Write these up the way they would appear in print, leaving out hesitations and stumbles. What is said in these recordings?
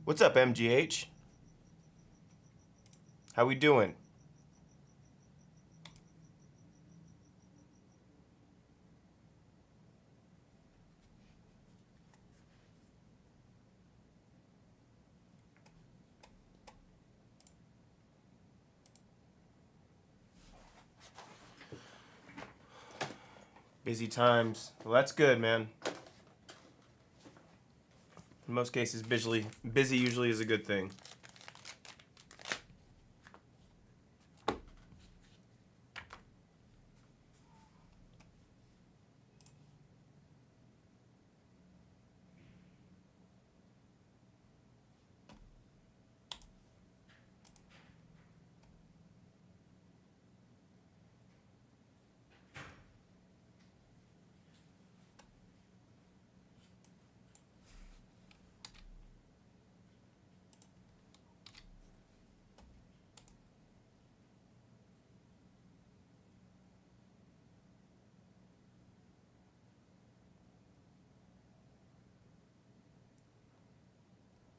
What's up, MGH? How we doing? Busy times. Well, that's good, man. In most cases, busy usually is a good thing.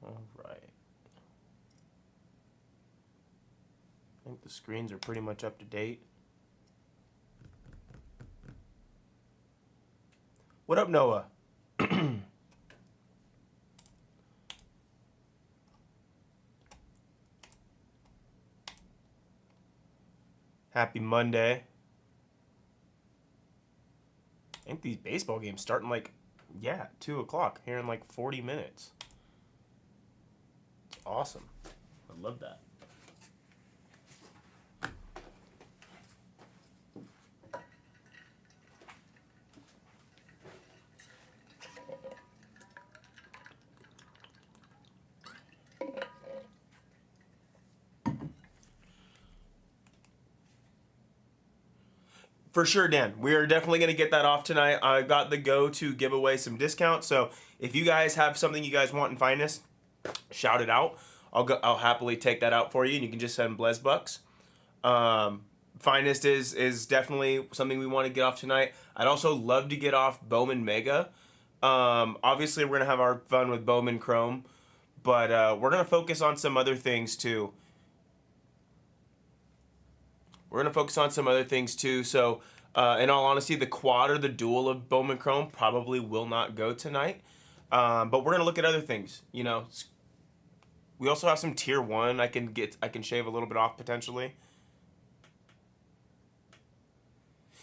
All right. I think the screens are pretty much up to date. What up, Noah? Happy Monday. I think these baseball games start in like, 2 o'clock here in like 40 minutes. It's awesome. I love that. For sure, Dan. We are definitely going to get that off tonight. I got the go to give away some discounts. So if you guys have something you guys want in Finest, shout it out. I'll happily take that out for you, and you can just send Blez bucks. Finest is definitely something we want to get off tonight. I'd also love to get off Bowman Mega. Obviously, we're going to have our fun with Bowman Chrome, but we're going to focus on some other things too. We're going to focus on some other things too. So, in all honesty, the quad or the dual of Bowman Chrome probably will not go tonight. But we're going to look at other things. You know, we also have some tier 1 I can shave a little bit off potentially.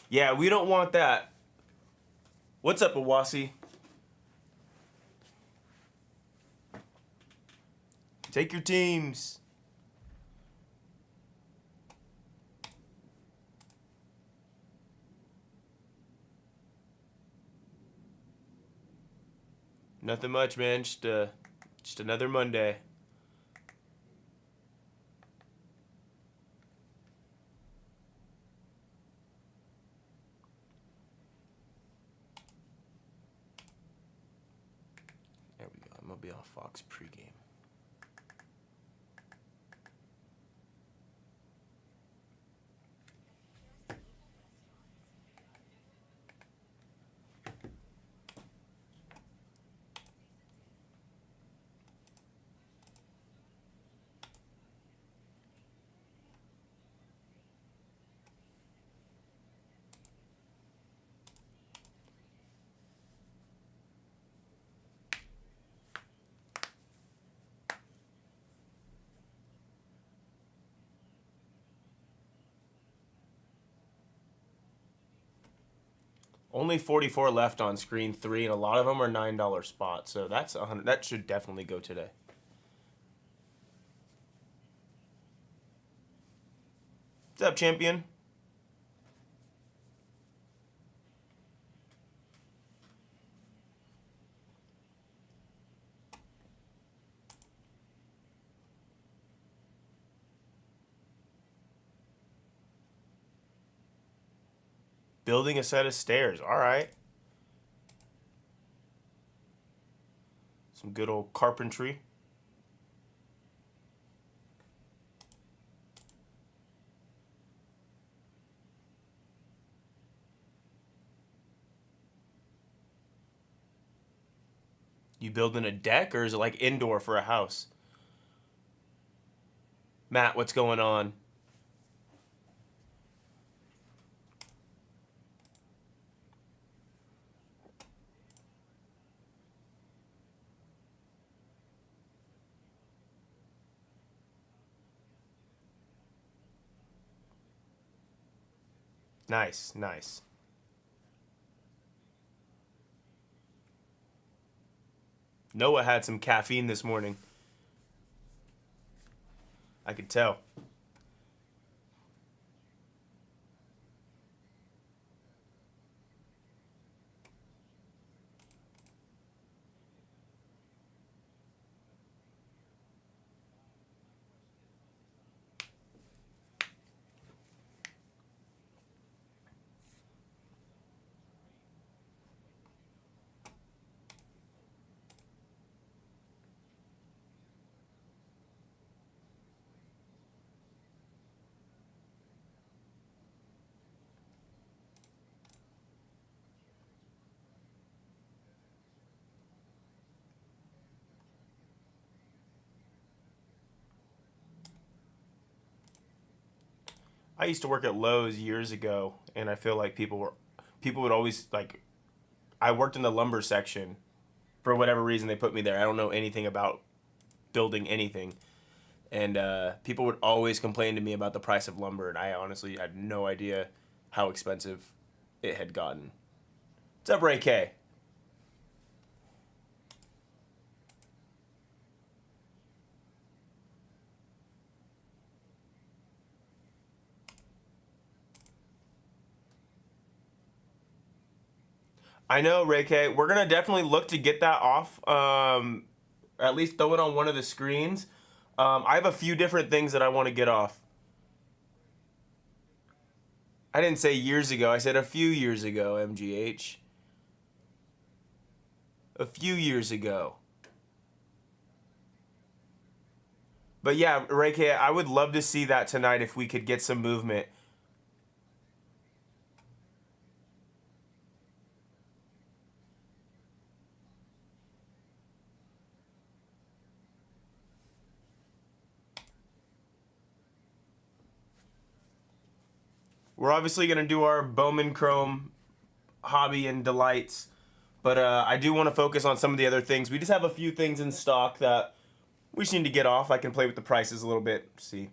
Yeah, we don't want that. What's up, Awasi? Take your teams. Nothing much, man. Just another Monday. There we go. I'm gonna be on Fox pregame. Only 44 left on screen 3, and a lot of them are $9 spots. So that's 100. That should definitely go today. What's up, champion? Building a set of stairs. All right. Some good old carpentry. You building a deck, or is it like indoor for a house? Matt, what's going on? Nice, nice. Noah had some caffeine this morning. I could tell. I used to work at Lowe's years ago, and I feel like people would always like. I worked in the lumber section. For whatever reason, they put me there. I don't know anything about building anything, and people would always complain to me about the price of lumber, and I honestly had no idea how expensive it had gotten. What's up, Ray K? I know, Ray K. We're gonna definitely look to get that off. At least throw it on one of the screens. I have a few different things that I want to get off. I didn't say years ago. I said a few years ago, MGH. A few years ago. But yeah, Ray K, I would love to see that tonight if we could get some movement. We're obviously going to do our Bowman Chrome Hobby and Delights, but I do want to focus on some of the other things. We just have a few things in stock that we just need to get off. I can play with the prices a little bit. See.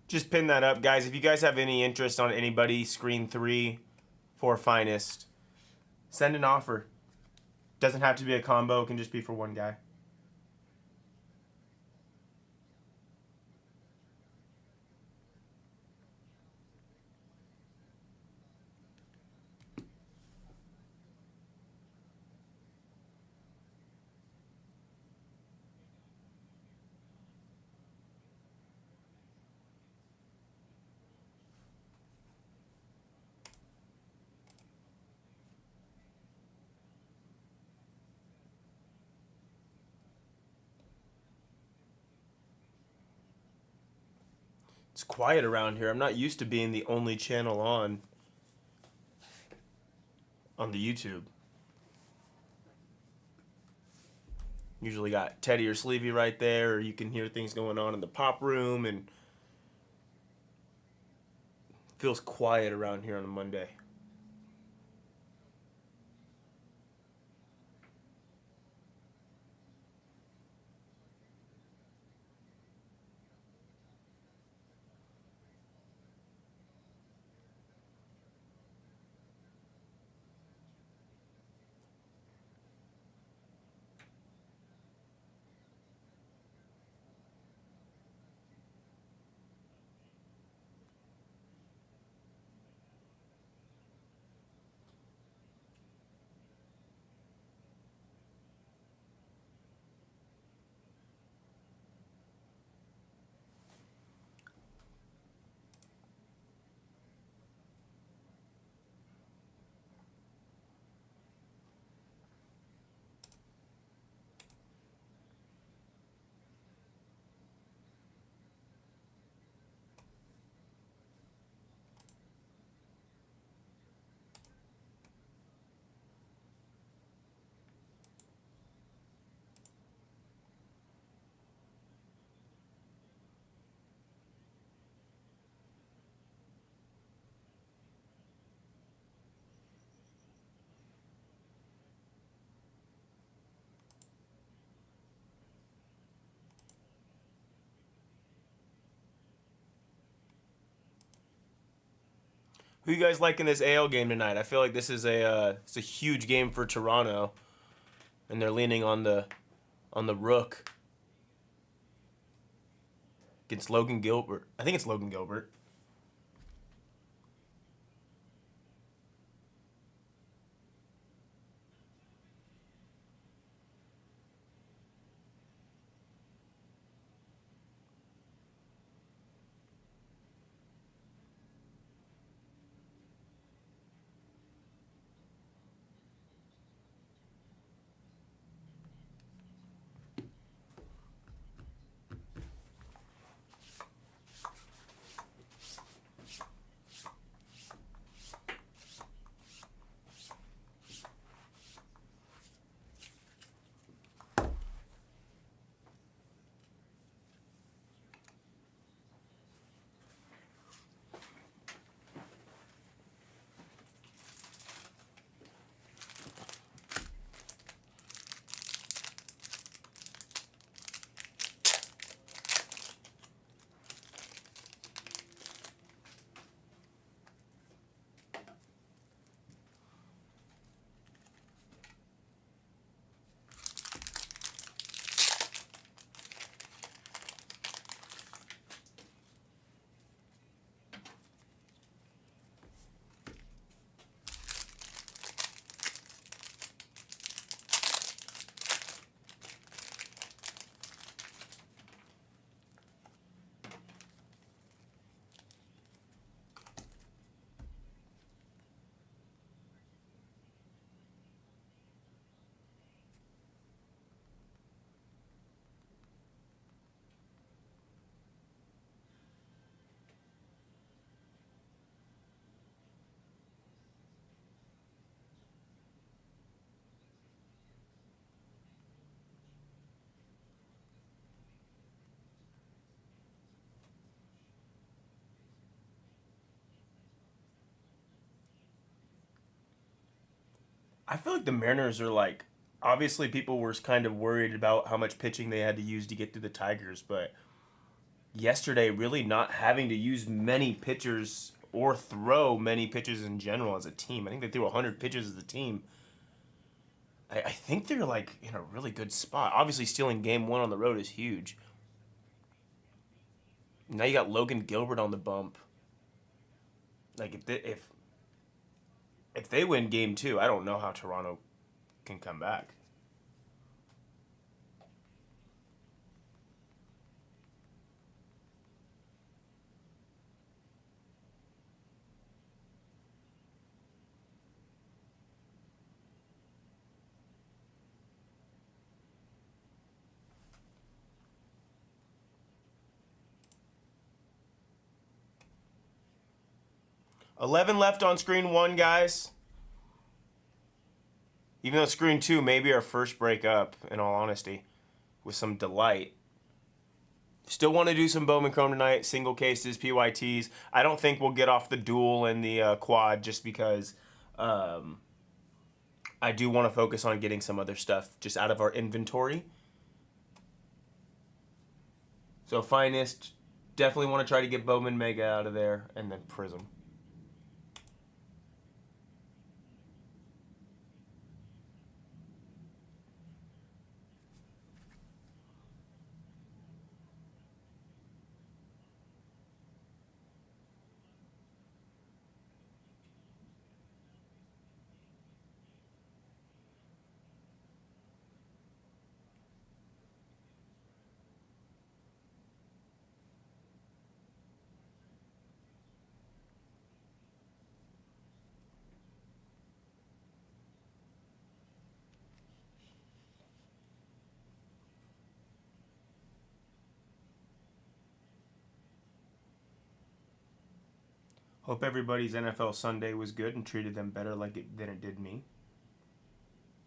Just pin that up, guys. If you guys have any interest on anybody, screen 3 for Finest, send an offer. Doesn't have to be a combo. It can just be for one guy. It's quiet around here. I'm not used to being the only channel on the YouTube. Usually got Teddy or Sleevey right there, or you can hear things going on in the pop room, and feels quiet around here on a Monday. Who you guys like in this AL game tonight? I feel like this is it's a huge game for Toronto, and they're leaning on the rook against Logan Gilbert. I think it's Logan Gilbert. I feel like the Mariners are like, obviously people were kind of worried about how much pitching they had to use to get through the Tigers, but yesterday really not having to use many pitchers or throw many pitches in general as a team. I think they threw 100 pitches as a team. I think they're like in a really good spot. Obviously, stealing game one on the road is huge. Now you got Logan Gilbert on the bump. Like if they win game two, I don't know how Toronto can come back. 11 left on screen one, guys. Even though screen two may be our first break up, in all honesty, with some delight. Still want to do some Bowman Chrome tonight, single cases, PYTs. I don't think we'll get off the dual and the quad just because I do want to focus on getting some other stuff just out of our inventory. So Finest, definitely want to try to get Bowman Mega out of there, and then Prism. Hope everybody's NFL Sunday was good and treated them better than it did me.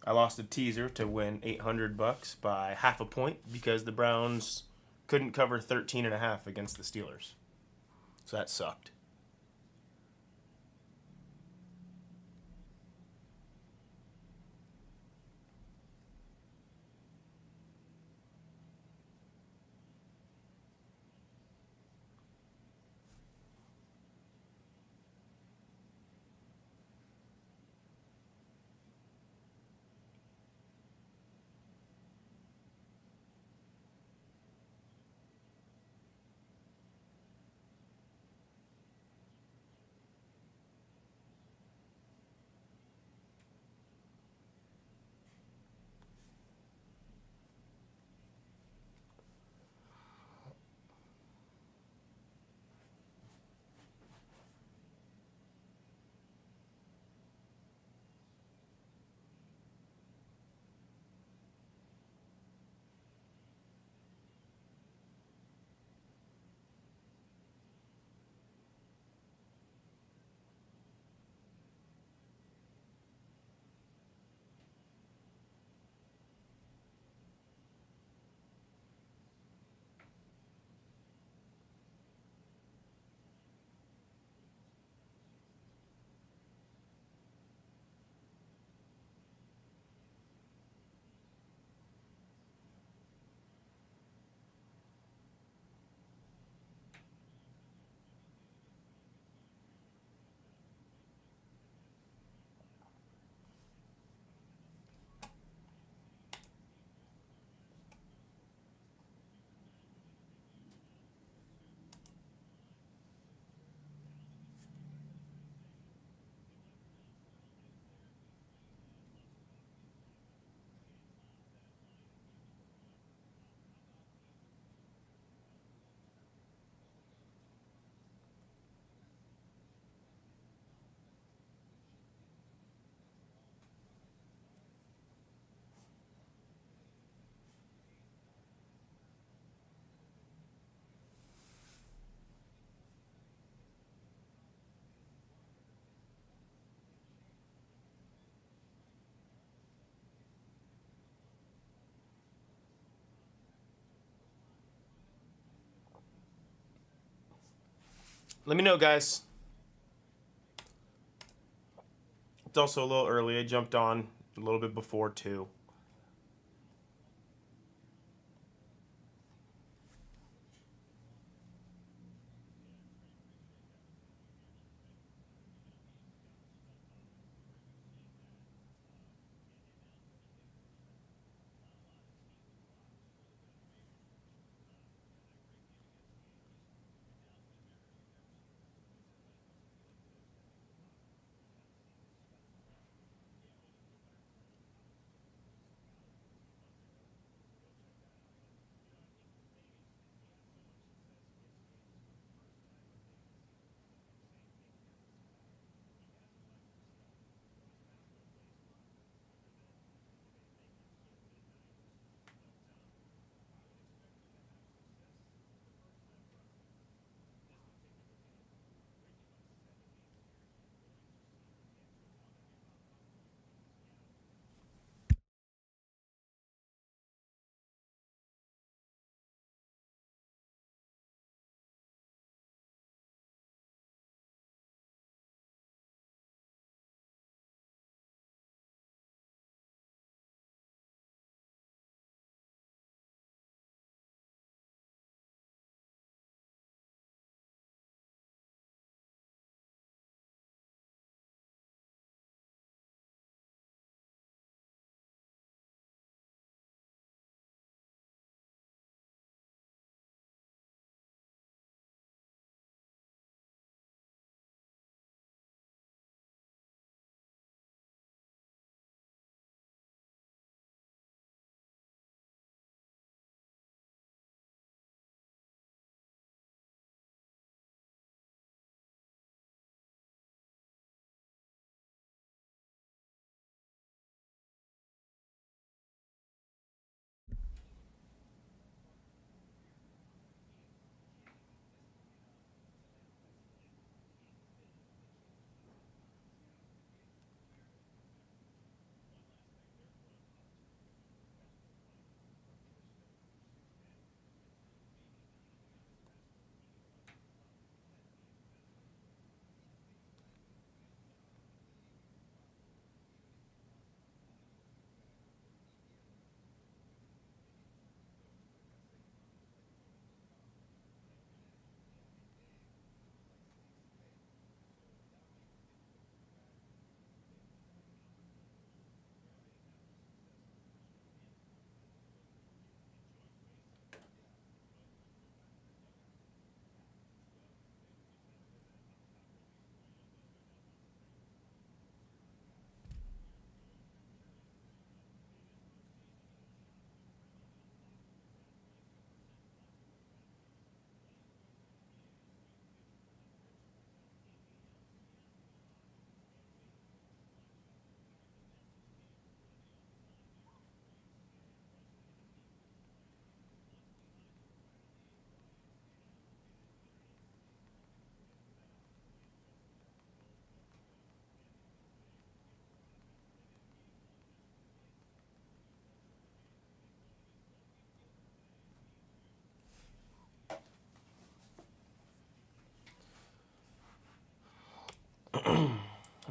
I lost a teaser to win $800 by half a point because the Browns couldn't cover 13.5 against the Steelers. So that sucked. Let me know, guys. It's also a little early. I jumped on a little bit before 2.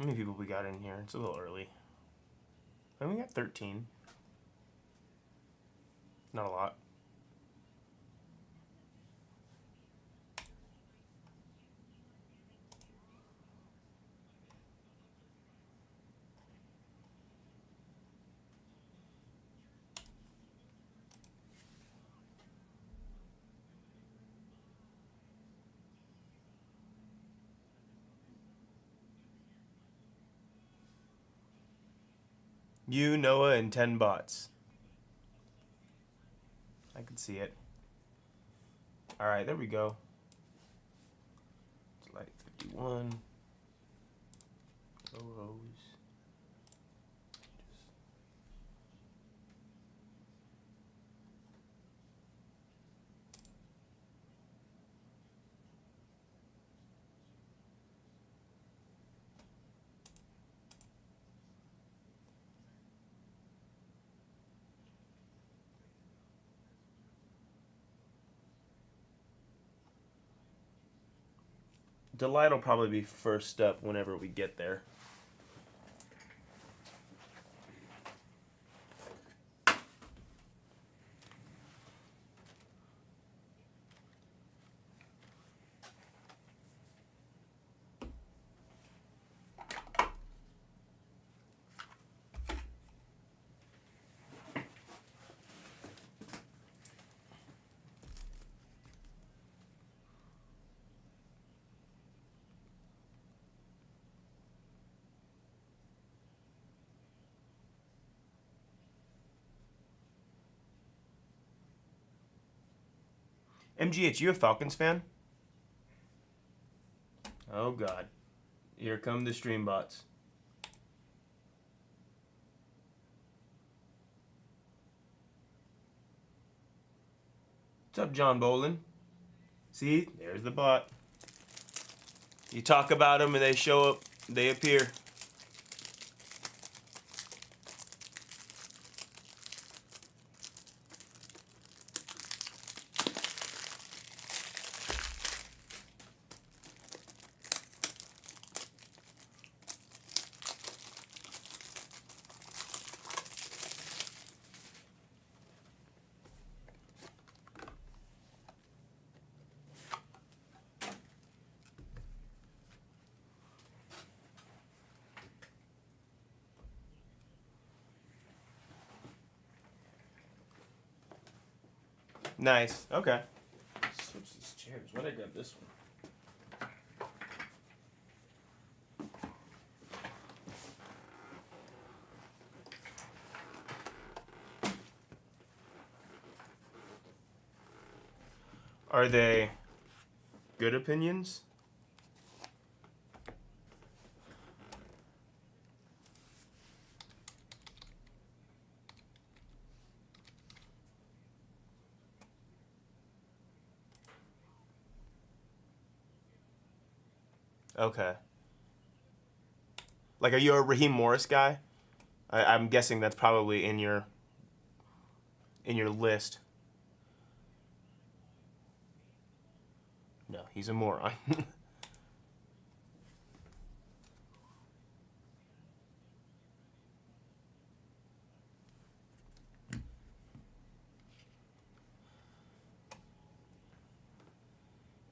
How many people we got in here? It's a little early. I mean, we got 13. Not a lot. You, Noah, and 10 bots. I can see it. Alright, there we go. Light 51. Go-Hos. Delight will probably be first up whenever we get there. MGH, you a Falcons fan? Oh God, here come the stream bots. What's up, John Bolin? See, there's the bot. You talk about them and they show up, they appear. Nice. Okay. Switch these chairs. Why'd I grab this one? Are they good opinions? Okay. Like, are you a Raheem Morris guy? I'm guessing that's probably in your list. No, he's a moron.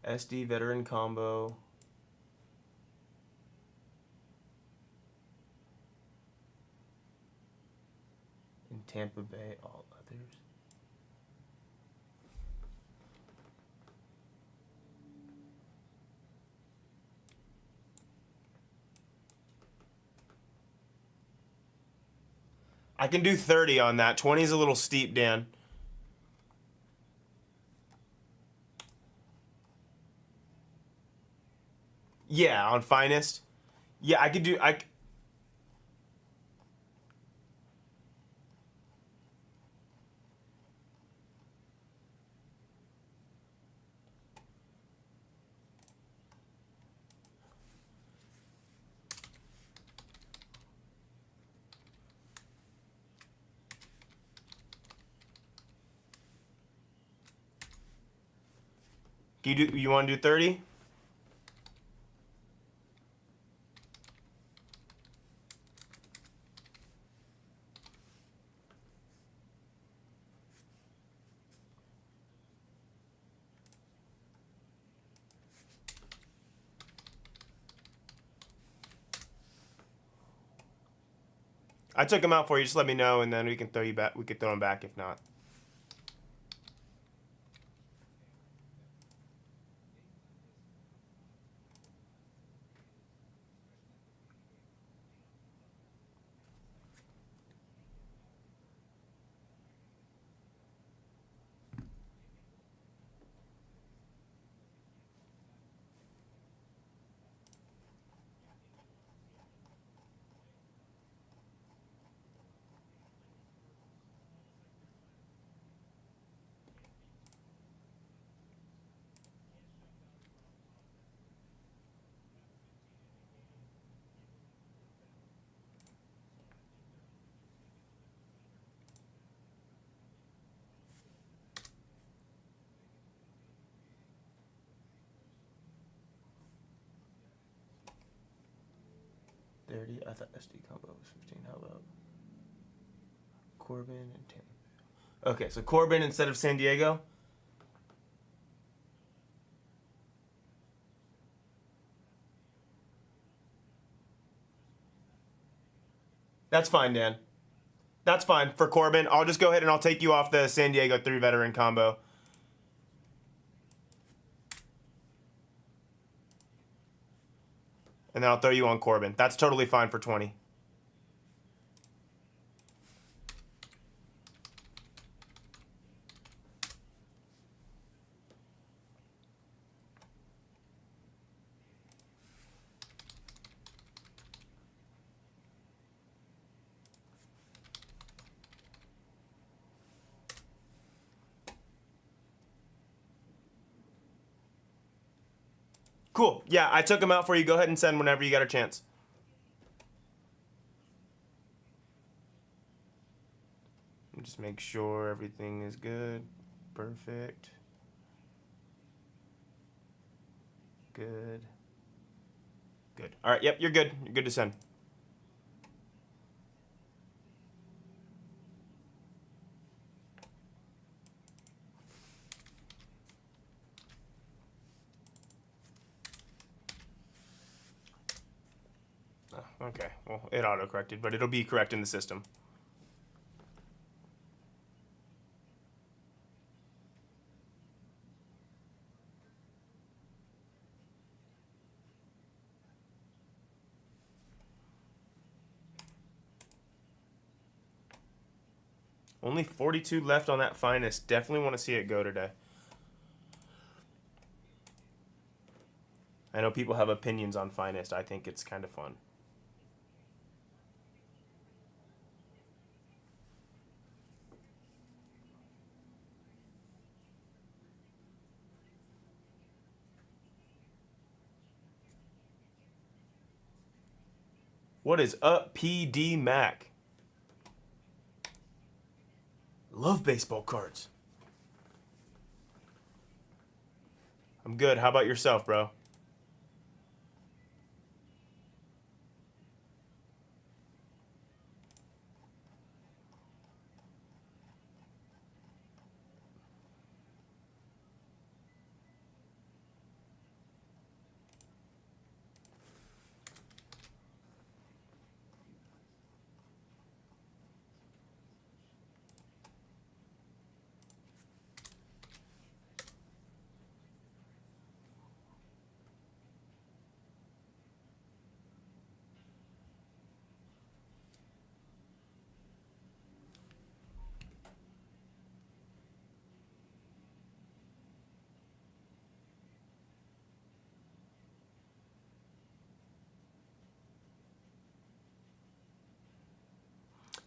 SD veteran combo. In Tampa Bay, all others. I can do 30 on that. 20 is a little steep, Dan. Yeah, on Finest. Yeah, I could do... You want to do 30? I took him out for you. Just let me know, and then we can throw you back. We could throw him back if not. 30. I thought SD combo was 15. How about Corbin and Tampa? Okay, so Corbin instead of San Diego. That's fine, Dan. That's fine for Corbin. I'll just go ahead and I'll take you off the San Diego 3 veteran combo. And then I'll throw you on Corbin. That's totally fine for 20. Cool. Yeah, I took him out for you. Go ahead and send whenever you got a chance. Just make sure everything is good. Perfect. Good. Good. All right. Yep, you're good. You're good to send. Oh, okay. Well, it auto-corrected, but it'll be correct in the system. Only 42 left on that Finest. Definitely want to see it go today. I know people have opinions on Finest. I think it's kind of fun. What is up, PD Mac? Love baseball cards. I'm good. How about yourself, bro?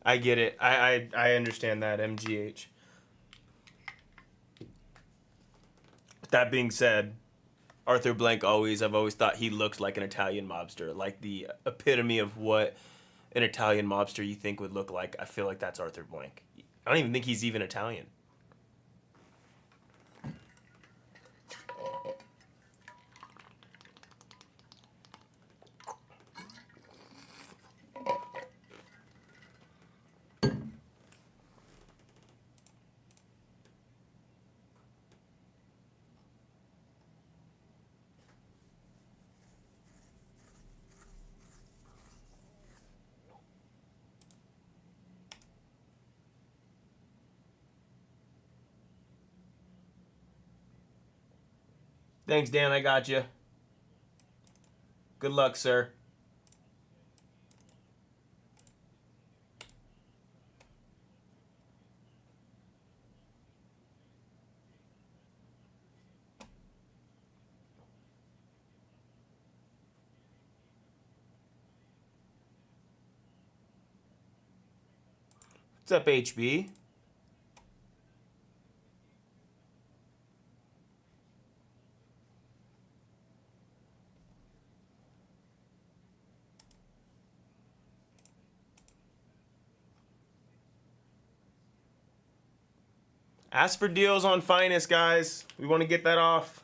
I get it. I understand that, MGH. That being said, Arthur Blank I've always thought he looked like an Italian mobster, like the epitome of what an Italian mobster you think would look like. I feel like that's Arthur Blank. I don't even think he's even Italian. Thanks, Dan. I got you. Good luck, sir. What's up, HB? Ask for deals on Finest, guys. We want to get that off.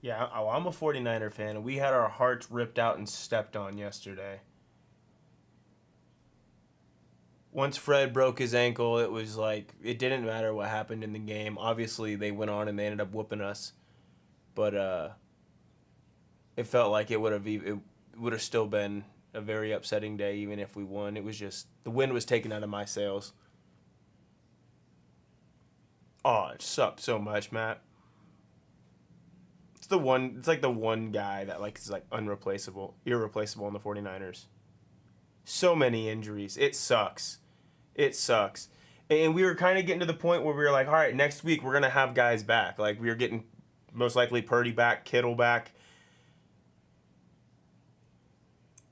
Yeah, I'm a 49er fan, and we had our hearts ripped out and stepped on yesterday. Once Fred broke his ankle, it was like it didn't matter what happened in the game. Obviously, they went on and they ended up whooping us, but it felt like it would have still been a very upsetting day even if we won. It was just the wind was taken out of my sails. Oh, it sucked so much, Matt. It's the one. It's like the one guy that like is like unreplaceable, irreplaceable in the 49ers. So many injuries. It sucks. It sucks. And we were kind of getting to the point where we were like, all right, next week we're gonna have guys back. Like we were getting most likely Purdy back, Kittle back.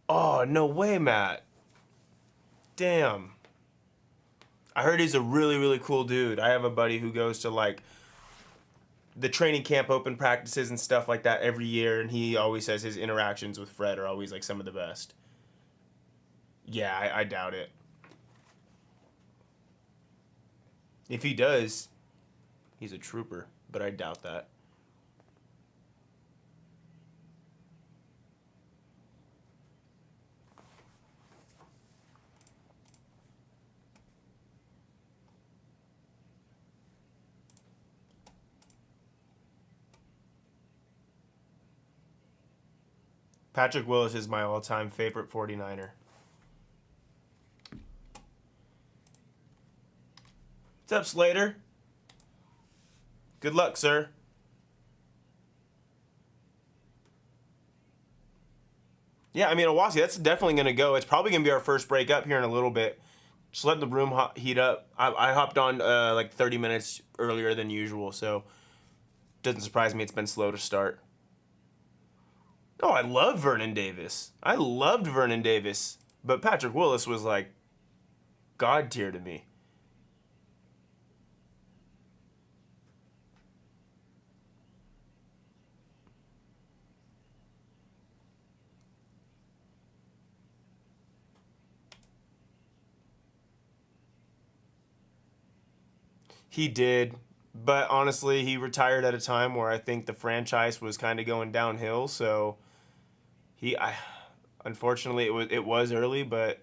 Oh no way, Matt. Damn. I heard he's a really really cool dude. I have a buddy who goes to like the training camp open practices and stuff like that every year, and he always says his interactions with Fred are always like some of the best. Yeah, I doubt it. If he does, he's a trooper, but I doubt that. Patrick Willis is my all-time favorite 49er. What's up, Slater? Good luck, sir. Yeah, I mean, Owasi, that's definitely going to go. It's probably going to be our first break up here in a little bit. Just letting the room heat up. I hopped on like 30 minutes earlier than usual, so doesn't surprise me it's been slow to start. Oh, I love Vernon Davis. I loved Vernon Davis, but Patrick Willis was like God tier to me. He did, but honestly, he retired at a time where I think the franchise was kind of going downhill. So I unfortunately it was early, but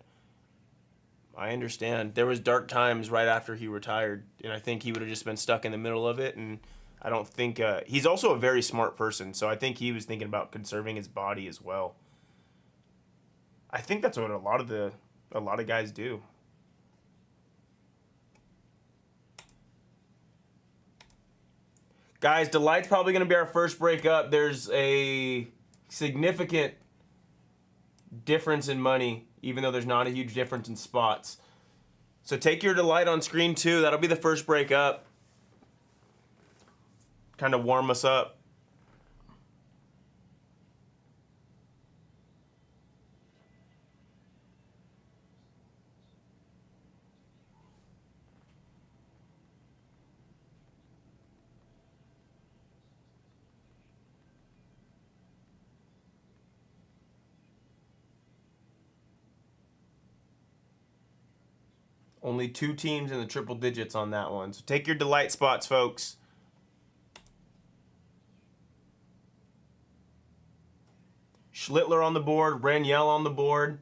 I understand there was dark times right after he retired, and I think he would have just been stuck in the middle of it. And I don't think he's also a very smart person, so I think he was thinking about conserving his body as well. I think that's what a lot of guys do. Guys, Delight's probably going to be our first break up. There's a significant difference in money, even though there's not a huge difference in spots. So take your Delight on screen too. That'll be the first break up. Kind of warm us up. Only 2 teams in the triple digits on that one. So take your Delight spots, folks. Schlittler on the board, Raniel on the board.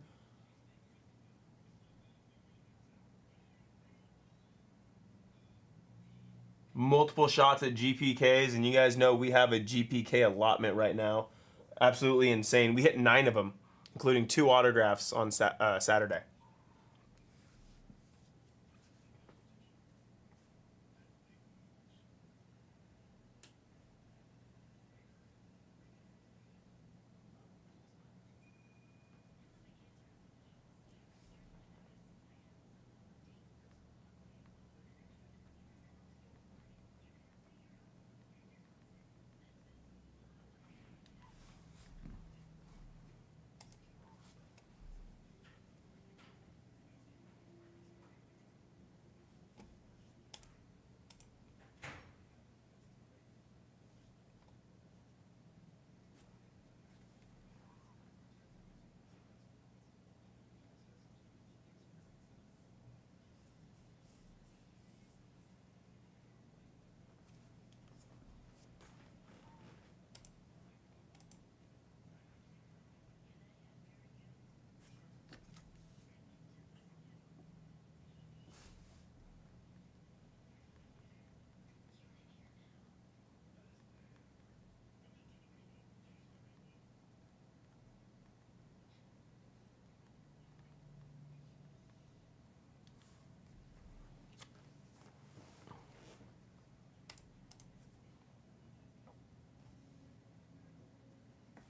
Multiple shots at GPKs, and you guys know we have a GPK allotment right now. Absolutely insane. We hit 9 of them, including 2 autographs on Saturday.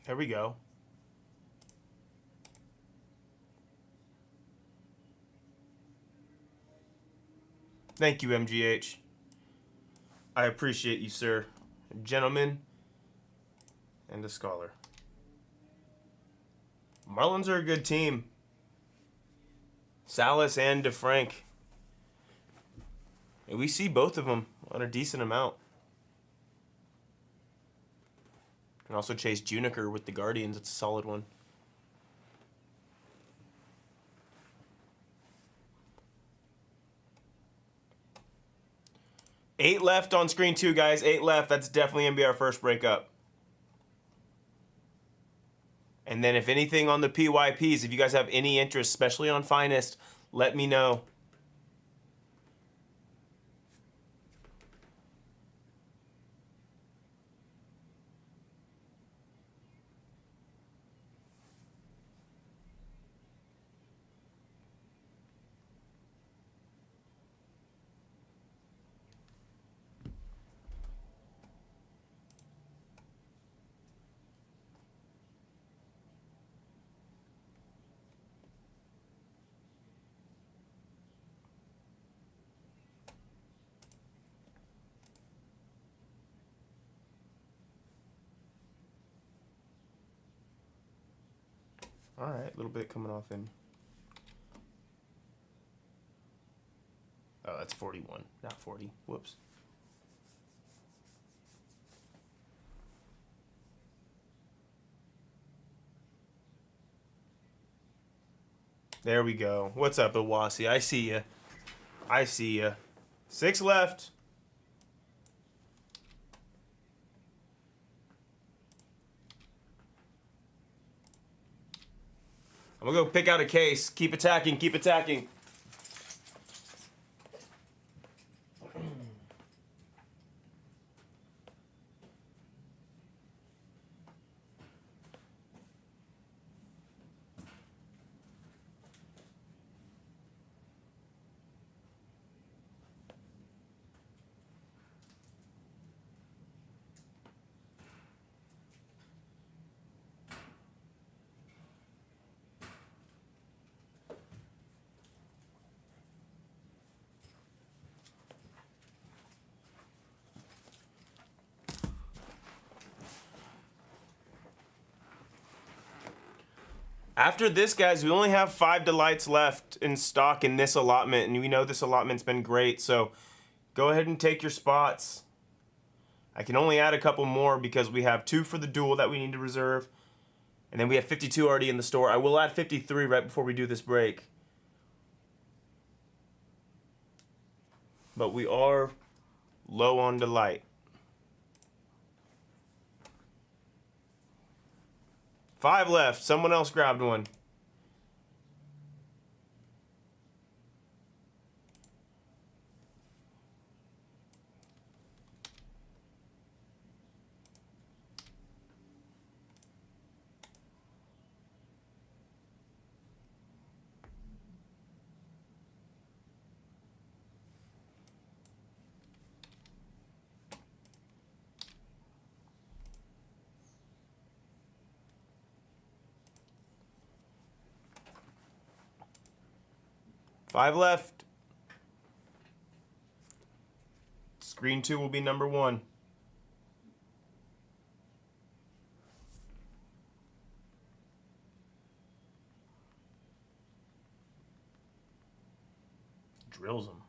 There we go. Thank you, MGH. I appreciate you, sir. A gentleman and a scholar. Marlins are a good team. Salas and DeFrank. And we see both of them on a decent amount. Can also chase Juniker with the Guardians. It's a solid one. Eight left on screen 2, guys. 8 left. That's definitely going to be our first breakup. And then if anything on the PYPs, if you guys have any interest, especially on Finest, let me know. All right, a little bit coming off in. Oh, that's 41, not 40. Whoops. There we go. What's up, Iwasi? I see ya. I see ya. 6 left. I'm gonna go pick out a case. Keep attacking, keep attacking. After this, guys, we only have 5 Delights left in stock in this allotment, and we know this allotment's been great, so go ahead and take your spots. I can only add a couple more because we have 2 for the duel that we need to reserve, and then we have 52 already in the store. I will add 53 right before we do this break. But we are low on Delight. 5 left. Someone else grabbed one. Five left. Screen 2 will be number 1. Drills them.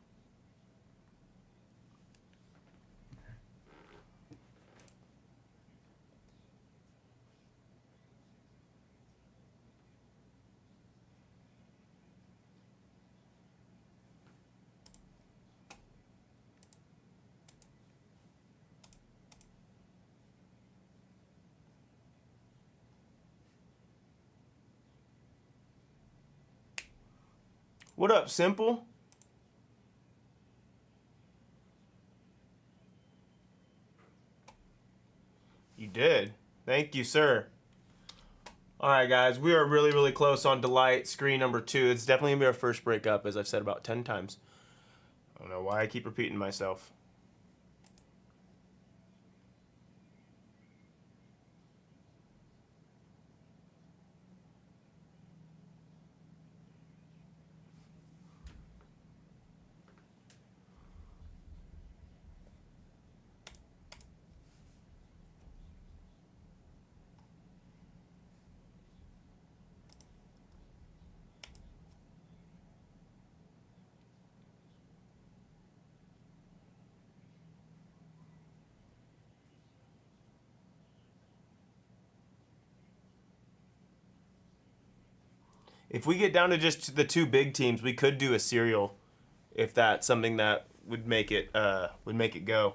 What up, Simple? You did. Thank you, sir. All right, guys, we are really, really close on Delight, screen number 2. It's definitely going to be our first breakup, as I've said about 10 times. I don't know why I keep repeating myself. If we get down to just the 2 big teams, we could do a serial, if that's something that would make it go.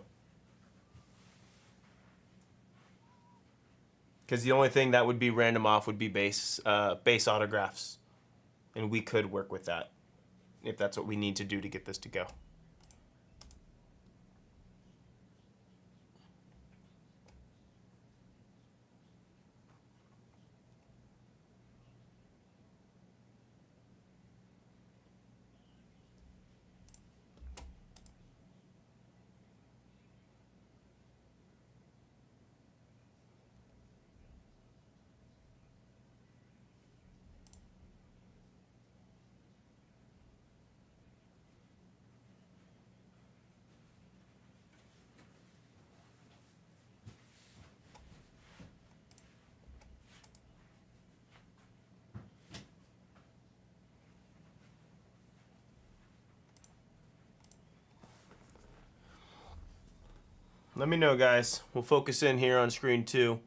Because the only thing that would be random off would be base autographs, and we could work with that if that's what we need to do to get this to go. Let me know, guys. We'll focus in here on screen 2.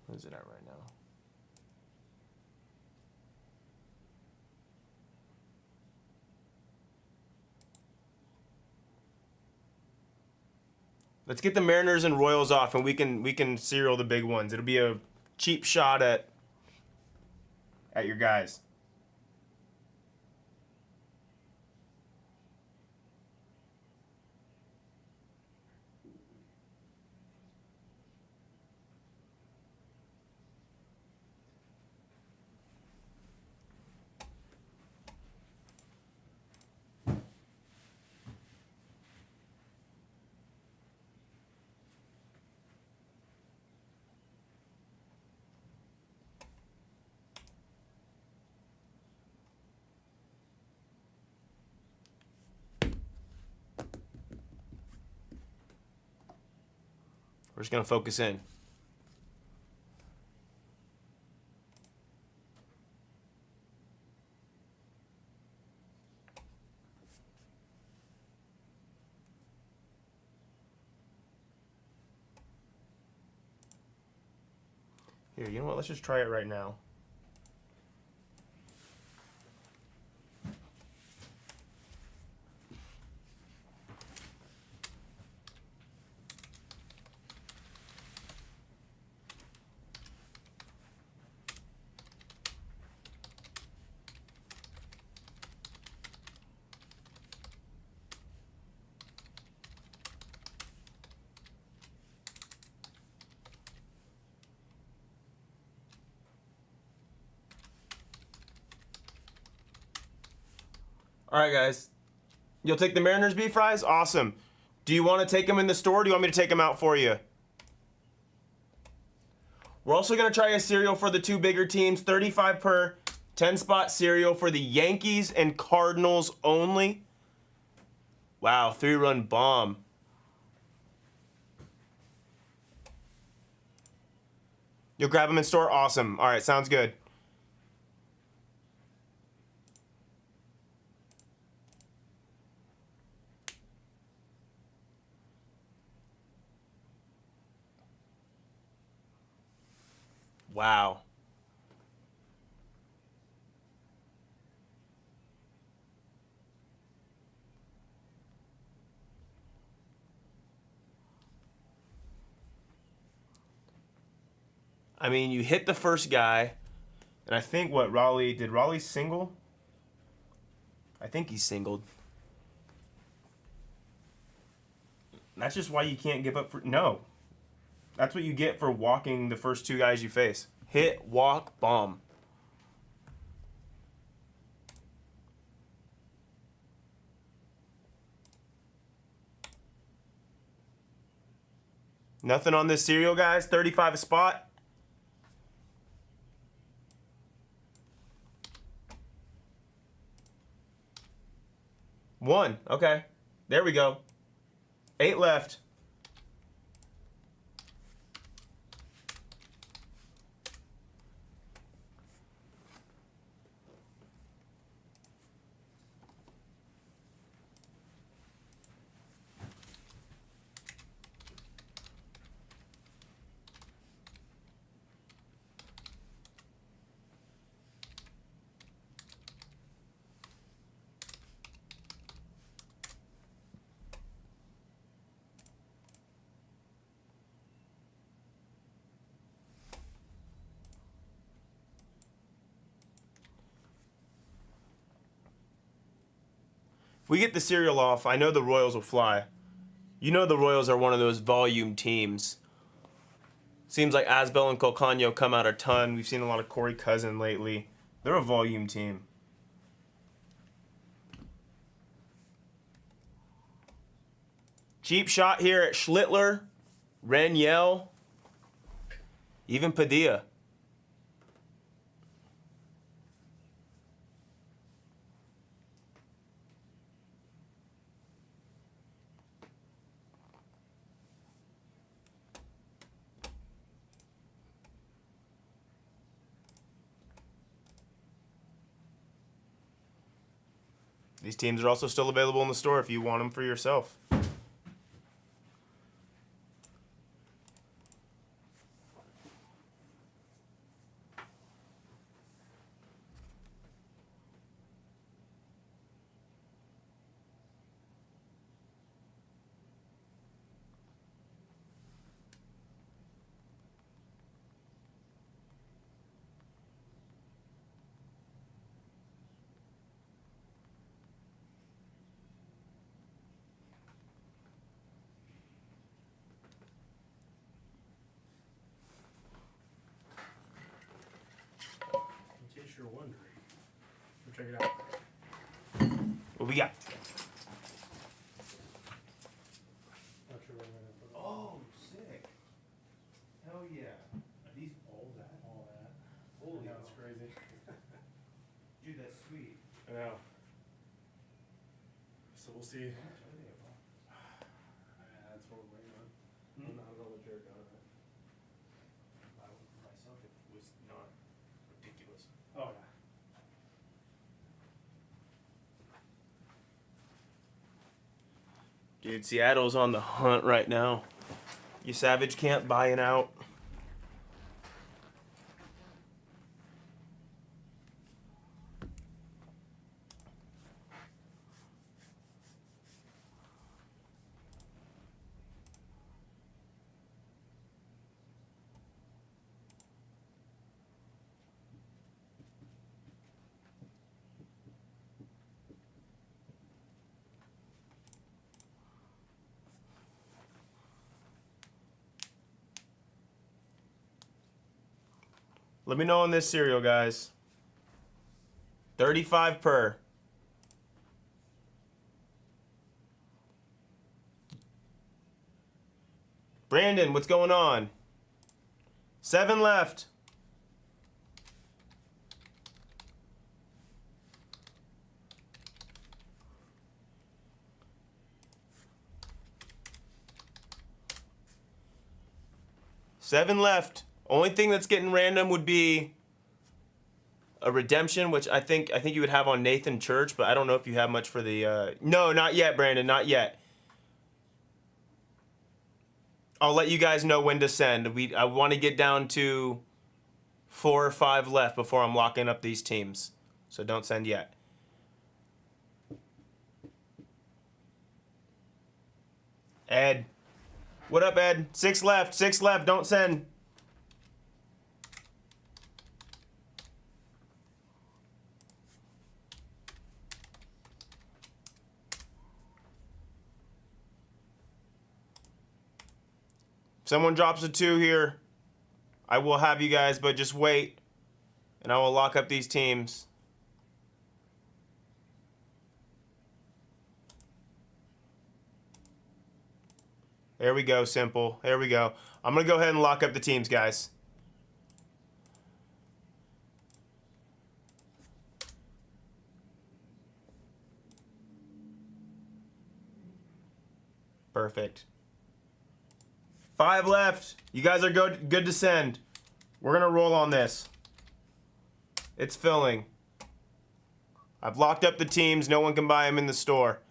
What is it at right now? Let's get the Mariners and Royals off, and we can serial the big ones. It'll be a cheap shot at your guys. We're just going to focus in. Here, you know what? Let's just try it right now. All right, guys. You'll take the Mariners beef fries? Awesome. Do you want to take them in the store, or do you want me to take them out for you? We're also going to try a cereal for the 2 bigger teams, 35 per, 10-spot cereal for the Yankees and Cardinals only. Wow, 3-run bomb. You'll grab them in store? Awesome. All right, sounds good. Wow. I mean, you hit the first guy, and I think what Raleigh, did Raleigh single? I think he singled. That's just why you can't give up for, no. That's what you get for walking the first 2 guys you face. Hit, walk, bomb. Nothing on this cereal, guys. 35 a spot. One. Okay. There we go. 8 left. we get the cereal off, I know the Royals will fly. You know the Royals are one of those volume teams. Seems like Asbel and Colcano come out a ton. We've seen a lot of Corey Cousin lately. They're a volume team. Cheap shot here at Schlittler, Raniel, even Padilla. These teams are also still available in the store if you want them for yourself. You're wondering. We'll check it out. What we got? Not sure what I'm gonna put. Oh, sick. Hell yeah. Are these all that? All that. Holy Yeah, hell. that's crazy. Dude, that's sweet. I know. So we'll see. Yeah, that's what we're waiting on. I don't know how to roll a jerk on it. I would myself if it was not ridiculous. Oh yeah. Dude, Seattle's on the hunt right now. You Savage can't buy it out. Let me know on this cereal, guys. 35 per. Brandon, what's going on? 7 left. Seven left. Only thing that's getting random would be a redemption, which I think you would have on Nathan Church, but I don't know if you have much for the. No, not yet, Brandon. Not yet. I'll let you guys know when to send. I want to get down to 4 or 5 left before I'm locking up these teams, so don't send yet. Ed, what up, Ed? 6 left. 6 left. Don't send. Someone drops a 2 here, I will have you guys, but just wait, and I will lock up these teams. There we go, simple. There we go. I'm going to go ahead and lock up the teams, guys. Perfect. 5 left. You guys are good to send. We're going to roll on this. It's filling. I've locked up the teams. No one can buy them in the store.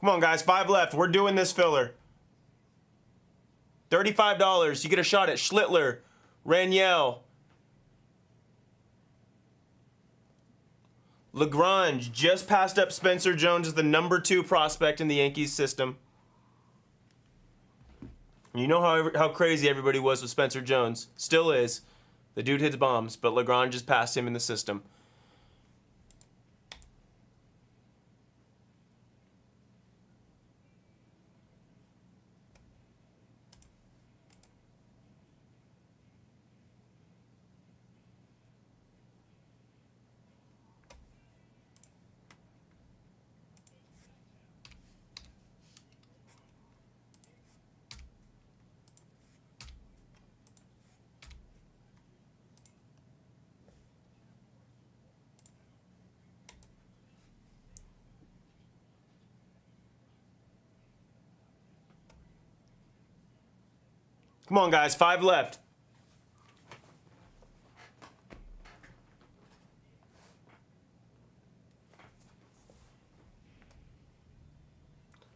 Come on, guys. 5 left. We're doing this filler. $35. You get a shot at Schlittler, Raniel. LaGrange just passed up Spencer Jones as the #2 prospect in the Yankees system. You know how crazy everybody was with Spencer Jones. Still is. The dude hits bombs, but LaGrange just passed him in the system. Come on, guys. 5 left.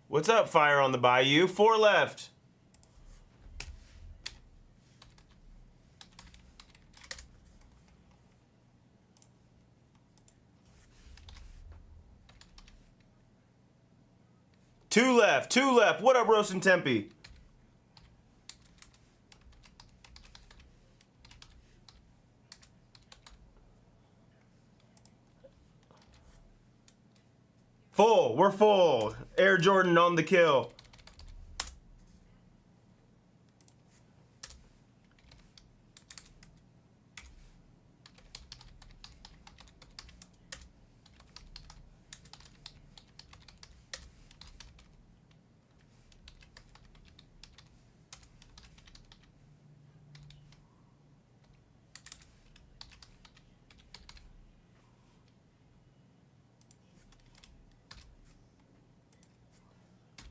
What's up, Fire on the Bayou? 4 left. Two left. 2 left. What up, Roast and Tempe? Full. We're full. Air Jordan on the kill.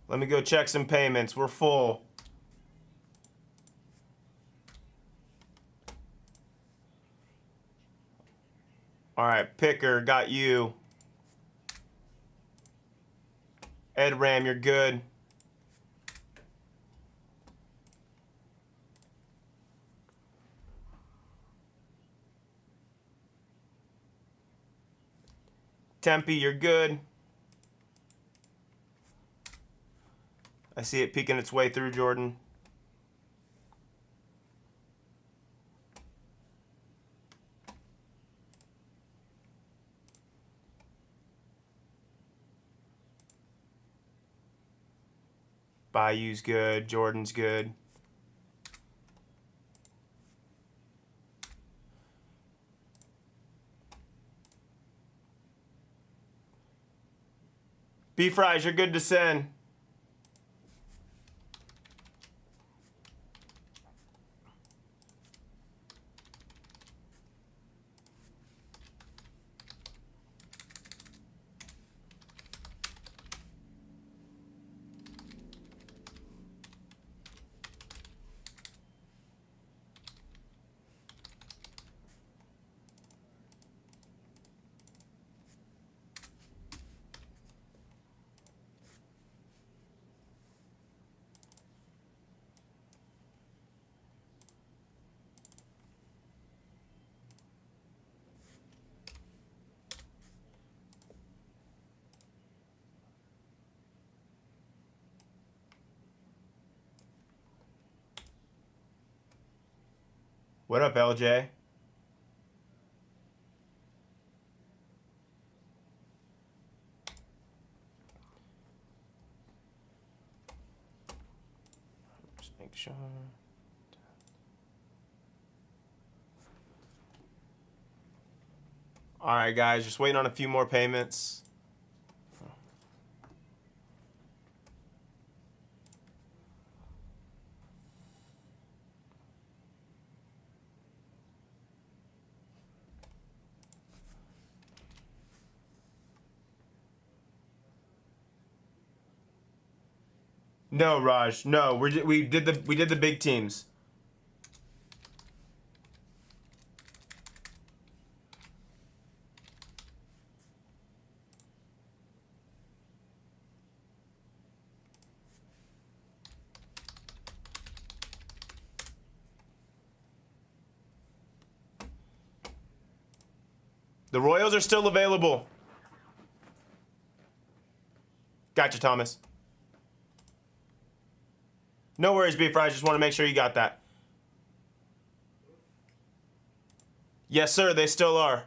Let me go check some payments. We're full. All right, Picker, got you. Ed Ram, you're good. Tempe, you're good. I see it peeking its way through, Jordan. Bayou's good. Jordan's good. B-Fries, you're good to send. What up, LJ? Just make sure. All right, guys, just waiting on a few more payments. No, Raj. No, we did the big teams. The Royals are still available. Gotcha, Thomas. No worries, Beef Fries. Just want to make sure you got that. Yes, sir. They still are.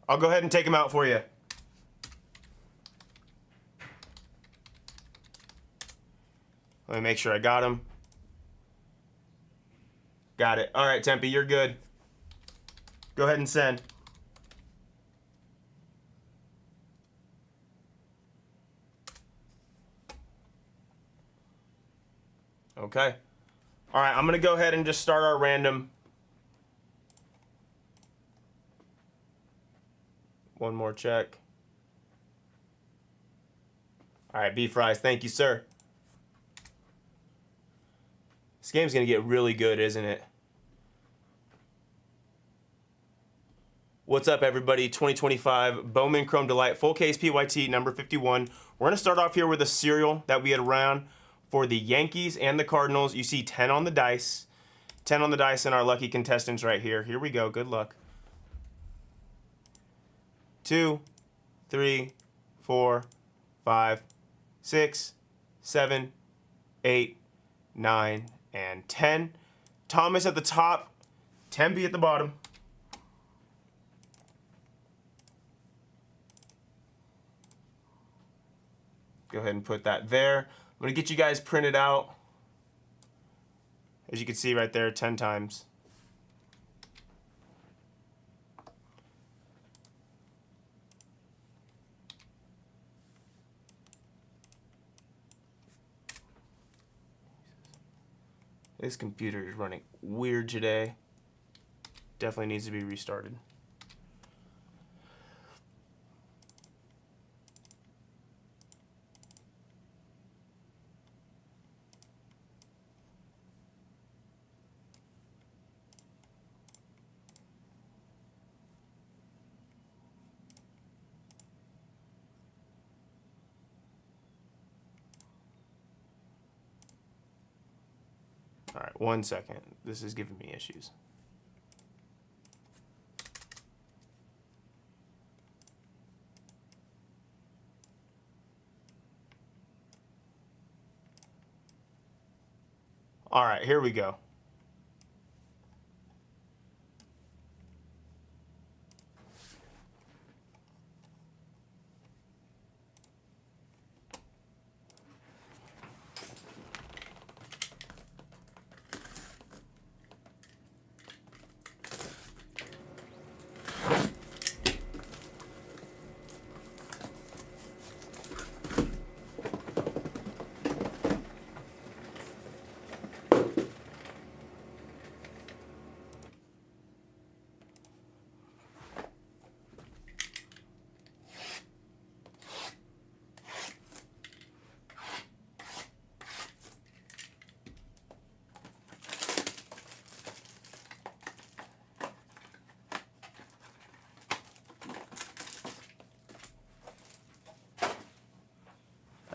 I'll go ahead and take them out for you. Let me make sure I got them. Got it. All right, Tempe, you're good. Go ahead and send. Okay. All right, I'm going to go ahead and just start our random. One more check. All right, Beef Fries, thank you, sir. This game's going to get really good, isn't it? What's up, everybody? 2025 Bowman Chrome Delight, full case PYT, number 51. We're going to start off here with a serial that we had around for the Yankees and the Cardinals. You see 10 on the dice. 10 on the dice and our lucky contestants right here. Here we go. Good luck. 2, 3, 4, 5, 6, 7, 8, 9, and 10. Thomas at the top, Tempe at the bottom. Go ahead and put that there. I'm going to get you guys printed out. As you can see right there, 10 times. This computer is running weird today. Definitely needs to be restarted. All right, 1 second. This is giving me issues. All right, here we go.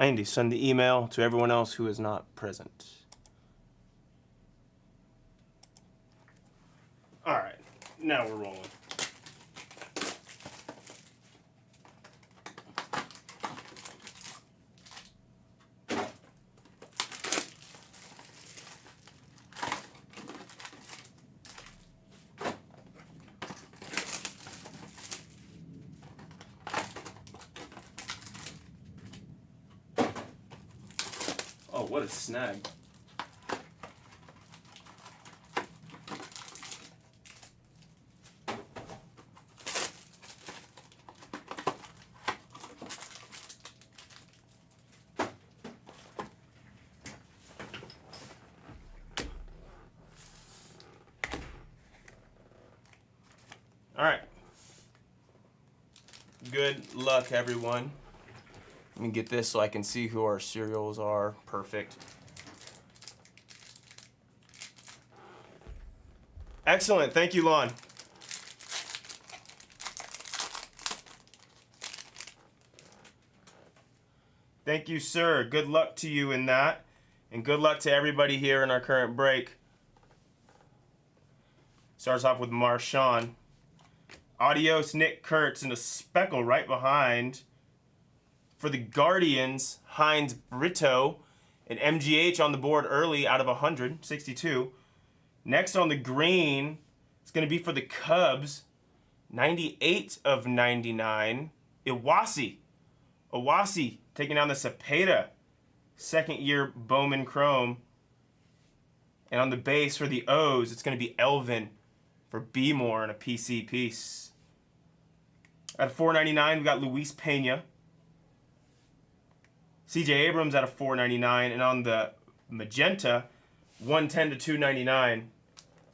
I need to send the email to everyone else who is not present. All right, now we're rolling. Oh, what a snag. All right. Good luck, everyone. Let me get this so I can see who our serials are. Perfect. Excellent. Thank you, Lon. Thank you, sir. Good luck to you in that. And good luck to everybody here in our current break. Starts off with Marshawn. Adios, Nick Kurtz, and a speckle right behind For the Guardians, Heinz Brito, an MGH on the board early out of 100, 62. Next on the green, it's going to be for the Cubs, 98 of 99, Iwasi. Iwasi taking down the Cepeda, second year Bowman Chrome. And on the base for the O's, it's going to be Elvin for B-More and a PC piece. At 499, we got Luis Pena. CJ Abrams out of 499. And on the magenta, 110 to 299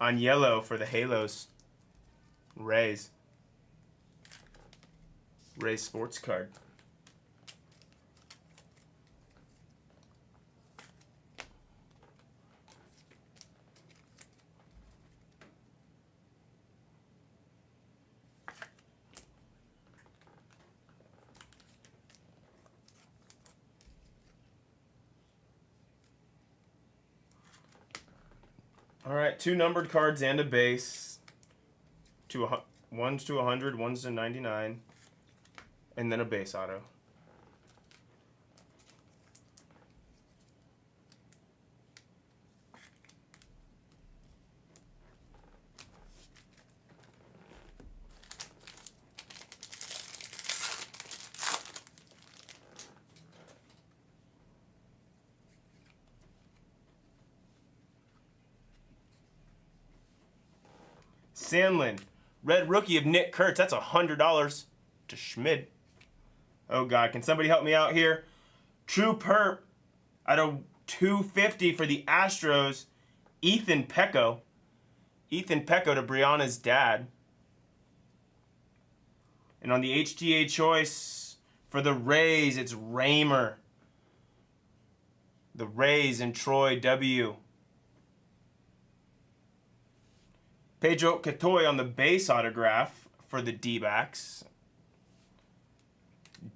on yellow for the Halos. Rays. Rays sports card. All right, 2 numbered cards and a base. One's to 100, one's to 99, and then a base auto. Sandlin, red rookie of Nick Kurtz. That's $100 to Schmid. Oh, God. Can somebody help me out here? True Perp out of 250 for the Astros. Ethan Pecco. Ethan Pecco to Brianna's dad. And on the HGA choice for the Rays, it's Raymer. The Rays and Troy W. Pedro Catoy on the base autograph for the D-backs.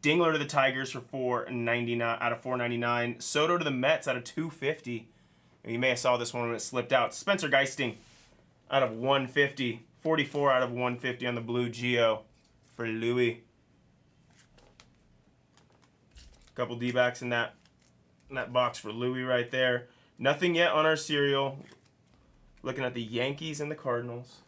Dingler to the Tigers for $4.99 out of $4.99. Soto to the Mets out of $250. You may have saw this one when it slipped out. Spencer Geisting out of $150. 44 out of $150 on the blue Geo for Louis. Couple D-backs in that box for Louis right there. Nothing yet on our serial. Looking at the Yankees and the Cardinals.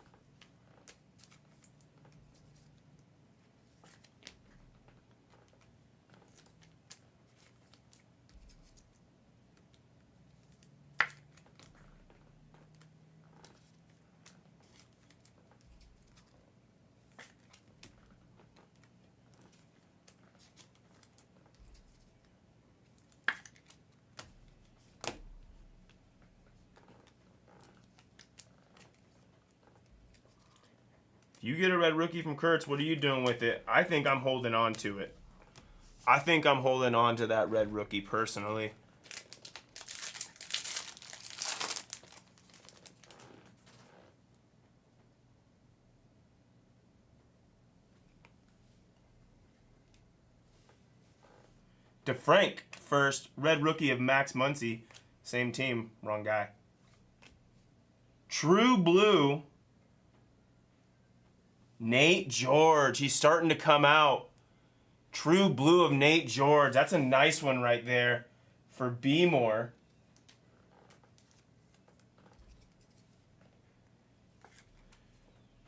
You get a red rookie from Kurtz, what are you doing with it? I think I'm holding on to it. I think I'm holding on to that red rookie personally. DeFrank first, red rookie of Max Muncy. Same team, wrong guy. True blue. Nate George, he's starting to come out. True blue of Nate George. That's a nice one right there for B-More.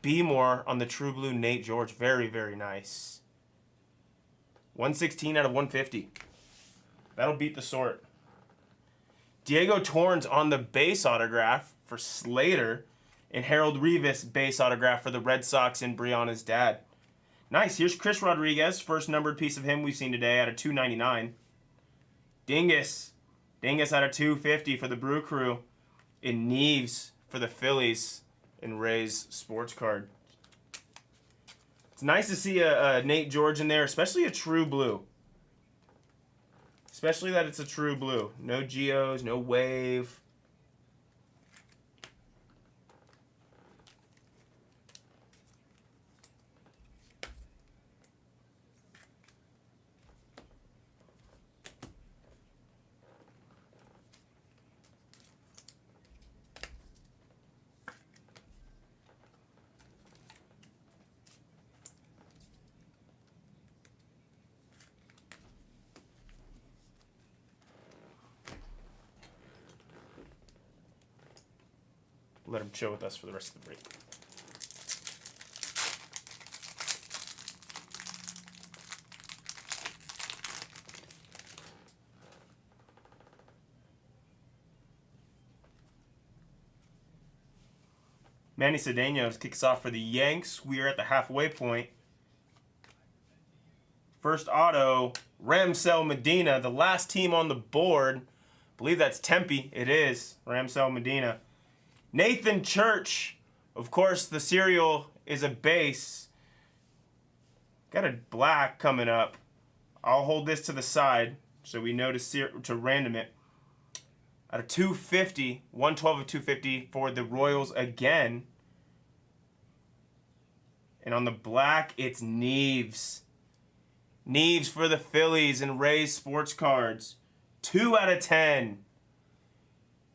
B-More on the true blue Nate George. Very, very nice. 116 out of 150. That'll beat the sort. Diego Torrens on the base autograph for Slater. And Harold Rivas base autograph for the Red Sox and Brianna's dad. Nice. Here's Chris Rodriguez. First numbered piece of him we've seen today out of $2.99. Dingus. Dingus out of $2.50 for the Brew Crew. And Neves for the Phillies and Rays sports card. It's nice to see a Nate George in there, especially a true blue. Especially that it's a true blue. No Geos, no wave. let him chill with us for the rest of the break. Manny Cedeno kicks off for the Yanks. We are at the halfway point. First auto, Ramsell Medina, the last team on the board. I believe that's Tempe. It is Ramsell Medina. Nathan Church. Of course, the serial is a base. Got a black coming up. I'll hold this to the side so we know to random it. Out of 250, 112 of 250 for the Royals again. And on the black, it's Neves. Neves for the Phillies and Rays sports cards. 2 out of 10.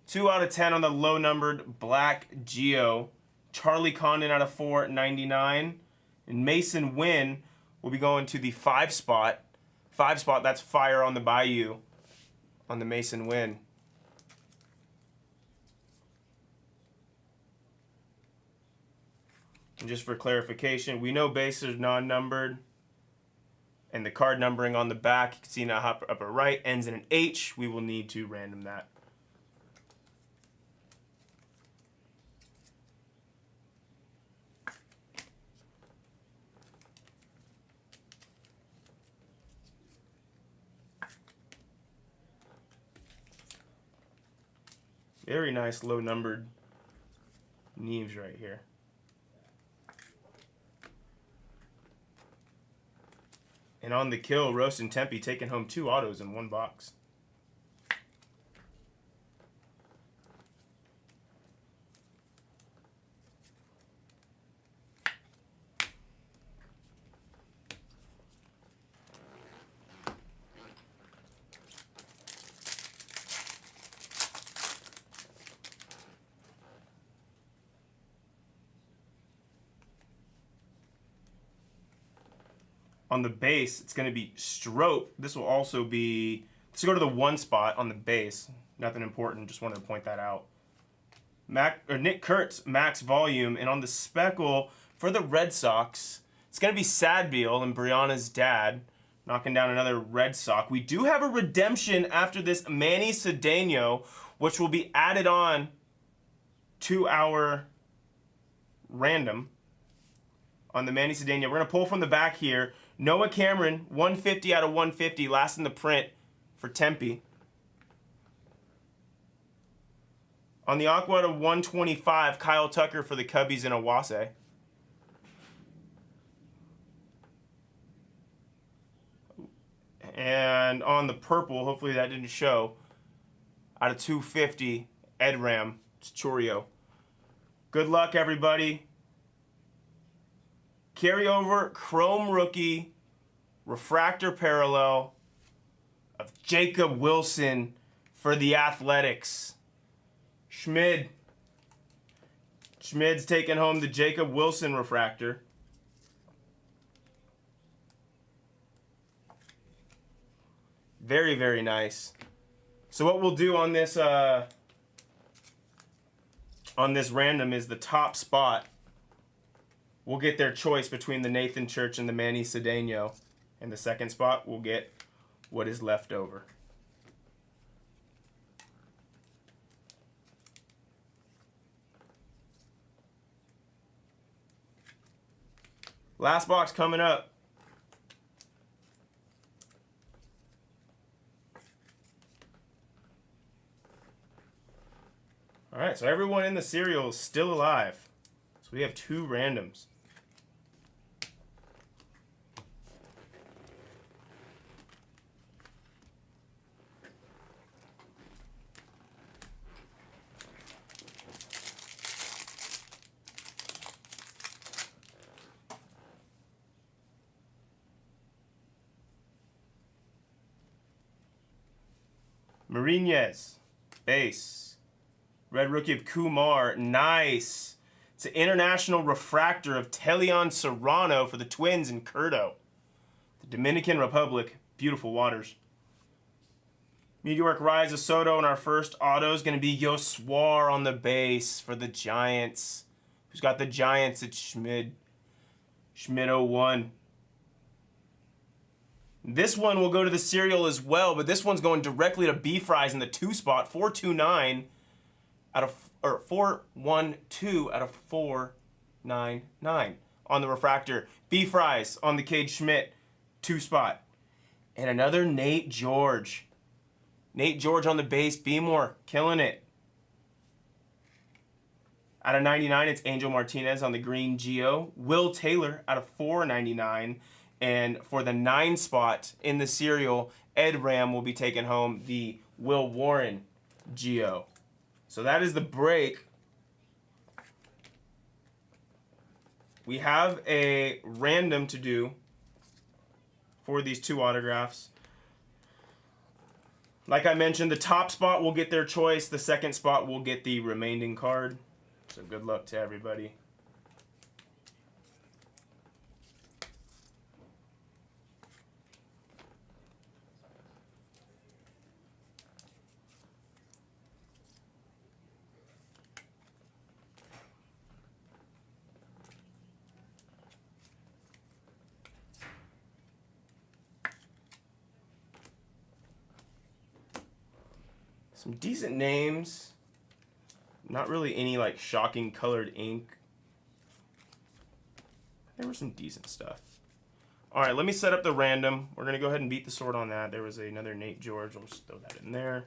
2 out of 10 on the low-numbered black Geo. Charlie Condon out of 499. And Mason Wynn will be going to the 5 spot. 5 spot, that's Fire on the Bayou on the Mason Wynn. And just for clarification, we know base is non-numbered. And the card numbering on the back, you can see in the upper right, ends in an H. We will need to random that. Very nice low-numbered Neves right here. And on the kill, Roast and Tempe taking home 2 autos in 1 box. On the base, it's going to be Strope. This will also be... Let's go to the 1 spot on the base. Nothing important, just wanted to point that out. Nick Kurtz, max volume. And on the speckle, for the Red Sox, it's going to be Sadbeal and Brianna's dad, knocking down another Red Sox. We do have a redemption after this Manny Cedeno, which will be added on to our random on the Manny Cedeno. We're going to pull from the back here. Noah Cameron, 150 out of 150, last in the print for Tempe. On the Aqua to 125, Kyle Tucker for the Cubbies in Awase. And on the purple, hopefully that didn't show, out of 250, Ed Ram, it's Chorio. Good luck, everybody. Carryover Chrome Rookie Refractor Parallel of Jacob Wilson for the Athletics. Schmid's taking home the Jacob Wilson Refractor. Very, very nice. So what we'll do on this random is the top spot. We'll get their choice between the Nathan Church and the Manny Cedeno. And the second spot, we'll get what is left over. Last box coming up. All right, so everyone in the serial is still alive. So we have 2 randoms. Marinez, base. Red rookie of Kumar, nice. It's an international refractor of Telion Serrano for the Twins in Curdo. The Dominican Republic, beautiful waters. Meteoric Rise of Soto, and our first auto is going to be Yoswar on the base for the Giants. Who's got the Giants? It's Schmid. Schmid01. This one will go to the serial as well, but this one's going directly to B-Fries in the 2 spot. 429 out of, or 412 out of 499 on the refractor. B-Fries on the Cade Schmidt 2 spot. And another Nate George. Nate George on the base. Beemore killing it. Out of 99, it's Angel Martinez on the green Geo. Will Taylor out of 499. And for the 9 spot in the serial, Ed Ram will be taking home the Will Warren Geo. So that is the break. We have a random to do for these 2 autographs. Like I mentioned, the top spot will get their choice. The second spot will get the remaining card. So good luck to everybody. Some decent names. Not really any like shocking colored ink. There was some decent stuff. All right, let me set up the random. We're going to go ahead and beat the sword on that. There was another Nate George. I'll just throw that in there.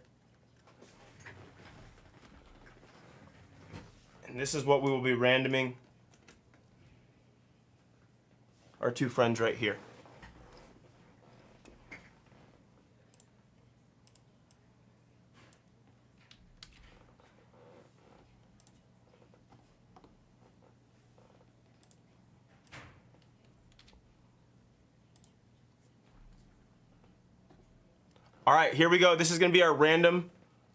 And this is what we will be randoming. Our 2 friends right here. All right, here we go. This is going to be our random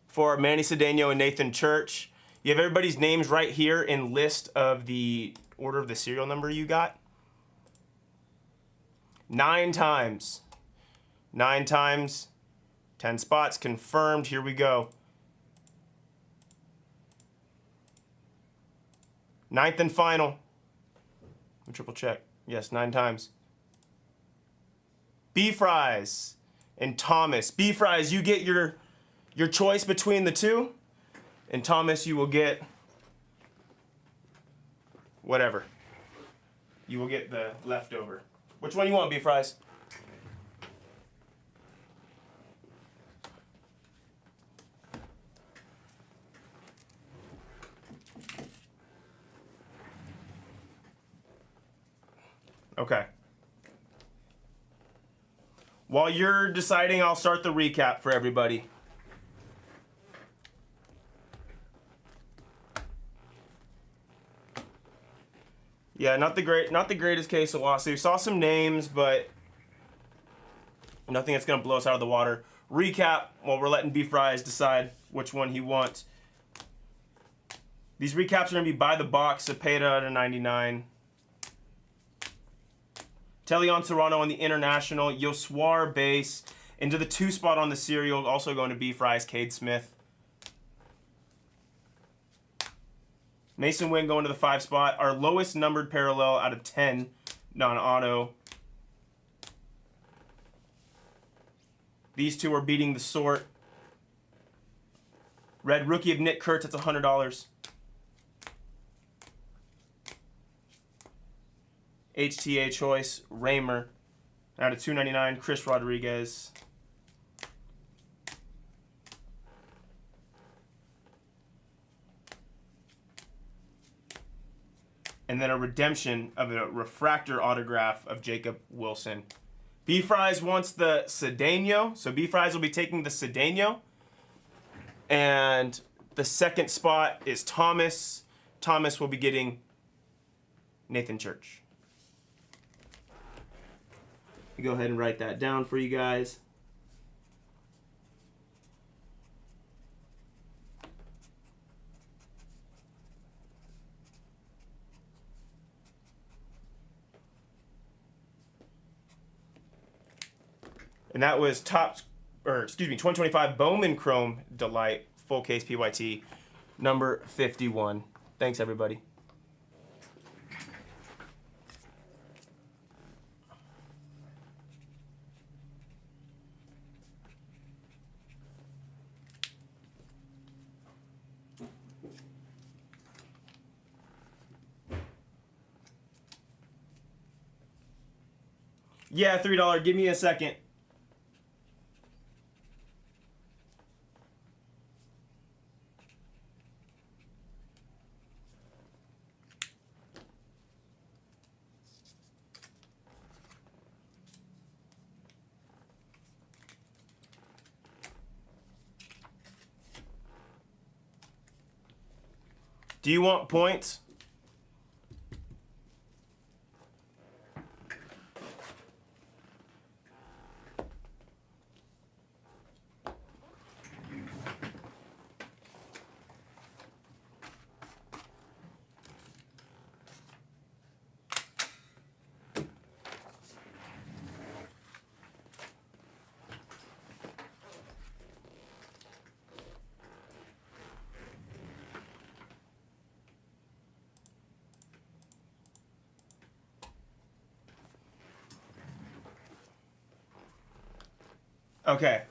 for Manny Cedeno and Nathan Church. You have everybody's names right here in list of the order of the serial number you got. 9 times. 9 times. 10 spots confirmed. Here we go. 9th and final. Let me triple check. Yes, 9 times. B-Fries and Thomas. B-Fries, you get your choice between the 2. And Thomas, you will get whatever. You will get the leftover. Which one you want, B-Fries? Okay. While you're deciding, I'll start the recap for everybody. Yeah, not the greatest case of loss. So we saw some names, but nothing that's gonna blow us out of the water. Recap while we're letting B-Fries decide which one he wants. These recaps are gonna be by the box. Cepeda out of 99. Telion Serrano on the international. Yoswar base. Into the 2 spot on the serial. Also going to B-Fries. Cade Smith. Mason Wynn going to the 5 spot. Our lowest numbered parallel out of 10. Non-auto. These 2 are beating the sort. Red rookie of Nick Kurtz. That's $100. HTA choice, Raymer, out of 299, Chris Rodriguez. And then a redemption of a refractor autograph of Jacob Wilson. B-Fries wants the Cedeno, so B-Fries will be taking the Cedeno. And the 2nd spot is Thomas. Thomas will be getting Nathan Church. Go ahead and write that down for you guys. And that was top 2025 Bowman Chrome Delight full case PYT number 51. Thanks everybody. Yeah, $3. Give me a second. Do you want points? Okay.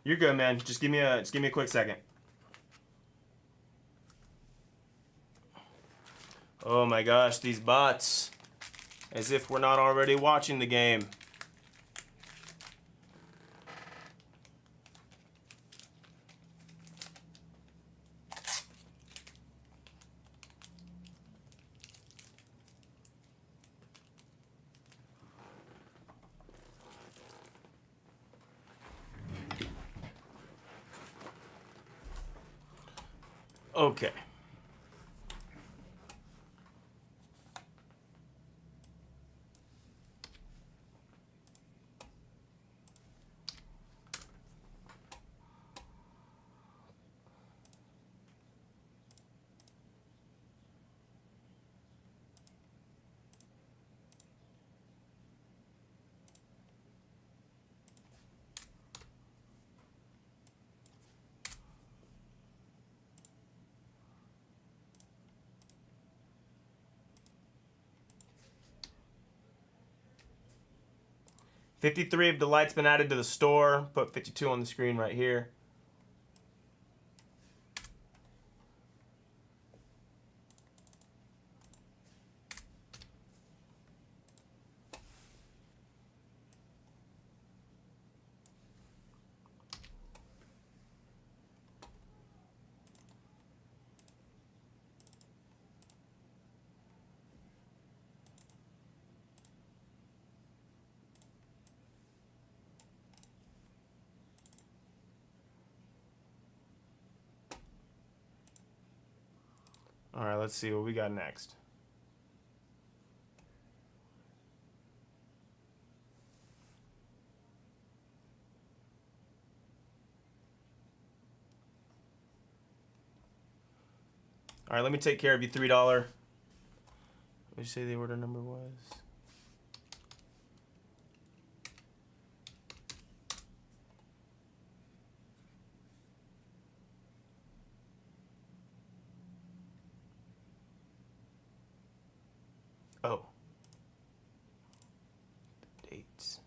You're good, man. Just give me a quick second. Oh my gosh, these bots. As if we're not already watching the game. Okay. $53 of Delight's been added to the store. Put 52 on the screen right here. All right, let's see what we got next. All right, let me take care of you, $3. What did you say the order number was? Oh. Dates.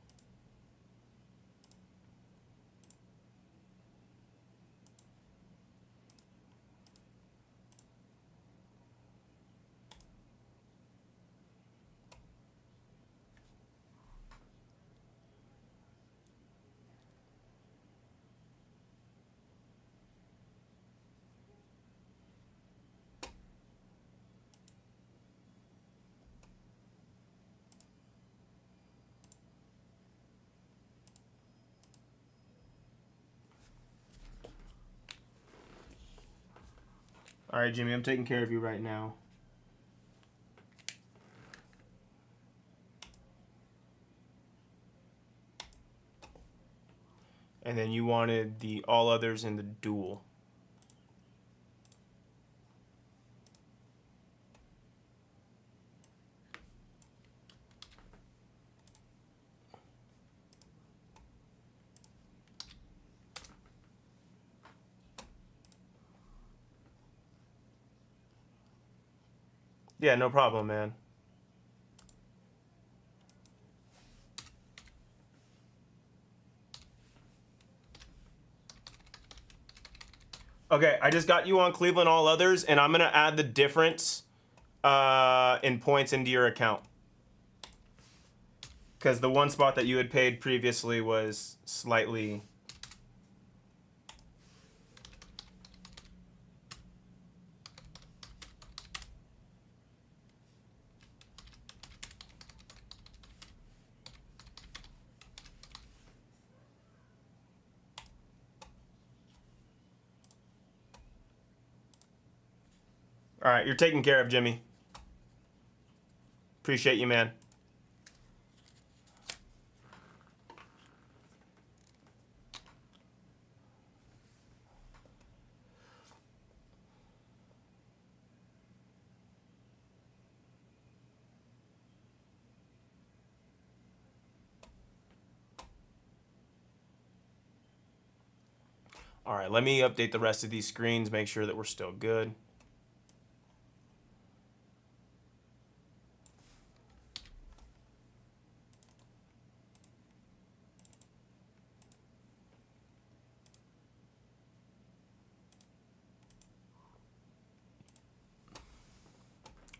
All right, Jimmy, I'm taking care of you right now. And then you wanted the all others in the dual. Yeah, no problem, man. Okay, I just got you on Cleveland all others, and I'm gonna add the difference in points into your account. Because the one spot that you had paid previously was slightly... All right, you're taken care of, Jimmy. Appreciate you, man. All right, let me update the rest of these screens, make sure that we're still good.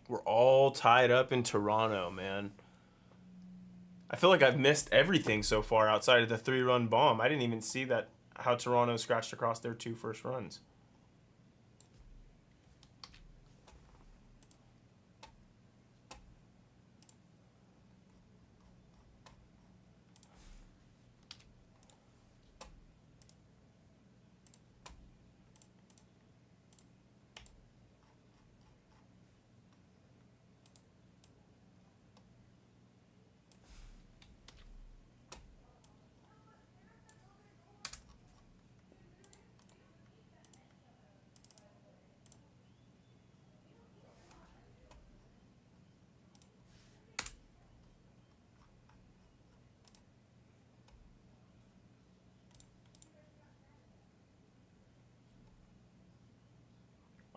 We're all tied up in Toronto, man. I feel like I've missed everything so far outside of the 3-run bomb. I didn't even see that how Toronto scratched across their 2 first runs.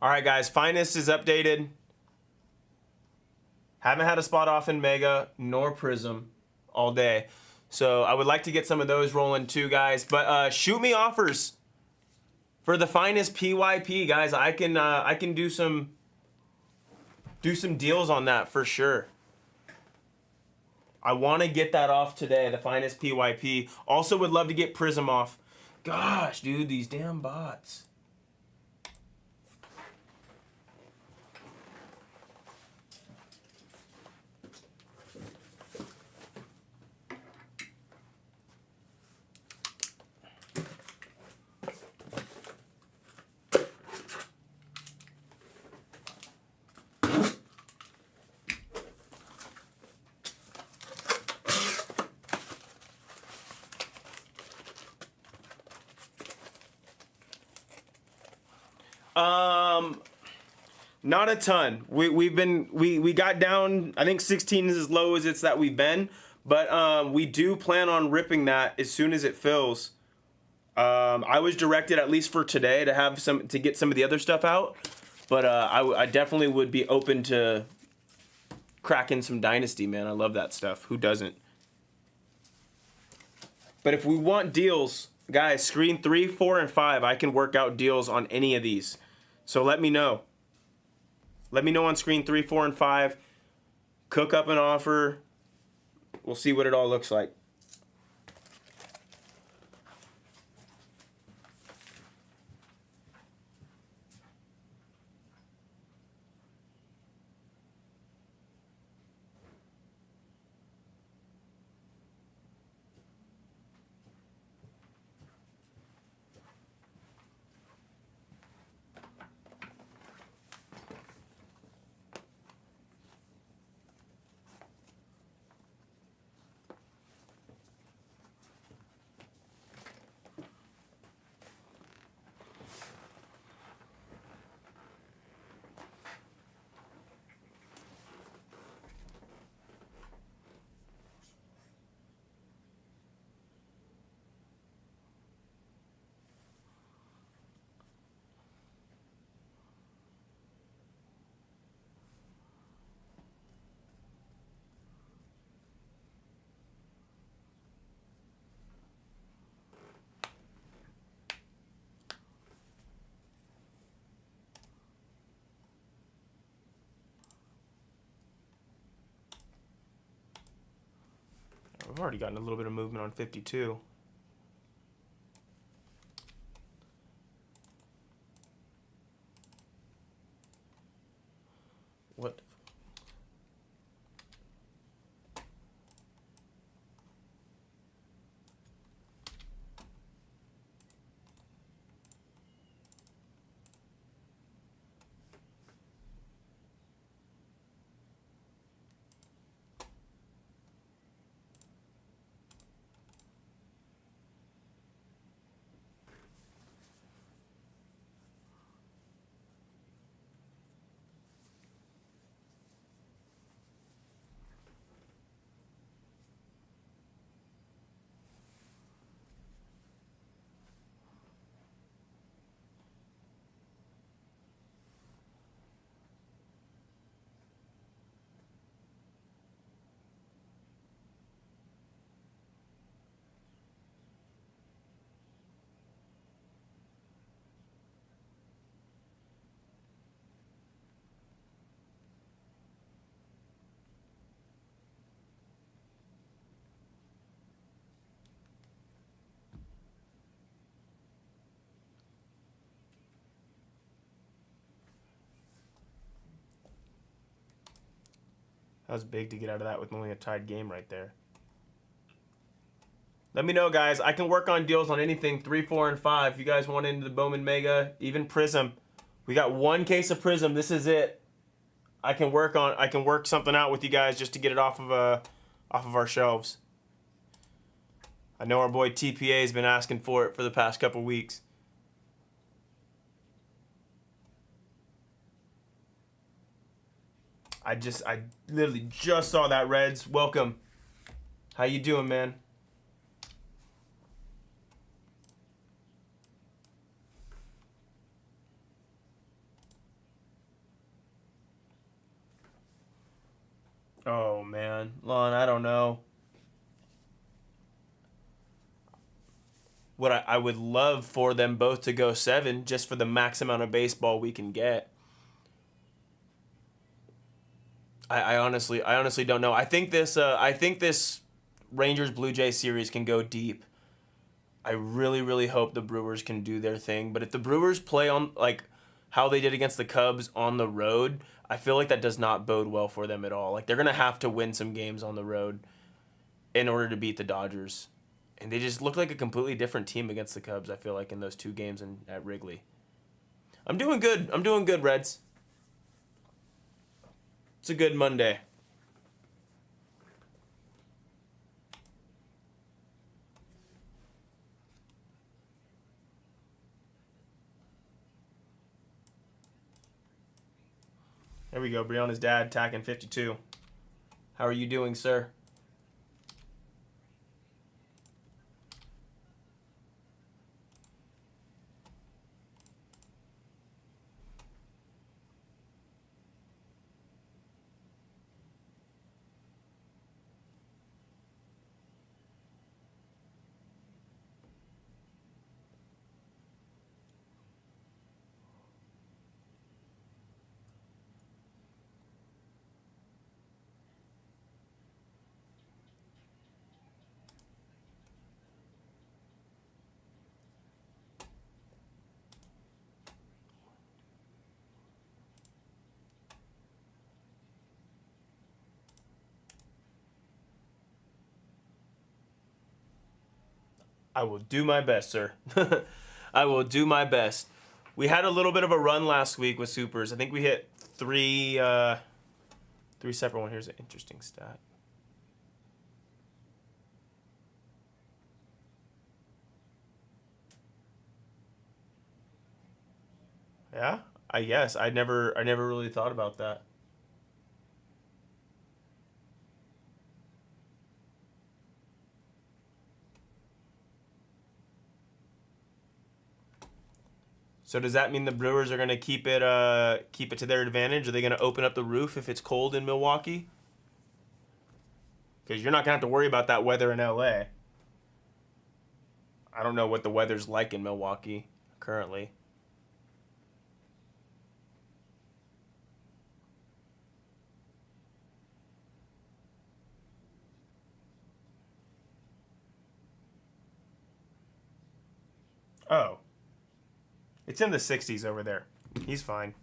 All right, guys, Finest is updated. Haven't had a spot off in Mega nor Prism all day. So I would like to get some of those rolling too, guys. But shoot me offers for the Finest PYP, guys. I can do some deals on that for sure. I want to get that off today, the Finest PYP. Also would love to get Prism off. Gosh, dude, these damn bots. Not a ton. We got down. I think 16 is as low as it's that we've been, but we do plan on ripping that as soon as it fills. I was directed, at least for today, to get some of the other stuff out, but I definitely would be open to cracking some Dynasty, man. I love that stuff. Who doesn't? But if we want deals, guys, screen 3, 4, and 5, I can work out deals on any of these. So let me know. Let me know on screen 3, 4, and 5. Cook up an offer. We'll see what it all looks like. I've already gotten a little bit of movement on 52. What? That was big to get out of that with only a tied game right there. Let me know, guys. I can work on deals on anything 3, 4, and 5. If you guys want into the Bowman Mega, even Prism. We got 1 case of Prism. This is it. I can work something out with you guys just to get it off of our shelves. I know our boy TPA has been asking for it for the past couple weeks. I literally just saw that, Reds. Welcome. How you doing, man? Oh, man. Lon, I don't know. What I would love for them both to go 7 just for the max amount of baseball we can get. I honestly don't know. I think this Rangers Blue Jays series can go deep. I really hope the Brewers can do their thing. But if the Brewers play on like how they did against the Cubs on the road, I feel like that does not bode well for them at all. Like they're gonna have to win some games on the road in order to beat the Dodgers. And they just look like a completely different team against the Cubs, I feel like, in those 2 games at Wrigley. I'm doing good, Reds. It's a good Monday. There we go. Brianna's dad tacking 52. How are you doing, sir? I will do my best, sir. I will do my best. We had a little bit of a run last week with supers. I think we hit 3 separate ones. Here's an interesting stat. Yeah? I guess. I never really thought about that. So does that mean the Brewers are going to keep it to their advantage? Are they going to open up the roof if it's cold in Milwaukee? Because you're not going to have to worry about that weather in LA. I don't know what the weather's like in Milwaukee currently. Oh. It's in the 60s over there. He's fine.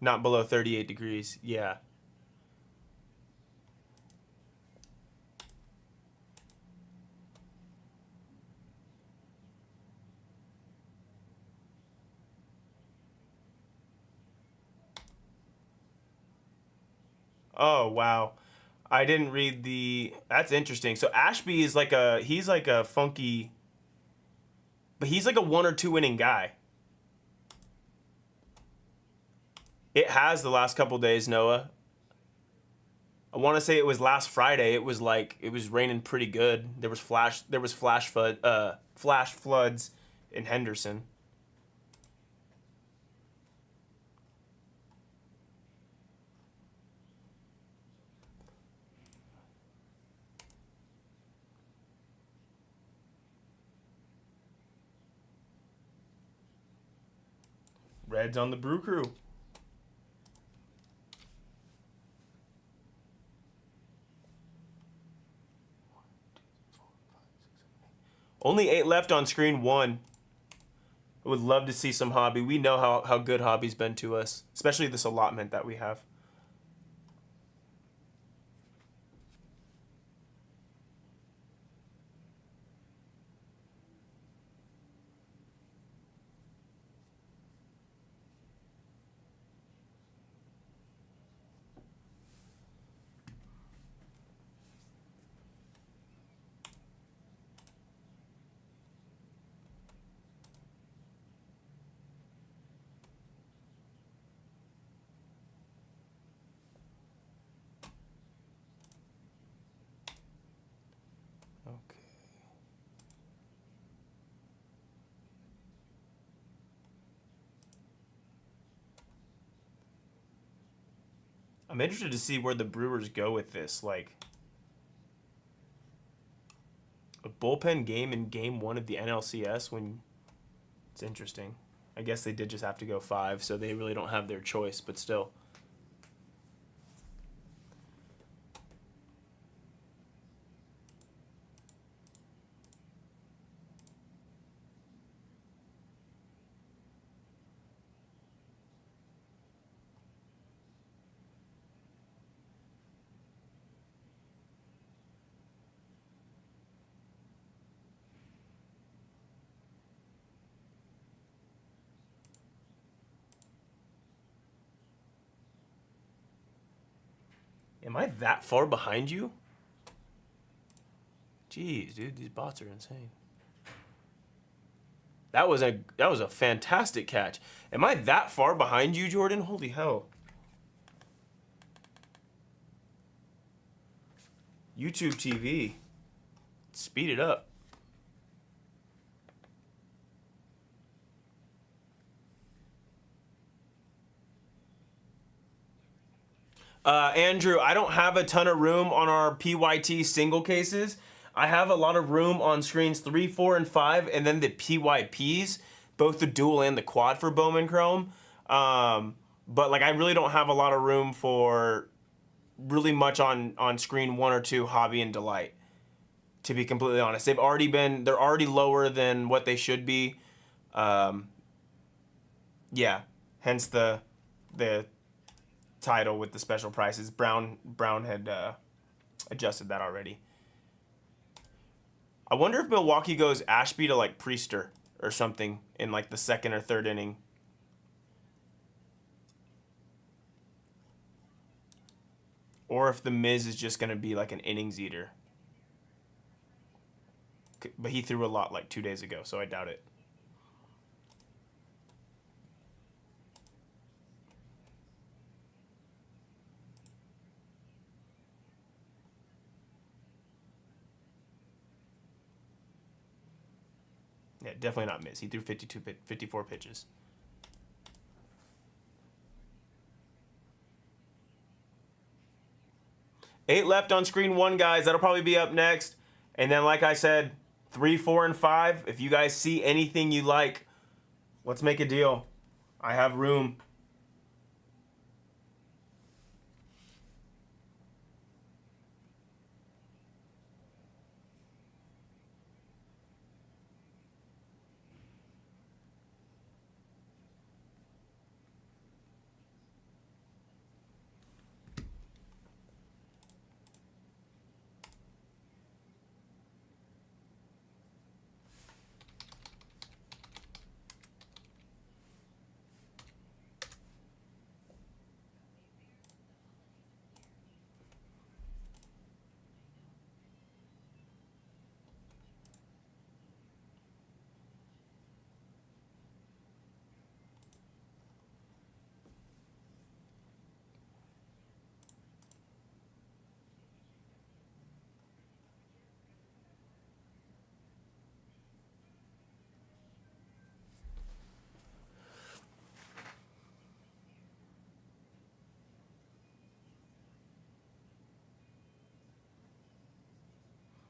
Not below 38 degrees. Yeah. Oh, wow. I didn't read the... That's interesting. So Ashby is like a... He's like a funky... But he's like a 1 or 2 inning guy. It has the last couple days, Noah. I want to say it was last Friday. It was like... It was raining pretty good. There was flash floods in Henderson. Reds on the Brew Crew. Only 8 left on screen 1. I would love to see some Hobby. We know how good Hobby's been to us, especially this allotment that we have. Okay. I'm interested to see where the Brewers go with this. Like, a bullpen game in Game 1 of the NLCS when... It's interesting. I guess they did just have to go 5, so they really don't have their choice, but still. Am I that far behind you? Jeez, dude, these bots are insane. That was a fantastic catch. Am I that far behind you, Jordan? Holy hell. YouTube TV. Speed it up. Andrew, I don't have a ton of room on our PYT single cases. I have a lot of room on screens 3, 4, and 5, and then the PYPs, both the dual and the quad for Bowman Chrome. But like, I really don't have a lot of room for really much on screen 1 or 2 Hobby and Delight. To be completely honest, they're already lower than what they should be. Yeah, hence the title with the special prices. Brown had adjusted that already. I wonder if Milwaukee goes Ashby to like Priester or something in like the 2nd or 3rd inning. Or if the Miz is just going to be like an innings eater. But he threw a lot like 2 days ago, so I doubt it. Yeah, definitely not Miz. He threw 54 pitches. Eight left on screen 1, guys. That'll probably be up next. And then, like I said, 3, 4, and 5. If you guys see anything you like, let's make a deal. I have room.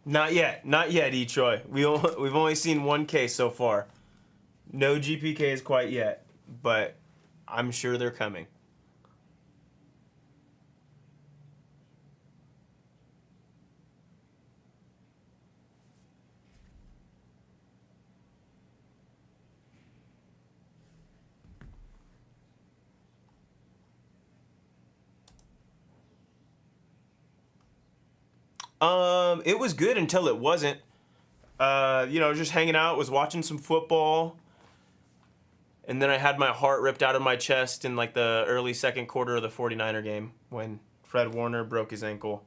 Not yet. Not yet, E-Troy. We've only seen one case so far. No GPKs quite yet, but I'm sure they're coming. It was good until it wasn't. Just hanging out, was watching some football, and then I had my heart ripped out of my chest in like the early second quarter of the 49er game when Fred Warner broke his ankle.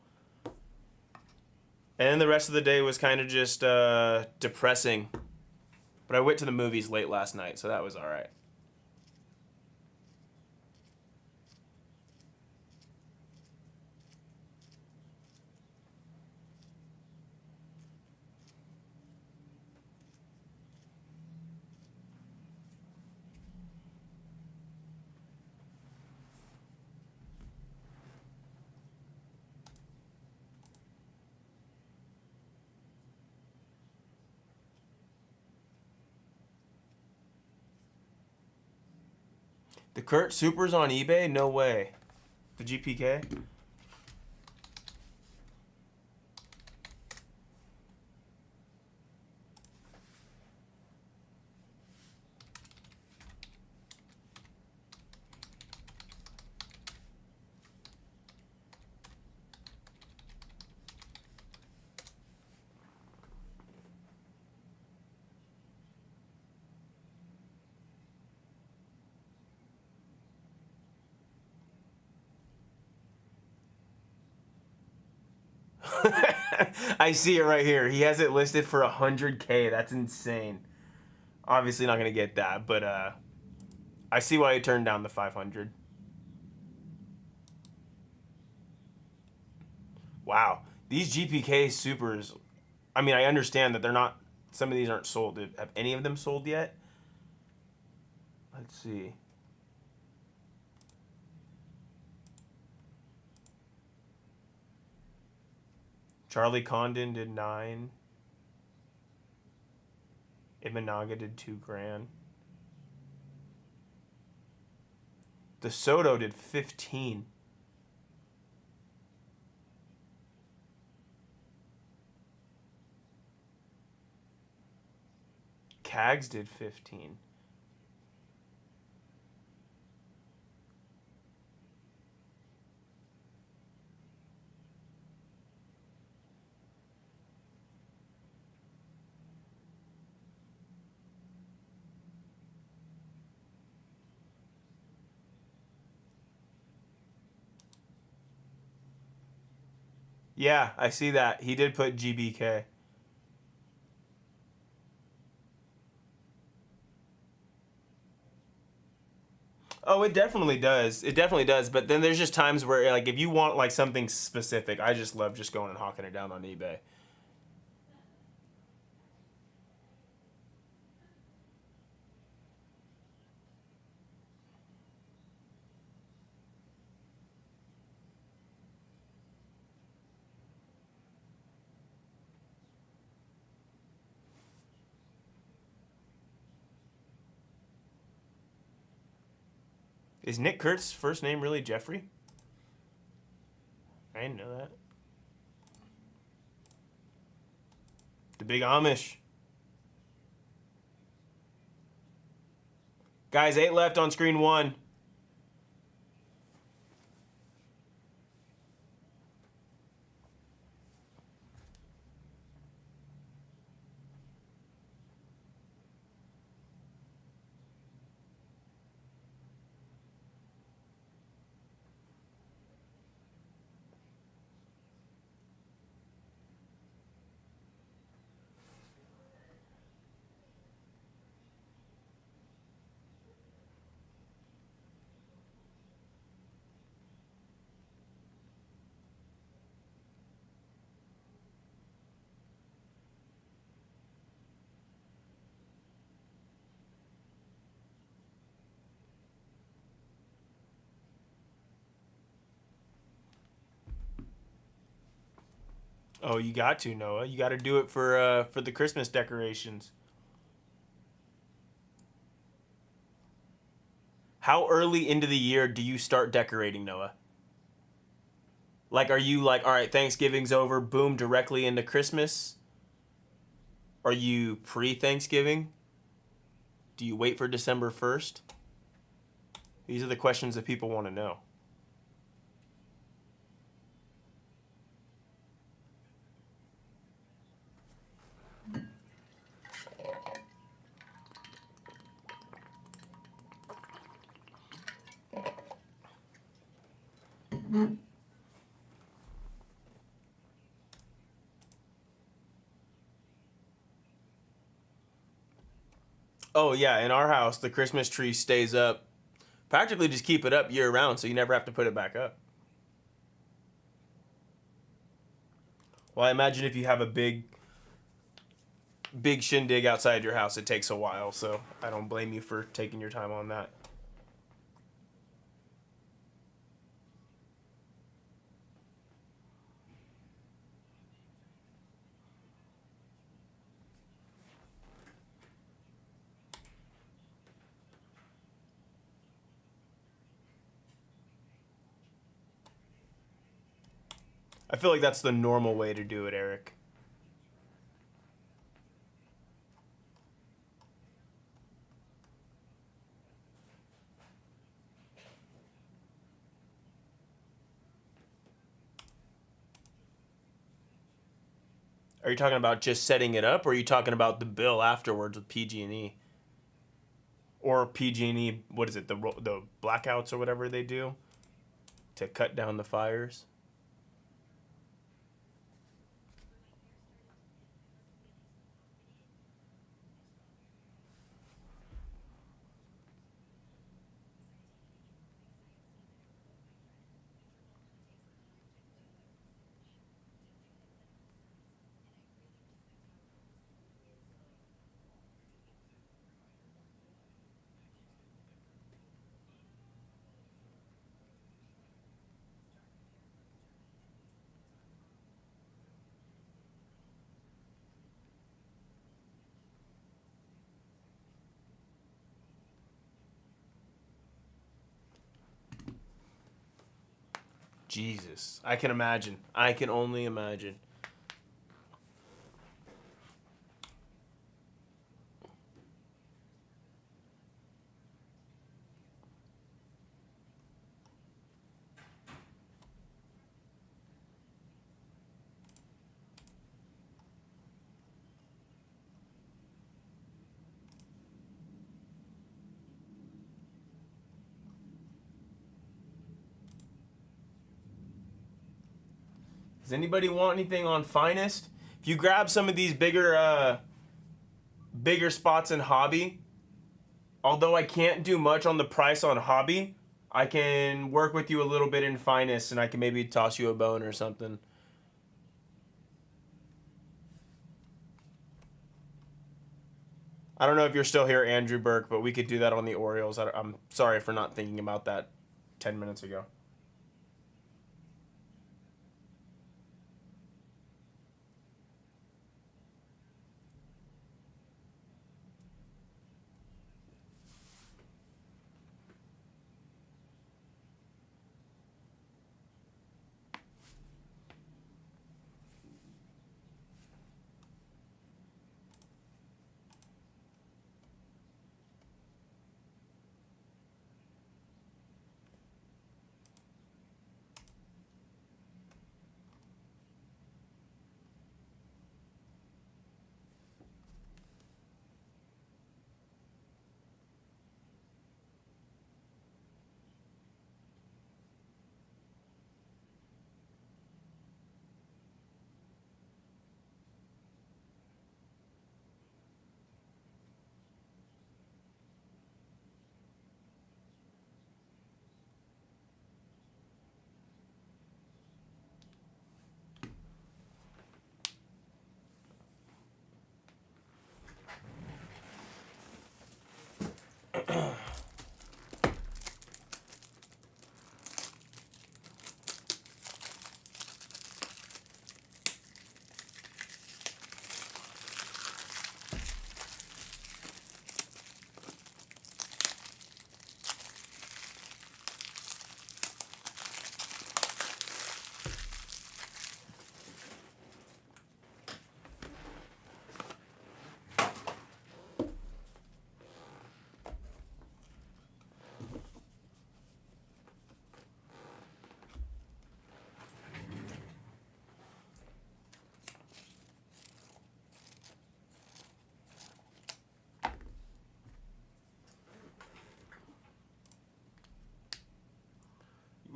And the rest of the day was kind of just depressing. But I went to the movies late last night, so that was all right. The Kurt Supers on eBay? No way. The GPK? I see it right here. He has it listed for 100K. That's insane. Obviously not gonna get that, but I see why he turned down the 500. Wow, these GPK supers. I mean, I understand that they're not. Some of these aren't sold. Have any of them sold yet? Let's see. Charlie Condon did 9. Imanaga did $2,000. DeSoto did 15. Cags did 15. Yeah, I see that. He did put GBK. Oh, it definitely does. It definitely does. But then there's just times where, like, if you want like something specific, I just love just going and hawking it down on eBay. Is Nick Kurtz's first name really Jeffrey? I didn't know that. The Big Amish. Guys, 8 left on screen 1. Oh, you got to, Noah. You got to do it for the Christmas decorations. How early into the year do you start decorating, Noah? Like, are you like, all right, Thanksgiving's over, boom, directly into Christmas? Are you pre-Thanksgiving? Do you wait for December 1st? These are the questions that people want to know. Oh, yeah, in our house, the Christmas tree stays up. Practically just keep it up year round so you never have to put it back up. Well, I imagine if you have a big shindig outside your house, it takes a while, so I don't blame you for taking your time on that. I feel like that's the normal way to do it, Eric. Are you talking about just setting it up, or are you talking about the bill afterwards with PG&E? Or PG&E, what is it, the blackouts or whatever they do to cut down the fires? Jesus, I can imagine. I can only imagine. Does anybody want anything on Finest? If you grab some of these bigger spots in Hobby, although I can't do much on the price on Hobby, I can work with you a little bit in Finest, and I can maybe toss you a bone or something. I don't know if you're still here, Andrew Burke, but we could do that on the Orioles. I'm sorry for not thinking about that 10 minutes ago.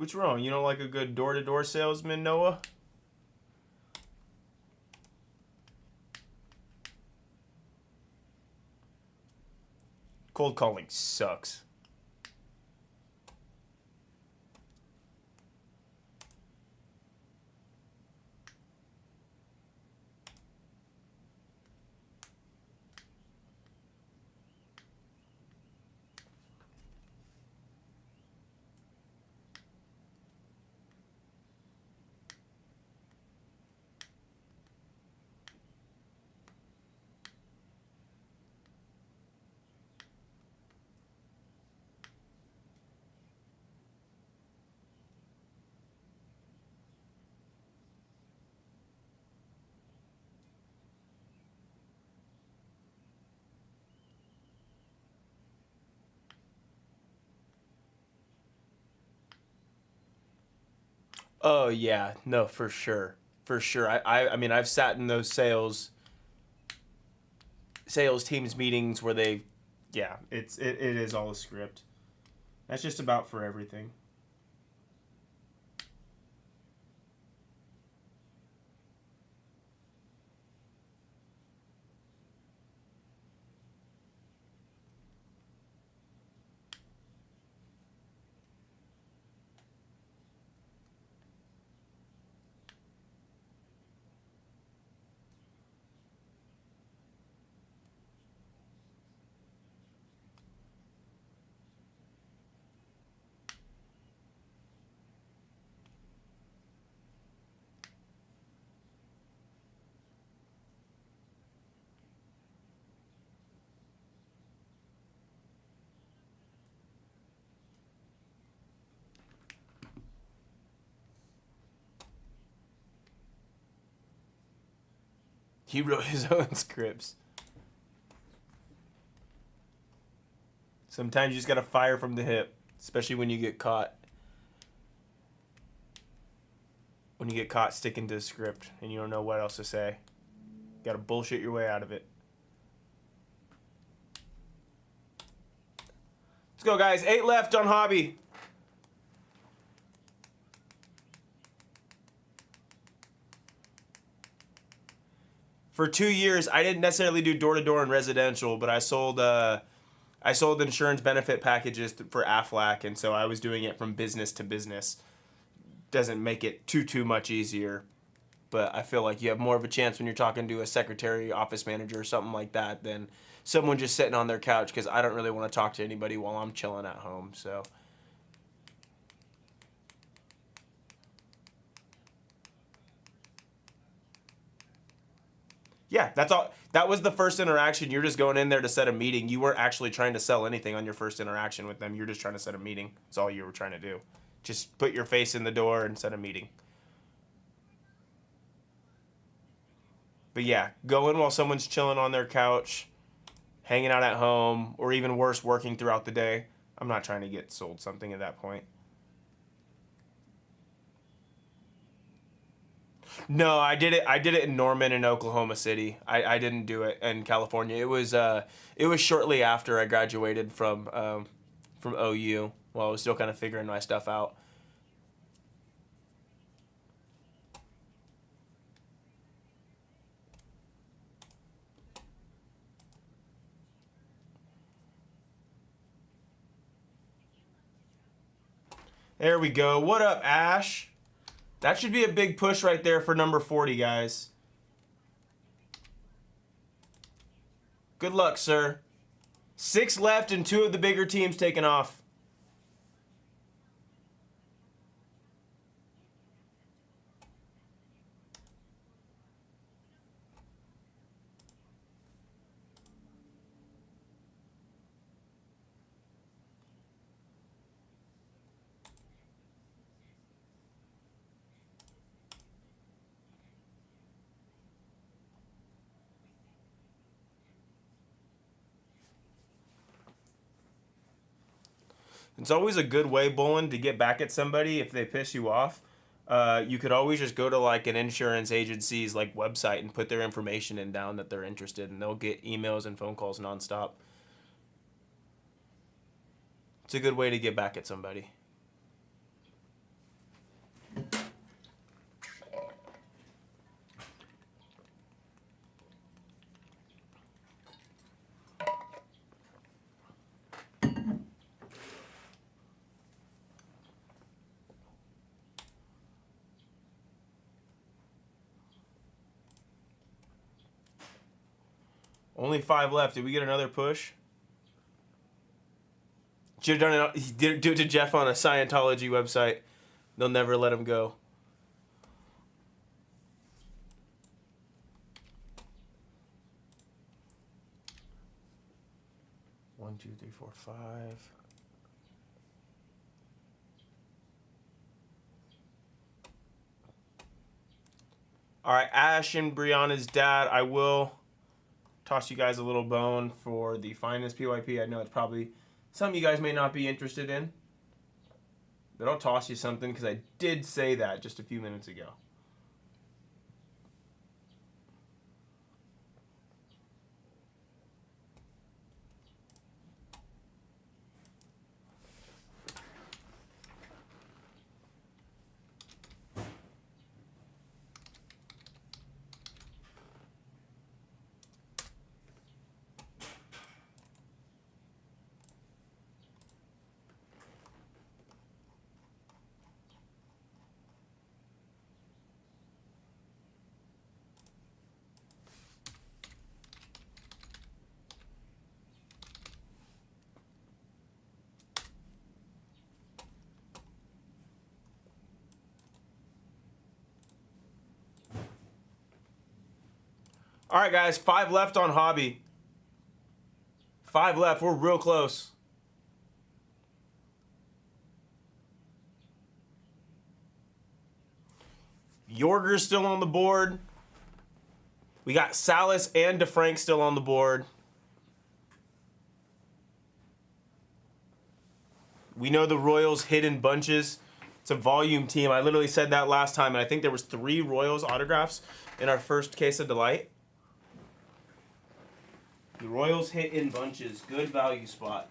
What's wrong? You don't like a good door-to-door salesman, Noah? Cold calling sucks. Oh yeah, no, for sure, for sure. I mean, I've sat in those sales teams meetings where they, yeah, it is all a script. That's just about for everything. He wrote his own scripts. Sometimes you just gotta fire from the hip, especially when you get caught. When you get caught sticking to the script and you don't know what else to say. You gotta bullshit your way out of it. Let's go, guys. 8 left on Hobby. For 2 years, I didn't necessarily do door-to-door and residential, but I sold insurance benefit packages for Aflac, and so I was doing it from business to business. Doesn't make it too much easier, but I feel like you have more of a chance when you're talking to a secretary, office manager, or something like that than someone just sitting on their couch, because I don't really want to talk to anybody while I'm chilling at home. So yeah, that's all. That was the first interaction. You're just going in there to set a meeting. You weren't actually trying to sell anything on your first interaction with them. You're just trying to set a meeting. That's all you were trying to do. Just put your face in the door and set a meeting. But yeah, go in while someone's chilling on their couch, hanging out at home, or even worse, working throughout the day. I'm not trying to get sold something at that point. No, I did it. I did it in Norman in Oklahoma City. I didn't do it in California. It was shortly after I graduated from OU. While I was still kind of figuring my stuff out. There we go. What up, Ash? That should be a big push right there for number 40, guys. Good luck, sir. 6 left and 2 of the bigger teams taking off. It's always a good way, Bolin, to get back at somebody if they piss you off. You could always just go to like an insurance agency's like website and put their information in down that they're interested, and they'll get emails and phone calls nonstop. It's a good way to get back at somebody. Only 5 left. Did we get another push? Should have done it. He did do it to Jeff on a Scientology website. They'll never let him go. One, two, three, four, 5. All right, Ash and Brianna's dad. I will toss you guys a little bone for the Finest PYP. I know it's probably something you guys may not be interested in, but I'll toss you something because I did say that just a few minutes ago. All right, guys, 5 left on Hobby. 5 left. We're real close. Yorger's still on the board. We got Salas and DeFrank still on the board. We know the Royals hit in bunches. It's a volume team. I literally said that last time, and I think there was 3 Royals autographs in our first case of Delight. The Royals hit in bunches. Good value spot.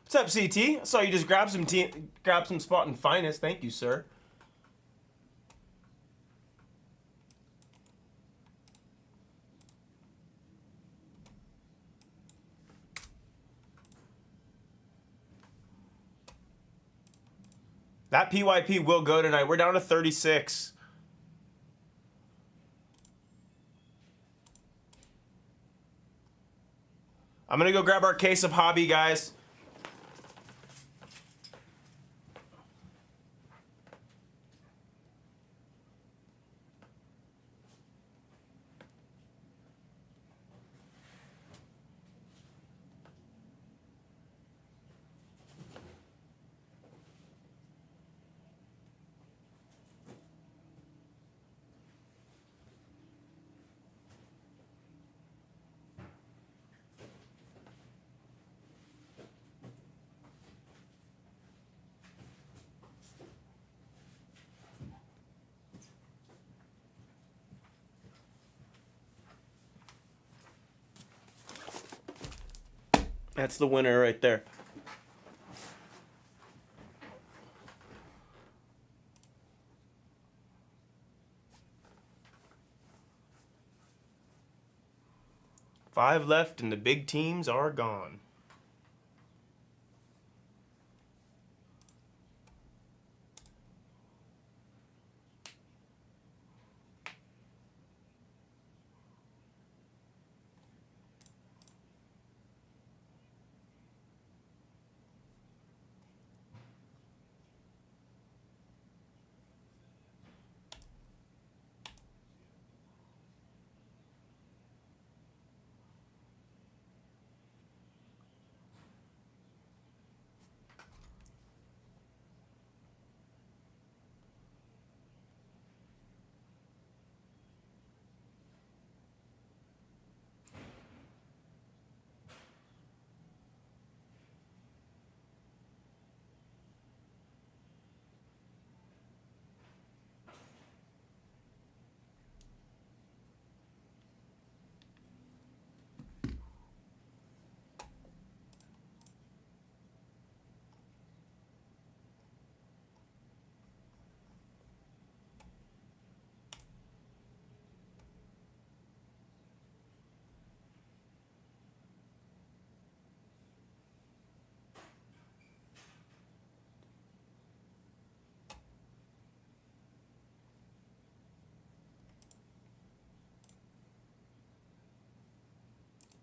What's up, CT? I saw you just grab some spot in Finest. Thank you, sir. That PYP will go tonight. We're down to 36. I'm going to go grab our case of Hobby, guys. That's the winner right there. Five left and the big teams are gone.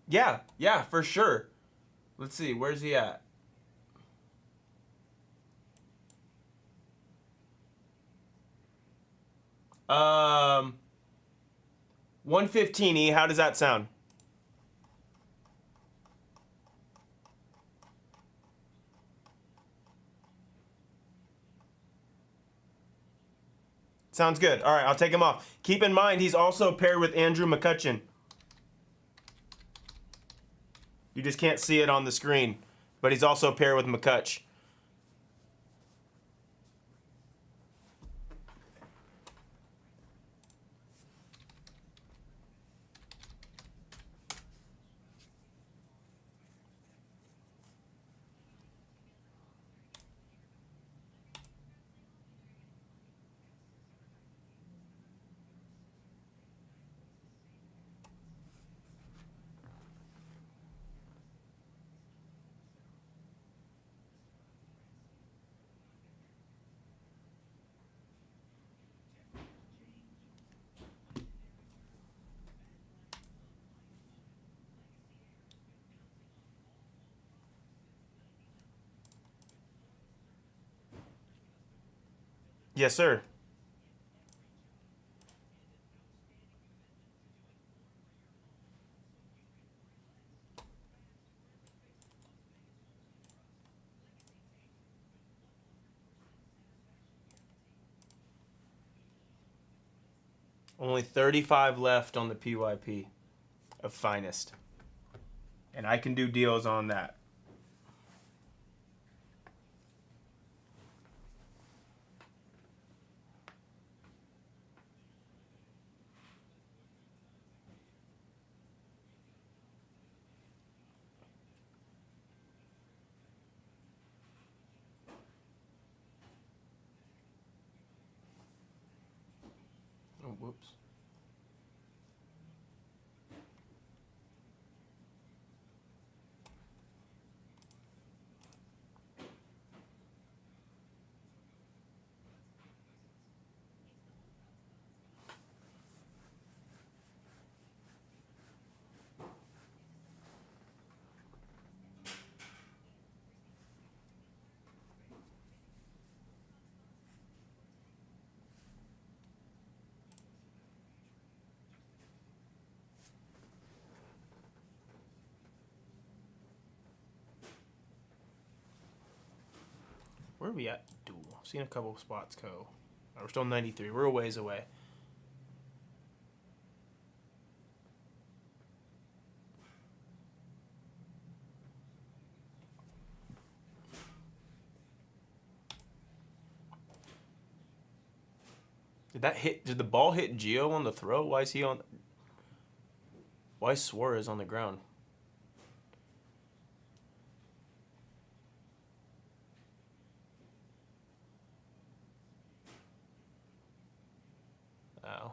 Yeah, yeah, for sure. Let's see, where's he at? Um, 115. E. How does that sound? Sounds good. All right, I'll take him off. Keep in mind, he's also paired with Andrew McCutcheon. You just can't see it on the screen, but he's also paired with McCutch. Yes, sir. Only 35 left on the PYP of Finest. And I can do deals on that. Oh, whoops. Where are we at? Duel. I've seen a couple of spots go. We're still 93. We're a ways away. Did that hit? Did the ball hit Gio on the throw? Why is he on? Why is Suarez on the ground? Oh.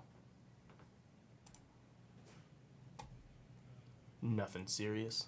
Nothing serious.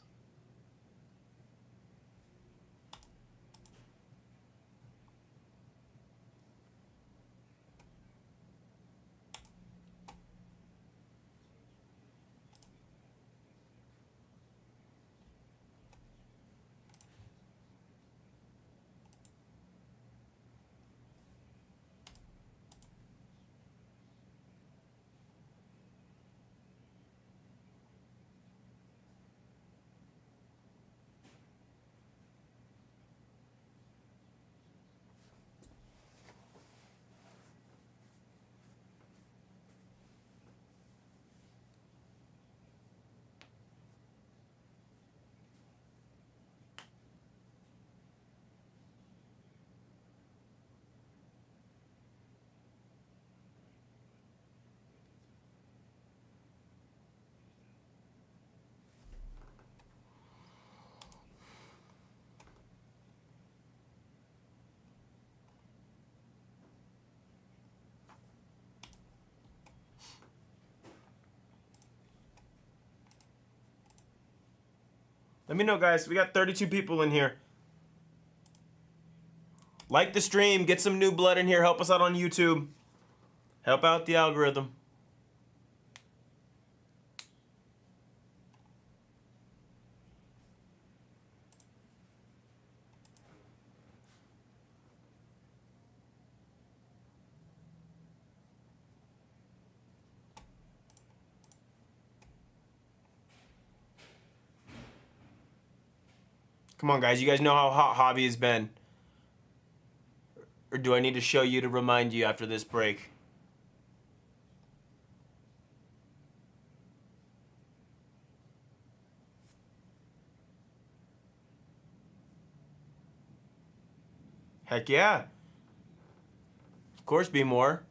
Let me know, guys. We got 32 people in here. Like the stream. Get some new blood in here. Help us out on YouTube. Help out the algorithm. Come on, guys. You guys know how hot Hobby has been. Or do I need to show you to remind you after this break? Heck yeah. Of course, be more.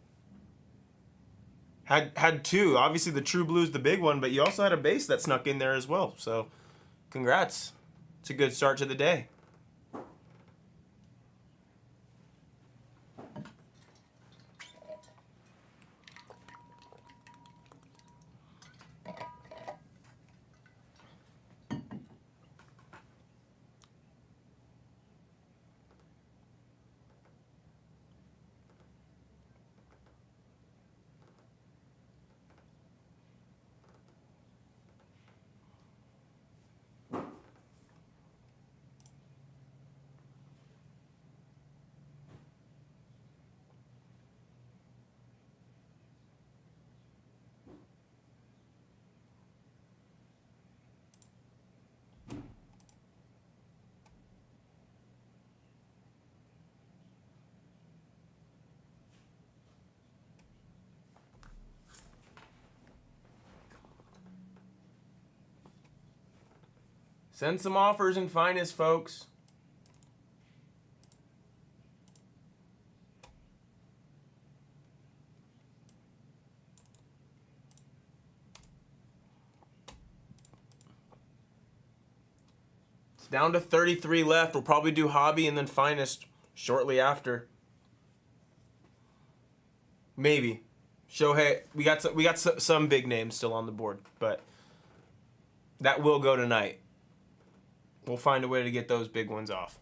Had two. Obviously, the True Blue's the big one, but you also had a base that snuck in there as well. So, congrats. It's a good start to the day. Send some offers in Finest, folks. It's down to 33 left. We'll probably do Hobby and then Finest shortly after. Maybe. Shohei, we got some big names still on the board, but that will go tonight. We'll find a way to get those big ones off.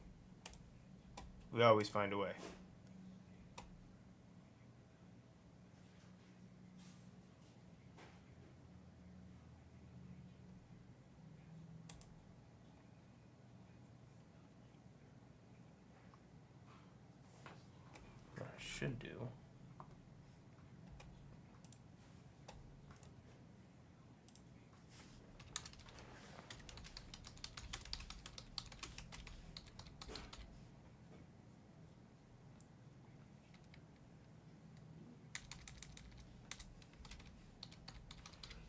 We always find a way. What I should do.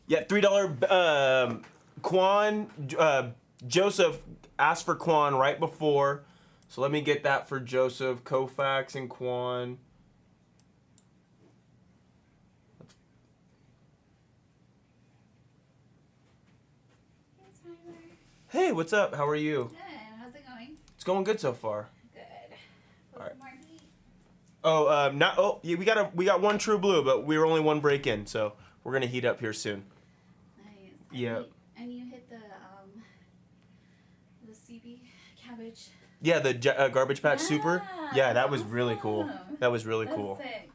Yeah, $3 Quan. Joseph asked for Quan right before. So let me get that for Joseph. Koufax and Quan. Hey, what's up? How are you? Good. How's it going? It's going good so far. Good. All right. More heat? Oh, not. Oh, yeah, we got one True Blue, but we were only one break in, so we're gonna heat up here soon. Nice. Yeah. And you hit the CB cabbage. Yeah, the Garbage Patch Super. Yeah, that was really cool. awesome. That was really That's cool. sick.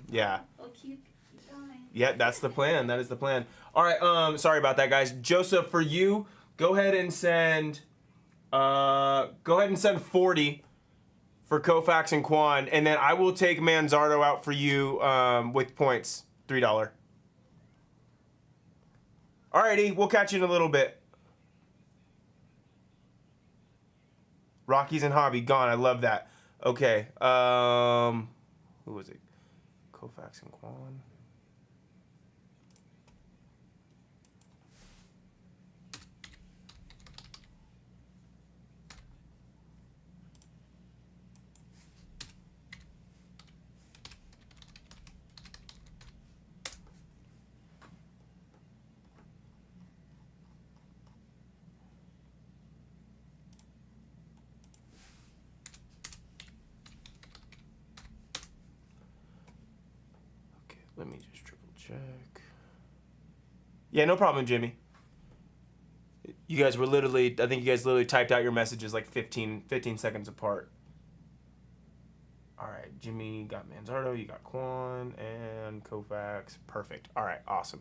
Yeah. We'll keep going. Yeah, that's the plan. That is the plan. All right. Sorry about that, guys. Joseph, for you, go ahead and send. Go ahead and send 40 for Koufax and Quan, and then I will take Manzardo out for you with points, $3. Alrighty, we'll catch you in a little bit. Rockies and Hobby gone. I love that. Okay. Who was it? Koufax and Quan. Let me just triple check. Yeah, no problem, Jimmy. You guys were literally, I think you guys literally typed out your messages like 15 seconds apart. All right, Jimmy got Manzardo, you got Quan and Koufax. Perfect. All right, awesome.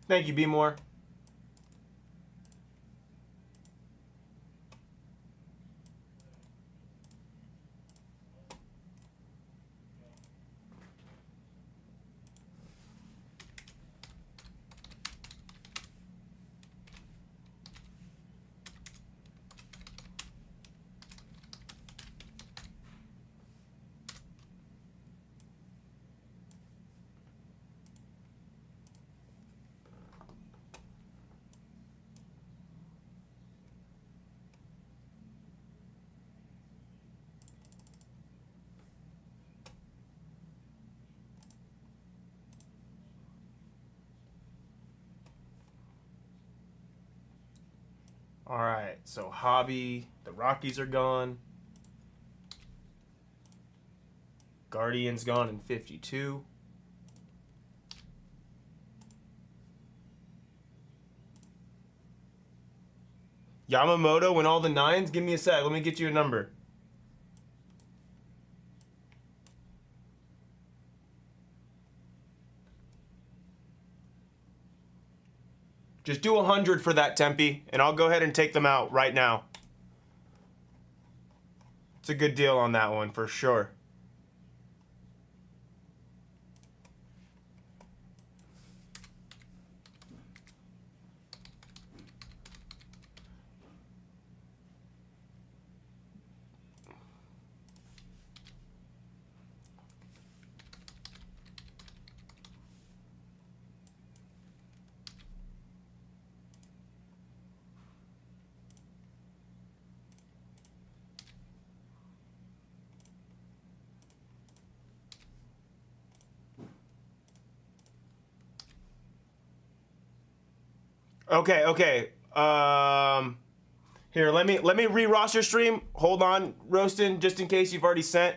Thank you, Be More. All right, so Hobby, the Rockies are gone. Guardians gone in 52. Yamamoto win all the 9s? Give me a sec. Let me get you a number. Just do 100 for that, Tempe, and I'll go ahead and take them out right now. It's a good deal on that one for sure. Okay. Here, let me re-roster stream. Hold on, Roastin, just in case you've already sent.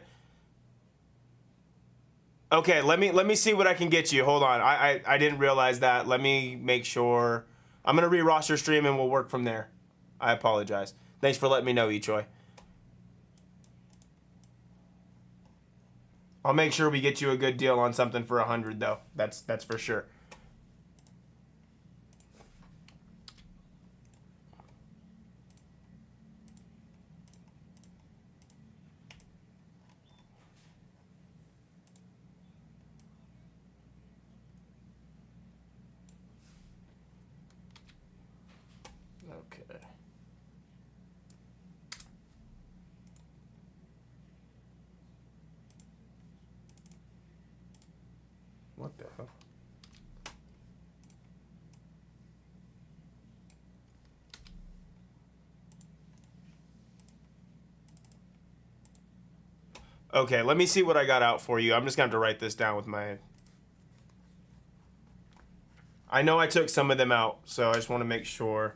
Okay, let me see what I can get you. Hold on. I didn't realize that. Let me make sure. I'm gonna re-roster stream and we'll work from there. I apologize. Thanks for letting me know, Echoy. I'll make sure we get you a good deal on something for 100 though. That's for sure. Okay. What the hell? Okay, let me see what I got out for you. I'm just gonna have to write this down with my... I know I took some of them out, so I just want to make sure.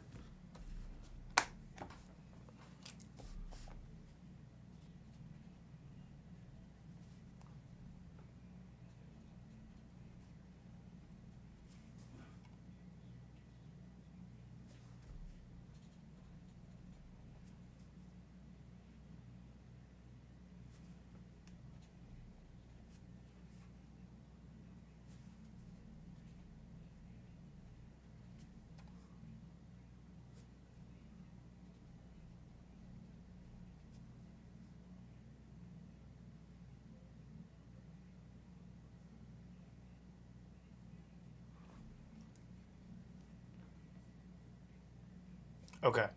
Okay.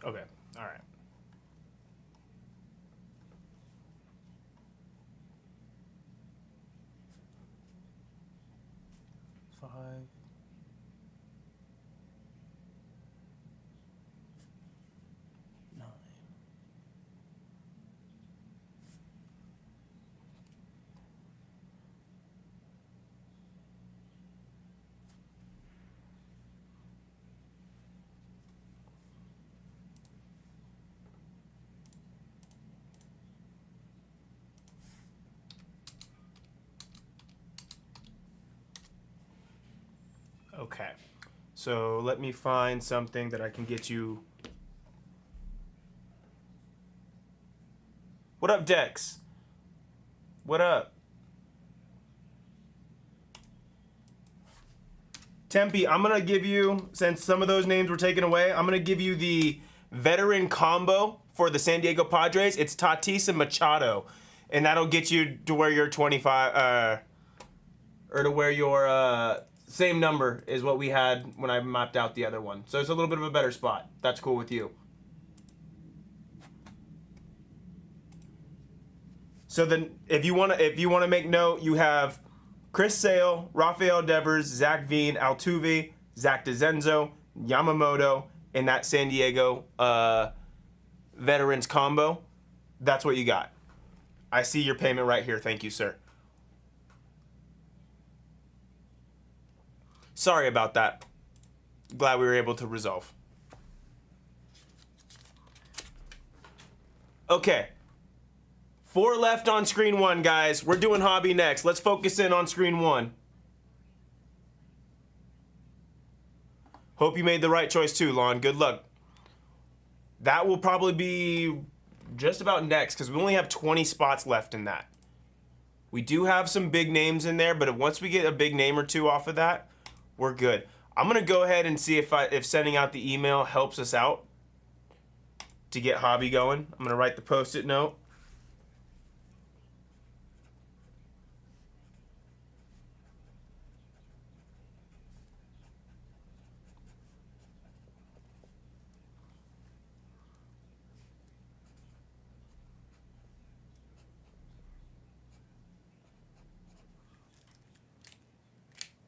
Okay. All right. Five. Nine. Okay. So let me find something that I can get you. What up, Dex? What up? Tempe, I'm going to give you, since some of those names were taken away, I'm going to give you the veteran combo for the San Diego Padres. It's Tatis and Machado. And that'll get you to where you're 25, or to where your same number is what we had when I mapped out the other one. So it's a little bit of a better spot. That's cool with you. So then, if you wanna make note, you have Chris Sale, Rafael Devers, Zach Veen, Altuve, Zach DeZenzo, Yamamoto, and that San Diego veterans combo. That's what you got. I see your payment right here. Thank you, sir. Sorry about that. Glad we were able to resolve. Okay. 4 left on screen 1, guys. We're doing hobby next. Let's focus in on screen 1. Hope you made the right choice too, Lon. Good luck. That will probably be just about next because we only have 20 spots left in that. We do have some big names in there, but once we get a big name or two off of that, we're good. I'm going to go ahead and see if sending out the email helps us out to get hobby going. I'm going to write the post-it note.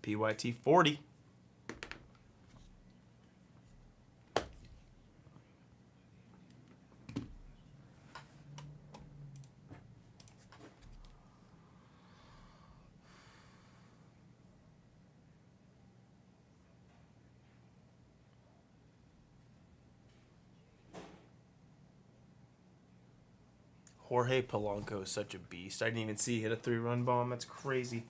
PYT 40. Jorge Polanco is such a beast. I didn't even see he hit a 3-run bomb. That's crazy.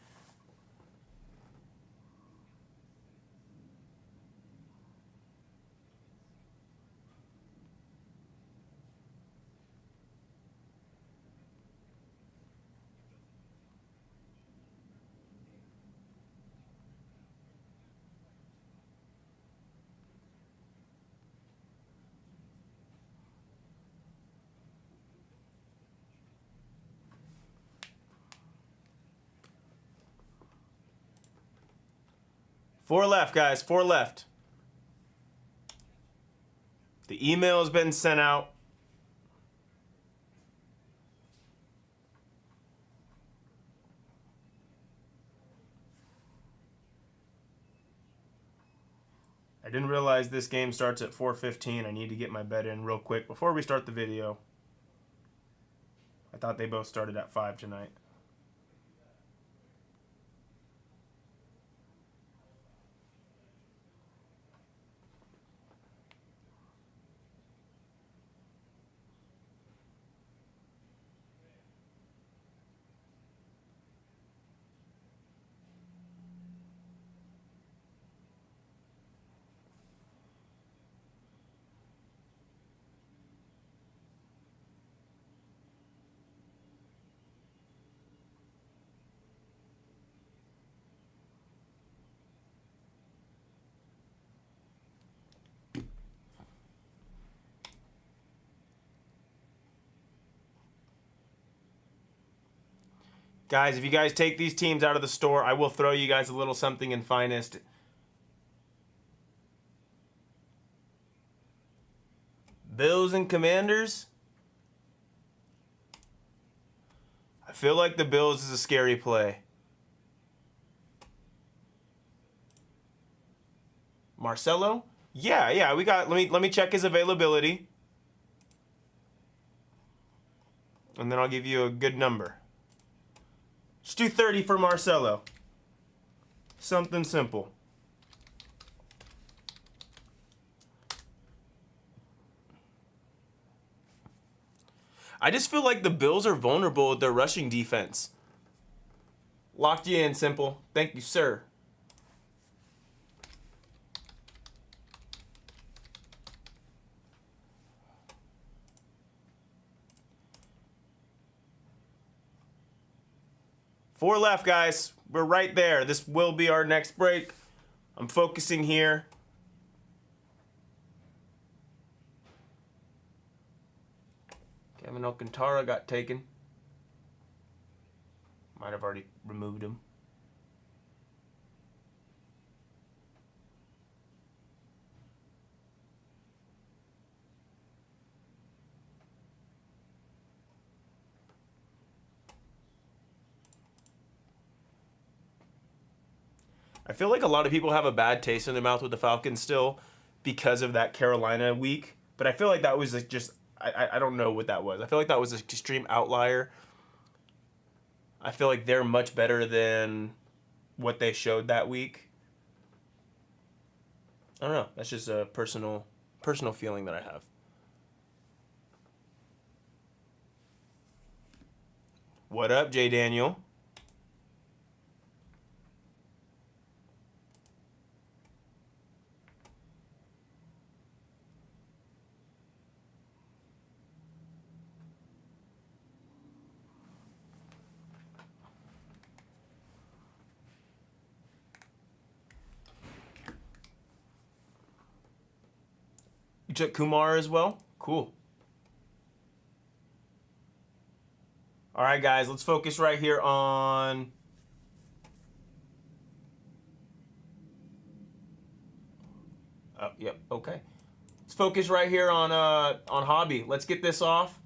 Four left, guys. 4 left. The email has been sent out. I didn't realize this game starts at 4:15. I need to get my bet in real quick before we start the video. I thought they both started at 5 tonight. Guys, if you guys take these teams out of the store, I will throw you guys a little something in Finest. Bills and Commanders. I feel like the Bills is a scary play. Marcelo? Yeah, we got, let me check his availability. And then I'll give you a good number. Let's do 30 for Marcelo. Something simple. I just feel like the Bills are vulnerable with their rushing defense. Locked you in, Simple. Thank you, sir. 4 left, guys. We're right there. This will be our next break. I'm focusing here. Kevin Alcantara got taken. Might have already removed him. I feel like a lot of people have a bad taste in their mouth with the Falcons still because of that Carolina week. But I feel like that was like just, I don't know what that was. I feel like that was an extreme outlier. I feel like they're much better than what they showed that week. I don't know. That's just a personal feeling that I have. What up, Jay Daniel? You took Kumar as well? Cool. All right, guys, let's focus right here on... Oh, yep, okay. Let's focus right here on Hobby. Let's get this off.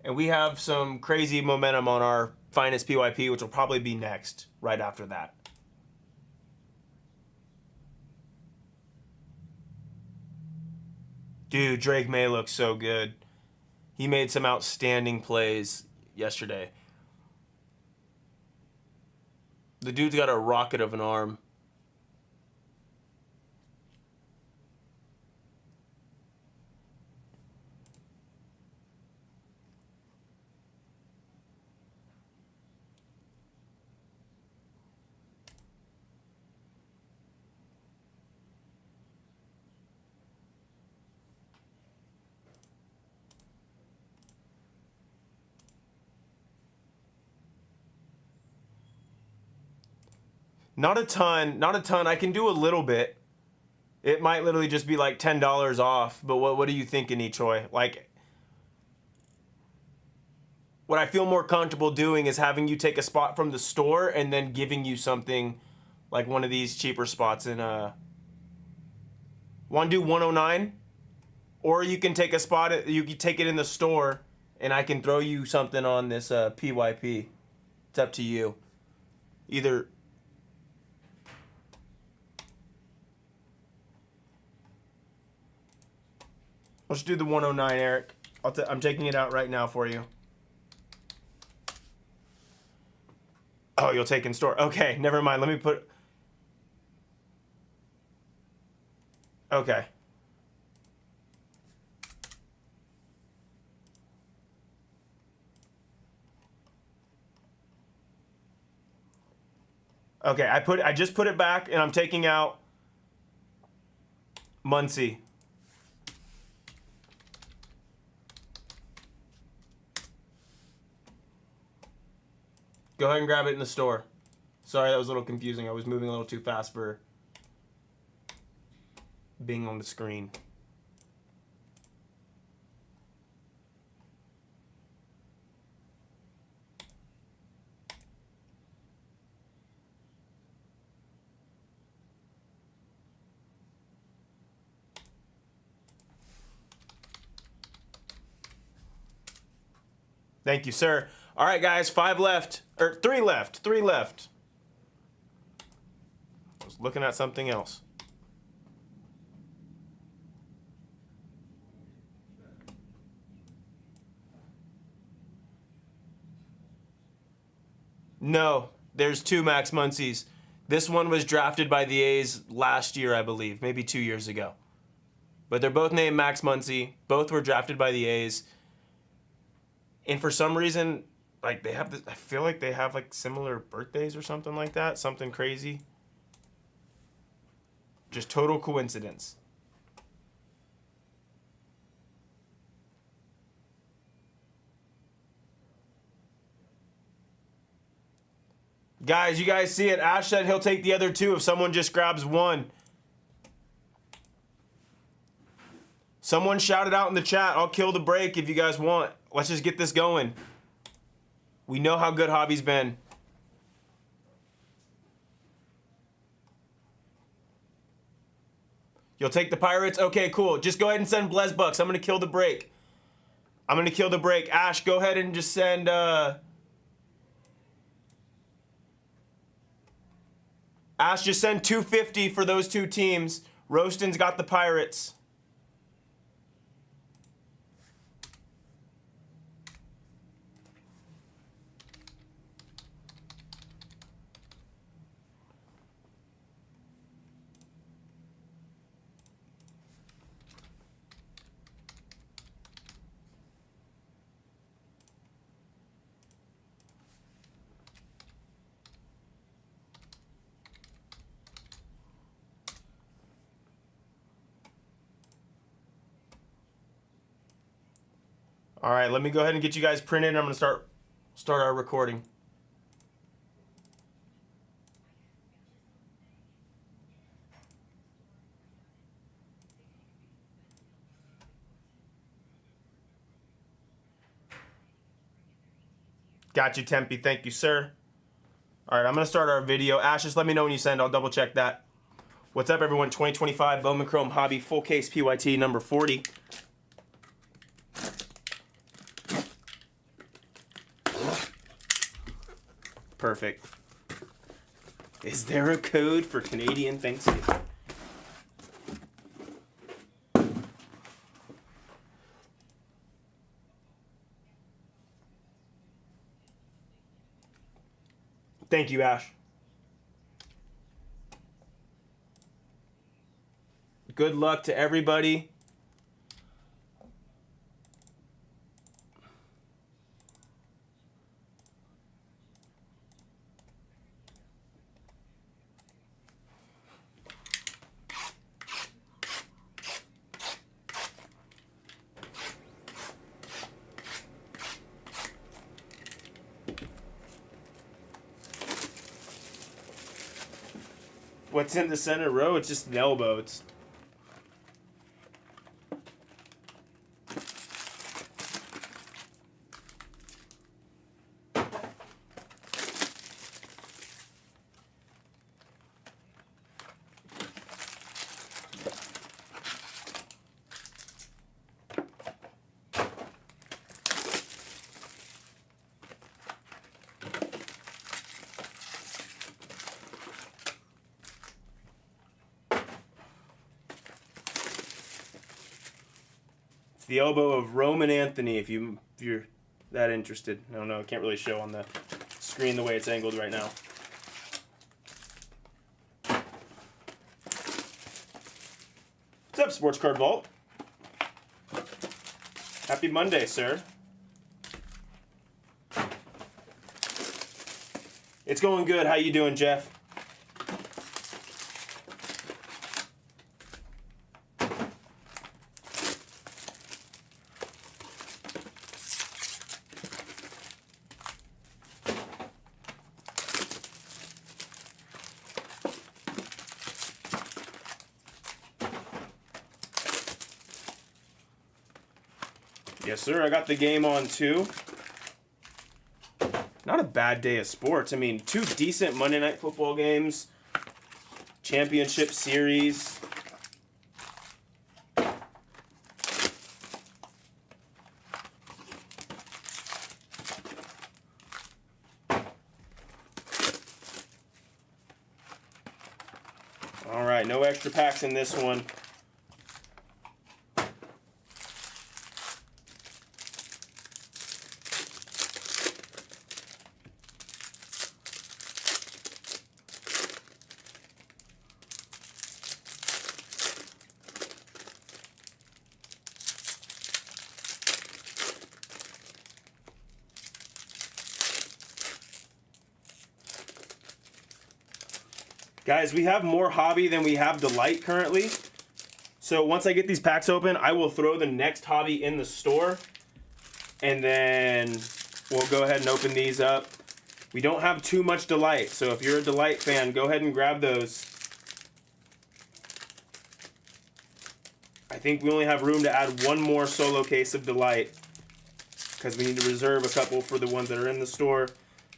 And we have some crazy momentum on our Finest PYP, which will probably be next, right after that. Dude, Drake May looks so good. He made some outstanding plays yesterday. The dude's got a rocket of an arm. Not a ton. I can do a little bit. It might literally just be like $10 off. But what are you thinking, Troy? Like, what I feel more comfortable doing is having you take a spot from the store and then giving you something like one of these cheaper spots in want to do 109? Or you can take a spot, you can take it in the store and I can throw you something on this PYP. It's up to you. Either... Let's do the 109, Eric. I'm taking it out right now for you. Oh, you'll take in store. Okay, never mind. Let me put... Okay. Okay, I just put it back and I'm taking out Muncie. Go ahead and grab it in the store. Sorry, that was a little confusing. I was moving a little too fast for being on the screen. Thank you, sir. All right, guys, 5 left. Or 3 left. 3 left. I was looking at something else. No, there's 2 Max Muncies. This one was drafted by the A's last year, I believe, maybe 2 years ago. But they're both named Max Muncy. Both were drafted by the A's. And for some reason, like they have this, I feel like they have like similar birthdays or something like that. Something crazy. Just total coincidence. Guys, you guys see it. Ash said he'll take the other 2 if someone just grabs 1. Someone shout it out in the chat. I'll kill the break if you guys want. Let's just get this going. We know how good Hobby's been. You'll take the Pirates? Okay, cool. Just go ahead and send Blez Bucks. I'm going to kill the break. I'm going to kill the break. Ash, go ahead and just send... Ash, just send 250 for those 2 teams. Roaston's got the Pirates. All right, let me go ahead and get you guys printed. I'm going to start our recording. Got you, Tempe. Thank you, sir. All right, I'm going to start our video. Ash, just let me know when you send. I'll double check that. What's up, everyone? 2025 Bowman Chrome Hobby full case PYT number 40. Perfect. Is there a code for Canadian Thanksgiving? Thank you, Ash. Good luck to everybody. What's in the center row? It's just an elbow. It's the elbow of Roman Anthony, if you're that interested. I don't know, I can't really show on the screen the way it's angled right now. What's up, Sports Card Vault? Happy Monday, sir. It's going good. How you doing, Jeff? Yes, sir. I got the game on, too. Not a bad day of sports. I mean, 2 decent Monday Night Football games. Championship series. All right, no extra packs in this one. Guys, we have more Hobby than we have Delight currently. So once I get these packs open, I will throw the next Hobby in the store. And then we'll go ahead and open these up. We don't have too much Delight, so if you're a Delight fan, go ahead and grab those. I think we only have room to add one more solo case of Delight because we need to reserve a couple for the ones that are in the store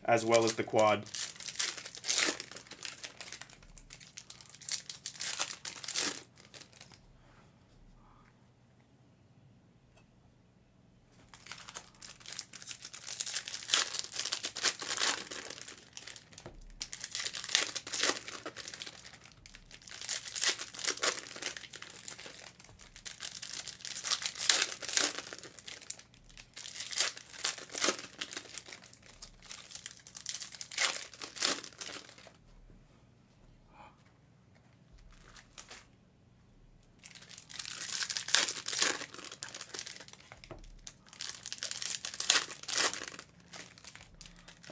as well as the quad.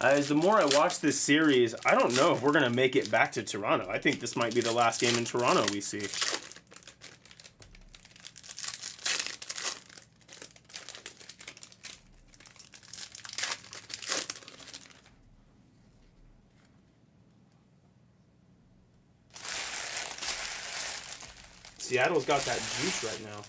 As the more I watch this series, I don't know if we're going to make it back to Toronto. I think this might be the last game in Toronto we see. Seattle's got that juice right now.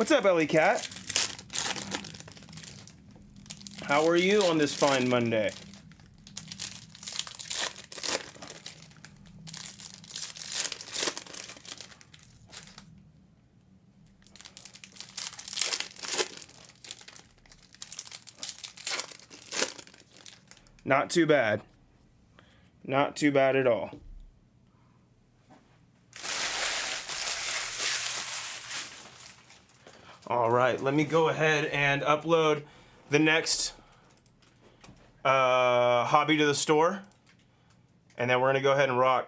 What's up, Ellie Cat? How are you on this fine Monday? Not too bad. Not too bad at all. All right, let me go ahead and upload the next hobby to the store, and then we're gonna go ahead and rock.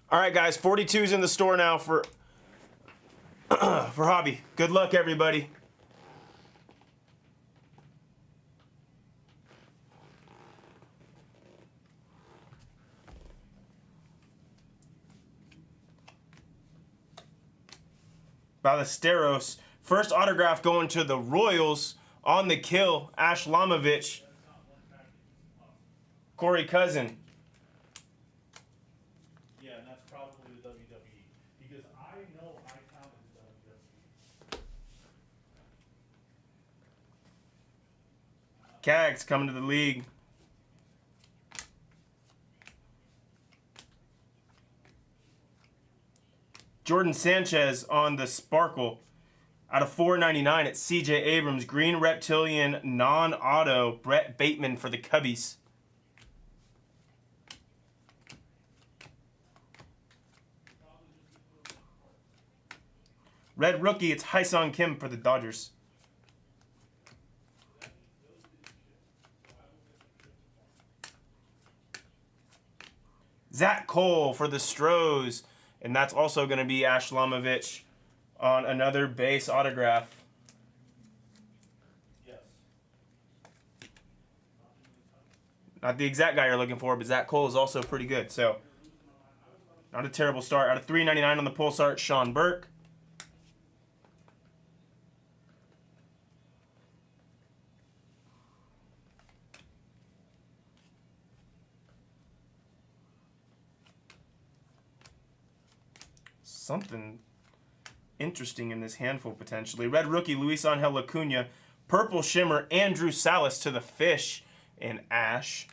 All right, guys, 42's in the store now for for hobby. Good luck, everybody. Ballesteros. First autograph going to the Royals on the kill. Ash Lamovich. Corey Cousin. Yeah, and that's probably the WWE. Because I know I counted the WWE. Cags coming to the league. Jordan Sanchez on the Sparkle. Out of $4.99 at CJ Abrams. Green Reptilian non-auto. Brett Bateman for the Cubbies. Red Rookie, it's Hyesung Kim for the Dodgers. Zach Cole for the Stros. And that's also going to be Ash Lamovich on another base autograph. Yes. Not the exact guy you're looking for, but Zach Cole is also pretty good. So, not a terrible start. Out of $3.99 on the Pulsar, it's Sean Burke. Something interesting in this handful potentially. Red Rookie, Luis Angel Acuna. Purple Shimmer, Andrew Salas to the Fish in Ash.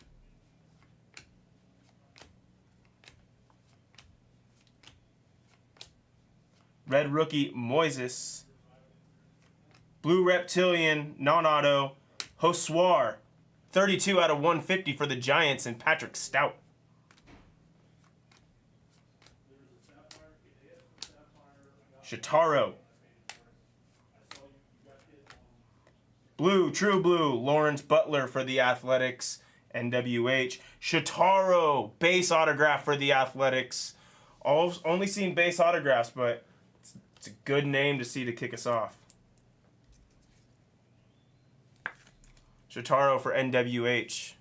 Red Rookie, Moises. Blue Reptilian, non-auto, Hoswar. 32 out of 150 for the Giants and Patrick Stout. Shitaro. Blue, True Blue, Lawrence Butler for the Athletics, NWH. Shitaro, base autograph for the Athletics. Only seen base autographs, but it's a good name to see to kick us off. Shitaro for NWH.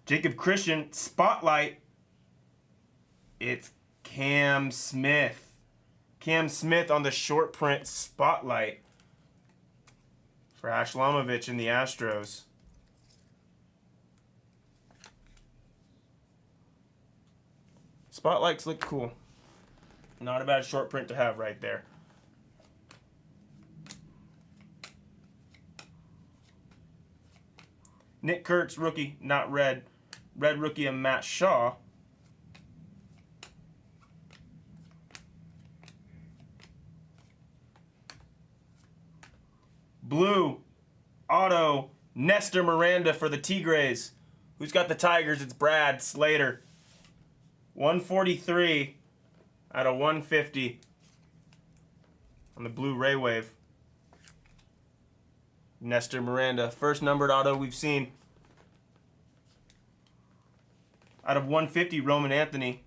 Jacob Christian, Spotlight. It's Cam Smith. Cam Smith on the short print Spotlight for Ash Lamovich and the Astros. Spotlights look cool. Not a bad short print to have right there. Nick Kurtz, rookie, not red. Red Rookie and Matt Shaw. Blue, auto, Nestor Miranda for the Tigres. Who's got the Tigers? It's Brad Slater. 143 out of 150 on the blue Ray Wave. Nestor Miranda, first numbered auto we've seen. Out of 150, Roman Anthony.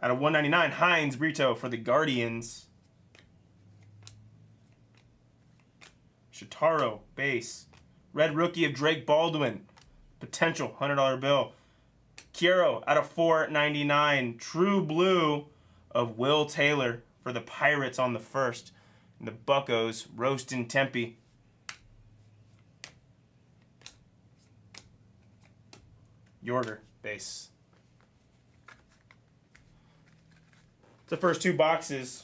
Out of 199, Hines Brito for the Guardians. Shitaro, base. Red rookie of Drake Baldwin. Potential $100 bill. Kiero out of 499. True blue of Will Taylor for the Pirates on the first. And the Buccos, Roastin' Tempe. Yorger, base. The first two boxes.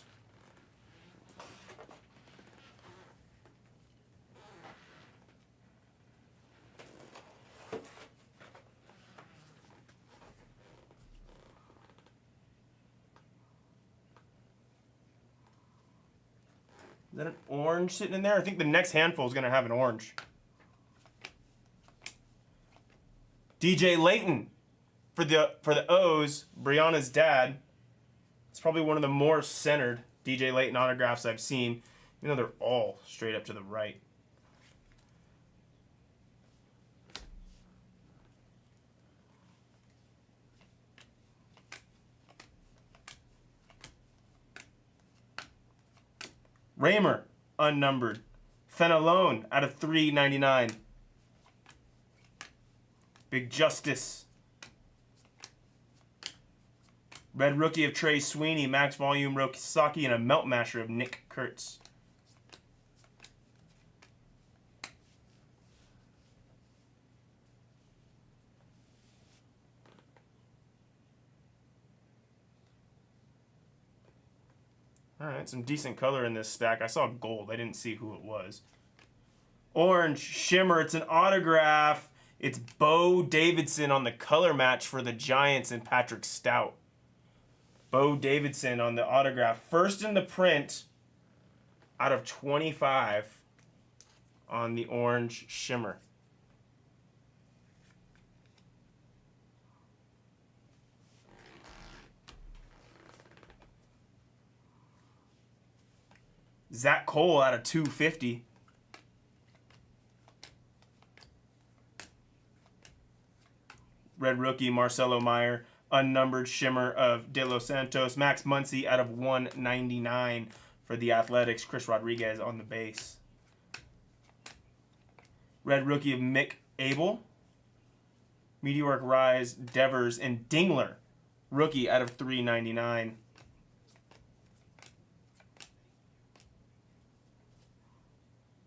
Is that an orange sitting in there? I think the next handful is going to have an orange. DJ Layton for the O's, Brianna's dad. It's probably one of the more centered DJ Layton autographs I've seen. You know, they're all straight up to the right. Raymer, unnumbered. Fenelon out of 399. Big Justice. Red rookie of Trey Sweeney, max volume Rokisaki, and a melt masher of Nick Kurtz. All right, some decent color in this stack. I saw gold. I didn't see who it was. Orange, shimmer. It's an autograph. It's Bo Davidson on the color match for the Giants and Patrick Stout. Bo Davidson on the autograph. First in the print out of 25 on the orange shimmer. Zach Cole out of 250. Red rookie Marcelo Meyer. Unnumbered shimmer of De Los Santos. Max Muncy out of 199 for the Athletics. Chris Rodriguez on the base. Red rookie of Mick Abel. Meteoric Rise, Devers, and Dingler. Rookie out of 399.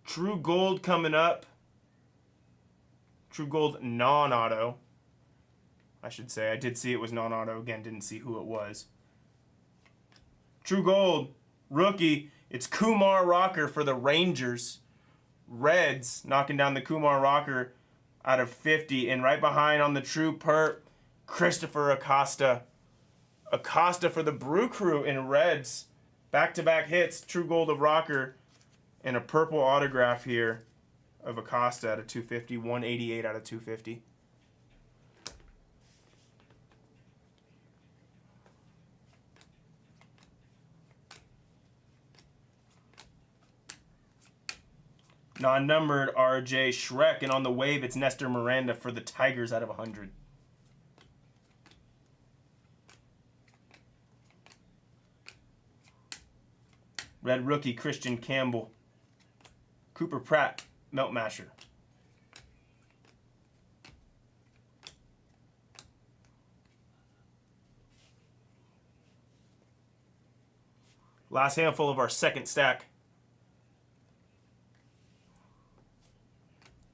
True Gold coming up. True Gold non-auto. I should say. I did see it was non-auto. Again, didn't see who it was. True Gold, rookie. It's Kumar Rocker for the Rangers. Reds knocking down the Kumar Rocker out of 50. And right behind on the True Perp, Christopher Acosta. Acosta for the Brew Crew in Reds. Back-to-back hits. True Gold of Rocker. And a purple autograph here of Acosta out of 250. 188 out of 250. Non-numbered RJ Shrek, and on the wave it's Nestor Miranda for the Tigers out of 100. Red rookie Christian Campbell. Cooper Pratt, Melt Masher. Last handful of our second stack.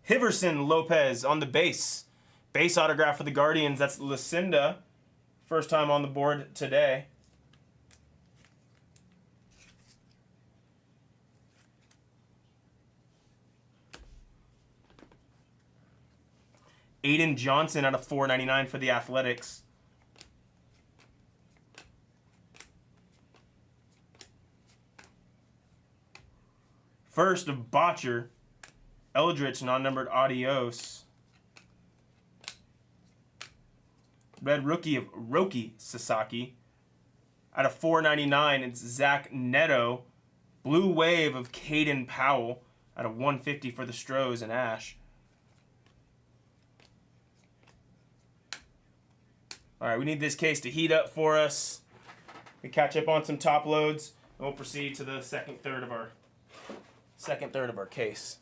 Hiverson Lopez on the base. Base autograph for the Guardians. That's Lucinda. First time on the board today. Aiden Johnson out of 499 for the Athletics. First of Botcher Eldritch, non-numbered Adios. Red rookie of Roki Sasaki. Out of 499, it's Zach Neto. Blue wave of Caden Powell. Out of 150 for the Stros and Ash. All right, we need this case to heat up for us. We catch up on some top loads, and we'll proceed to the second third of our case.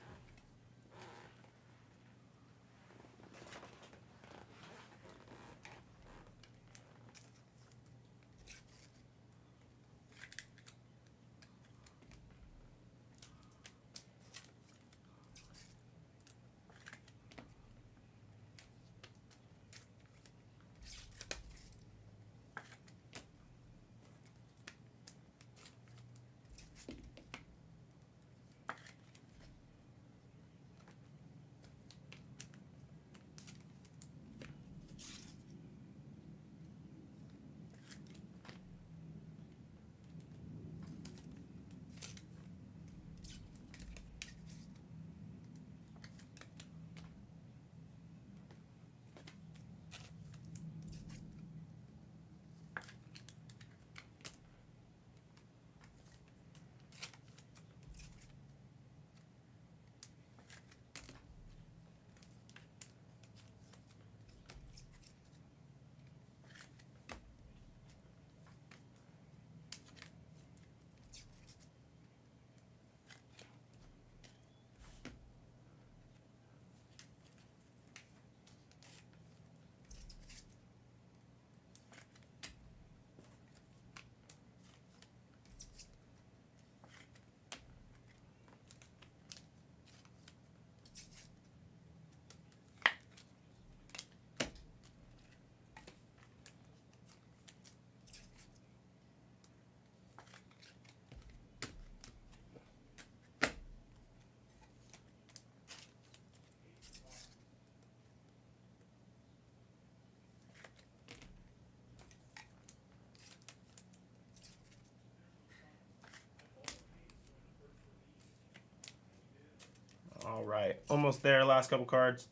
All right, almost there. Last couple cards.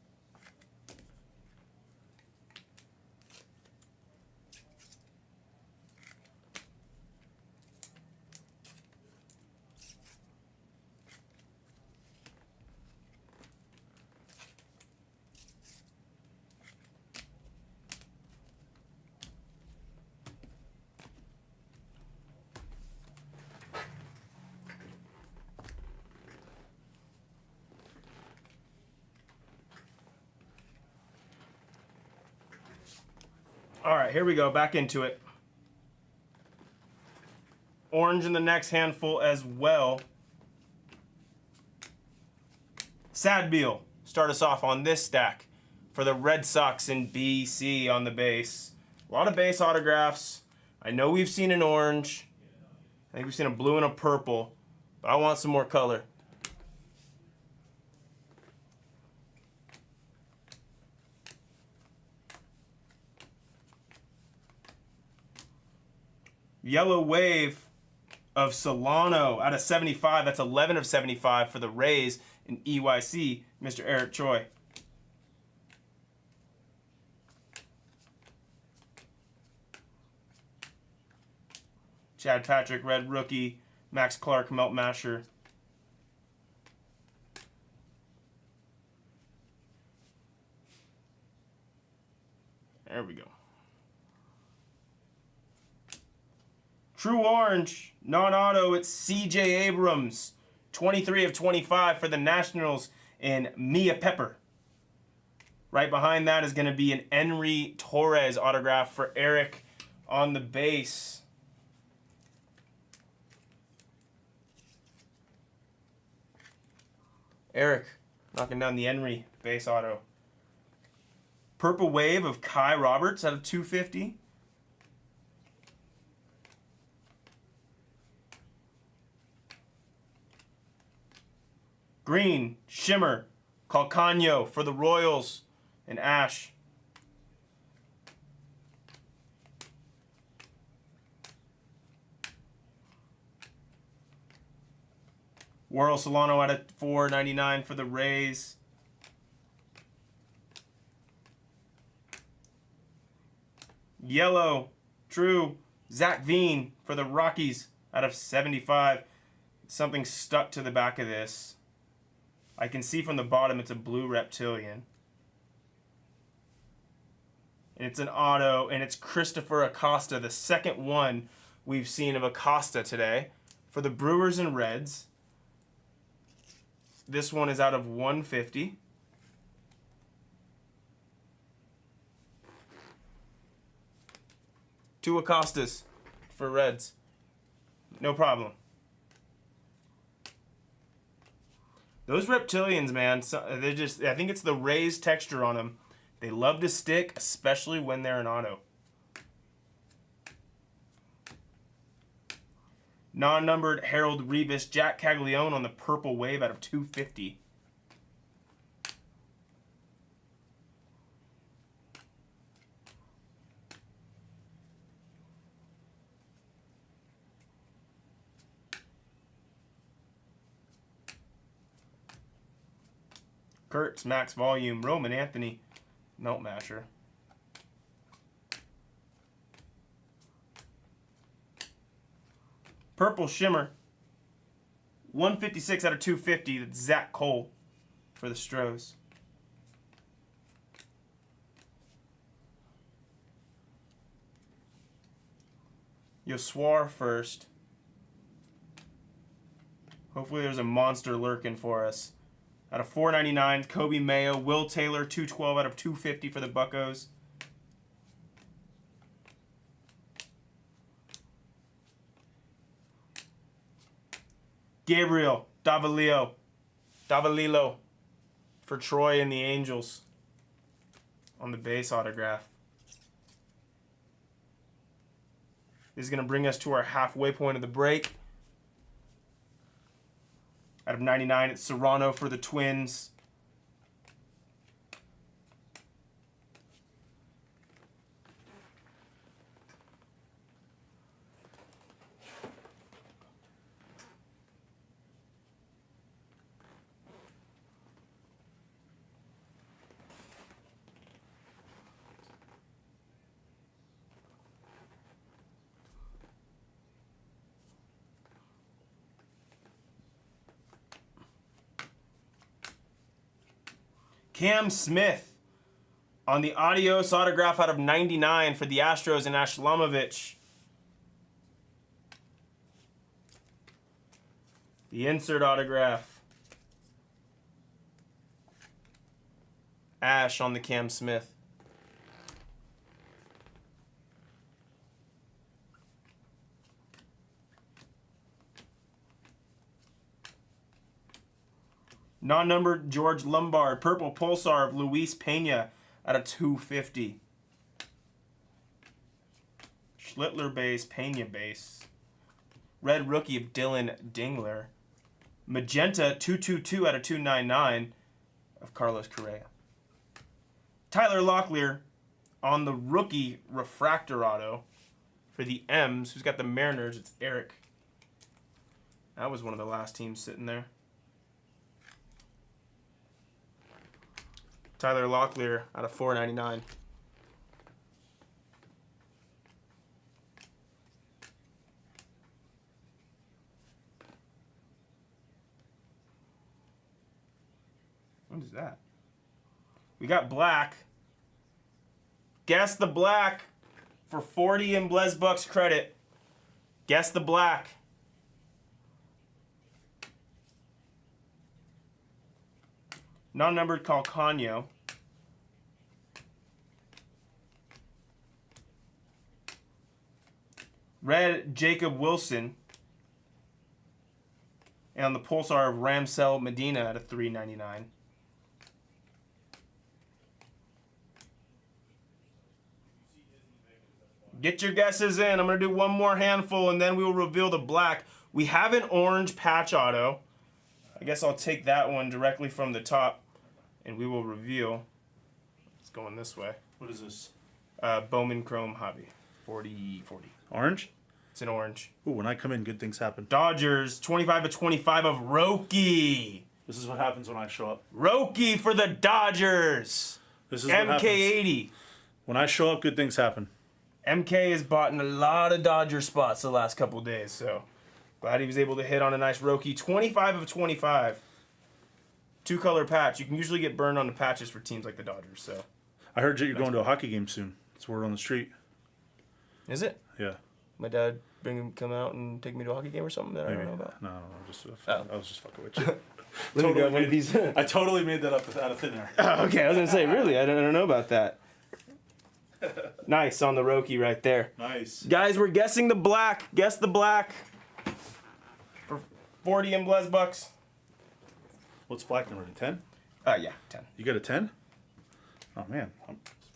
All right, here we go. Back into it. Orange in the next handful as well. Sadbeal, start us off on this stack for the Red Sox in BC on the base. A lot of base autographs. I know we've seen an orange. I think we've seen a blue and a purple, but I want some more color. Yellow wave of Solano out of 75. That's 11 of 75 for the Rays in EYC, Mr. Eric Choi. Chad Patrick, red rookie. Max Clark, Melt Masher. There we go. True orange, non-auto, it's CJ Abrams. 23 of 25 for the Nationals in Mia Pepper. Right behind that is going to be an Henry Torres autograph for Eric on the base. Eric knocking down the Henry base auto. Purple wave of Kai Roberts out of 250. Green, Shimmer, Calcano for the Royals, and Ash. Worrell Solano out of 4.99 for the Rays. Yellow, true. Zach Veen for the Rockies out of 75. Something stuck to the back of this. I can see from the bottom it's a blue reptilian. And it's an auto, and it's Christopher Acosta, the second one we've seen of Acosta today for the Brewers and Reds. This one is out of 150. Two Acostas for Reds. No problem. Those reptilians, man, they're just, I think it's the raised texture on them. They love to stick, especially when they're an auto. Non-numbered Harold Rebus, Jack Caglione on the Purple Wave out of 250. Kurtz, Max Volume, Roman Anthony, Melt Masher. Purple Shimmer, 156 out of 250. That's Zach Cole for the Stros. Yoswar first. Hopefully there's a monster lurking for us. Out of 4.99, Kobe Mayo, Will Taylor, 212 out of 250 for the Buccos. Gabriel Davalillo for Troy and the Angels on the base autograph. This is going to bring us to our halfway point of the break. Out of 99, it's Serrano for the Twins. Cam Smith on the Adios autograph out of 99 for the Astros and Ashlamovich. The insert autograph. Ash on the Cam Smith. Non-numbered George Lombard, Purple Pulsar of Luis Pena out of 250. Schlittler base, Pena base. Red rookie of Dylan Dingler. Magenta 222 out of 299 of Carlos Correa. Tyler Locklear on the rookie refractor auto for the M's. Who's got the Mariners? It's Eric. That was one of the last teams sitting there. Tyler Locklear out of 4.99. What is that? We got black. Guess the black for 40 in Blez Bucks credit. Guess the black. Non-numbered Calcano. Red Jacob Wilson. And on the Pulsar of Ramsell Medina at a 3.99. Get your guesses in. I'm going to do one more handful and then we will reveal the black. We have an orange patch auto. I guess I'll take that one directly from the top and we will reveal. It's going this way. What is this? Bowman Chrome Hobby. 40-40. Orange? It's an orange. Ooh, when I come in, good things happen. Dodgers, 25 of 25 of Roki. This is what happens when I show up. Roki for the Dodgers. This is what happens. MK80. When I show up, good things happen. MK has bought in a lot of Dodger spots the last couple days, so glad he was able to hit on a nice Roki. 25 of 25. 2-color patch. You can usually get burned on the patches for teams like the Dodgers, so. I heard you're going to a hockey game soon. It's word on the street. Is it? Yeah. My dad come out and take me to a hockey game or something that I Maybe. don't know about? No, just Oh. I was just fucking with you. Let me grab one of these. I totally made that up out of thin air. Oh, okay, I was gonna say, really, I don't know about that. Nice on the Roki right there. Nice. Guys, we're guessing the black. Guess the black. For 40 and Blez bucks. What's black number? 10? Yeah, 10. You got a 10? Oh man,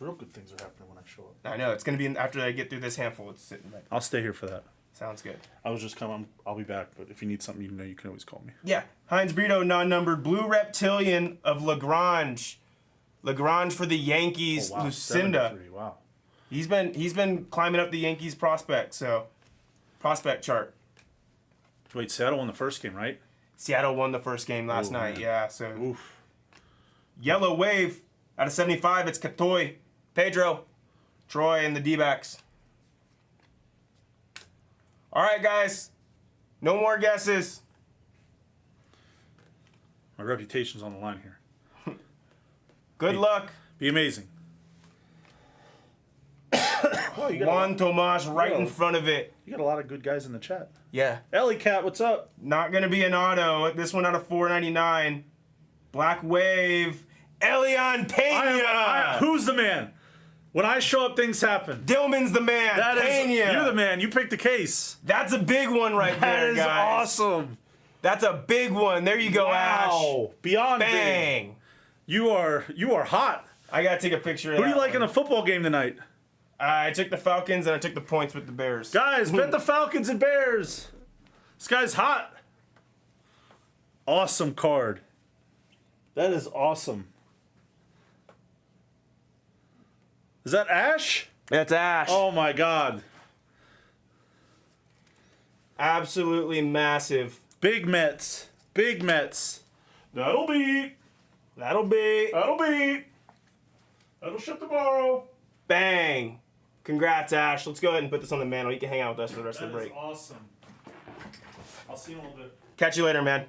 real good things are happening when I show up. I know, it's gonna be after I get through this handful, it's sitting right. I'll stay here for that. Sounds good. I was just coming. I'll be back. But if you need something, you know, you can always call me. Yeah, Heinz Brito, non-numbered. Blue Reptilian of Lagrange. Lagrange for the Yankees, Oh, wow. Lucinda. 73. Wow. He's been climbing up the Yankees prospect chart. Wait, Seattle won the first game, right? Seattle won the first game last Oh, night, man. yeah. So Oof. Yellow Wave out of 75. It's Katoy, Pedro, Troy, and the D-backs. All right, guys. No more guesses. My reputation's on the line here. Good Hey. luck. Be amazing. Oh, you got Juan Tomas right in Yo. front of it. You got a lot of good guys in the chat. Yeah. Ellie Cat, what's up? Not going to be an auto. This one out of 499. Black Wave. Elian Pena. Who's the man? When I show up, things happen. Dillman's the man. That is, Pena. you're the man. You picked the case. That's a big one right That there, is guys. awesome. That's a big one. There you go, Ash. Wow. Beyond big. Bang. You are hot. I got to take a picture of Who that do you like in one. a football game tonight? I took the Falcons and I took the points with the Bears. Guys, bet the Falcons and Bears. This guy's hot. Awesome card. That is awesome. Is that Ash? That's Ash. Oh my God. Absolutely massive. Big Mets. Big Mets. That'll beat. That'll be That'll beat. That'll ship tomorrow. bang. Congrats, Ash. Let's go ahead and put this on the mantle. You can hang out with us for the rest of the break. Awesome. I'll see you in a little bit. Catch you later, man.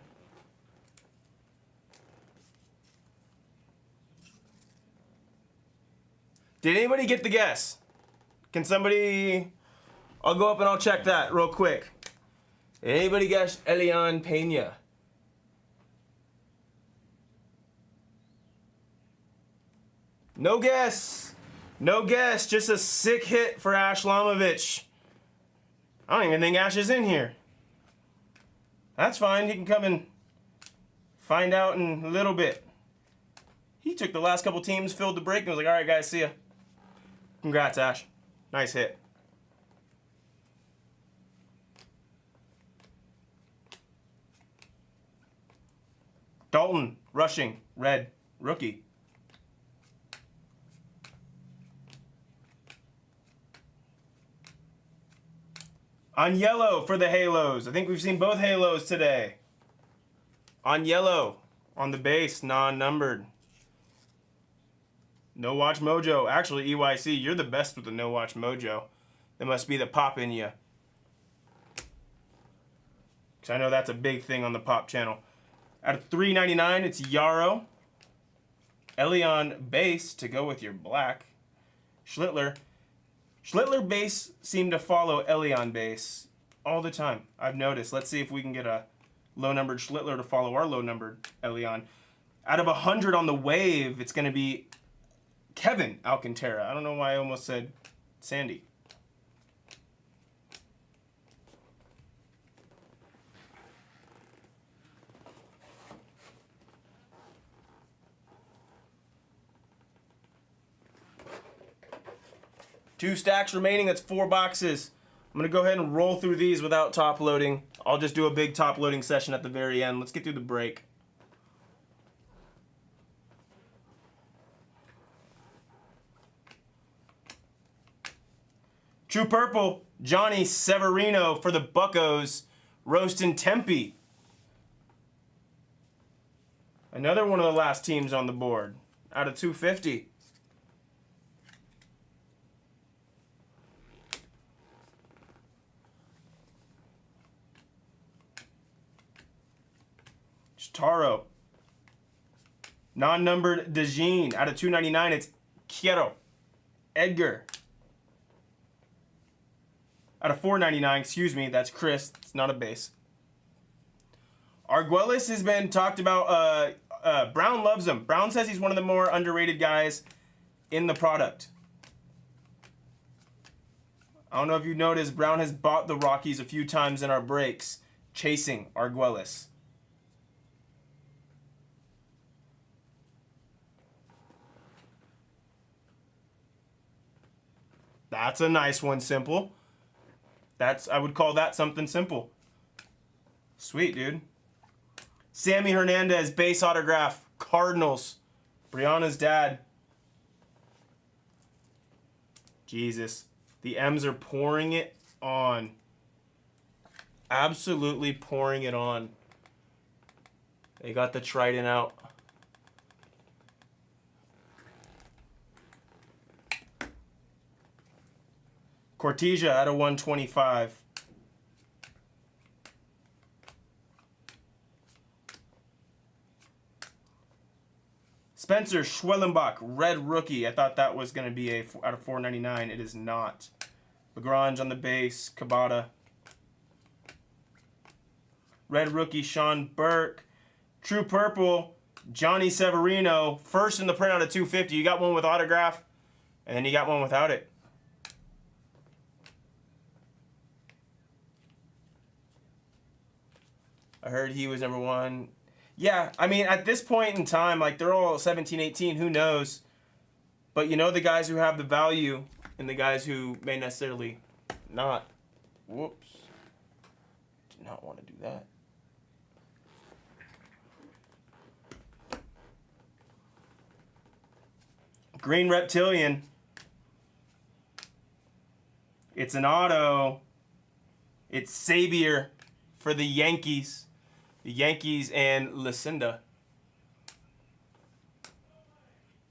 Did anybody get the guess? Can somebody... I'll go up and I'll check that real quick. Did anybody guess Elian Pena? No guess. No guess. Just a sick hit for Ash Lamovich. I don't even think Ash is in here. That's fine. He can come and find out in a little bit. He took the last couple teams, filled the break, and was like, all right, guys, see ya. Congrats, Ash. Nice hit. Dalton, rushing, red, rookie. On yellow for the Halos. I think we've seen both Halos today. On yellow, on the base, non-numbered. No Watch Mojo. Actually, EYC, you're the best with the No Watch Mojo. There must be the pop in you. Because I know that's a big thing on the pop channel. Out of $3.99, it's Yarrow. Elion base to go with your black. Schlittler. Schlittler base seem to follow Elion base all the time. I've noticed. Let's see if we can get a low-numbered Schlittler to follow our low-numbered Elion. Out of 100 on the wave, it's going to be Kevin Alcantara. I don't know why I almost said Sandy. Two stacks remaining. That's 4 boxes. I'm going to go ahead and roll through these without top loading. I'll just do a big top loading session at the very end. Let's get through the break. True Purple, Johnny Severino for the Buccos, Roastin' Tempe. Another one of the last teams on the board, out of 250. Taro. Non-numbered DeJean. Out of 299, it's Quiero. Edgar. Out of 499, excuse me, that's Chris. It's not a base. Arguelles has been talked about. Brown loves him. Brown says he's one of the more underrated guys in the product. I don't know if you noticed, Brown has bought the Rockies a few times in our breaks, chasing Arguelles. That's a nice one, simple. I would call that something simple. Sweet, dude. Sammy Hernandez, base autograph, Cardinals. Brianna's dad. Jesus. The M's are pouring it on. Absolutely pouring it on. They got the Trident out. Cortesia out of 125. Spencer Schwellenbach, red rookie. I thought that was going to be out of 499. It is not. Lagrange on the base. Kabata. Red rookie Sean Burke. True Purple Johnny Severino. First in the print out of 250. You got one with autograph, and then you got one without it. I heard he was number one. Yeah, I mean, at this point in time, like, they're all 17, 18, who knows? But you know the guys who have the value and the guys who may necessarily not. Whoops. Did not want to do that. Green Reptilian. It's an auto. It's Sabier for the Yankees. The Yankees and Lucinda.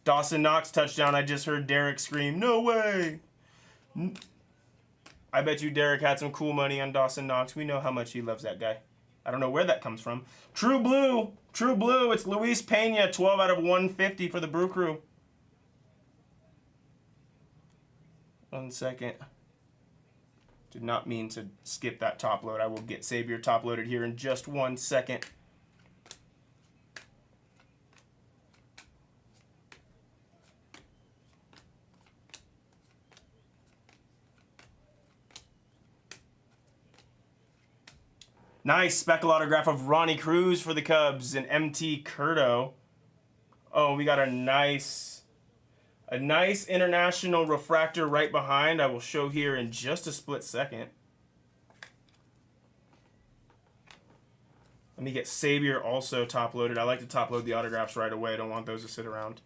Dawson Knox touchdown. I just heard Derek scream, "No way!" I bet you Derek had some cool money on Dawson Knox. We know how much he loves that guy. I don't know where that comes from. True Blue. True Blue. It's Luis Pena. 12 out of 150 for the Brew Crew. 1 second. Did not mean to skip that top load. I will get Sabier top loaded here in just 1 second. Nice speckle autograph of Ronnie Cruz for the Cubs and MT Curto. Oh, we got a nice international refractor right behind. I will show here in just a split second. Let me get Sabier also top loaded. I like to top load the autographs right away. I don't want those to sit around.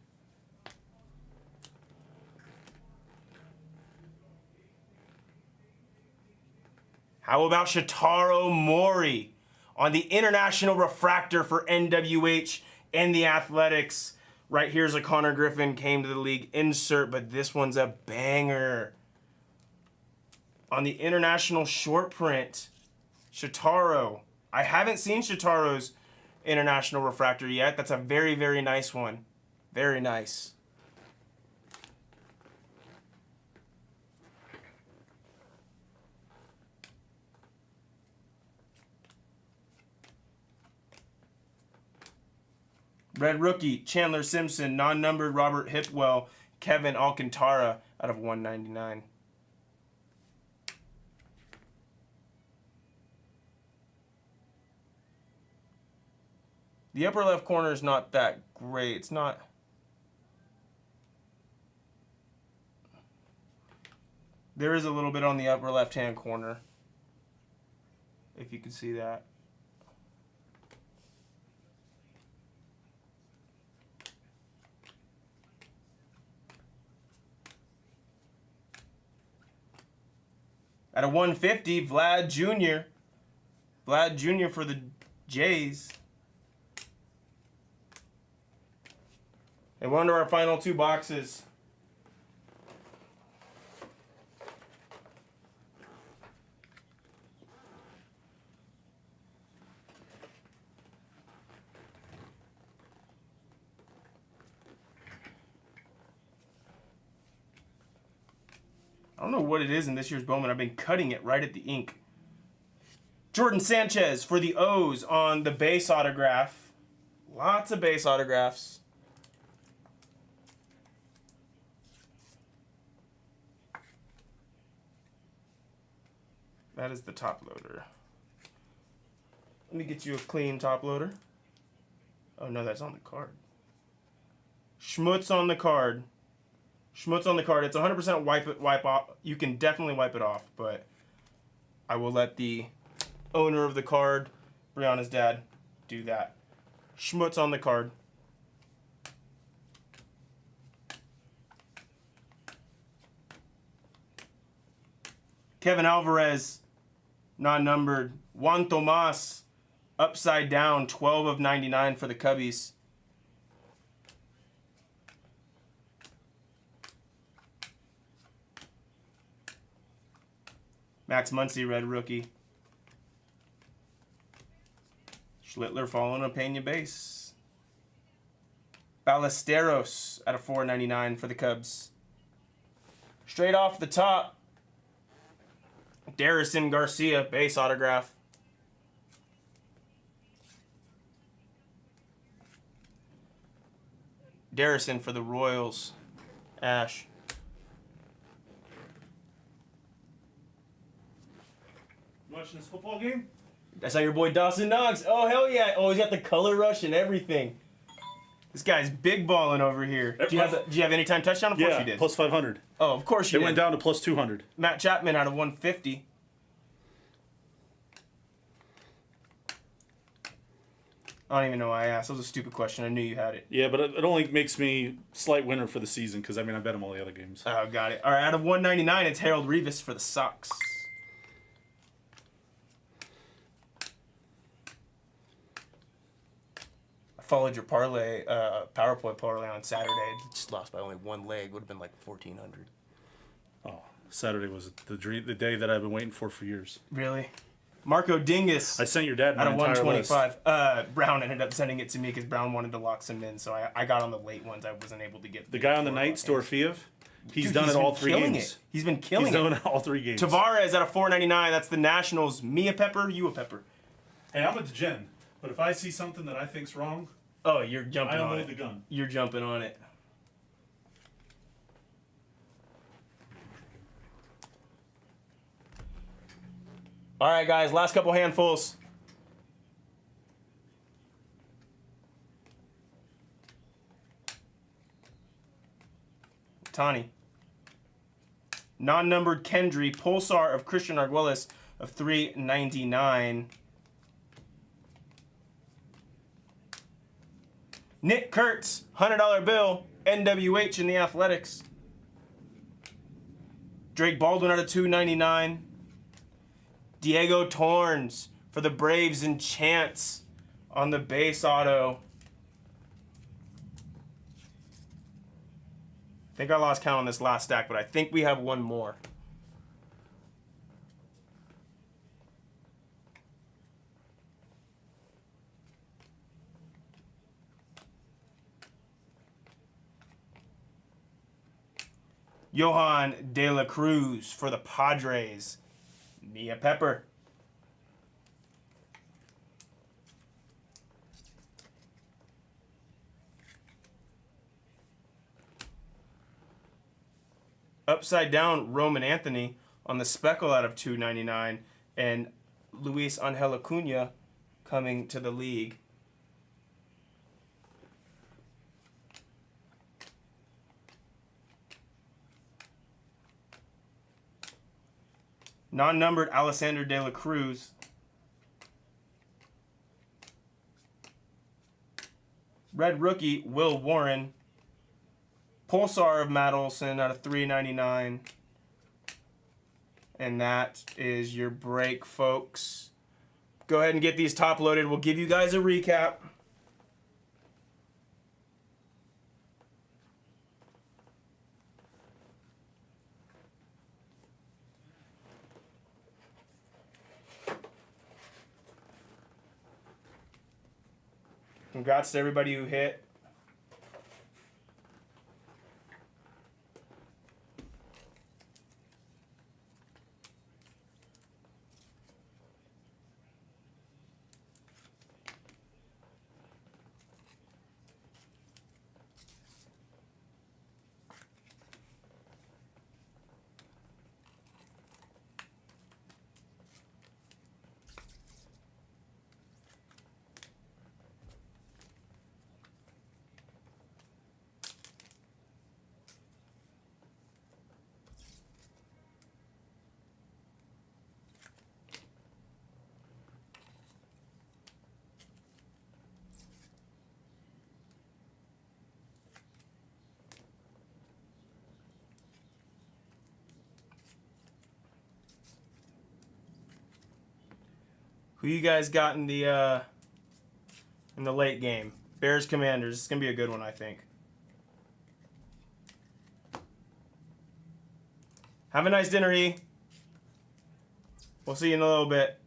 How about Shotaro Mori on the international refractor for NWH and the Athletics? Right here's a Connor Griffin came to the league insert, but this one's a banger. On the international short print, Shotaro. I haven't seen Shotaro's international refractor yet. That's a very, very nice one. Very nice. Red rookie, Chandler Simpson, non-numbered Robert Hipwell, Kevin Alcantara out of 199. The upper left corner is not that great. It's not. There is a little bit on the upper left-hand corner, if you can see that. At a 150, Vlad Jr. Vlad Jr. for the Jays. And we're under our final 2 boxes. I don't know what it is in this year's Bowman. I've been cutting it right at the ink. Jordan Sanchez for the O's on the base autograph. Lots of base autographs. That is the top loader. Let me get you a clean top loader. Oh no, that's on the card. Schmutz on the card. Schmutz on the card. It's 100% wipe off. You can definitely wipe it off, but I will let the owner of the card, Brianna's dad, do that. Schmutz on the card. Kevin Alvarez, non-numbered. Juan Tomas, upside down, 12 of 99 for the Cubbies. Max Muncy, red rookie. Schlittler following a Pena base. Ballesteros at a 4.99 for the Cubs. Straight off the top, Darrison Garcia, base autograph. Darrison for the Royals. Ash. Watching this football game? I saw your boy Dawson Knox. Oh, hell yeah. Oh, he's got the color rush and everything. This guy's big balling over here. Do you have any time touchdown? Of course you did. Plus 500. Oh, of course you It did. went down to plus 200. Matt Chapman out of 150. I don't even know why I asked. That was a stupid question. I knew you had it. Yeah, but it only makes me slight winner for the season because, I mean, I bet him all the other games. Oh, got it. All right, out of 199, it's Harold Rivas for the Sox. I followed your parlay, PowerPoint parlay on Saturday. Just lost by only one leg. Would have been like 1,400. Oh, Saturday was the day that I've been waiting for years. Really? Marco Dingus. I sent your dad my out of entire list. 125. Brown ended up sending it to me because Brown wanted to lock some in, so I got on the late ones. I wasn't able to get The guy on the 4 Knights, games. Dorfiev, he's Dude, done it all been 3 killing games. it. He's been killing He's it. done it all 3 games. Tavares at a 4.99. That's the Nationals. Mia Pepper, you a Pepper. Hey, I'm a degen, but if I see something that I think's wrong, Oh, you're jumping I on unload it. the gun. You're jumping on it. All right, guys. Last couple handfuls. Tani. Non-numbered Kendry. Pulsar of Christian Arguelles of 3.99. Nick Kurtz, $100 bill, NWH in the Athletics. Drake Baldwin out of 2.99. Diego Torns for the Braves and Chance on the base auto. I think I lost count on this last stack, but I think we have one more. Johan De La Cruz for the Padres. Mia Pepper. Upside down Roman Anthony on the speckle out of 2.99, and Luis Angel Acuna coming to the league. Non-numbered Alexander De La Cruz. Red rookie Will Warren. Pulsar of Matt Olson out of 3.99. And that is your break, folks. Go ahead and get these top loaded. We'll give you guys a recap. Congrats to everybody who hit. Who you guys got in the late game? Bears Commanders. It's gonna be a good one, I think. Have a nice dinner, E. We'll see you in a little bit.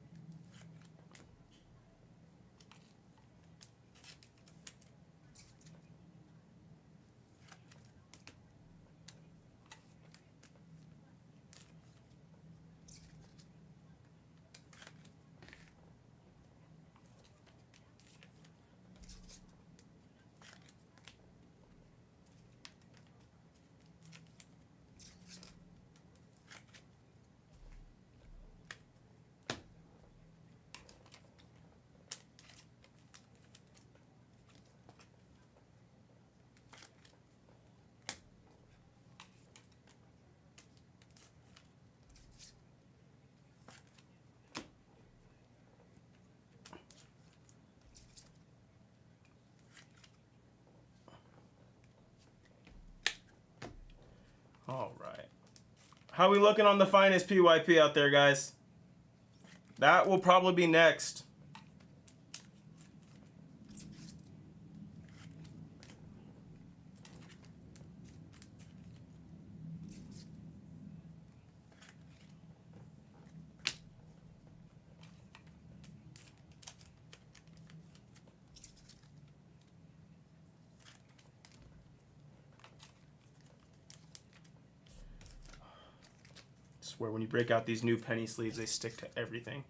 All right. How we looking on the Finest PYP out there, guys? That will probably be next. I swear, when you break out these new penny sleeves, they stick to everything.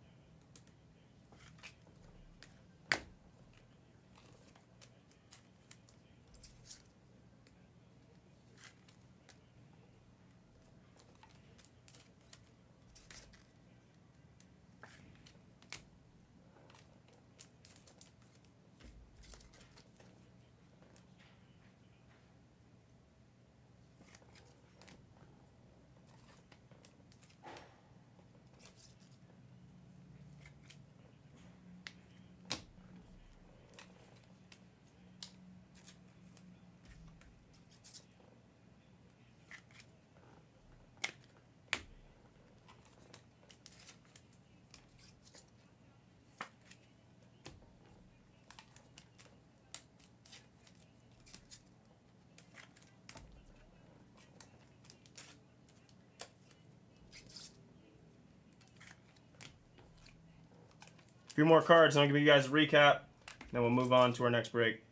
A few more cards, and I'll give you guys a recap. Then we'll move on to our next break.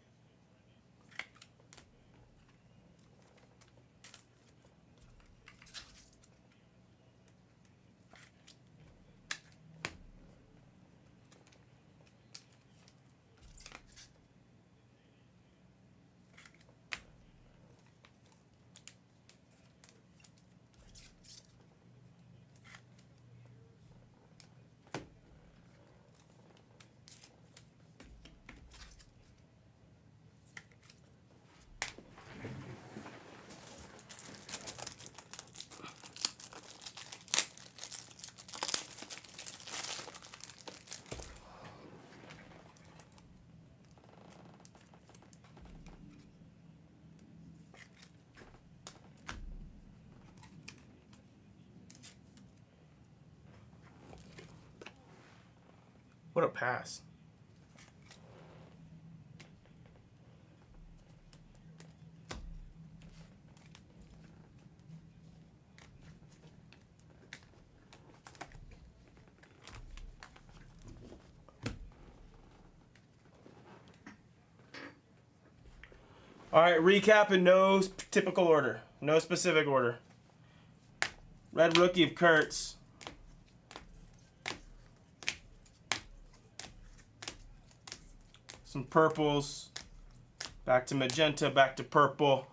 What a pass. All right, recap in no typical order. No specific order. Red rookie of Kurtz. Some purples. Back to magenta, back to purple.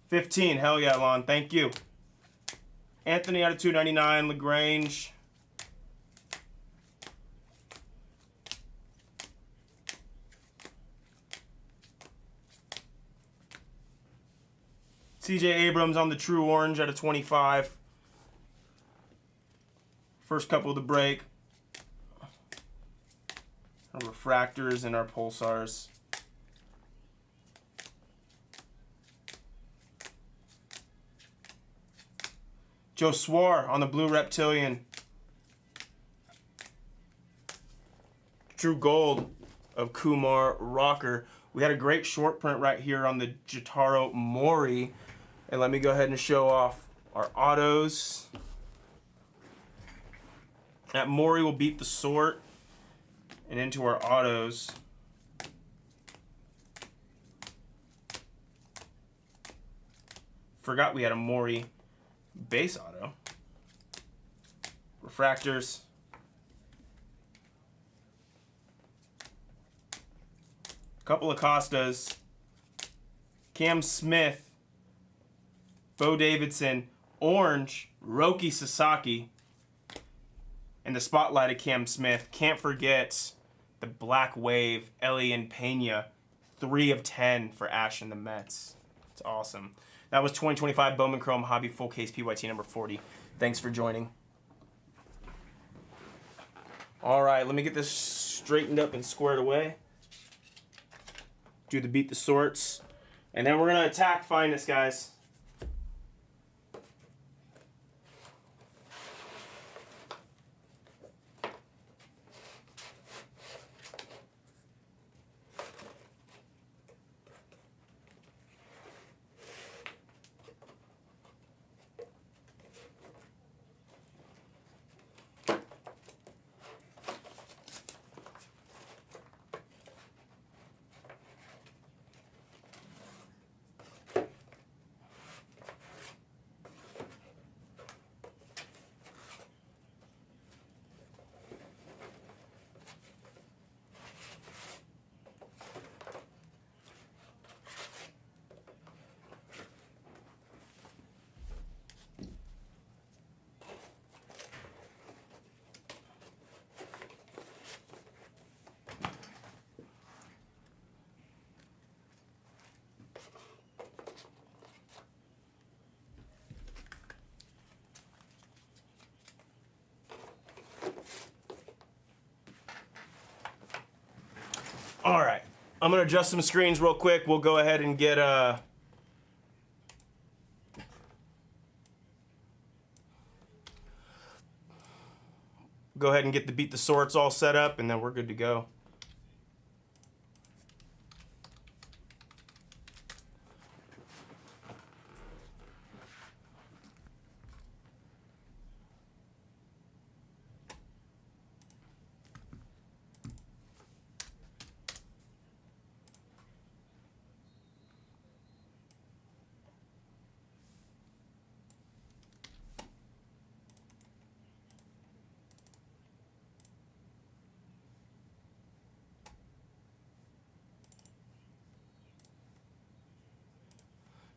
15, hell yeah, Lon, thank you. Anthony out of 299, LaGrange. CJ Abrams on the true orange out of 25. First couple of the break. Our refractors and our pulsars. Joe Swar on the blue reptilian. True gold of Kumar Rocker. We had a great short print right here on the Jotaro Mori. And let me go ahead and show off our autos. That Mori will beat the sort and into our autos. Forgot we had a Mori base auto. Refractors. Couple of Costas. Cam Smith. Bo Davidson, orange, Roki Sasaki, and the spotlight of Cam Smith. Can't forget the Black Wave, Elian Pena, 3 of 10 for Ash and the Mets. It's awesome. That was 2025 Bowman Chrome Hobby Full Case PYT number 40. Thanks for joining. All right, let me get this straightened up and squared away. Do the beat the sorts. And then we're going to attack Finest, guys. All right, I'm gonna adjust some screens real quick. We'll go ahead and get the beat the sorts all set up, and then we're good to go.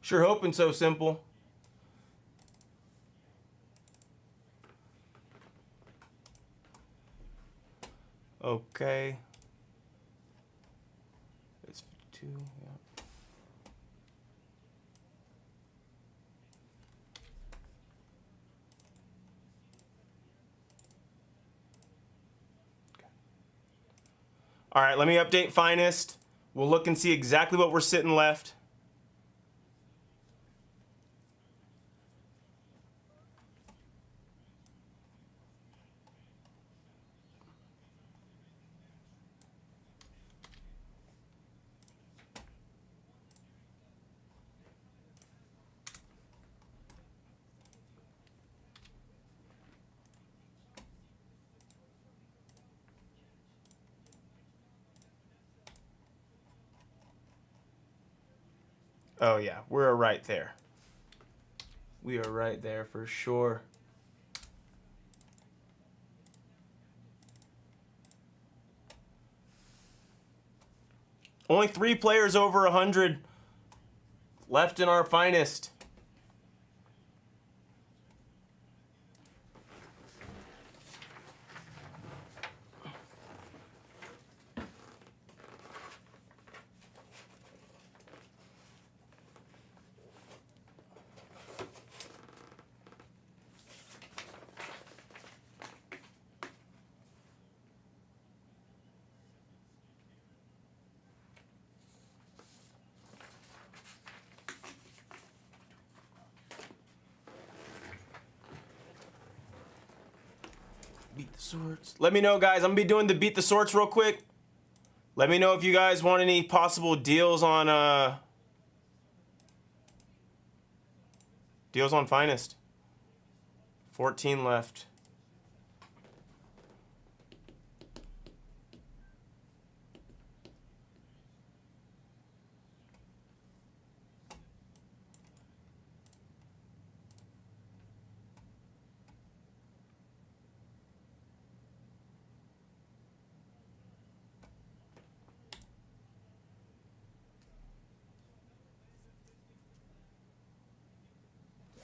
Sure hoping so simple. Okay. It's 2, yeah. All right, let me update Finest. We'll look and see exactly what we're sitting left. Oh yeah, we're right there. We are right there for sure. Only 3 players over 100 left in our finest. Beat the sorts. Let me know, guys. I'm gonna be doing the beat the sorts real quick. Let me know if you guys want any possible deals on Finest. 14 left.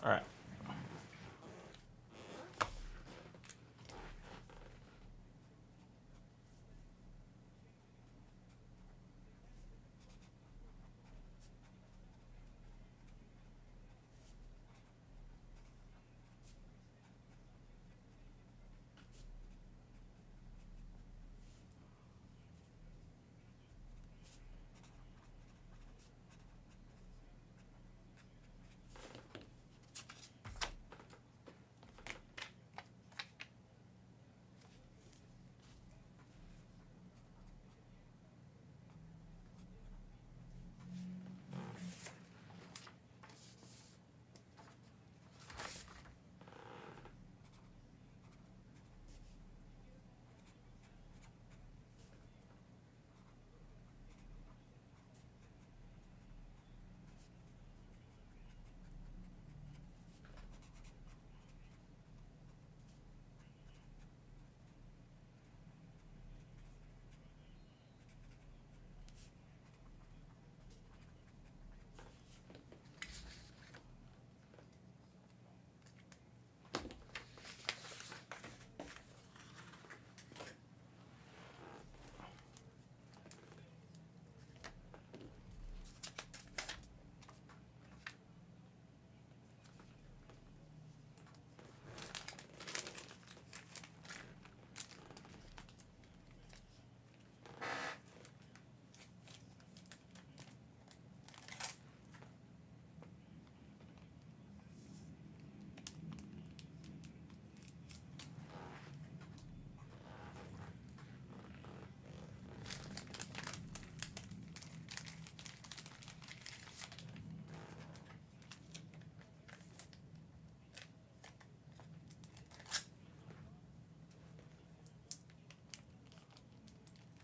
All right.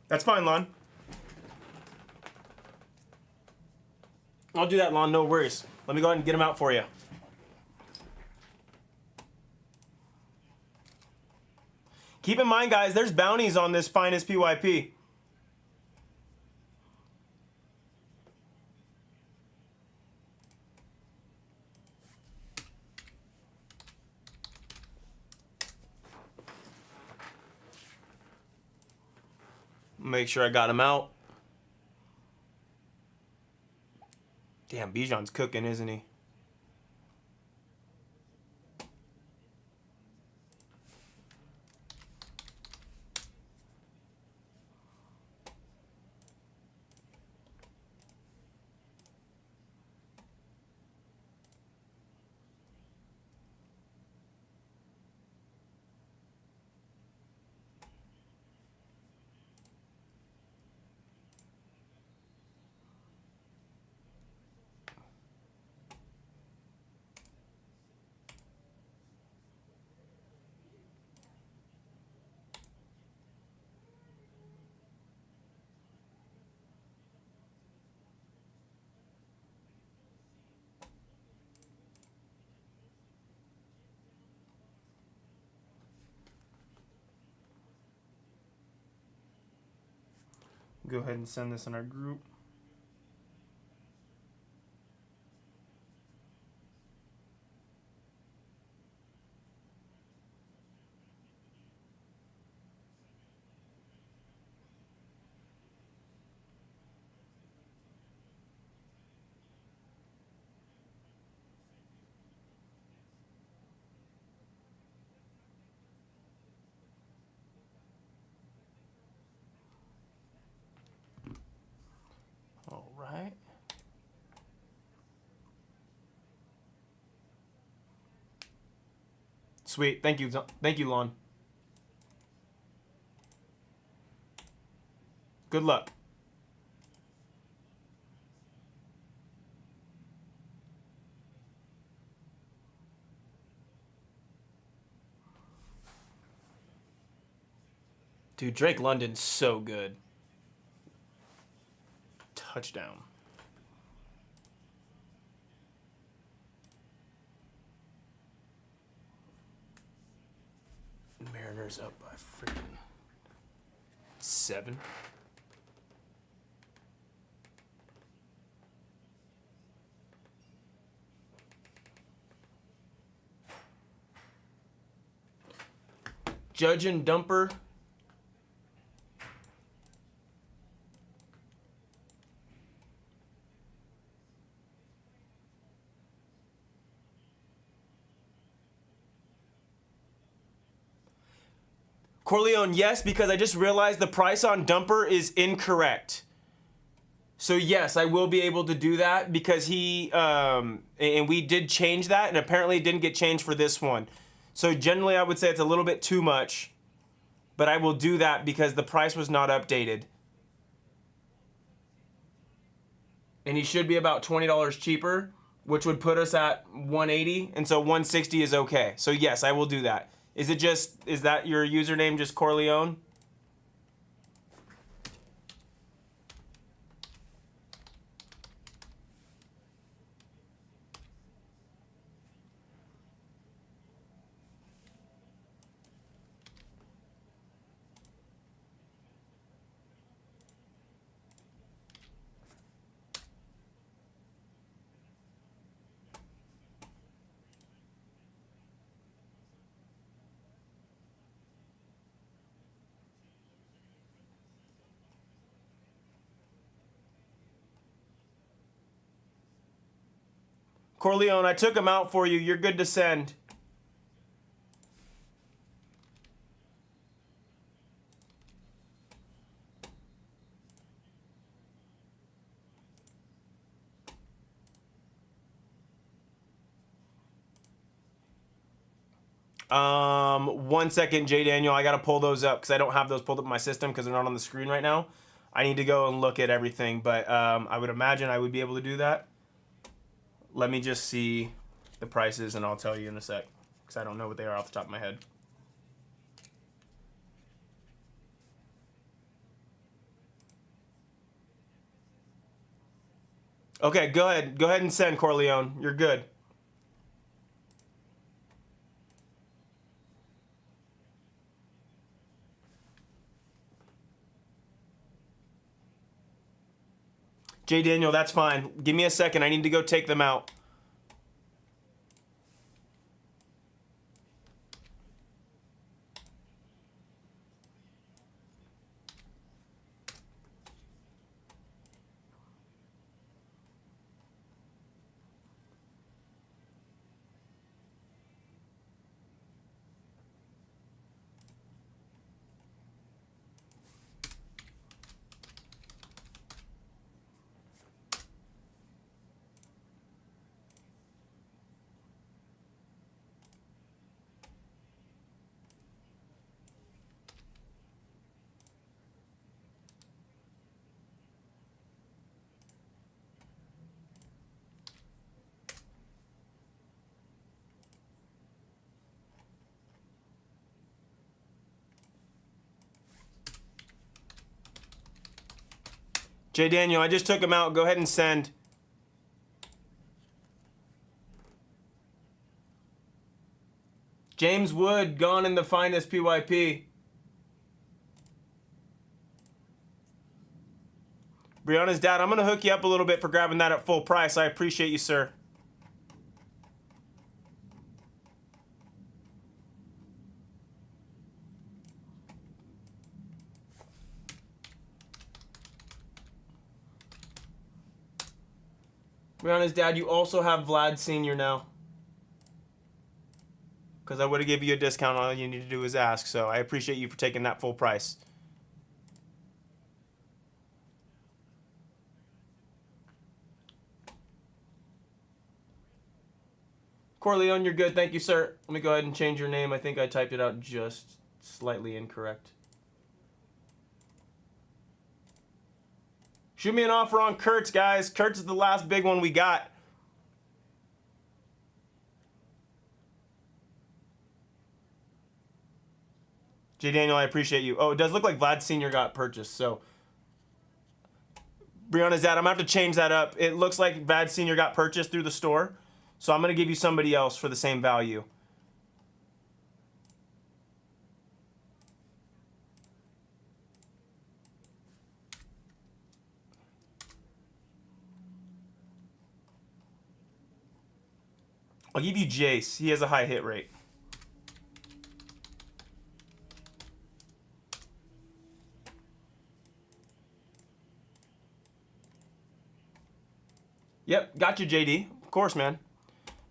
That's fine, Lon. I'll do that, Lon. No worries. Let me go ahead and get them out for you. Keep in mind, guys, there's bounties on this Finest PYP. Make sure I got him out. Damn, Bijan's cooking, isn't he? Go ahead and send this in our group. All right. Sweet. Thank you. Thank you, Lon. Good luck. Dude, Drake London's so good. Touchdown. Mariners up by freaking 7. Judge and Dumper. Corleone, yes, because I just realized the price on Dumper is incorrect. So yes, I will be able to do that because he, and we did change that, and apparently it didn't get changed for this one. So generally I would say it's a little bit too much, but I will do that because the price was not updated. And he should be about $20 cheaper, which would put us at 180, and so 160 is okay. So yes, I will do that. Is that your username, just Corleone? Corleone, I took him out for you. You're good to send. One second, J Daniel. I gotta pull those up because I don't have those pulled up in my system because they're not on the screen right now. I need to go and look at everything, but I would imagine I would be able to do that. Let me just see the prices and I'll tell you in a sec because I don't know what they are off the top of my head. Okay, go ahead. Go ahead and send, Corleone. You're good. J Daniel, that's fine. Give me a second. I need to go take them out. J Daniel, I just took him out. Go ahead and send. James Wood, gone in the Finest PYP. Brianna's dad, I'm going to hook you up a little bit for grabbing that at full price. I appreciate you, sir. Brianna's dad, you also have Vlad Sr. now. Because I would have given you a discount. All you need to do is ask. So I appreciate you for taking that full price. Corleone, you're good. Thank you, sir. Let me go ahead and change your name. I think I typed it out just slightly incorrect. Shoot me an offer on Kurtz, guys. Kurtz is the last big one we got. J. Daniel, I appreciate you. Oh, it does look like Vlad Sr. got purchased, so. Brianna's dad, I'm going to have to change that up. It looks like Vlad Sr. got purchased through the store, so I'm going to give you somebody else for the same value. I'll give you Jace. He has a high hit rate. Yep, got you, JD. Of course, man.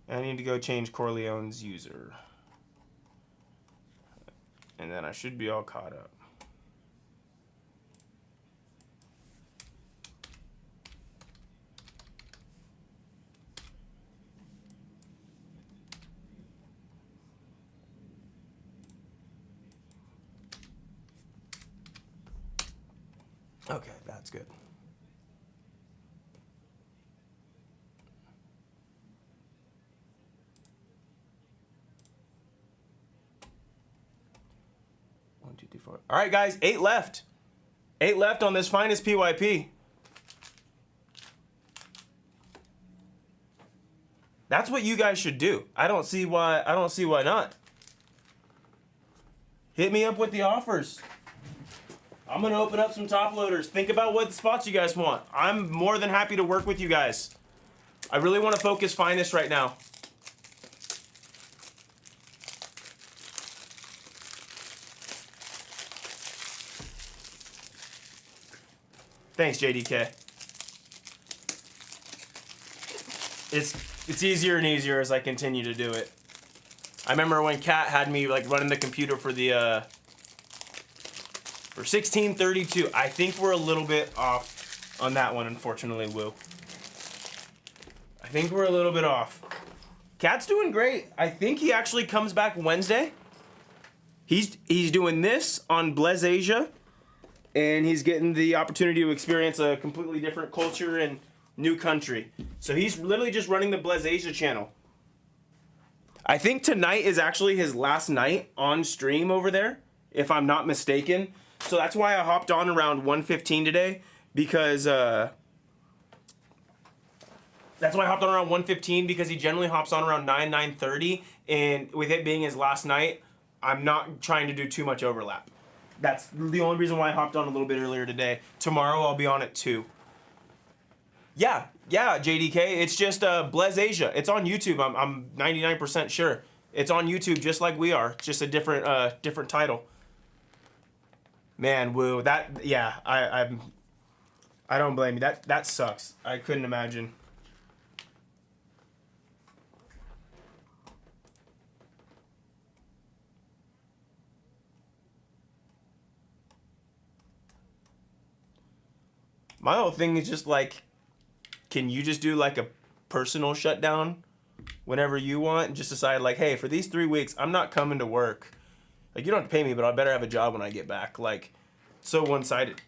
I need to go change Corleone's user. And then I should be all caught up. Okay, that's good. One, two, three, four. All right, guys, 8 left. 8 left on this Finest PYP. That's what you guys should do. I don't see why not. Hit me up with the offers. I'm going to open up some top loaders. Think about what spots you guys want. I'm more than happy to work with you guys. I really want to focus Finest right now. Thanks, JDK. It's easier and easier as I continue to do it. I remember when Kat had me like running the computer for the for 1632. I think we're a little bit off on that one, unfortunately, Woo. I think we're a little bit off. Kat's doing great. I think he actually comes back Wednesday. He's doing this on Blez Asia, and he's getting the opportunity to experience a completely different culture and new country. So he's literally just running the Blez Asia channel. I think tonight is actually his last night on stream over there, if I'm not mistaken. So that's why I hopped on around 1:15 today, because that's why I hopped on around 1:15, because he generally hops on around 9:30, and with it being his last night, I'm not trying to do too much overlap. That's the only reason why I hopped on a little bit earlier today. Tomorrow I'll be on at 2. Yeah, JDK. It's just Blez Asia. It's on YouTube. I'm 99% sure. It's on YouTube just like we are. It's just a different title. Man, Woo, that, yeah, I don't blame you. That sucks. I couldn't imagine. My whole thing is just like, can you just do like a personal shutdown whenever you want and just decide like, hey, for these 3 weeks, I'm not coming to work. Like, you don't have to pay me, but I better have a job when I get back. Like, so one-sided.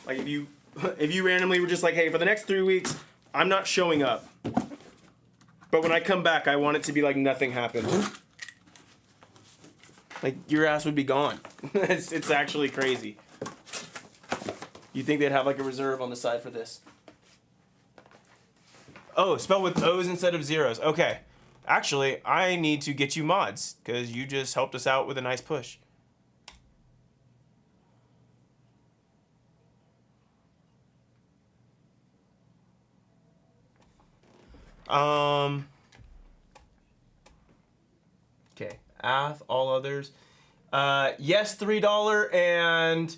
Like, if you randomly were just like, hey, for the next 3 weeks, I'm not showing up. But when I come back, I want it to be like nothing happened. Like, your ass would be gone. It's actually crazy. You'd think they'd have like a reserve on the side for this. Oh, spelled with O's instead of zeros. Okay. Actually, I need to get you mods, because you just helped us out with a nice push. Okay. Ath, all others. Yes, $3, and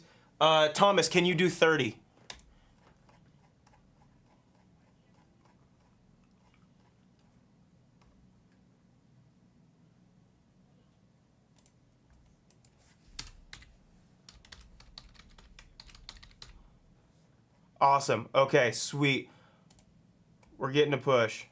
Thomas, can you do 30? Awesome. Okay, sweet. We're getting a push.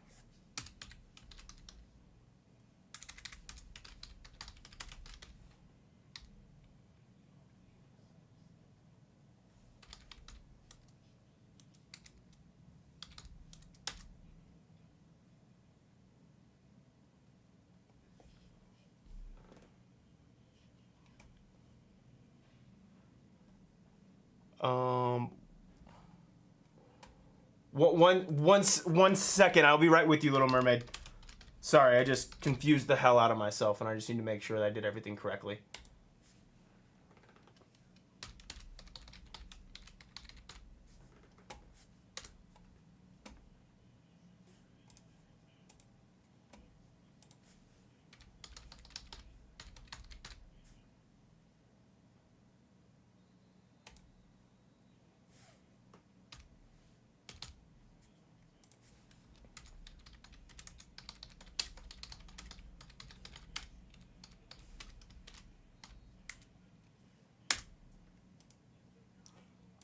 One second. I'll be right with you, Little Mermaid. Sorry, I just confused the hell out of myself, and I just need to make sure that I did everything correctly.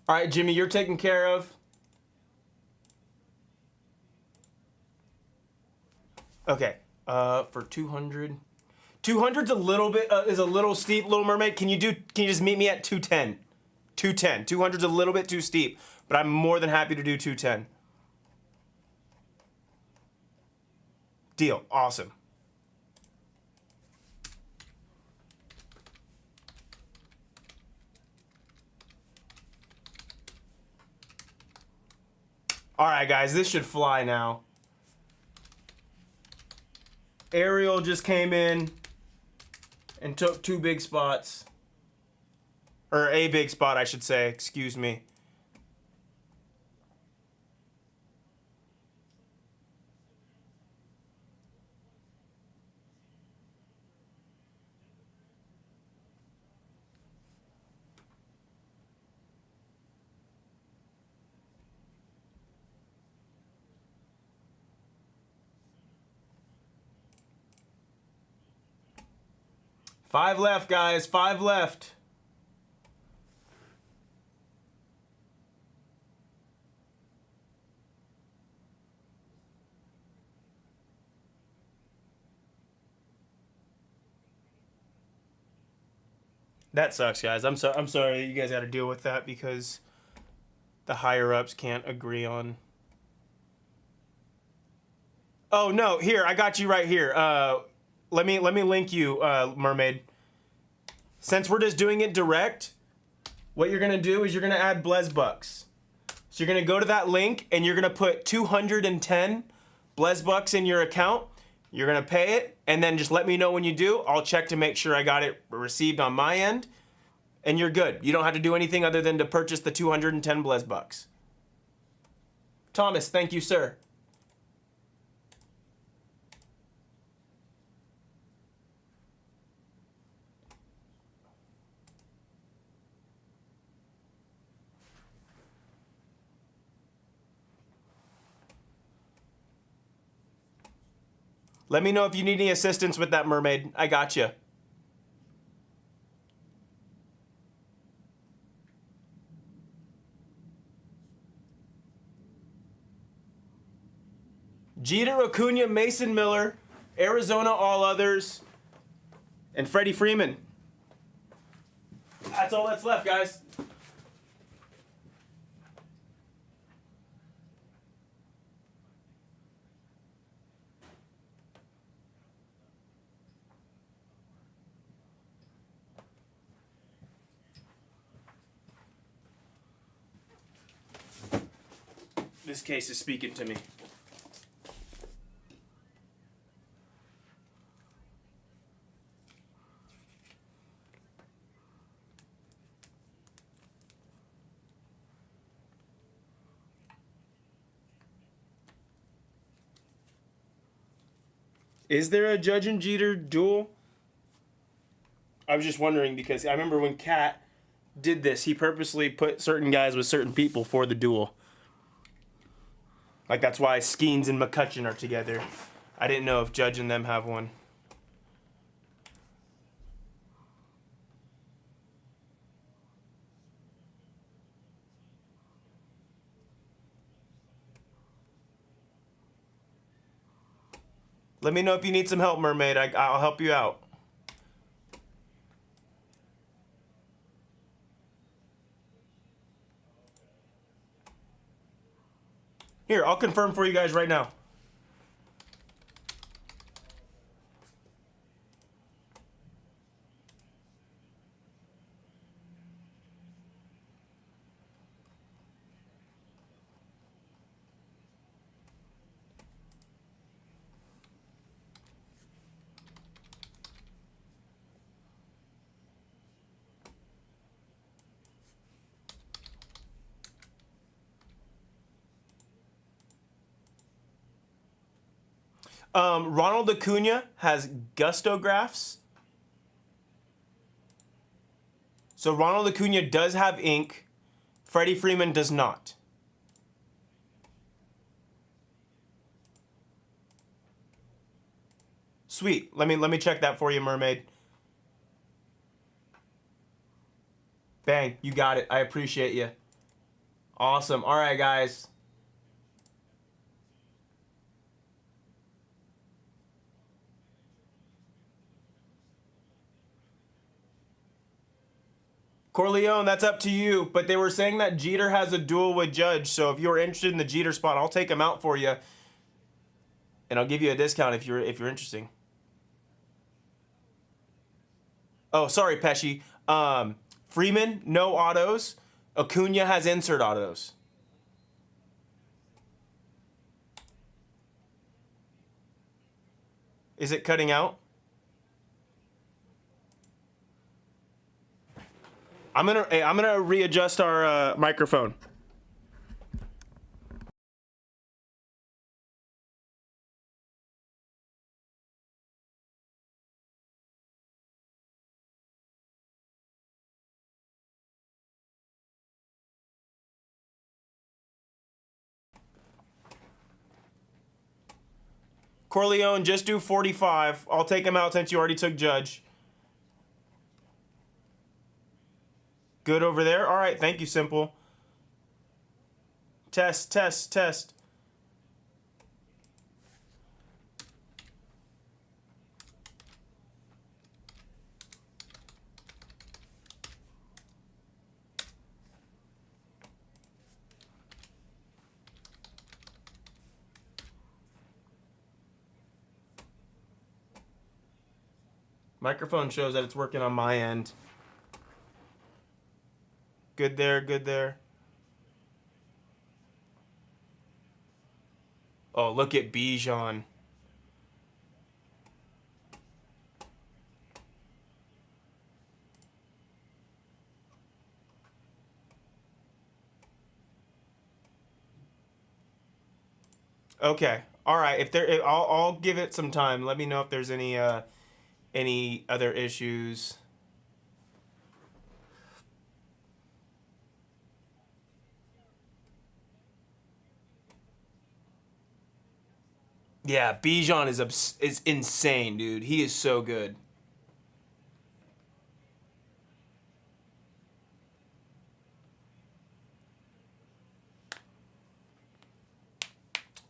All right, Jimmy, you're taken care of. Okay, for 200. 200's a little bit is a little steep, Little Mermaid. Can you just meet me at 210? 210. 200's a little bit too steep, but I'm more than happy to do 210. Deal. Awesome. All right, guys, this should fly now. Ariel just came in and took 2 big spots. Or a big spot, I should say. Excuse me. Five left, guys. 5 left. That sucks, guys. I'm sorry you guys got to deal with that because the higher ups can't agree on. Oh no, here I got you right here. Let me link you, Mermaid. Since we're just doing it direct, what you're gonna do is you're gonna add Blez Bucks. So you're gonna go to that link and you're gonna put 210 Blez Bucks in your account. You're gonna pay it, and then just let me know when you do. I'll check to make sure I got it received on my end, and you're good. You don't have to do anything other than to purchase the 210 Blez Bucks. Thomas, thank you, sir. Let me know if you need any assistance with that, Mermaid. I got you. Jeter, Acuna, Mason Miller, Arizona, all others, and Freddie Freeman. That's all that's left, guys. This case is speaking to me. Is there a Judge and Jeter duel? I was just wondering because I remember when Cat did this, he purposely put certain guys with certain people for the duel. Like that's why Skeens and McCutcheon are together. I didn't know if Judge and them have one. Let me know if you need some help, Mermaid. I'll help you out. Here, I'll confirm for you guys right now. Ronald Acuna has gustographs. So Ronald Acuna does have ink. Freddie Freeman does not. Sweet. Let me check that for you, Mermaid. Bang, you got it. I appreciate you. Awesome. All right, guys. Corleone, that's up to you. But they were saying that Jeter has a duel with Judge. So if you're interested in the Jeter spot, I'll take him out for you, and I'll give you a discount if you're interested. Oh, sorry, Pesci. Freeman, no autos. Acuna has insert autos. Is it cutting out? I'm gonna readjust our microphone. Corleone, just do 45. I'll take him out since you already took Judge. Good over there? All right, thank you, Simple. Test, test, test. Microphone shows that it's working on my end. Good there, good there. Oh, look at Bijan. Okay. All right. I'll give it some time. Let me know if there's any other issues. Yeah, Bijan is insane, dude. He is so good.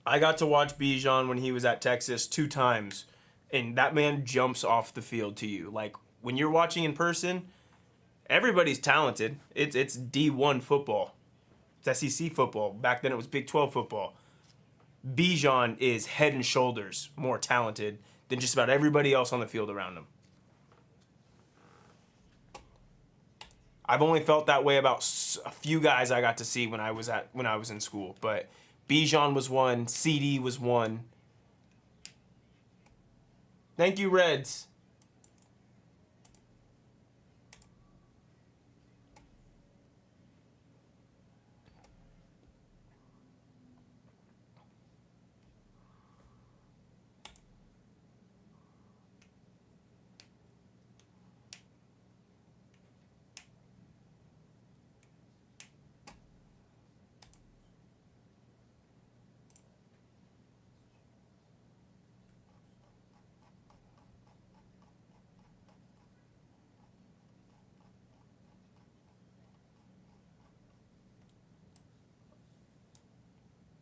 I got to watch Bijan when he was at Texas 2 times, and that man jumps off the field to you. Like when you're watching in person, everybody's talented. It's D1 football. It's SEC football. Back then it was Big 12 football. Bijan is head and shoulders more talented than just about everybody else on the field around him. I've only felt that way about a few guys I got to see when I was in school, but Bijan was one, CD was one. Thank you, Reds.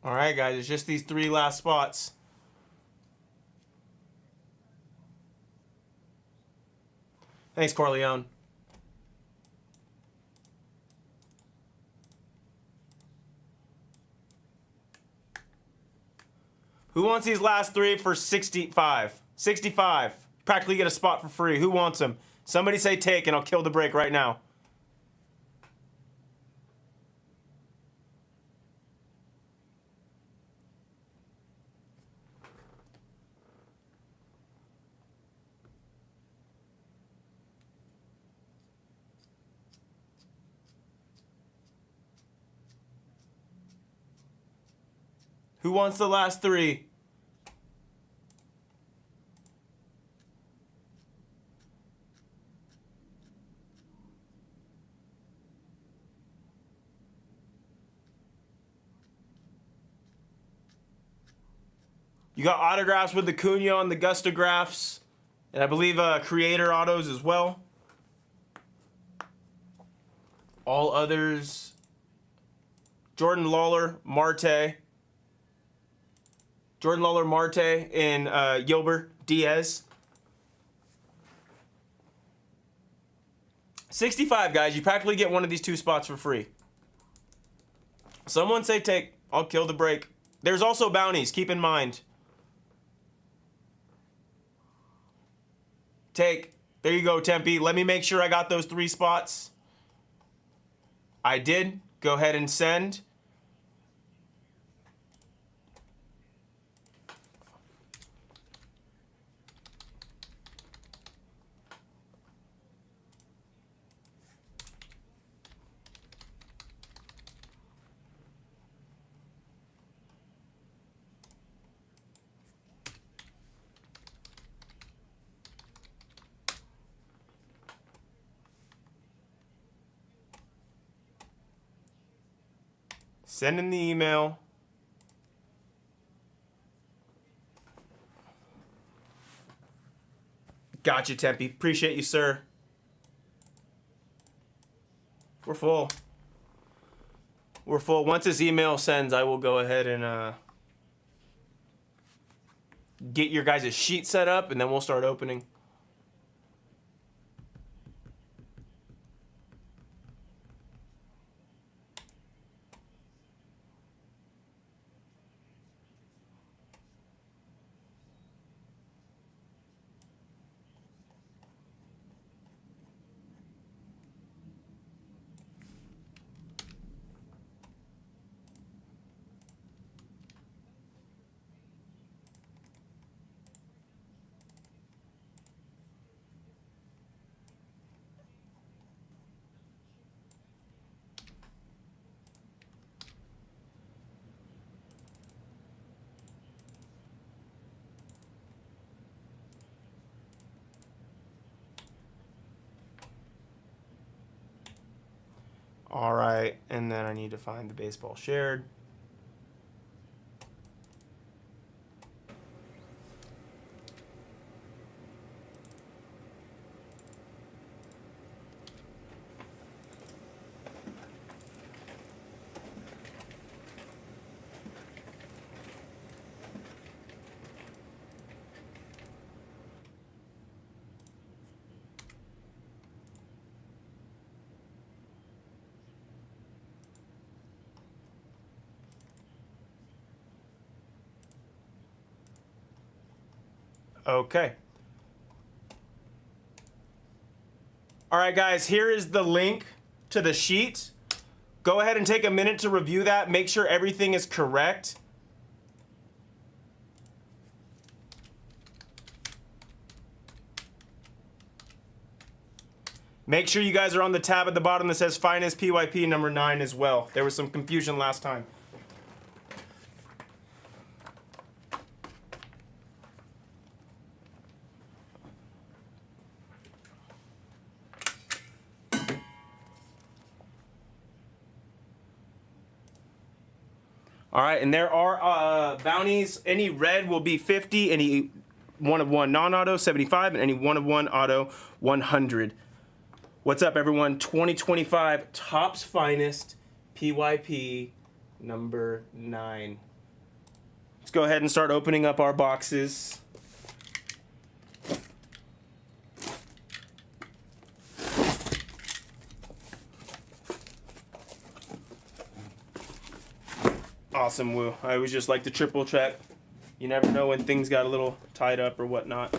All right, guys, it's just these 3 last spots. Thanks, Corleone. Who wants these last 3 for 65? 65. Practically get a spot for free. Who wants them? Somebody say take, and I'll kill the break right now. Who wants the last 3? You got autographs with the Cunha and the Gustagraphs, and I believe creator autos as well. All others, Jordan Lawler, Marte. Jordan Lawler, Marte, and Yober Diaz. 65, guys. You practically get one of these 2 spots for free. Someone say take. I'll kill the break. There's also bounties. Keep in mind. Take. There you go, Tempe. Let me make sure I got those 3 spots. I did. Go ahead and send. Send in the email. Gotcha, Tempe. Appreciate you, sir. We're full. We're full. Once this email sends, I will go ahead and get your guys' sheet set up, and then we'll start opening. All right, and then I need to find the baseball shared. Okay. All right, guys, here is the link to the sheet. Go ahead and take a minute to review that. Make sure everything is correct. Make sure you guys are on the tab at the bottom that says Finest PYP number 9 as well. There was some confusion last time. All right, and there are bounties. Any red will be 50, any 1 of 1 non-auto 75, and any 1 of 1 auto 100. What's up, everyone? 2025 Topps Finest PYP number 9. let's go ahead and start opening up our boxes. Awesome, Woo. I always just like to triple check. You never know when things got a little tied up or whatnot.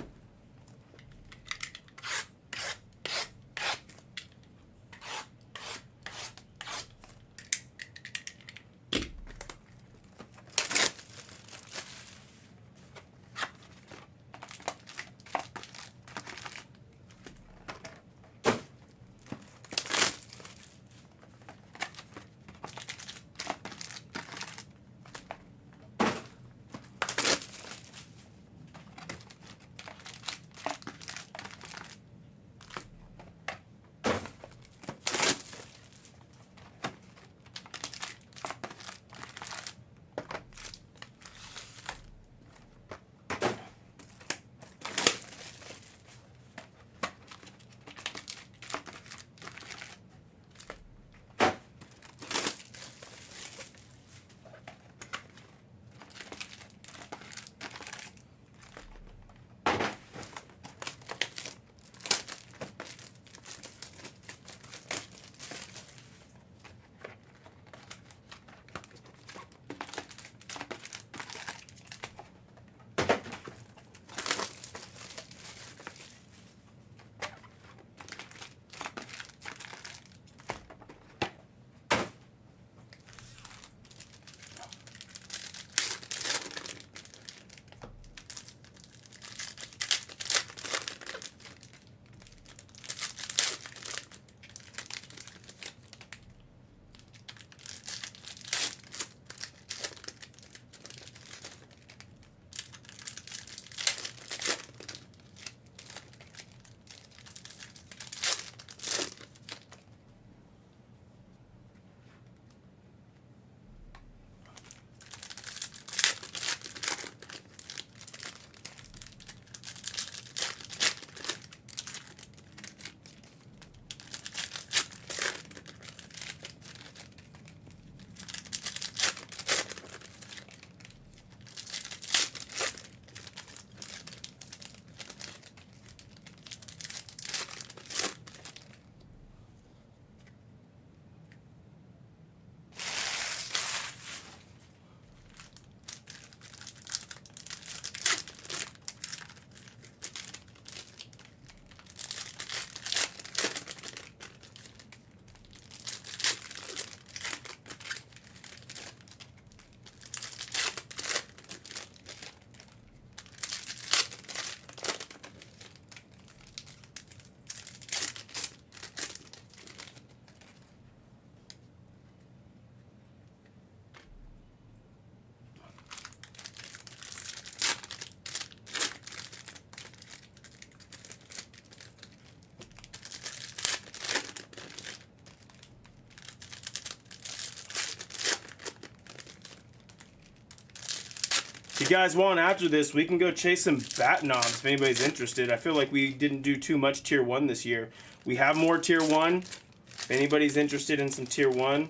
If you guys want after this, we can go chase some bat knobs if anybody's interested. I feel like we didn't do too much tier 1 this year. We have more tier 1. If anybody's interested in some tier 1.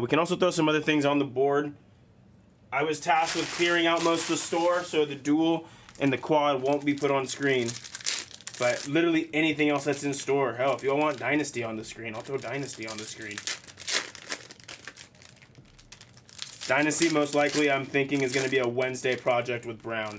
We can also throw some other things on the board. I was tasked with clearing out most of the store, so the dual and the quad won't be put on screen. But literally anything else that's in store. Hell, if you all want Dynasty on the screen, I'll throw Dynasty on the screen. Dynasty, most likely, I'm thinking, is going to be a Wednesday project with Brown.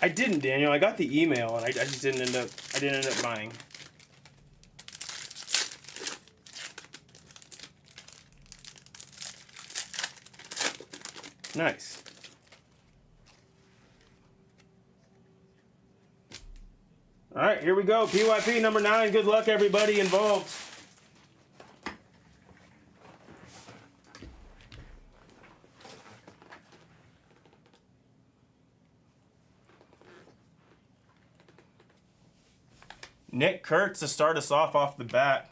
I didn't, Daniel. I got the email and I just didn't end up. I didn't end up buying. Nice. All right, here we go. PYP number 9. Good luck, everybody involved. Nick Kurtz to start us off the bat.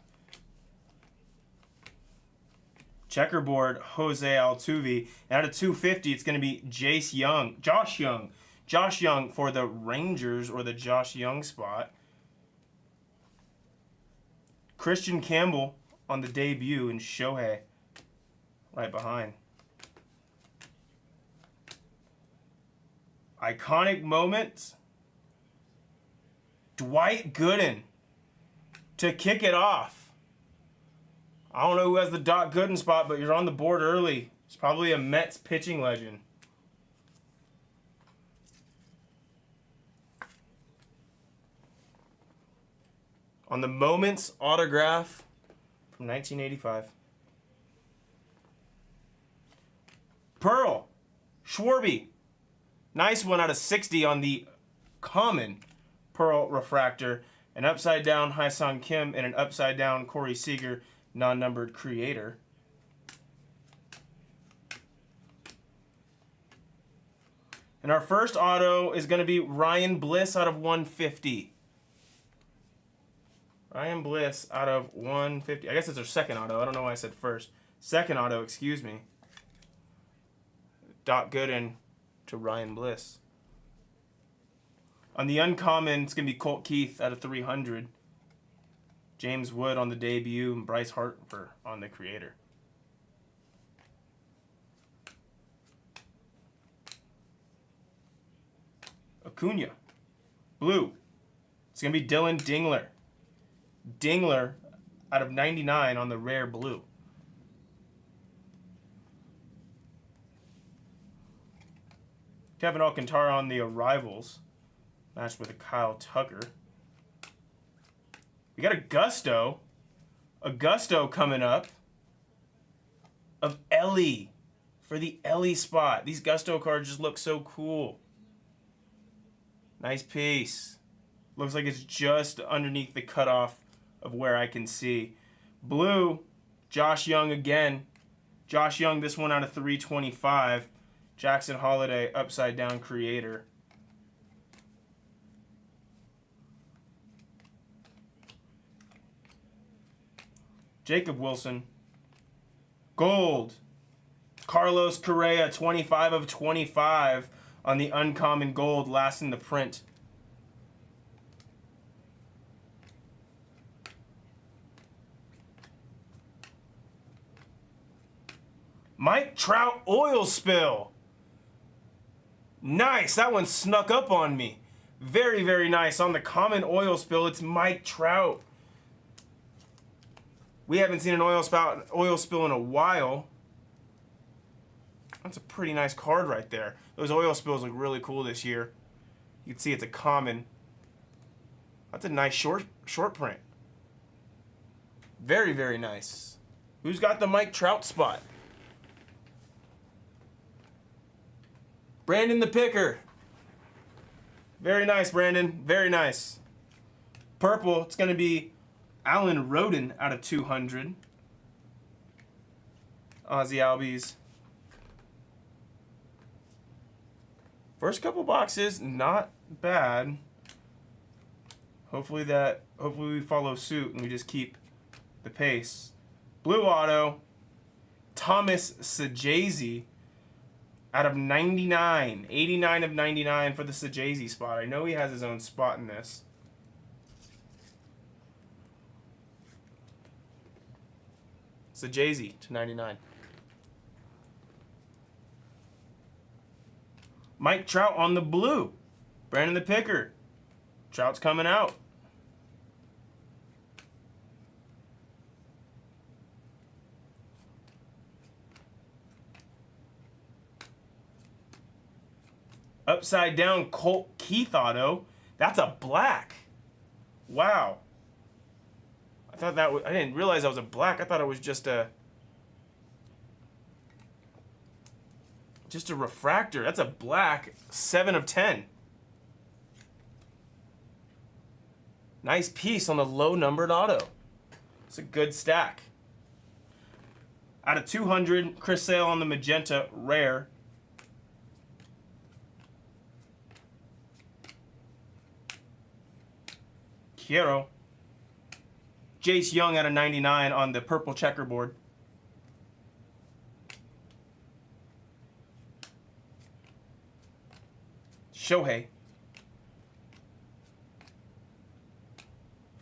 Checkerboard, Jose Altuve. And out of 250, it's going to be Josh Young. Josh Young for the Rangers, or the Josh Young spot. Christian Campbell on the debut, and Shohei right behind. Iconic moment. Dwight Gooden to kick it off. I don't know who has the Doc Gooden spot, but you're on the board early. It's probably a Mets pitching legend. On the Moments autograph from 1985. Pearl Schwarby. Nice one out of 60 on the common Pearl refractor. An upside down Hyesung Kim and an upside down Corey Seager, non-numbered creator. And our first auto is going to be Ryan Bliss out of 150. Ryan Bliss out of 150. I guess it's our second auto. I don't know why I said first. Second auto, excuse me. Doc Gooden to Ryan Bliss. On the uncommon, it's going to be Colt Keith out of 300. James Wood on the debut, and Bryce Harper on the creator. Acuna. Blue. It's going to be Dylan Dingler. Dingler out of 99 on the rare blue. Kevin Alcantara on the arrivals. Matched with a Kyle Tucker. We got a Gusto coming up of Ellie for the Ellie spot. These Gusto cards just look so cool. Nice piece. Looks like it's just underneath the cutoff of where I can see. Blue, Josh Young again. Josh Young, this one out of 325. Jackson Holiday, upside down creator. Jacob Wilson. Gold. Carlos Correa, 25 of 25 on the uncommon gold, last in the print. Mike Trout oil spill. Nice. That one snuck up on me. Very, very nice. On the common oil spill, it's Mike Trout. We haven't seen an oil spill in a while. That's a pretty nice card right there. Those oil spills look really cool this year. You can see it's a common. That's a nice short print. Very, very nice. Who's got the Mike Trout spot? Brandon the Picker. Very nice, Brandon. Very nice. Purple, it's going to be Alan Roden out of 200. Ozzy Albies. First couple boxes, not bad. Hopefully we follow suit and we just keep the pace. Blue auto, Thomas Sajazi out of 99. 89 of 99 for the Sajazi spot. I know he has his own spot in this. Sajazi to 99. Mike Trout on the blue. Brandon the Picker. Trout's coming out. Upside down Colt Keith auto. That's a black. Wow. I thought that was, I didn't realize that was a black. I thought it was just a refractor. That's a black. 7 of 10. Nice piece on the low numbered auto. It's a good stack. Out of 200, Chris Sale on the magenta, rare. Quiero. Jace Young out of 99 on the purple checkerboard. Shohei.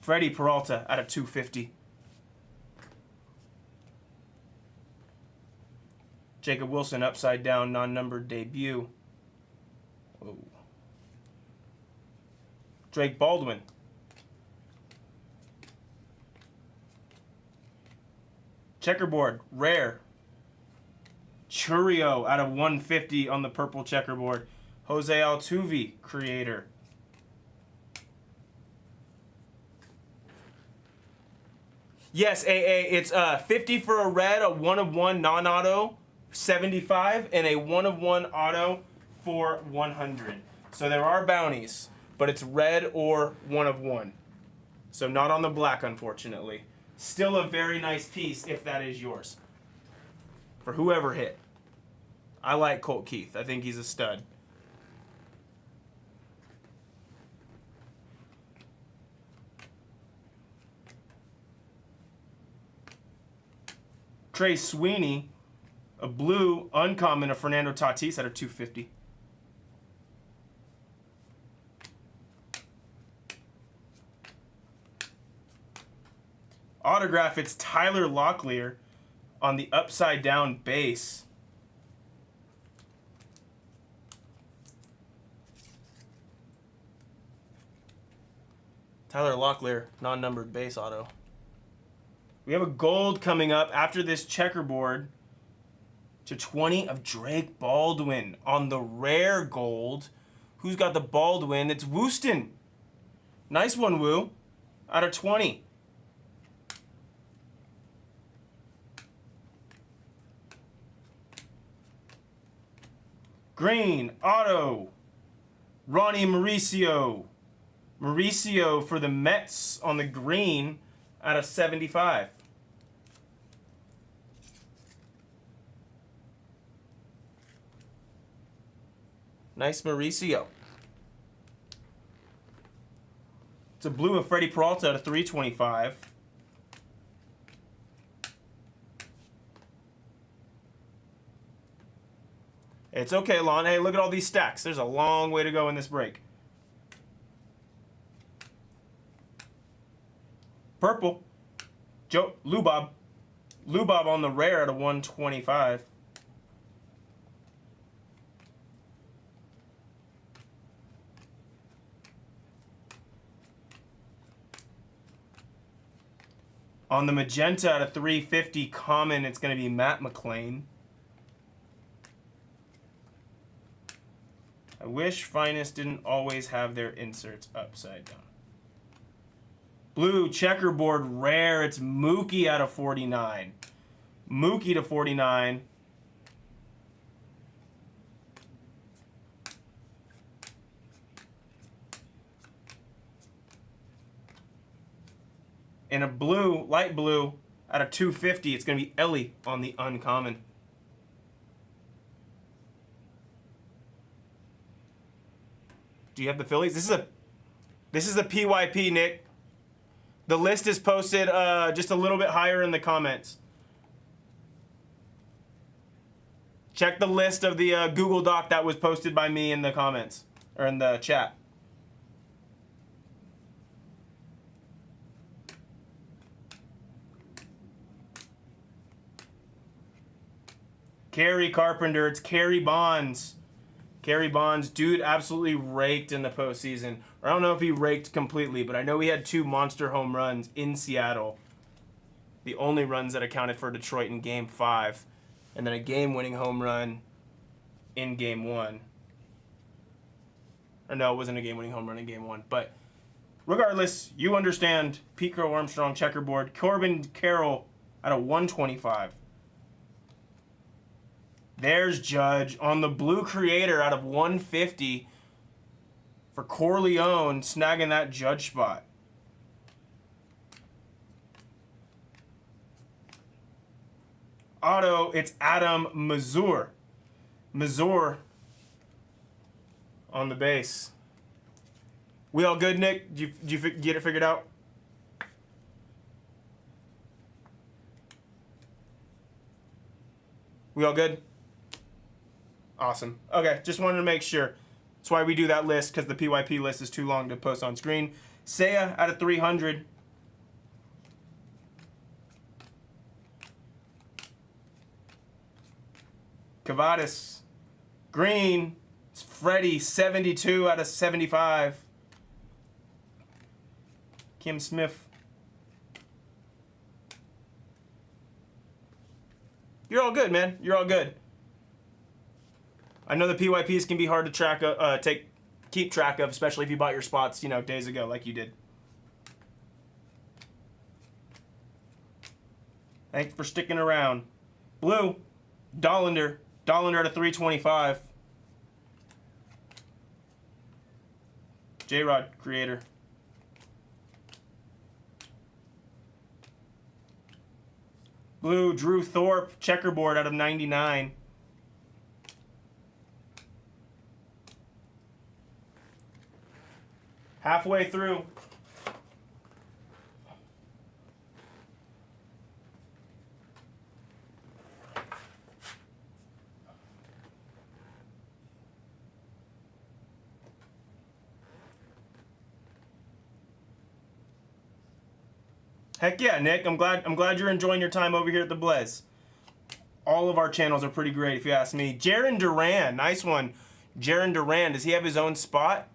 Freddie Peralta out of 250. Jacob Wilson upside down non-numbered debut. Oh. Drake Baldwin. Checkerboard, rare. Churio out of 150 on the purple checkerboard. Jose Altuve, creator. Yes, AA, it's 50 for a red, a 1 of 1 non-auto, 75, and a 1 of 1 auto for 100. So there are bounties, but it's red or 1 of 1. So not on the black, unfortunately. Still a very nice piece if that is yours. For whoever hit. I like Colt Keith. I think he's a stud. Trey Sweeney, a blue uncommon of Fernando Tatis out of 250. Autograph, it's Tyler Locklear on the upside down base. Tyler Locklear, non-numbered base auto. We have a gold coming up after this checkerboard to 20 of Drake Baldwin on the rare gold. Who's got the Baldwin? It's Wooston. Nice one, Woo. Out of 20. Green, auto. Ronnie Mauricio. Mauricio for the Mets on the green out of 75. Nice Mauricio. It's a blue of Freddie Peralta out of 325. It's okay, Lon. Hey, look at all these stacks. There's a long way to go in this break. Purple. Lou Bob. Lou Bob on the rare at a 125. On the magenta at a 350 common, it's going to be Matt McClain. I wish Finest didn't always have their inserts upside down. Blue checkerboard rare. It's Mookie out of 49. Mookie to 49. And a blue, light blue, out of 250. It's going to be Ellie on the uncommon. Do you have the Phillies? This is a PYP, Nick. The list is posted just a little bit higher in the comments. Check the list of the Google Doc that was posted by me in the comments, or in the chat. Kerry Carpenter, it's Kerry Bonds. Kerry Bonds, dude absolutely raked in the postseason. Or I don't know if he raked completely, but I know he had 2 monster home runs in Seattle. The only runs that accounted for Detroit in Game 5. And then a game-winning home run in Game 1. Or no, it wasn't a game-winning home run in Game 1. But regardless, you understand Pete Crow Armstrong checkerboard. Corbin Carroll out of 125. There's Judge on the Blue Creator out of 150 for Corleone, snagging that Judge spot. Auto, it's Adam Mazur. Mazur on the base. We all good, Nick? Did you get it figured out? We all good? Awesome. Okay, just wanted to make sure. That's why we do that list, because the PYP list is too long to post on screen. Seiya out of 300. Cavadas. Green. It's Freddie, 72 out of 75. Kim Smith. You're all good, man. You're all good. I know the PYPs can be hard to track, keep track of, especially if you bought your spots, days ago, like you did. Thanks for sticking around. Blue, Dollander out of 325. J-Rod, creator. Blue, Drew Thorpe, checkerboard out of 99. Halfway through. Heck yeah, Nick. I'm glad you're enjoying your time over here at the Blez. All of our channels are pretty great, if you ask me. Jaron Duran, nice one. Jaron Duran, does he have his own spot?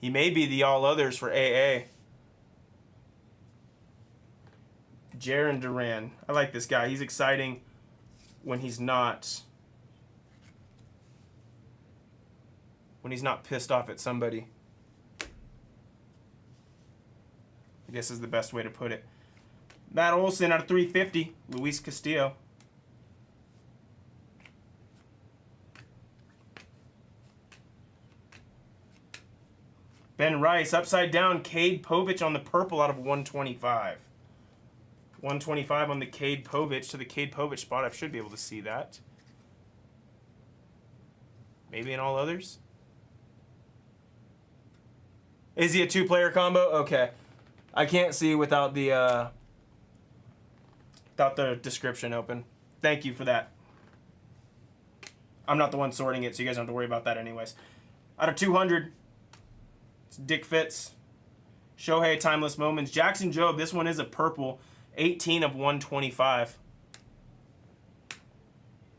He may be the all others for AA. Jaron Duran. I like this guy. He's exciting when he's not pissed off at somebody. I guess is the best way to put it. Matt Olson out of 350. Luis Castillo. Ben Rice, upside down, Cade Povich on the purple out of 125. 125 on the Cade Povich to the Cade Povich spot. I should be able to see that. Maybe in all others? Is he a two-player combo? Okay. I can't see without the description open. Thank you for that. I'm not the one sorting it, so you guys don't have to worry about that anyways. Out of 200... Dick Fitz, Shohei Timeless Moments, Jackson Jobe. This one is a purple, 18 of 125.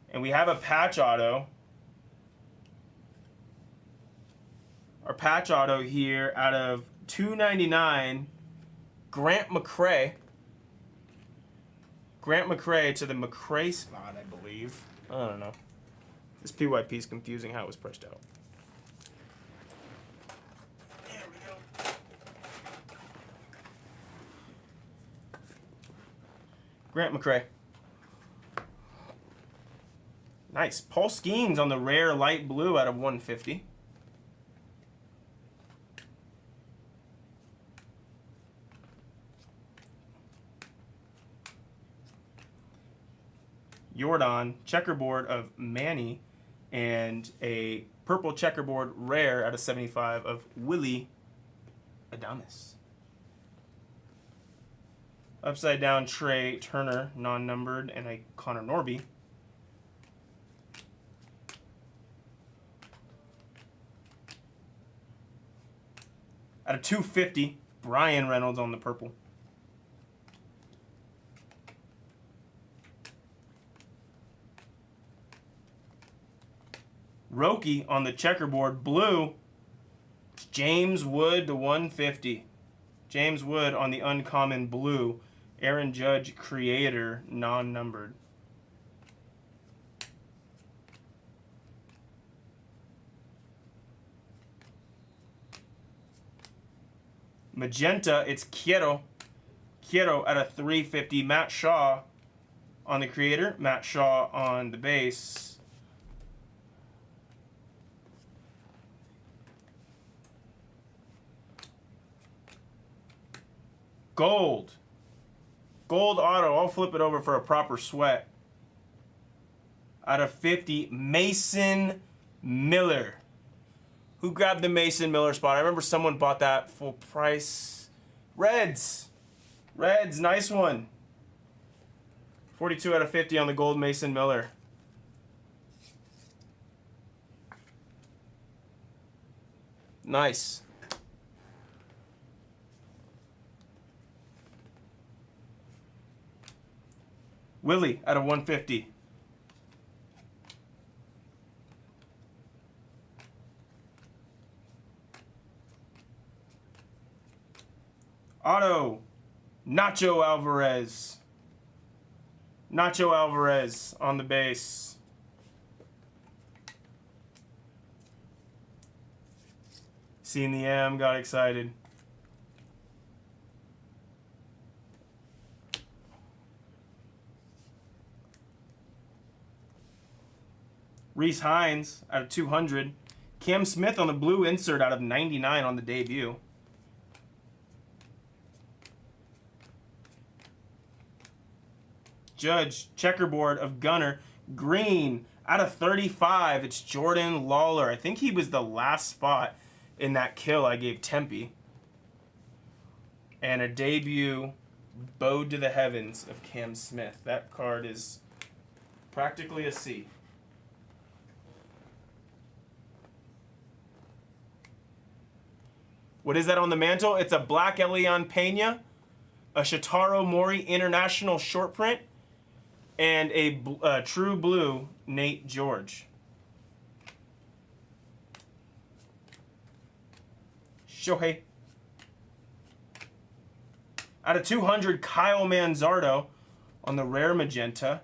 And we have a patch auto. Our patch auto here out of 299, Grant McCray. Grant McCray to the McCray spot, I believe. I don't know. This PYP is confusing how it was pushed out. Grant McCray. Nice. Paul Skeens on the rare light blue out of 150. Jordan, checkerboard of Manny, and a purple checkerboard rare out of 75 of Willie Adames. Upside down, Trey Turner, non-numbered, and a Connor Norby. Out of 250, Brian Reynolds on the purple. Roki on the checkerboard, blue. It's James Wood to 150. James Wood on the uncommon blue. Aaron Judge, creator, non-numbered. Magenta, it's Quiero. Quiero at a 350. Matt Shaw on the creator. Matt Shaw on the base. Gold. Gold auto. I'll flip it over for a proper sweat. Out of 50, Mason Miller. Who grabbed the Mason Miller spot? I remember someone bought that full price. Reds. Reds, nice one. 42 out of 50 on the gold Mason Miller. Nice. Willie out of 150. Auto, Nacho Alvarez. Nacho Alvarez on the base. Seen the M, got excited. Reese Hines out of 200. Cam Smith on the blue insert out of 99 on the debut. Judge, checkerboard of Gunner. Green out of 35. It's Jordan Lawler. I think he was the last spot in that kill I gave Tempe. And a debut, Bowed to the Heavens of Cam Smith. That card is practically a C. What is that on the mantle? It's a black Elian Pena, a Shotaro Mori International short print, and a true blue Nate George. Shohei. Out of 200, Kyle Manzardo on the rare magenta.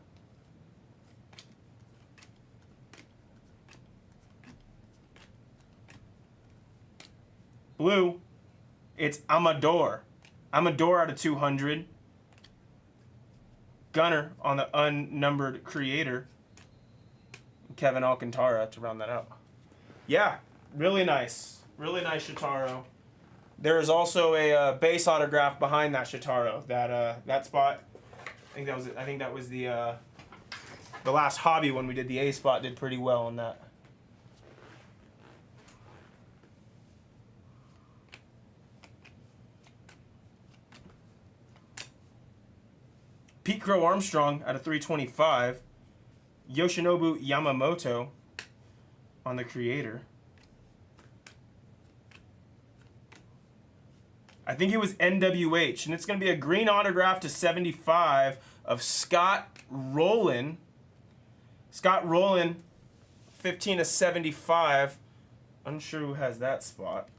Blue, it's Amador. Amador out of 200. Gunner on the unnumbered creator. Kevin Alcantara to round that out. Yeah, really nice. Really nice Shotaro. There is also a base autograph behind that Shotaro. That spot, I think that was the last hobby when we did the A spot, did pretty well on that. Pete Crow Armstrong out of 325. Yoshinobu Yamamoto on the creator. I think it was NWH, and it's going to be a green autograph to 75 of Scott Rowland. Scott Rowland, 15 to 75. Unsure who has that spot.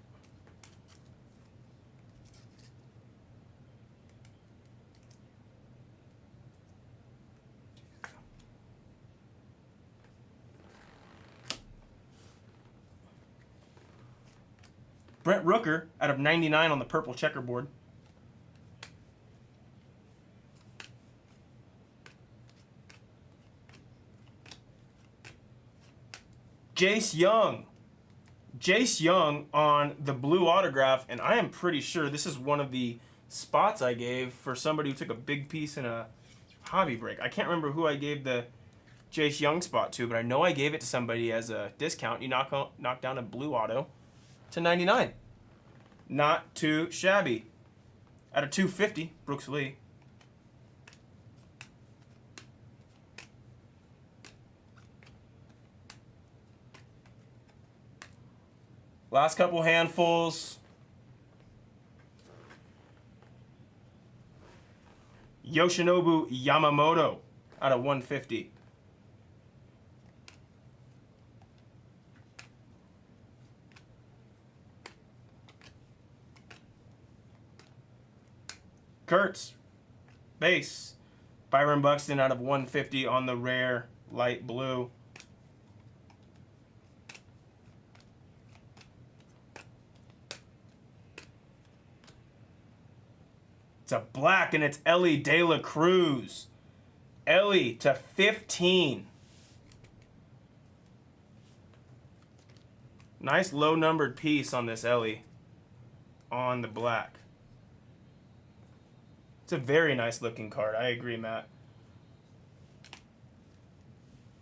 Brent Rooker out of 99 on the purple checkerboard. Jace Young. Jace Young on the blue autograph, and I am pretty sure this is one of the spots I gave for somebody who took a big piece in a hobby break. I can't remember who I gave the Jace Young spot to, but I know I gave it to somebody as a discount. You knock down a blue auto to 99. Not too shabby. Out of 250, Brooks Lee. Last couple handfuls. Yoshinobu Yamamoto out of 150. Kurtz, base. Byron Buxton out of 150 on the rare light blue. It's a black, and it's Ellie De La Cruz. Ellie to 15. Nice low numbered piece on this Ellie on the black. It's a very nice looking card. I agree, Matt.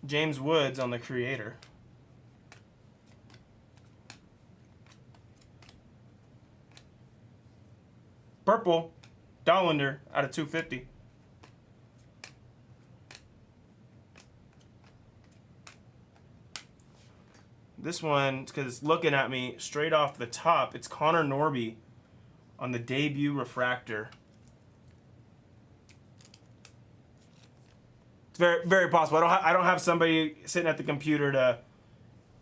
James Woods on the creator. Purple, Dollander out of 250. This one, because it's looking at me straight off the top, it's Connor Norby on the debut refractor. It's very, very possible. I don't have somebody sitting at the computer to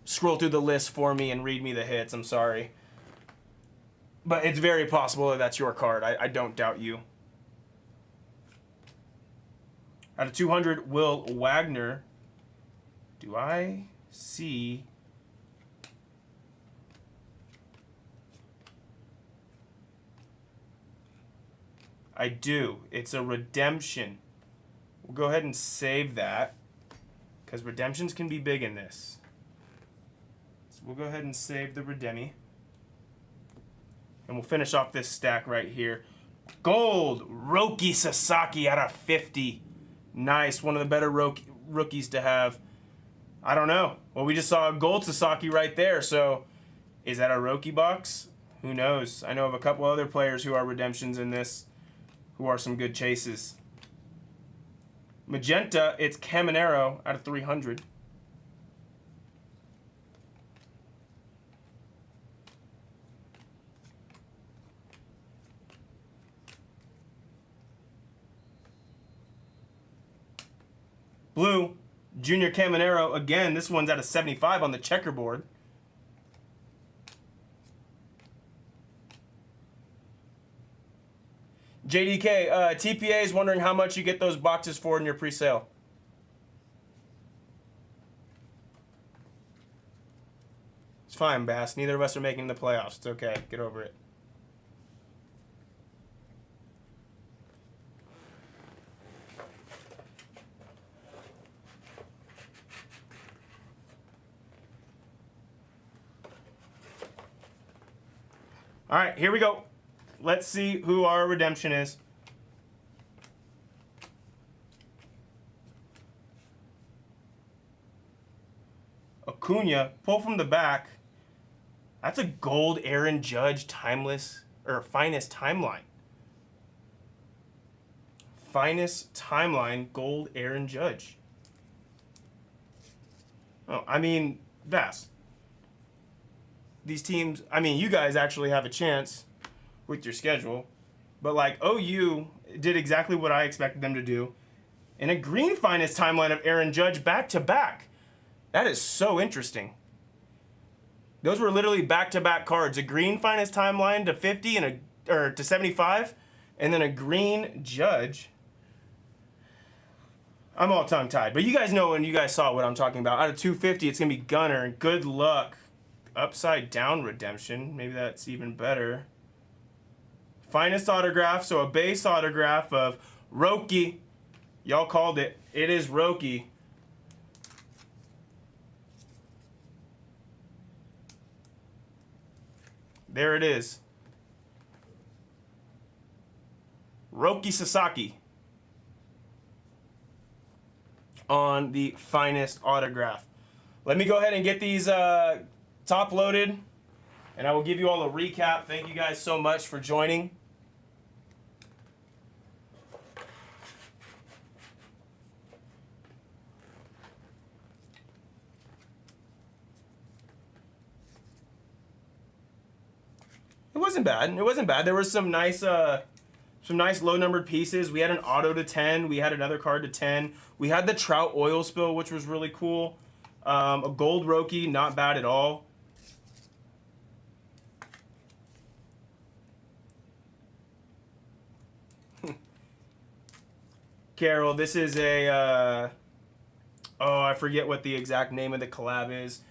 scroll through the list for me and read me the hits. I'm sorry. But it's very possible that that's your card. I don't doubt you. Out of 200, Will Wagner. Do I see... I do. It's a redemption. We'll go ahead and save that, because redemptions can be big in this. So we'll go ahead and save the Redemi. And we'll finish off this stack right here. Gold, Roki Sasaki out of 50. Nice, one of the better rookies to have. I don't know. Well, we just saw a gold Sasaki right there, so is that a Roki box? Who knows? I know of a couple other players who are redemptions in this, who are some good chases. Magenta, it's Caminero out of 300. Blue, Junior Caminero, again, this one's out of 75 on the checkerboard. JDK, TPA is wondering how much you get those boxes for in your pre-sale. It's fine, Bass. Neither of us are making the playoffs. It's okay. Get over it. All right, here we go. Let's see who our redemption is. Acuna, pull from the back. That's a gold Aaron Judge timeless, or finest timeline. Finest timeline, gold Aaron Judge. Oh, I mean, Vast. These teams, I mean, you guys actually have a chance with your schedule, but like OU did exactly what I expected them to do, and a green finest timeline of Aaron Judge back to back. That is so interesting. Those were literally back to back cards: a green finest timeline to 50 and to 75, and then a green Judge. I'm all tongue tied, but you guys know and you guys saw what I'm talking about. Out of 250, it's gonna be Gunner, and good luck. Upside down redemption, maybe that's even better. Finest autograph, so a base autograph of Roki. Y'all called it. It is Roki. There it is. Roki Sasaki on the finest autograph. Let me go ahead and get these top loaded, and I will give you all a recap. Thank you guys so much for joining. It wasn't bad. It wasn't bad. There were some nice low numbered pieces. We had an auto to 10. We had another card to 10. We had the Trout oil spill, which was really cool. A gold Roki, not bad at all. Carol, this is a, oh, I forget what the exact name of the collab is.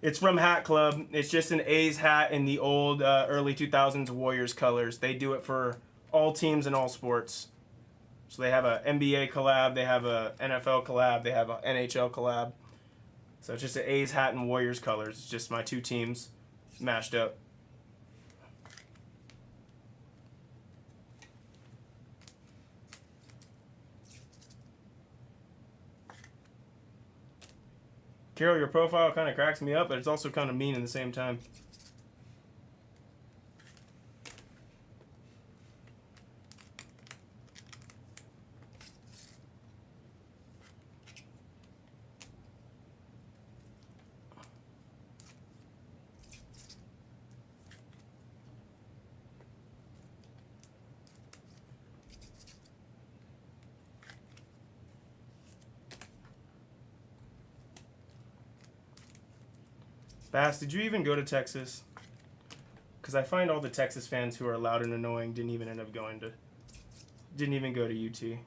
It's from Hat Club. It's just an A's hat in the old early 2000s Warriors colors. They do it for all teams and all sports. So they have a NBA collab, they have a NFL collab, they have a NHL collab. So it's just an A's hat and Warriors colors. It's just my two teams mashed up. Carol, your profile kind of cracks me up, but it's also kind of mean at the same time. Bass, did you even go to Texas? Because I find all the Texas fans who are loud and annoying didn't even end up going to, didn't even go to UT.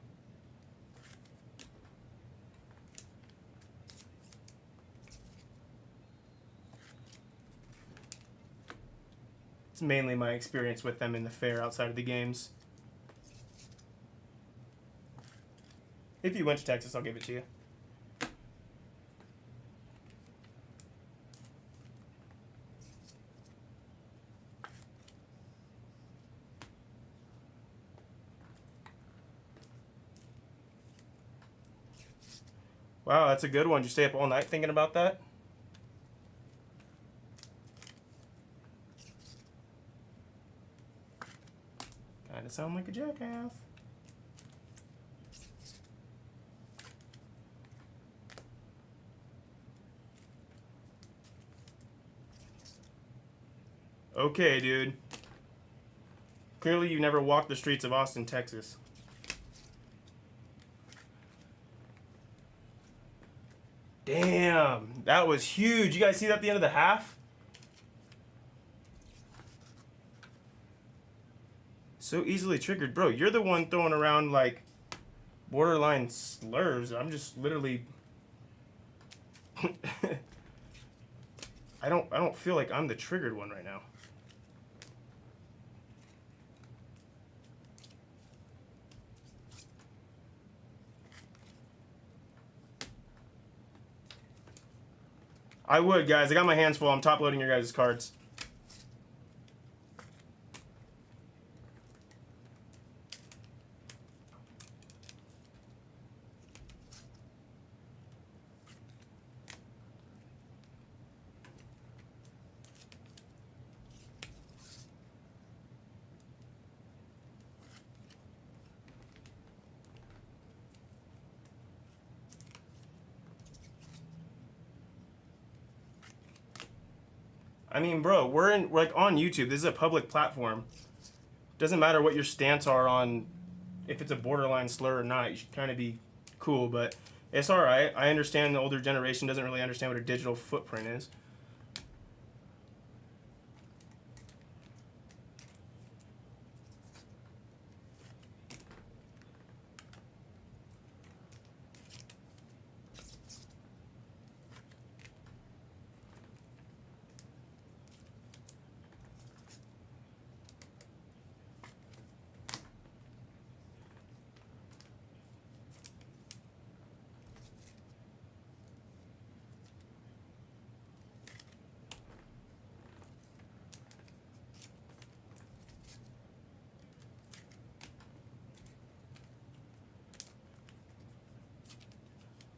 It's mainly my experience with them in the fair outside of the games. If you went to Texas, I'll give it to you. Wow, that's a good one. Did you stay up all night thinking about that? Kinda sound like a jackass. Okay, dude. Clearly you never walked the streets of Austin, Texas. Damn, that was huge. You guys see that at the end of the half? So easily triggered. Bro, you're the one throwing around like borderline slurs. I'm just literally I don't feel like I'm the triggered one right now. I would, guys. I got my hands full. I'm top loading your guys' cards. I mean, bro, we're like on YouTube. This is a public platform. Doesn't matter what your stance are on if it's a borderline slur or not. You should kind of be cool, but it's all right. I understand the older generation doesn't really understand what a digital footprint is.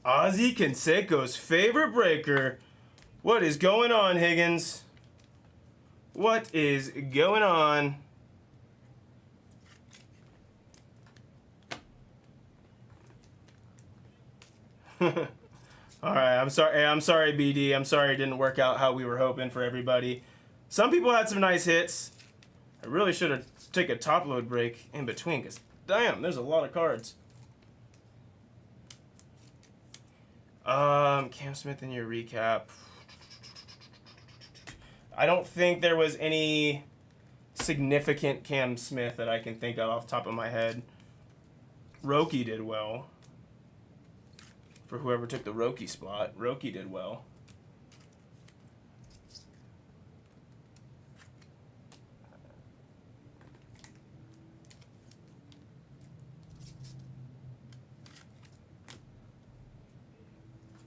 Ozzy Canseco's favorite breaker. What is going on, Higgins? What is going on? All right, I'm sorry. I'm sorry, BD. I'm sorry it didn't work out how we were hoping for everybody. Some people had some nice hits. I really should have taken a top load break in between, because damn, there's a lot of cards. Cam Smith in your recap. I don't think there was any significant Cam Smith that I can think of off the top of my head. Roki did well. For whoever took the Roki spot, Roki did well.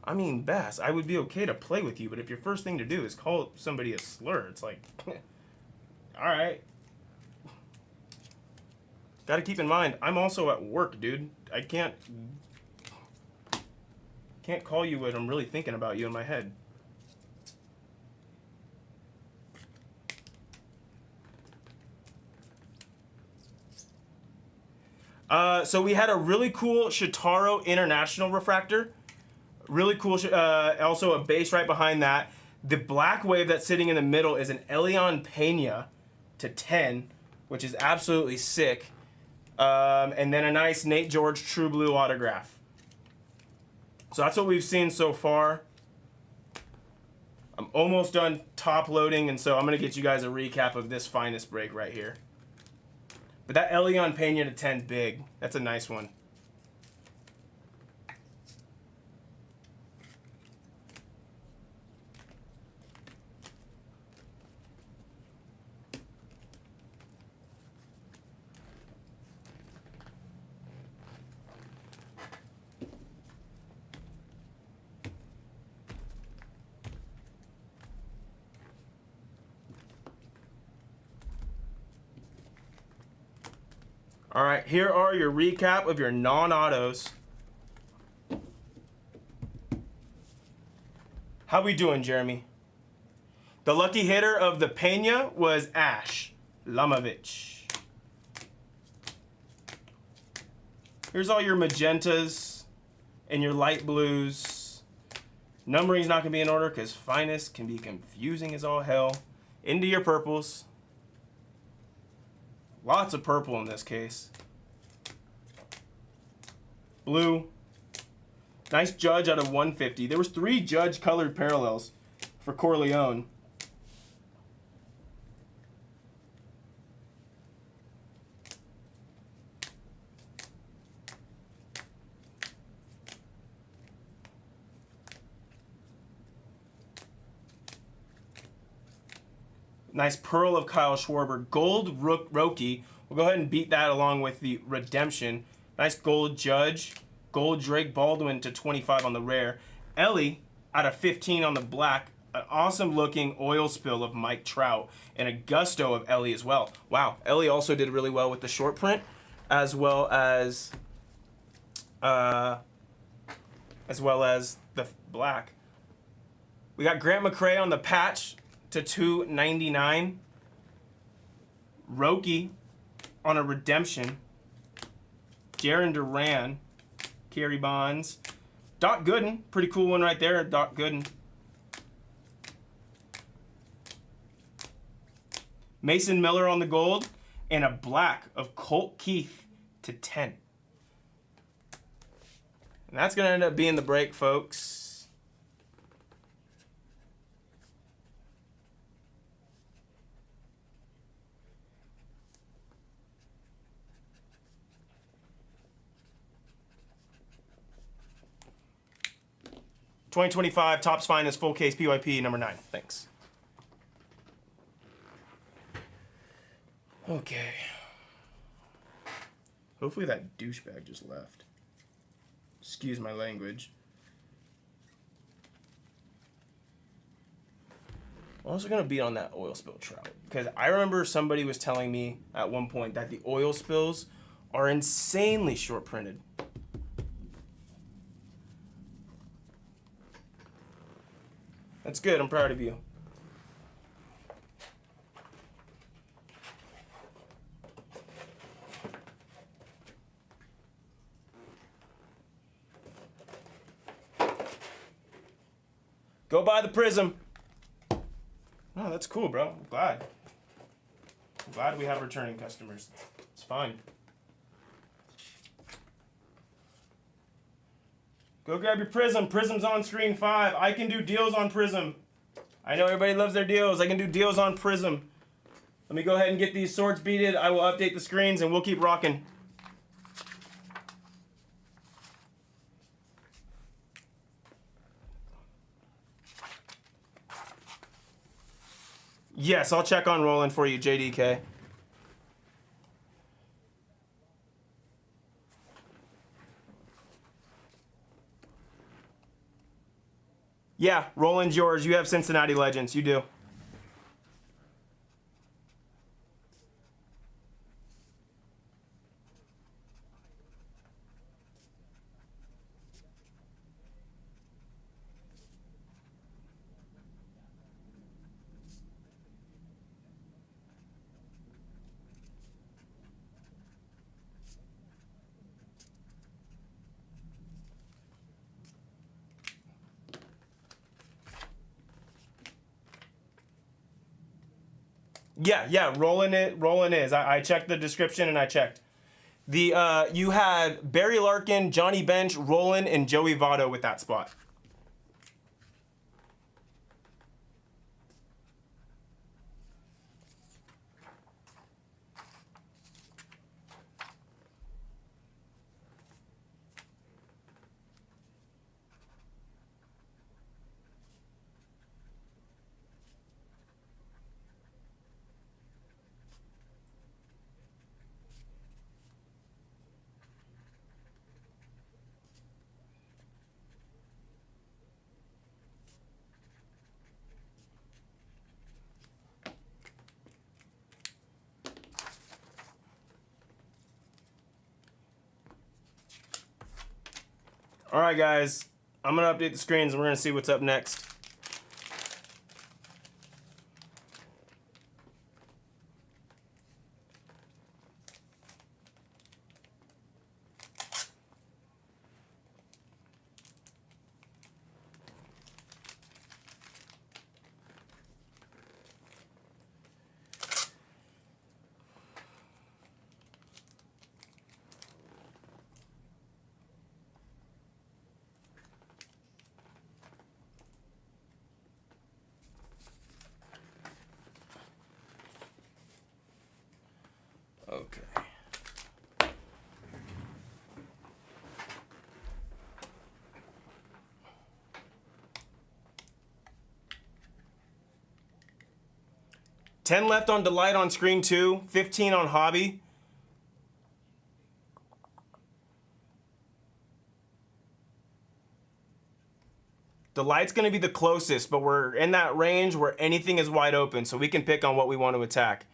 I mean, Bass, I would be okay to play with you, but if your first thing to do is call somebody a slur, it's like, all right. Got to keep in mind, I'm also at work, dude. I can't call you what I'm really thinking about you in my head. So we had a really cool Shitaro International refractor. Really cool. Also a base right behind that. The black wave that's sitting in the middle is an Elion Pena to 10, which is absolutely sick. And then a nice Nate George True Blue autograph. So that's what we've seen so far. I'm almost done top loading, and so I'm going to get you guys a recap of this finest break right here. But that Elion Pena to 10, big. That's a nice one. All right, here are your recap of your non-autos. How we doing, Jeremy? The lucky hitter of the Pena was Ash Lamovich. Here's all your magentas and your light blues. Numbering's not going to be in order because finest can be confusing as all hell. Into your purples. Lots of purple in this case. Blue. Nice Judge out of 150. There was 3 Judge colored parallels for Corleone. Nice Pearl of Kyle Schwarber. Gold Roki. We'll go ahead and beat that along with the Redemption. Nice Gold Judge. Gold Drake Baldwin to 25 on the rare. Ellie out of 15 on the black. An awesome looking oil spill of Mike Trout. And a gusto of Ellie as well. Wow. Ellie also did really well with the short print as well as the black. We got Grant McCrae on the patch to 299. Roki on a Redemption. Jaron Duran, Kerry Bonds. Doc Gooden, pretty cool one right there, Doc Gooden. Mason Miller on the gold, and a black of Colt Keith to 10. And that's going to end up being the break, folks. $20.25 Topps Finest Full Case PYP number 9. Thanks. Okay. Hopefully that douchebag just left. Excuse my language. I'm also going to beat on that oil spill Trout. Because I remember somebody was telling me at one point that the oil spills are insanely short printed. That's good. I'm proud of you. Go buy the Prism. Oh, that's cool, bro. I'm glad. I'm glad we have returning customers. It's fine. Go grab your Prism. Prism's on screen 5. I can do deals on Prism. I know everybody loves their deals. I can do deals on Prism. Let me go ahead and get these sorts beaded. I will update the screens and we'll keep rocking. Yes, I'll check on Roland for you, JDK. Yeah, Roland's yours. You have Cincinnati Legends. You do. Yeah, Roland is. I checked the description and I checked. The you had Barry Larkin, Johnny Bench, Roland, and Joey Votto with that spot. All right, guys. I'm gonna update the screens and we're gonna see what's up next. Okay. $10 left on Delight on screen 2, 15 on Hobby. Delight's going to be the closest, but we're in that range where anything is wide open, so we can pick on what we want to attack.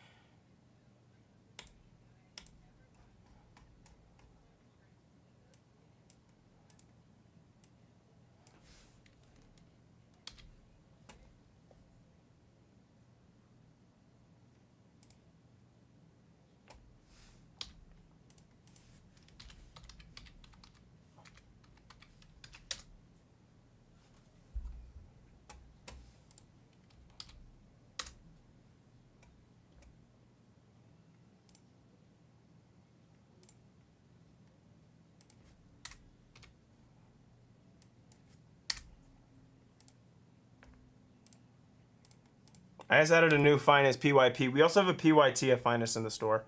I just added a new Finest PYP. We also have a PYT of Finest in the store.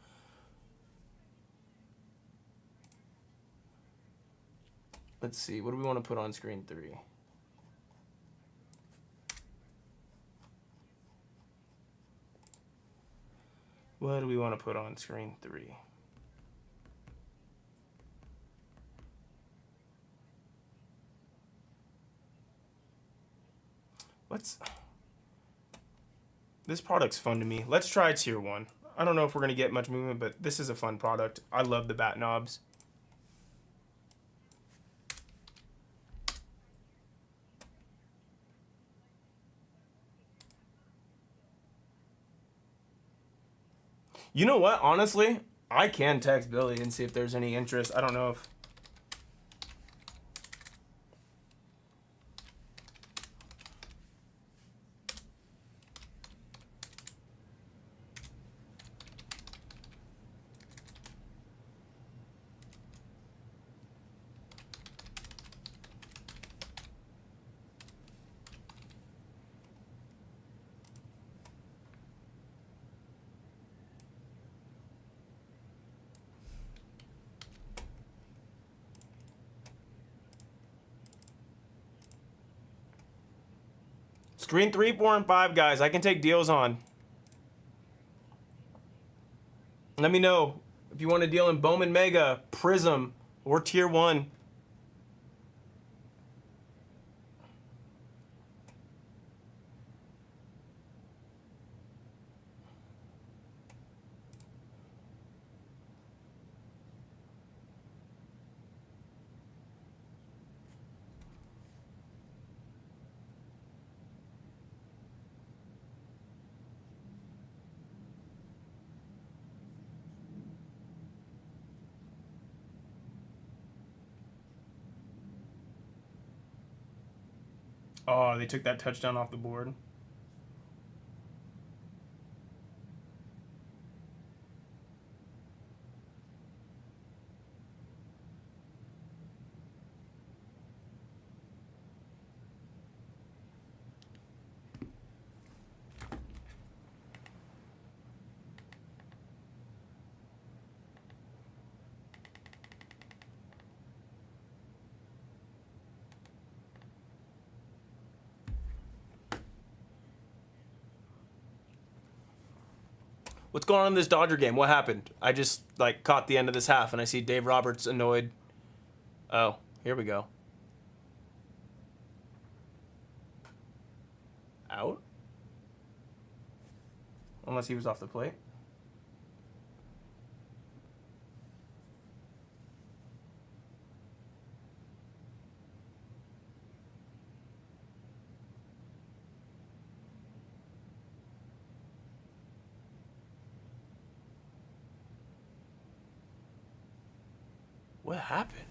Let's see, what do we want to put on screen 3? What do we want to put on screen 3? This product's fun to me. Let's try tier 1. I don't know if we're going to get much movement, but this is a fun product. I love the bat knobs. You know what? Honestly, I can text Billy and see if there's any interest. I don't know if... Screen 3, 4, and 5, guys. I can take deals on. Let me know if you want to deal in Bowman Mega, Prism, or Tier 1. Oh, they took that touchdown off the board. What's going on in this Dodger game? What happened? I just like caught the end of this half and I see Dave Roberts annoyed. Oh, here we go. Out? Unless he was off the plate. What happened?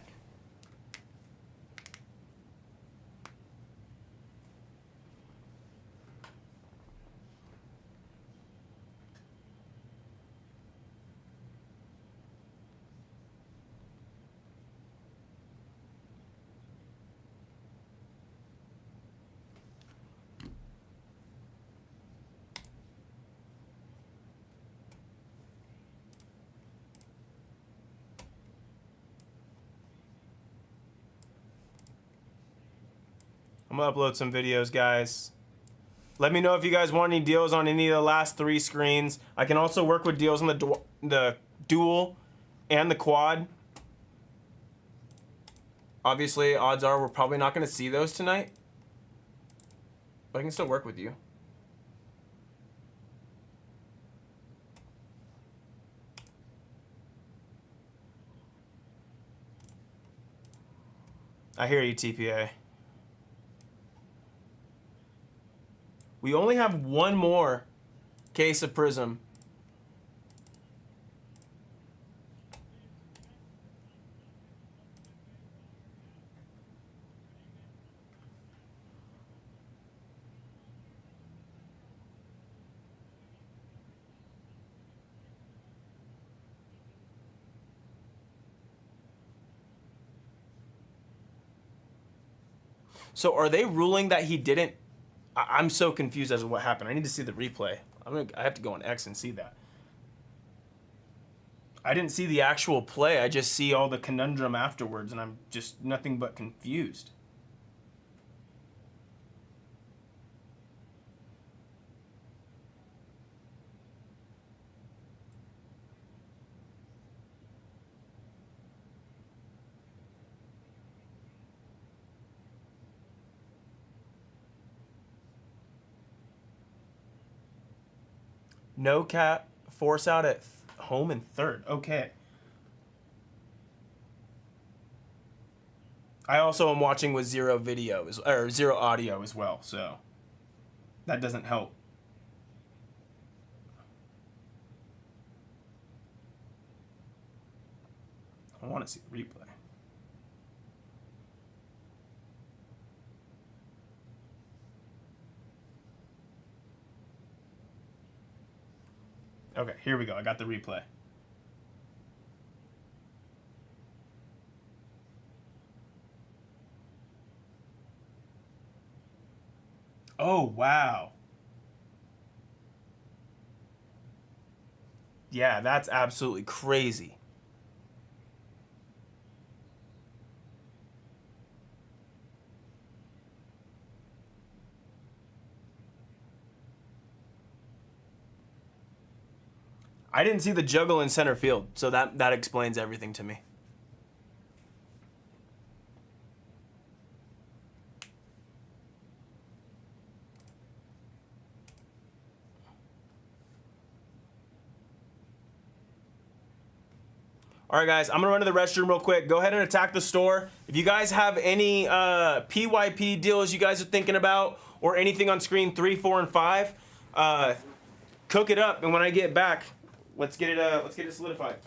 I'm gonna upload some videos, guys. Let me know if you guys want any deals on any of the last 3 screens. I can also work with deals on the dual and the quad. Obviously, odds are we're probably not gonna see those tonight, but I can still work with you. I hear you, TPA. We only have one more case of Prism. So are they ruling that he didn't? I'm so confused as to what happened. I need to see the replay. I have to go on X and see that. I didn't see the actual play. I just see all the conundrum afterwards, and I'm just nothing but confused. No cap, force out at home and third. Okay. I also am watching with 0 video or 0 audio as well, so that doesn't help. I want to see the replay. Okay, here we go. I got the replay. Oh, wow. Yeah, that's absolutely crazy. I didn't see the juggle in center field, so that explains everything to me. All right, guys, I'm going to run to the restroom real quick. Go ahead and attack the store. If you guys have any PYP deals you guys are thinking about or anything on screen 3, 4, and 5, cook it up. And when I get back, let's get it solidified.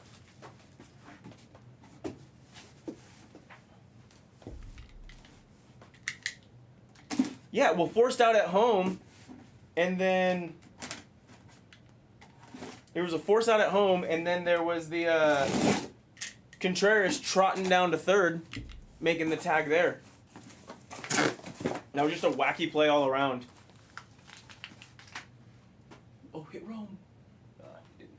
Yeah, well, forced out at home, and then there was a force out at home, and then there was the Contreras trotting down to third, making the tag there. That was just a wacky play all around. Oh, hit Rome. Didn't.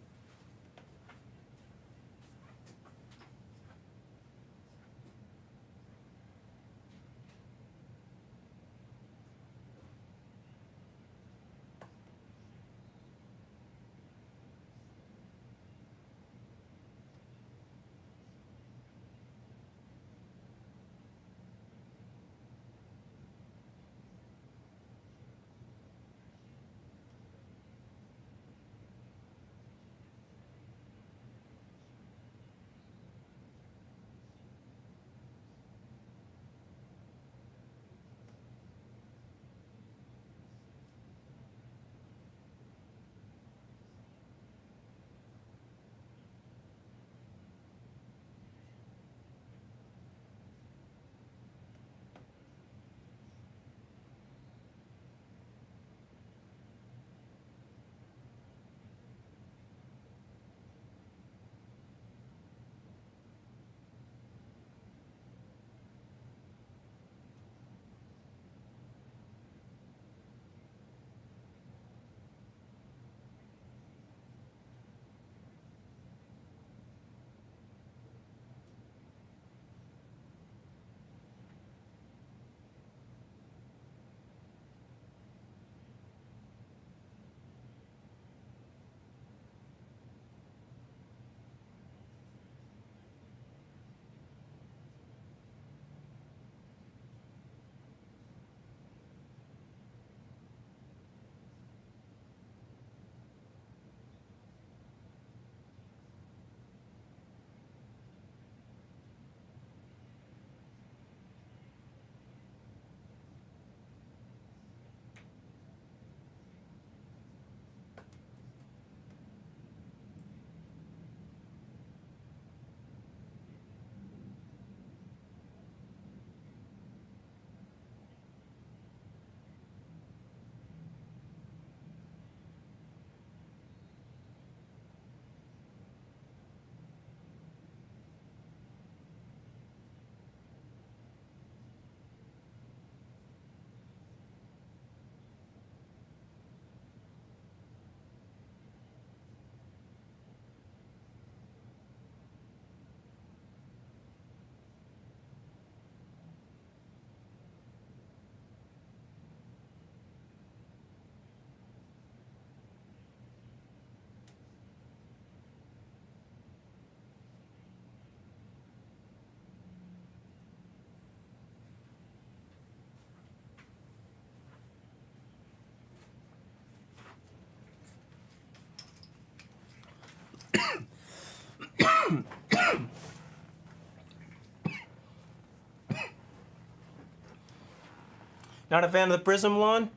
Not a fan of the Prism lawn?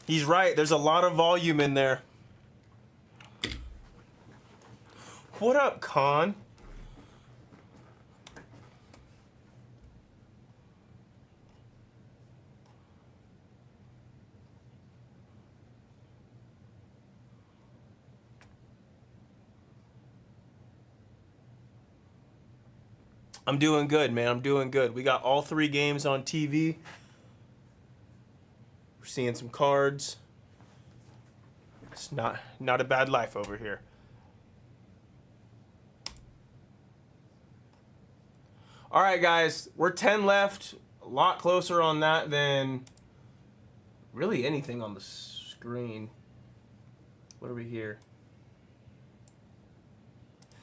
He's right. There's a lot of volume in there. What up, Con? I'm doing good, man. I'm doing good. We got all 3 games on TV. We're seeing some cards. It's not a bad life over here. All right, guys. We're 10 left. A lot closer on that than really anything on the screen. What are we here?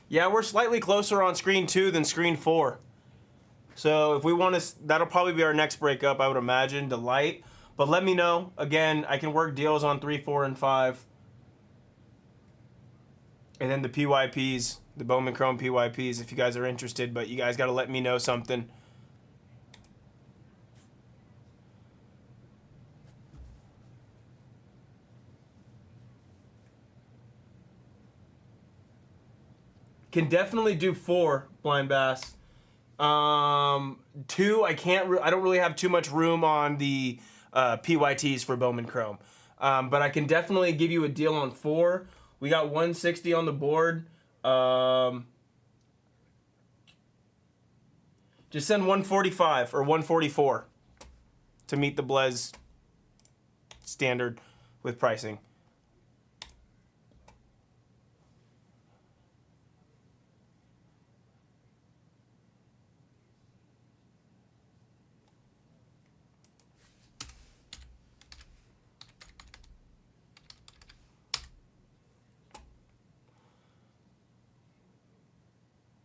Yeah, we're slightly closer on screen 2 than screen 4. So if we want to, that'll probably be our next breakup, I would imagine, Delight. But let me know. Again, I can work deals on 3, 4, and 5. And then the PYPs, the Bowman Chrome PYPs, if you guys are interested. But you guys got to let me know something. Can definitely do 4, Blind Bass. 2, I can't. I don't really have too much room on the PYTs for Bowman Chrome. But I can definitely give you a deal on 4. We got 160 on the board. Just send 145 or 144 to meet the Blez standard with pricing.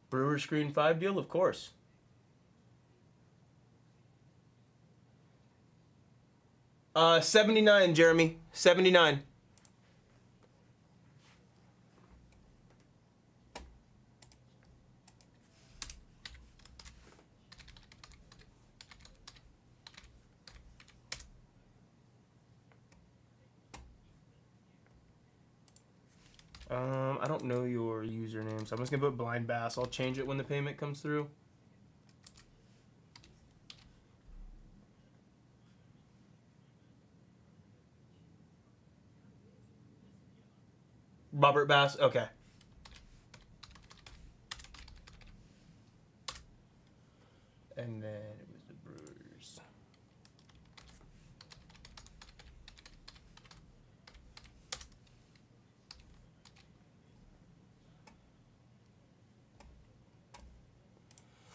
Brewer Screen 5 deal, of course. $79, Jeremy. $79. I don't know your username, so I'm just gonna put Blind Bass. I'll change it when the payment comes through. Robert Bass, okay. And then it was the Brewers.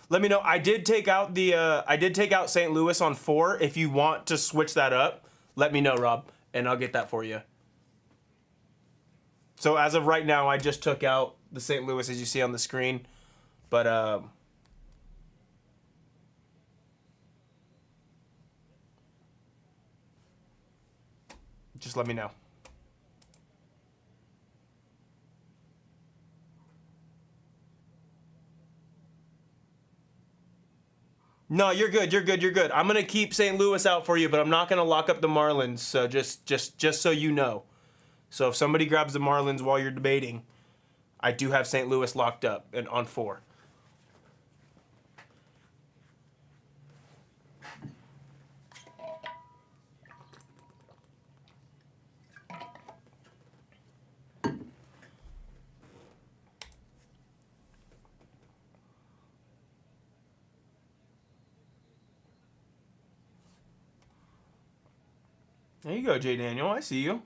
Let me know. I did take out St. Louis on 4. If you want to switch that up, let me know, Rob, and I'll get that for you. So as of right now, I just took out the St. Louis as you see on the screen, but just let me know. No, you're good. You're good. You're good. I'm gonna keep St. Louis out for you, but I'm not gonna lock up the Marlins. So just so you know. So if somebody grabs the Marlins while you're debating, I do have St. Louis locked up and on 4. There you go, Jay Daniel. I see you.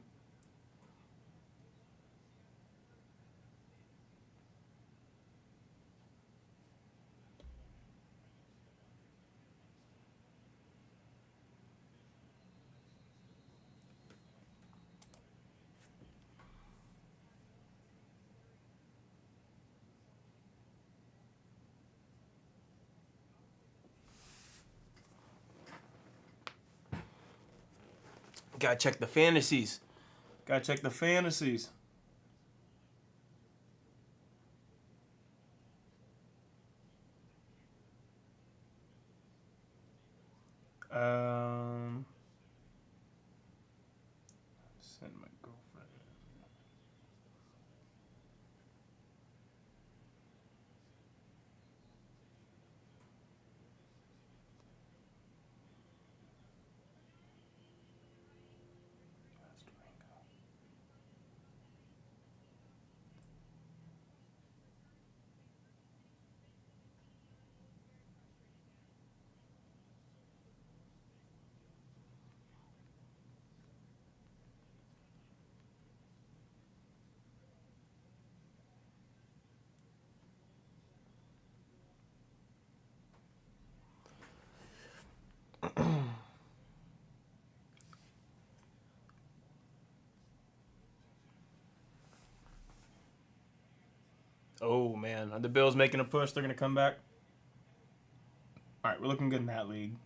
Gotta check the fantasies. Gotta check the fantasies. Send my girlfriend. Oh man, are the Bills making a push? They're gonna come back. All right, we're looking good in that league.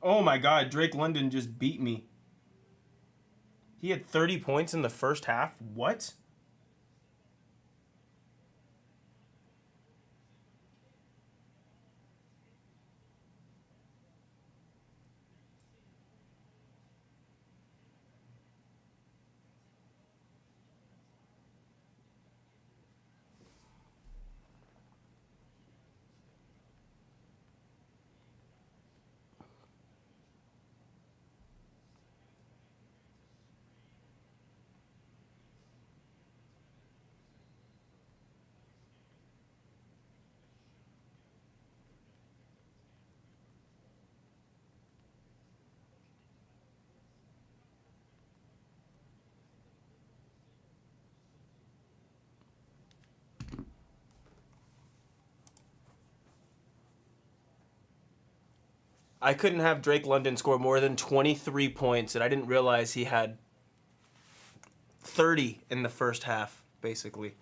Oh my God, Drake London just beat me. He had 30 points in the first half. What? I couldn't have Drake London score more than 23 points, and I didn't realize he had 30 in the first half, basically.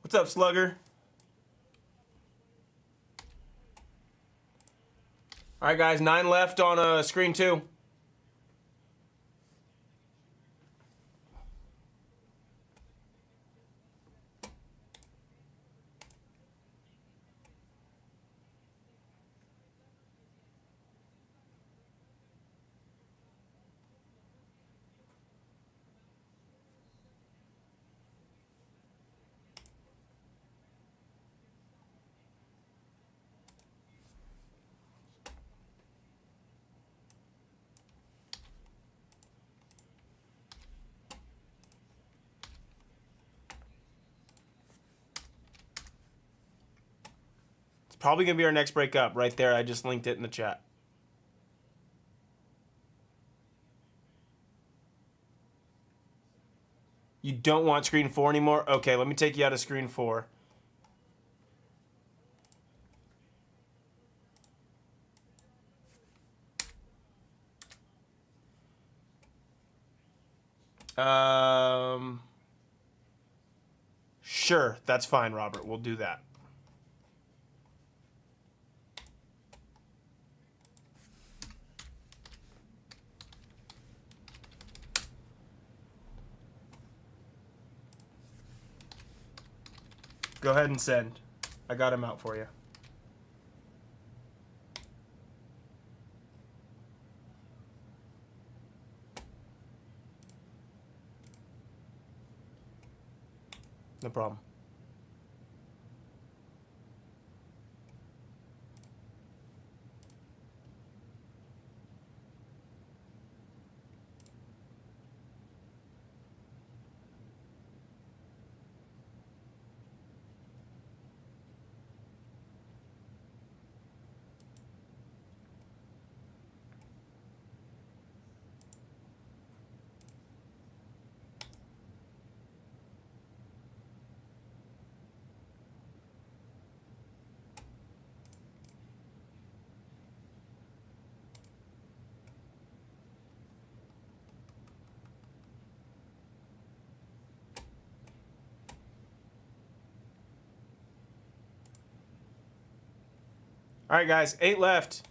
What's up, Slugger? All right, guys, 9 left on screen 2. It's probably going to be our next break up right there. I just linked it in the chat. You don't want screen 4 anymore? Okay, let me take you out of screen 4. Sure, that's fine, Robert. We'll do that. Go ahead and send. I got him out for you. No problem. All right, guys, 8 left.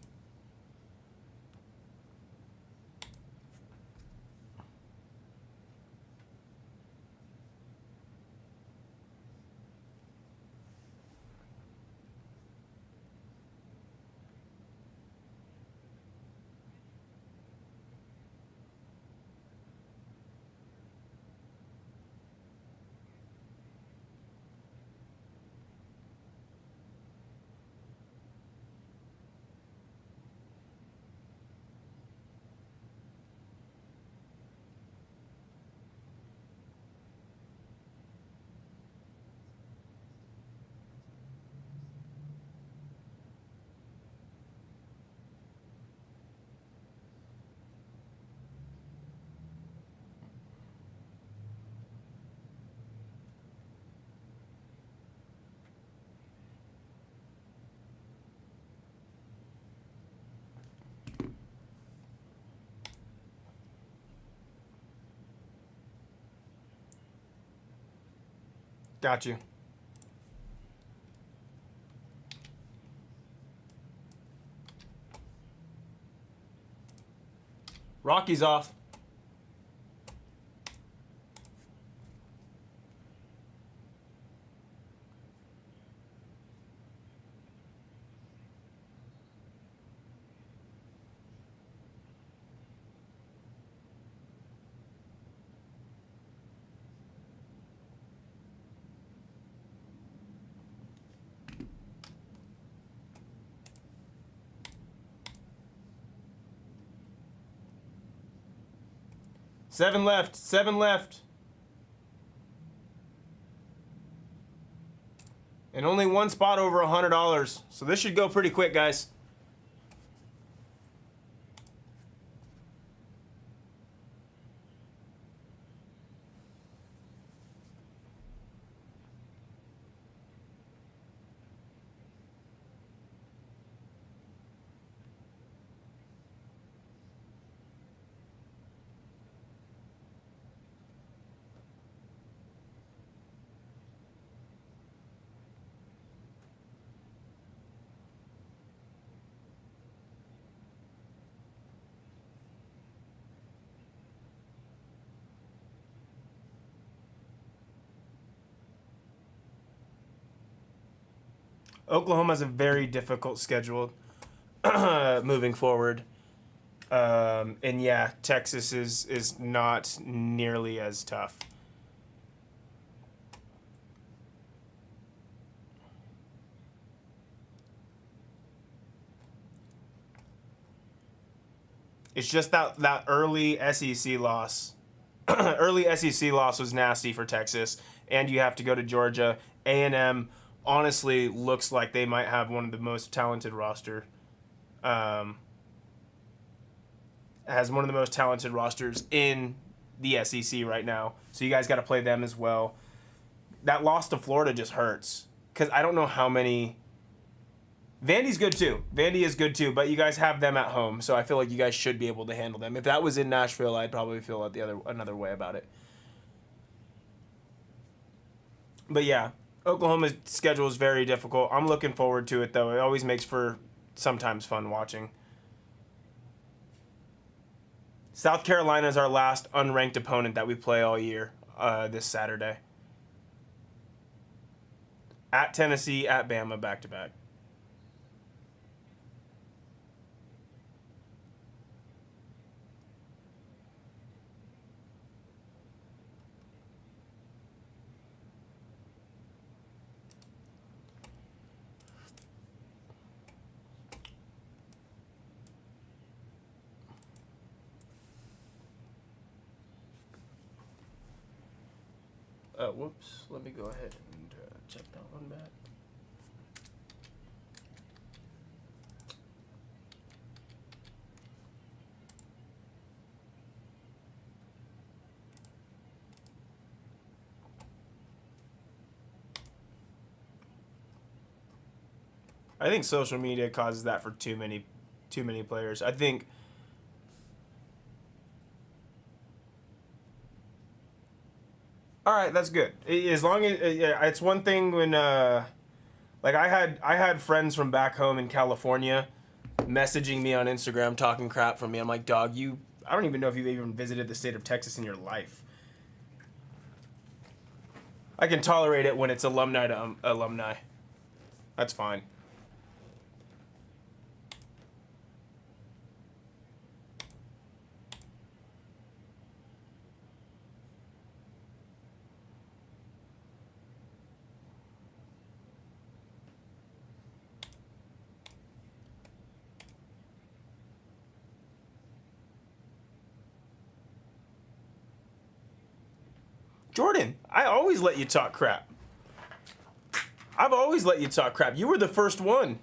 Got you. Rocky's off. 7 left. 7 left. And only one spot over $100. So this should go pretty quick, guys. Oklahoma has a very difficult schedule moving forward. And yeah, Texas is not nearly as tough. It's just that early SEC loss. Early SEC loss was nasty for Texas, and you have to go to Georgia. A&M honestly looks like they might have one of the most talented roster. Has one of the most talented rosters in the SEC right now. So you guys got to play them as well. That loss to Florida just hurts because I don't know how many. Vandy's good too. Vandy is good too, but you guys have them at home, so I feel like you guys should be able to handle them. If that was in Nashville, I'd probably feel another way about it. But yeah, Oklahoma's schedule is very difficult. I'm looking forward to it though. It always makes for sometimes fun watching. South Carolina is our last unranked opponent that we play all year this Saturday. At Tennessee, at Bama, back-to-back. Whoops. Let me go ahead and check that one back. I think social media causes that for too many players. I think all right, that's good. As long as it's one thing when like I had friends from back home in California messaging me on Instagram talking crap from me. I'm like, dog, I don't even know if you've even visited the state of Texas in your life. I can tolerate it when it's alumni to alumni. That's fine. Jordan, I always let you talk crap. I've always let you talk crap. You were the first one.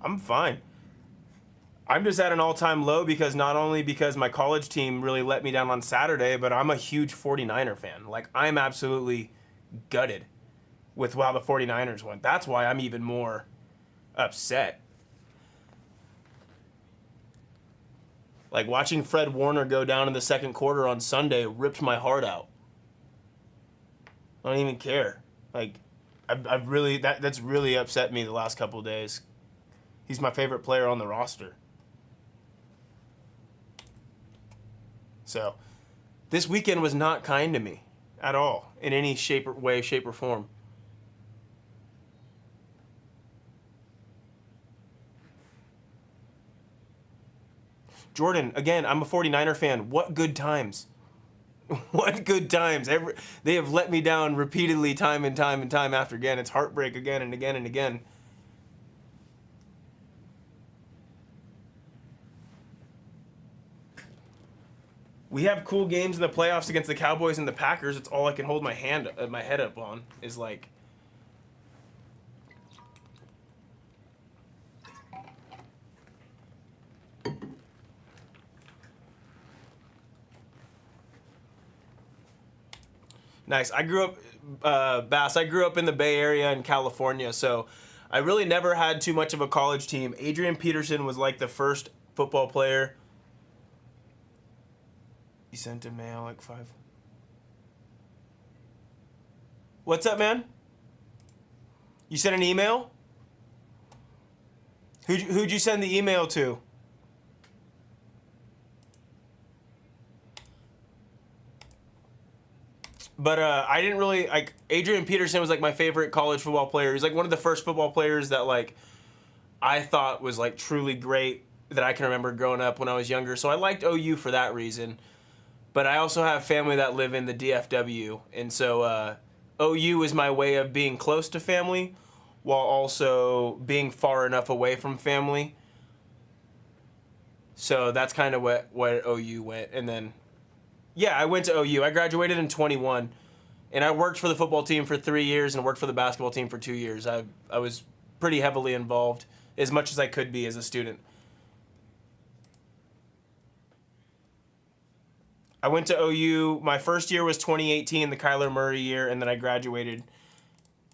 I'm fine. I'm just at an all-time low because not only because my college team really let me down on Saturday, but I'm a huge 49er fan. Like, I'm absolutely gutted with how the 49ers went. That's why I'm even more upset. Like, watching Fred Warner go down in the second quarter on Sunday ripped my heart out. I don't even care. Like, I've really, that's really upset me the last couple of days. He's my favorite player on the roster. So, this weekend was not kind to me at all, in any shape or form. Jordan, again, I'm a 49er fan. What good times. What good times. They have let me down repeatedly time and time and time after again. It's heartbreak again and again and again. We have cool games in the playoffs against the Cowboys and the Packers. It's all I can hold my head up on is like. Nice. I grew up, Bass. I grew up in the Bay Area in California, so I really never had too much of a college team. Adrian Peterson was like the first football player. You sent a mail like 5. What's up, man? You sent an email? Who'd you send the email to? But I didn't really like Adrian Peterson was like my favorite college football player. He's like one of the first football players that like I thought was like truly great that I can remember growing up when I was younger. So I liked OU for that reason. But I also have family that live in the DFW, and so OU is my way of being close to family while also being far enough away from family. So that's kind of what OU went. And then yeah, I went to OU. I graduated in 21, and I worked for the football team for 3 years and worked for the basketball team for 2 years. I was pretty heavily involved, as much as I could be as a student. I went to OU. My first year was 2018, the Kyler Murray year, and then I graduated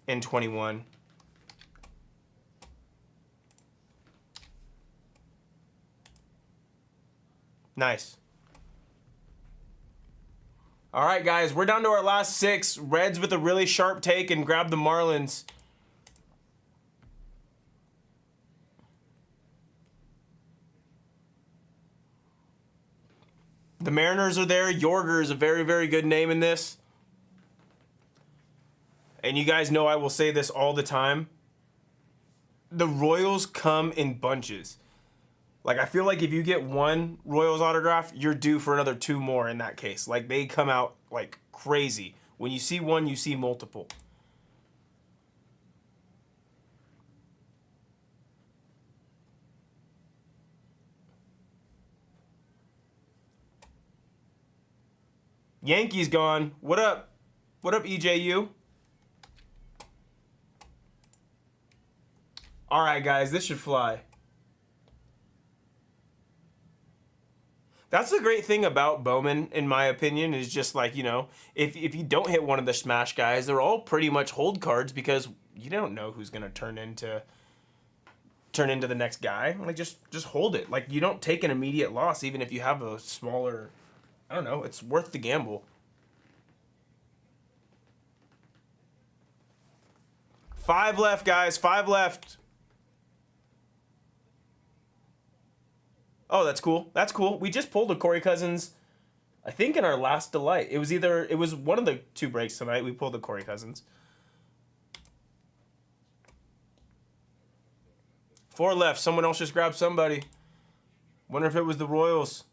in 21. Nice. All right, guys, we're down to our last 6. Reds with a really sharp take and grab the Marlins. The Mariners are there. Yorger is a very, very good name in this. And you guys know I will say this all the time. The Royals come in bunches. Like, I feel like if you get one Royals autograph, you're due for another 2 more in that case. Like, they come out like crazy. When you see one, you see multiple. Yankees gone. What up? What up, EJU? All right, guys, this should fly. That's the great thing about Bowman, in my opinion, is just like, you know, if you don't hit one of the smash guys, they're all pretty much hold cards because you don't know who's going to turn into the next guy. Like, just hold it. Like, you don't take an immediate loss even if you have a smaller, I don't know, it's worth the gamble. 5 left, guys. 5 left. Oh, that's cool. That's cool. We just pulled a Corey Cousins, I think, in our last Delight. It was one of the 2 breaks tonight. We pulled the Corey Cousins. 4 left. Someone else just grabbed somebody. Wonder if it was the Royals.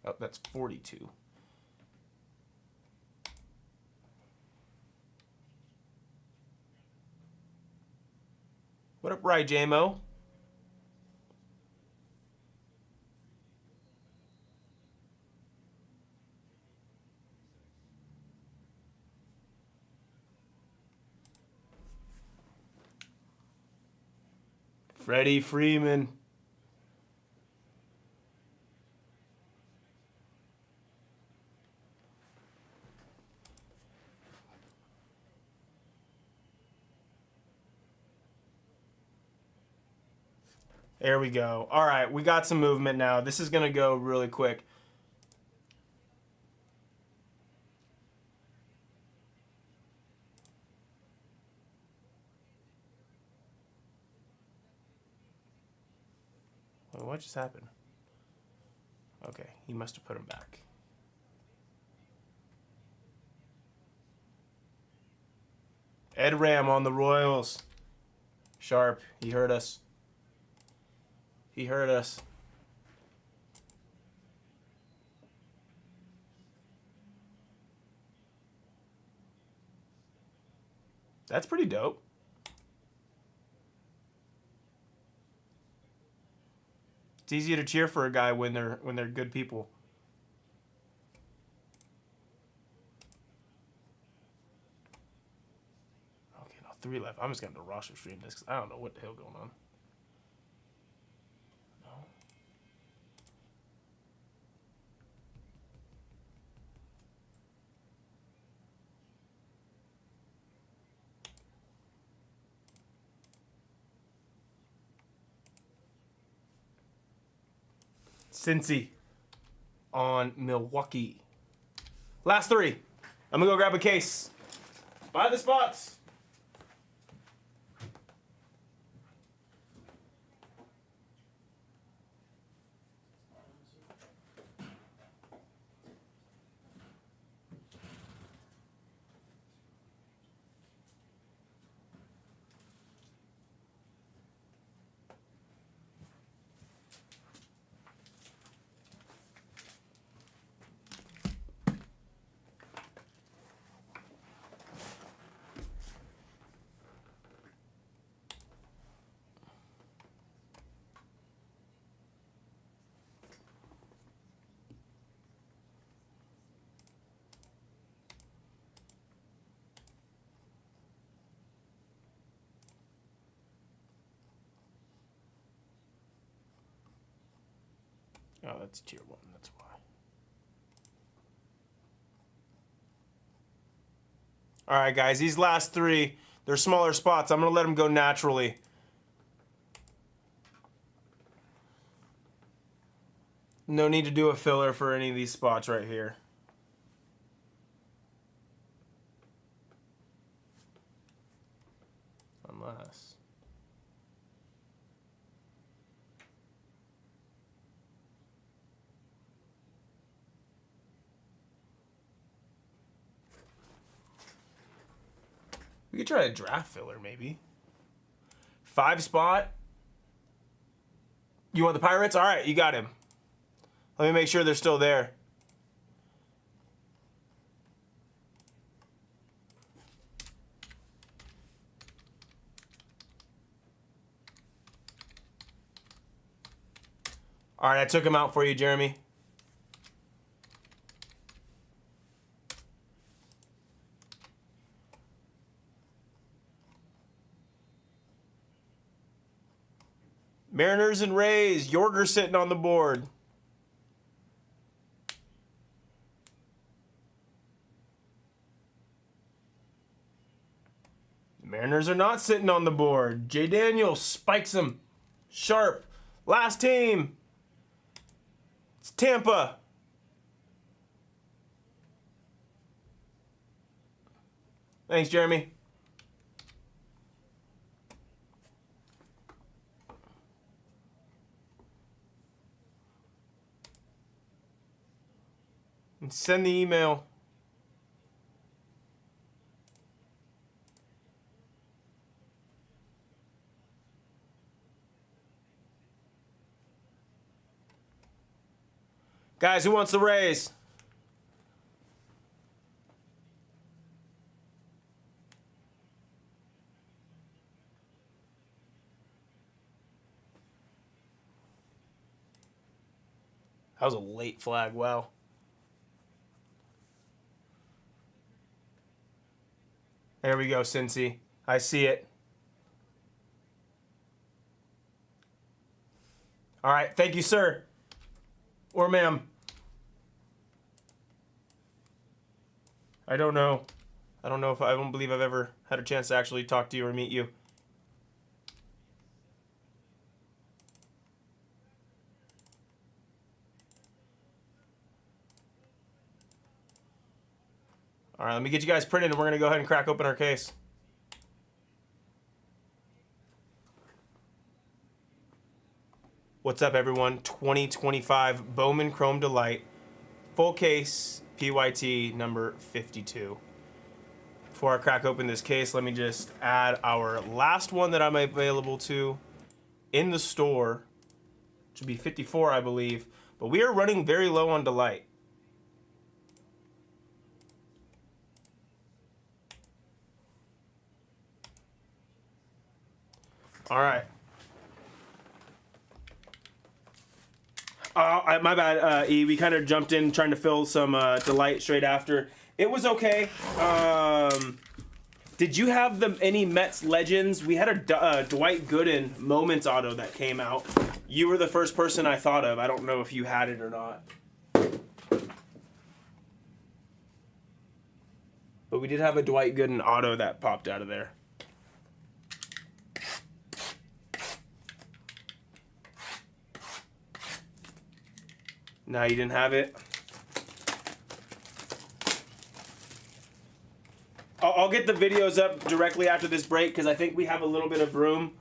Oh, that's 42. What up, Ry J-Mo? Freddie Freeman. There we go. All right, we got some movement now. This is going to go really quick. What just happened? Okay, he must have put him back. Ed Ram on the Royals. Sharp. He heard us. He heard us. That's pretty dope. It's easy to cheer for a guy when they're good people. Okay, now 3 left. I'm just gonna have to roster stream this because I don't know what the hell going on. No. Cincy on Milwaukee. Last 3. I'm gonna go grab a case. Buy the spots. Oh, that's tier 1, that's why. Alright, guys, these last 3, they're smaller spots. I'm going to let them go naturally. No need to do a filler for any of these spots right here. Unless... we could try a draft filler, maybe. 5 spot. You want the Pirates? All right, you got him. Let me make sure they're still there. All right, I took him out for you, Jeremy. Mariners and Rays. Yorger sitting on the board. The Mariners are not sitting on the board. Jay Daniels spikes him. Sharp. Last team. It's Tampa. Thanks, Jeremy. And send the email. Guys, who wants the Rays? That was a late flag. Wow. There we go, Cincy. I see it. All right. Thank you, sir. Or ma'am. I don't know. I don't believe I've ever had a chance to actually talk to you or meet you. All right, let me get you guys printed and we're going to go ahead and crack open our case. What's up, everyone? 2025 Bowman Chrome Delight. Full case, PYT number 52. before I crack open this case, let me just add our last one that I'm available to in the store. It should be 54, I believe. But we are running very low on Delight. All right. My bad, E. We kind of jumped in trying to fill some Delight straight after. It was okay. Did you have any Mets Legends? We had a Dwight Gooden Moments auto that came out. You were the first person I thought of. I don't know if you had it or not. But we did have a Dwight Gooden auto that popped out of there. No, you didn't have it? I'll get the videos up directly after this break because I think we have a little bit of room.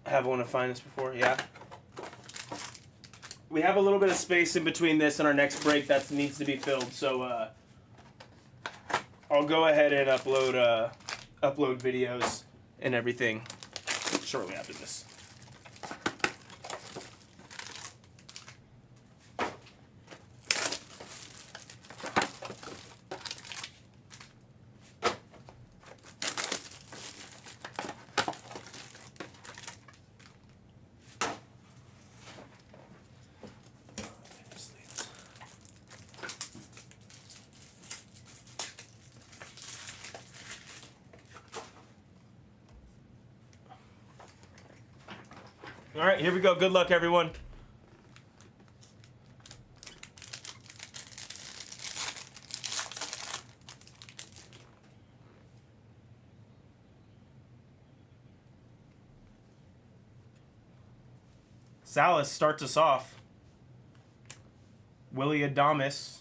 I have one of Finest before, yeah. We have a little bit of space in between this and our next break that needs to be filled, so I'll go ahead and upload videos and everything shortly after this. All right, here we go. Good luck, everyone. Salas starts us off. Willie Adames.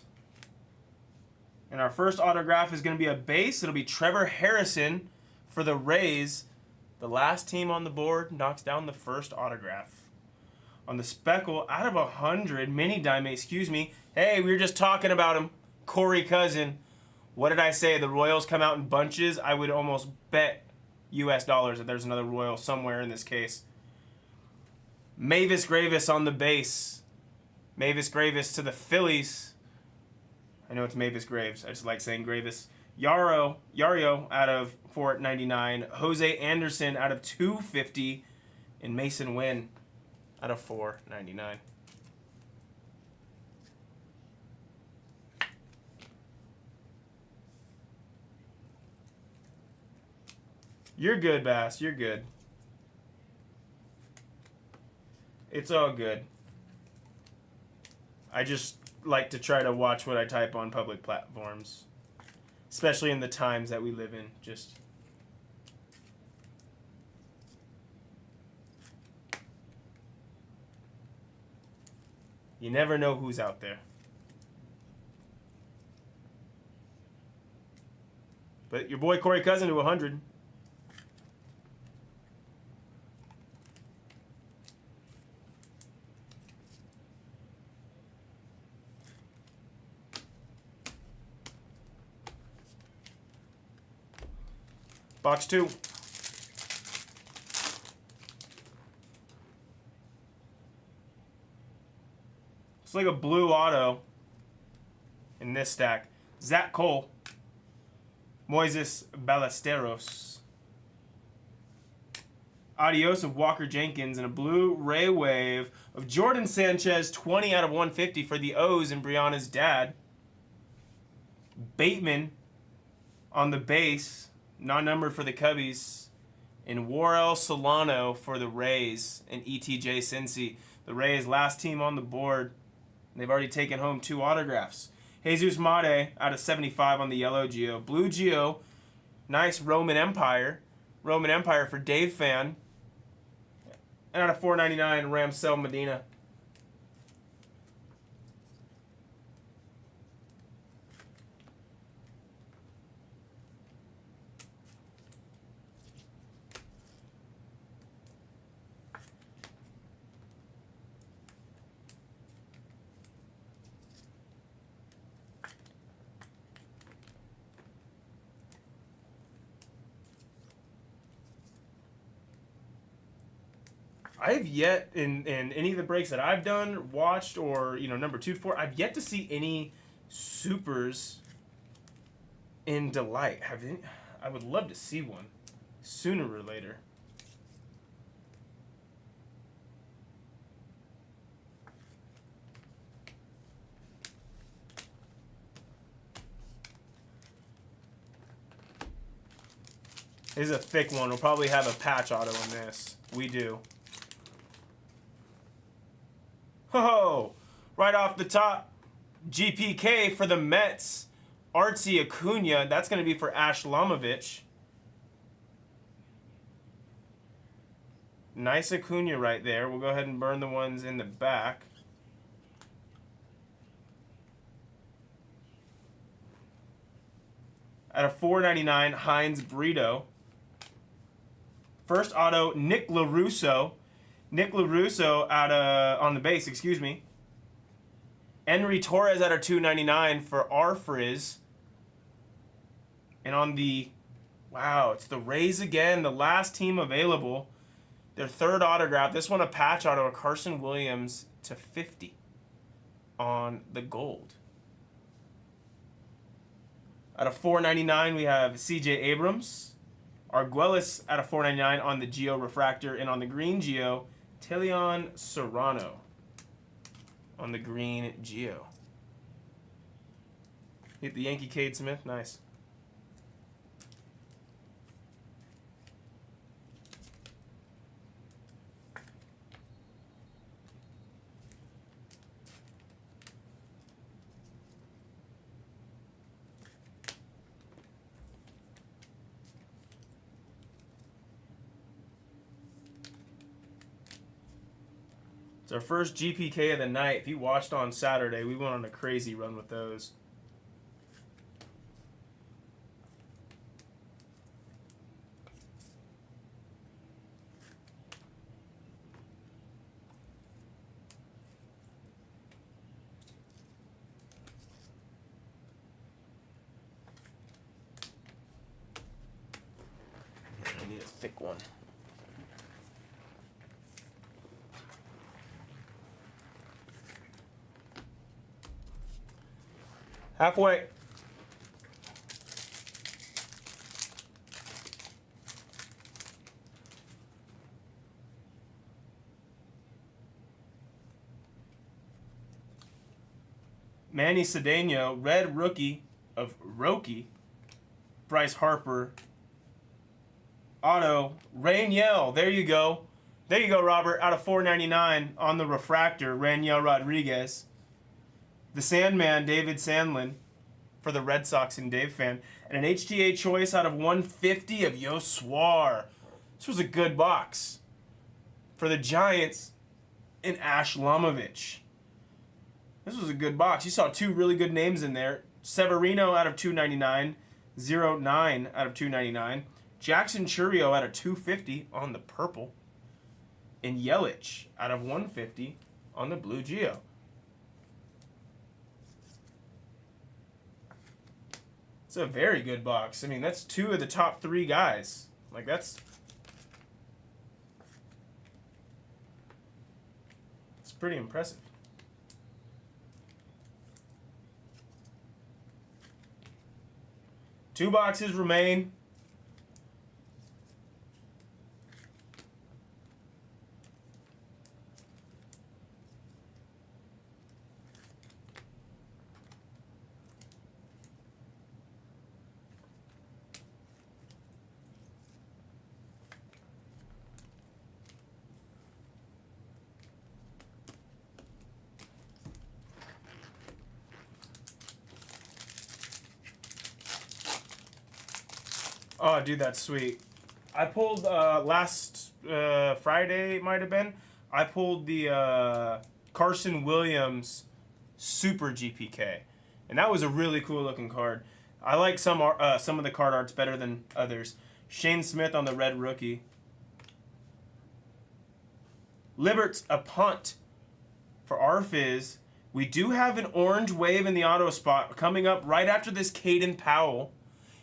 And our first autograph is going to be a base. It'll be Trevor Harrison for the Rays. The last team on the board knocks down the first autograph. On the speckle, out of 100, mini diamond, excuse me. Hey, we were just talking about him. Corey Cousin. What did I say? The Royals come out in bunches. I would almost bet US dollars that there's another Royal somewhere in this case. Mavis Gravis on the base. Mavis Gravis to the Phillies. I know it's Mavis Graves. I just like saying Gravis. Yario out of 499. Jose Anderson out of 250. And Mason Wynn out of 499. You're good, Bass. You're good. It's all good. I just like to try to watch what I type on public platforms. Especially in the times that we live in. Just... you never know who's out there. But your boy Corey Cousin to 100. Box 2. It's like a blue auto in this stack. Zach Cole. Moises Ballesteros. Adios of Walker Jenkins and a blue Ray Wave of Jordan Sanchez, 20 out of 150 for the O's and Brianna's dad. Bateman on the base, non-numbered for the Cubbies. And Warrell Solano for the Rays and ETJ Cincy. The Rays, last team on the board. They've already taken home 2 autographs. Jesus Mate out of 75 on the yellow Geo. Blue Geo, nice Roman Empire. Roman Empire for Dave Fan. And out of 499, Ramsell Medina. I've yet in any of the breaks that I've done, watched, or number 2 to 4, I've yet to see any supers in Delight. I would love to see one sooner or later. This is a thick one. We'll probably have a patch auto in this. We do. Oh, right off the top, GPK for the Mets. Artsy Acuna. That's going to be for Ash Lamovich. Nice Acuna right there. We'll go ahead and burn the ones in the back. At a $4.99, Heinz Brito. First auto, Nick LaRusso. Nick LaRusso on the base, excuse me. Henry Torres at a $2.99 for our Frizz. And on the, wow, it's the Rays again, the last team available. Their third autograph. This one a patch auto, a Carson Williams to 50 on the gold. At a $4.99, we have CJ Abrams. Arguelles at a $4.99 on the Geo Refractor. And on the green Geo, Tilion Serrano on the green Geo. Hit the Yankee Cade Smith. Nice. It's our first GPK of the night. If you watched on Saturday, we went on a crazy run with those. I need a thick one. Halfway. Manny Cedeno, red rookie of Roki. Bryce Harper. Auto, Raniel. There you go. There you go, Robert. Out of $4.99 on the refractor, Raniel Rodriguez. The Sandman, David Sandlin, for the Red Sox and Dave fan. And an HTA choice out of 150 of Yoswar. This was a good box. For the Giants, and Ash Lamovich. This was a good box. You saw two really good names in there. Severino out of $2.99. 0.9 out of $2.99. Jackson Churio out of $2.50 on the purple. And Yelich out of $1.50 on the blue Geo. It's a very good box. I mean, that's two of the top three guys. Like, it's pretty impressive. Two boxes remain. Oh, dude, that's sweet. I pulled last Friday, it might have been. I pulled the Carson Williams Super GPK, and that was a really cool looking card. I like some of the card arts better than others. Shane Smith on the red rookie. Liberts a punt for our Fizz. We do have an orange wave in the auto spot coming up right after this. Caden Powell.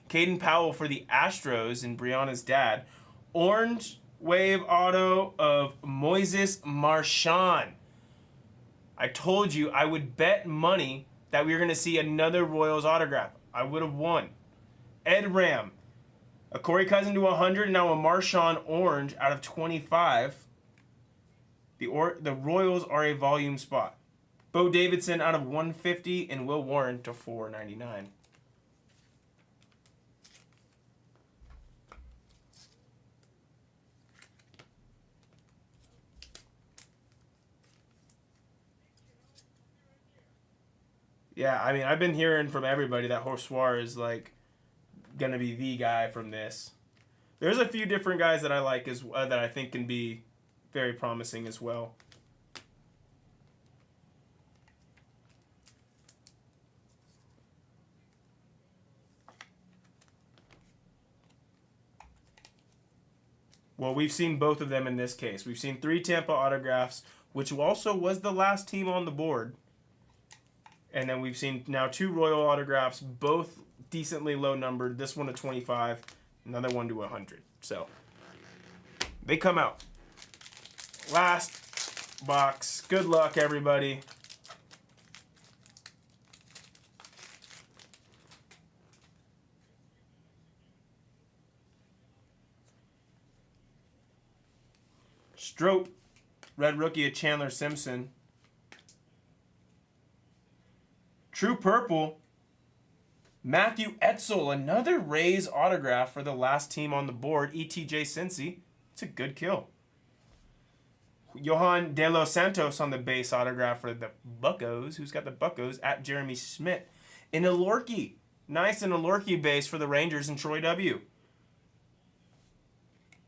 Caden Powell for the Astros and Brianna's dad. Orange wave auto of Moises Marchand. I told you I would bet money that we were going to see another Royals autograph. I would have won. Ed Ram. A Corey Cousin to 100, and now a Marchand orange out of 25. The Royals are a volume spot. Bo Davidson out of 150, and Will Warren to 499. Yeah, I mean, I've been hearing from everybody that Horsoir is like gonna be the guy from this. There's a few different guys that I like that I think can be very promising as well. Well, we've seen both of them in this case. We've seen 3 Tampa autographs, which also was the last team on the board. And then we've seen now 2 Royal autographs, both decently low numbered. This one to 25, another one to 100. So they come out. Last box. Good luck, everybody. Strope, red rookie of Chandler Simpson. True Purple, Matthew Etzel, another Rays autograph for the last team on the board, ETJ Cincy. It's a good kill. Johan De Los Santos on the base autograph for the Buccos. Who's got the Buccos? At Jeremy Schmidt. In a Lorky. Nice in a Lorky base for the Rangers and Troy W.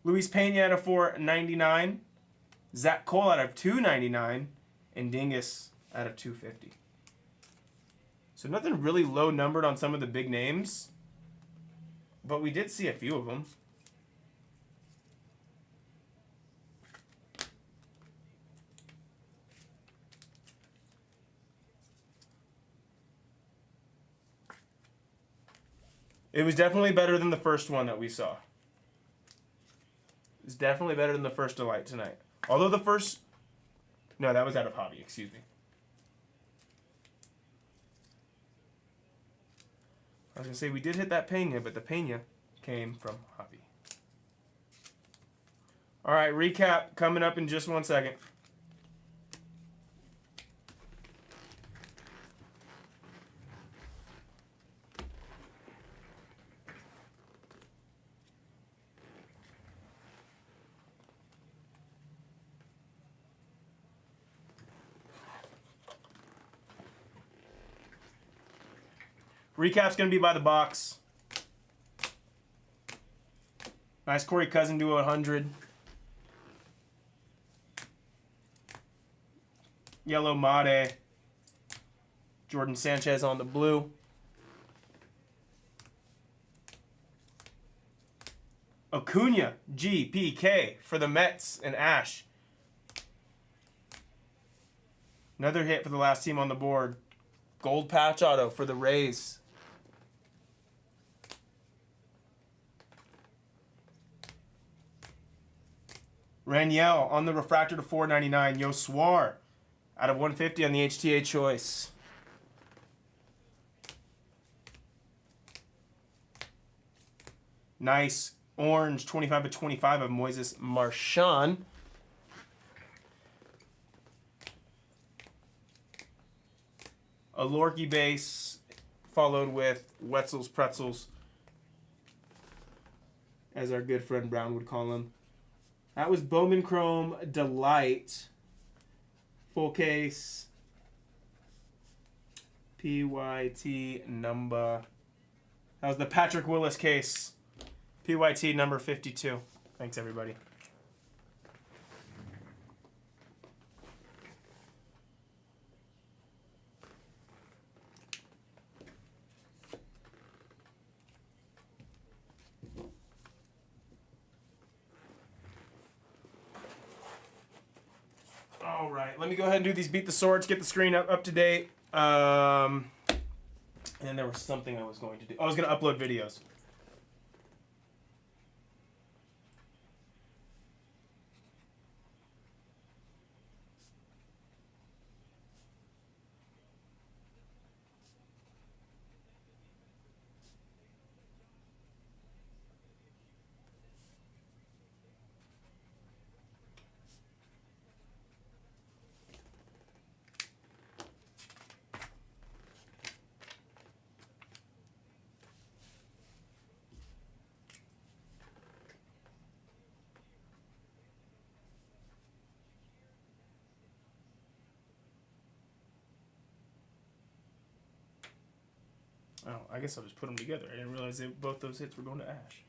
Luis Pena out of 499. Zach Cole out of 299. And Dingus out of 250. So nothing really low numbered on some of the big names. But we did see a few of them. It was definitely better than the first one that we saw. It's definitely better than the first Delight tonight. Although the first... No, that was out of Hobby, excuse me. I was going to say we did hit that Pena, but the Pena came from Hobby. All right, recap coming up in just 1 second. Recap's going to be by the box. Nice Corey Cousin to 100. Yellow Made. Jordan Sanchez on the blue. Acuna, GPK for the Mets and Ash. Another hit for the last team on the board. Gold patch auto for the Rays. Raniel on the refractor to 499. Yoswar out of 150 on the HTA choice. Nice orange 25/25 of Moises Marchand. A Lorky base followed with Wetzel's Pretzels, as our good friend Brown would call them. That was Bowman Chrome Delight. Full case. PYT number. That was the Patrick Willis case. PYT number 52. Thanks, everybody. All right, let me go ahead and do these Beat the Swords, get the screen up to date. And there was something I was going to do. I was going to upload videos. Oh, I guess I'll just put them together. I didn't realize that both those hits were going to Ash.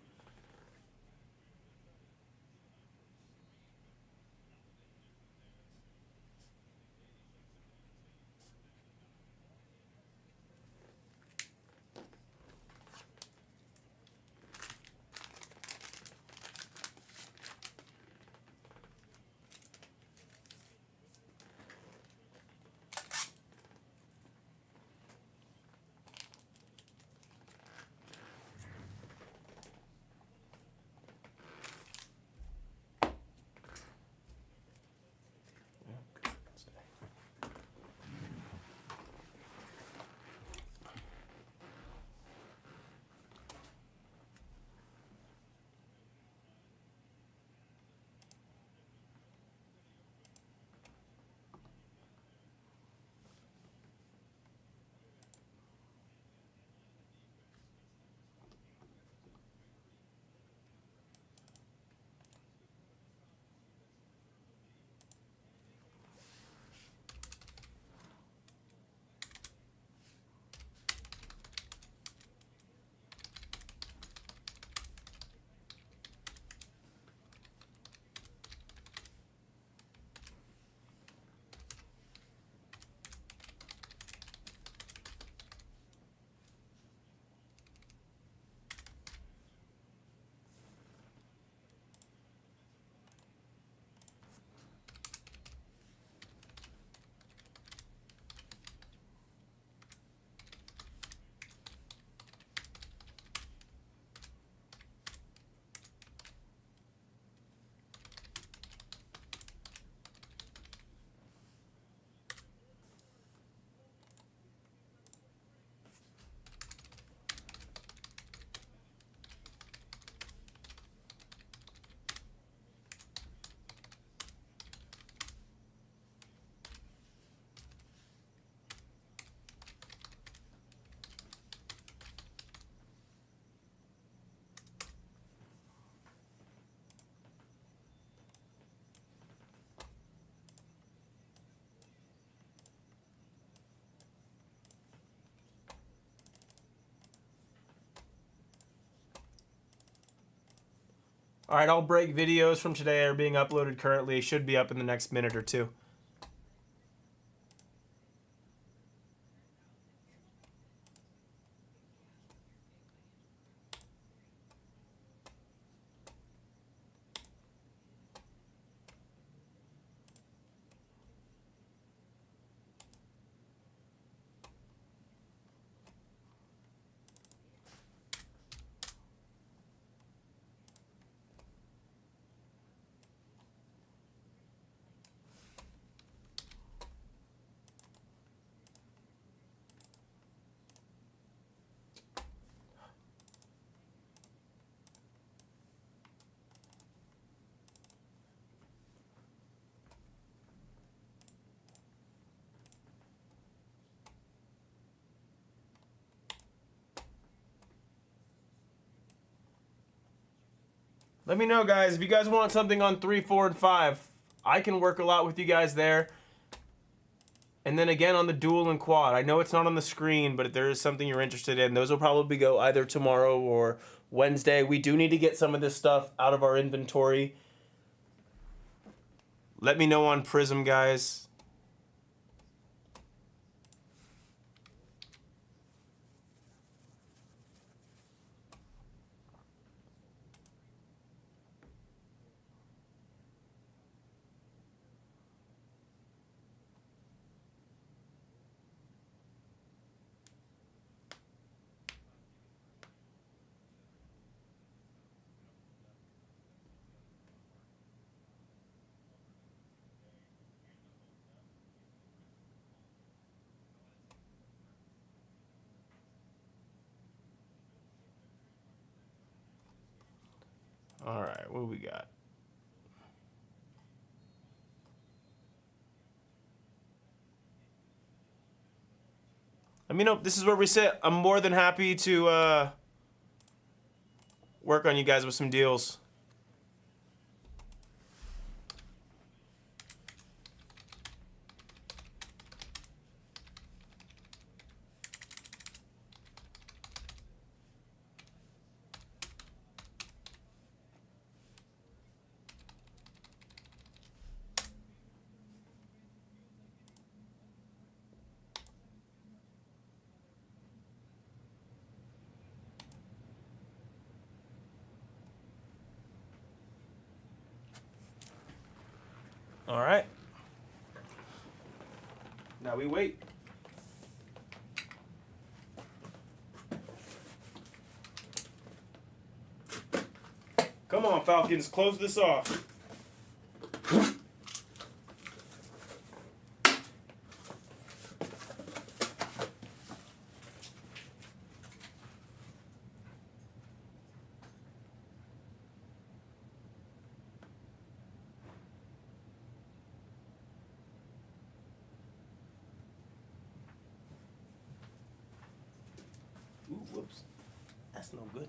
All right, all break videos from today are being uploaded currently. Should be up in the next minute or two. Let me know, guys, if you guys want something on 3, 4, and 5. I can work a lot with you guys there. And then again on the dual and quad. I know it's not on the screen, but if there is something you're interested in, those will probably go either tomorrow or Wednesday. We do need to get some of this stuff out of our inventory. Let me know on Prism, guys. All right, what do we got? Let me know. This is where we sit. I'm more than happy to work on you guys with some deals. All right. Now we wait. Come on, Falcons, close this off. Ooh, whoops. That's no good.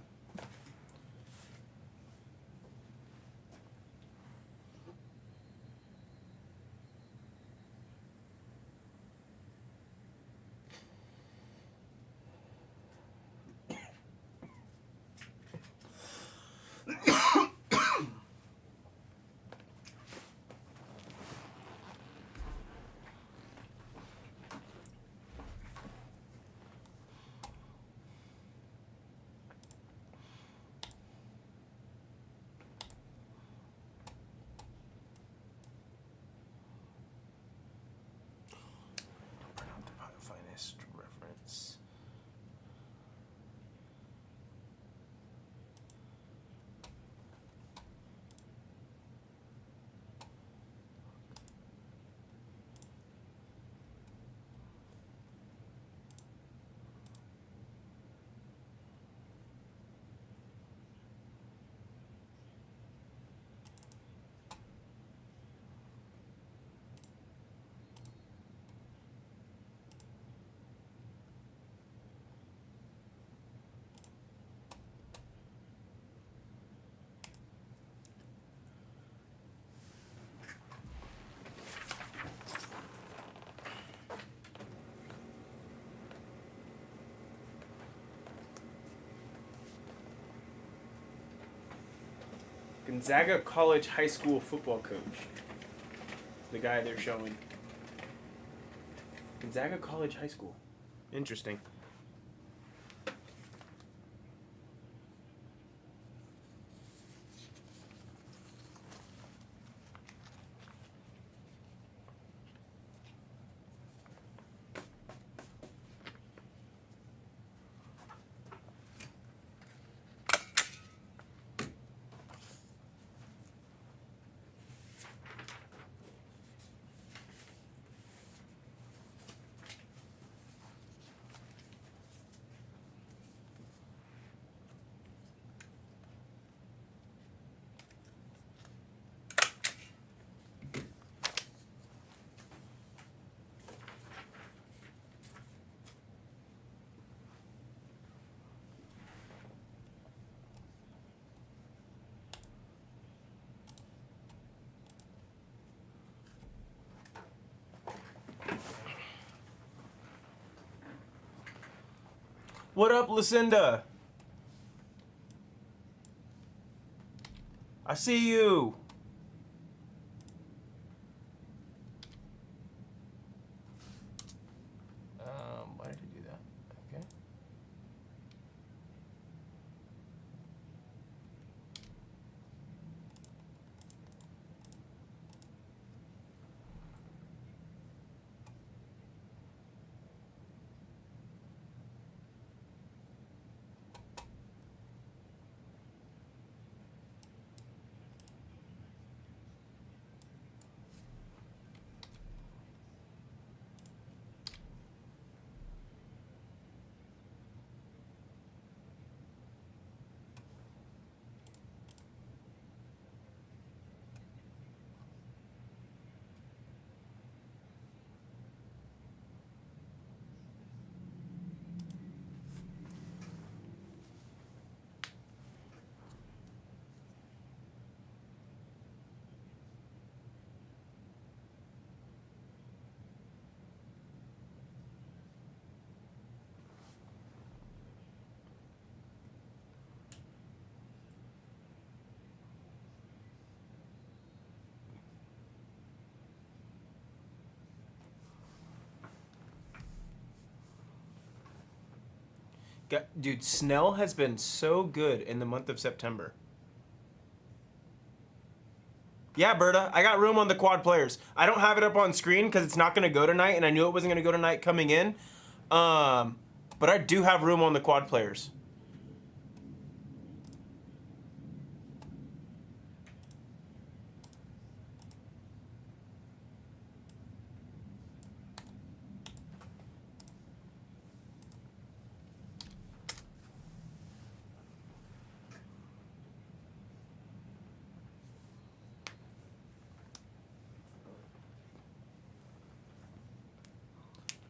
Finest reference. Gonzaga College High School football coach. The guy they're showing. Gonzaga College High School. Interesting. What up, Lucinda? I see you. Why did he do that? Okay. Dude, Snell has been so good in the month of September. Yeah, Berta, I got room on the quad players. I don't have it up on screen because it's not going to go tonight, and I knew it wasn't going to go tonight coming in. But I do have room on the quad players.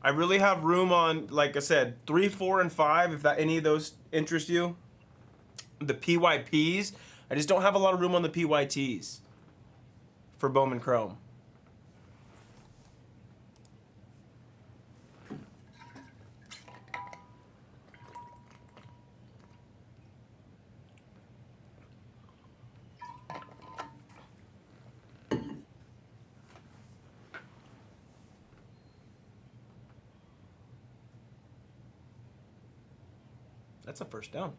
I really have room on, like I said, 3, 4, and 5, if that any of those interest you. The PYPs, I just don't have a lot of room on the PYTs for Bowman Chrome. That's a first down.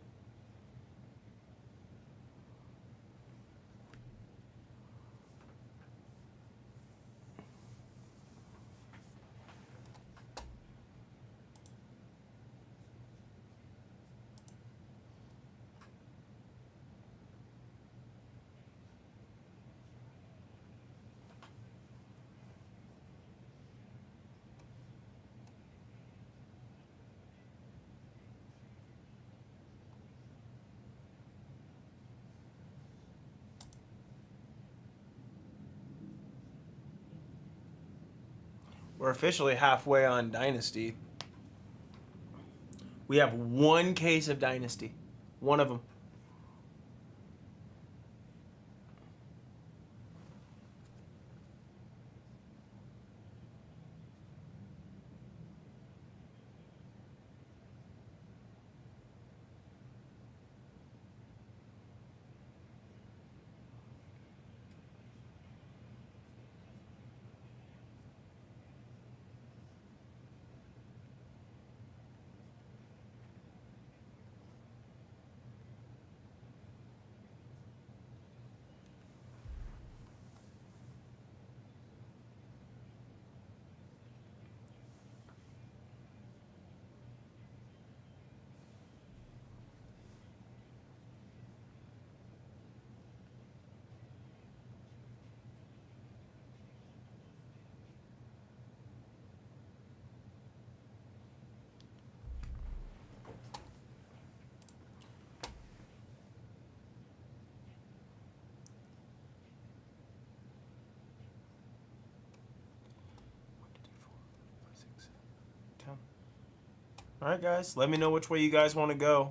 We're officially halfway on Dynasty. We have one case of Dynasty. One of them. All right, guys. Let me know which way you guys want to go.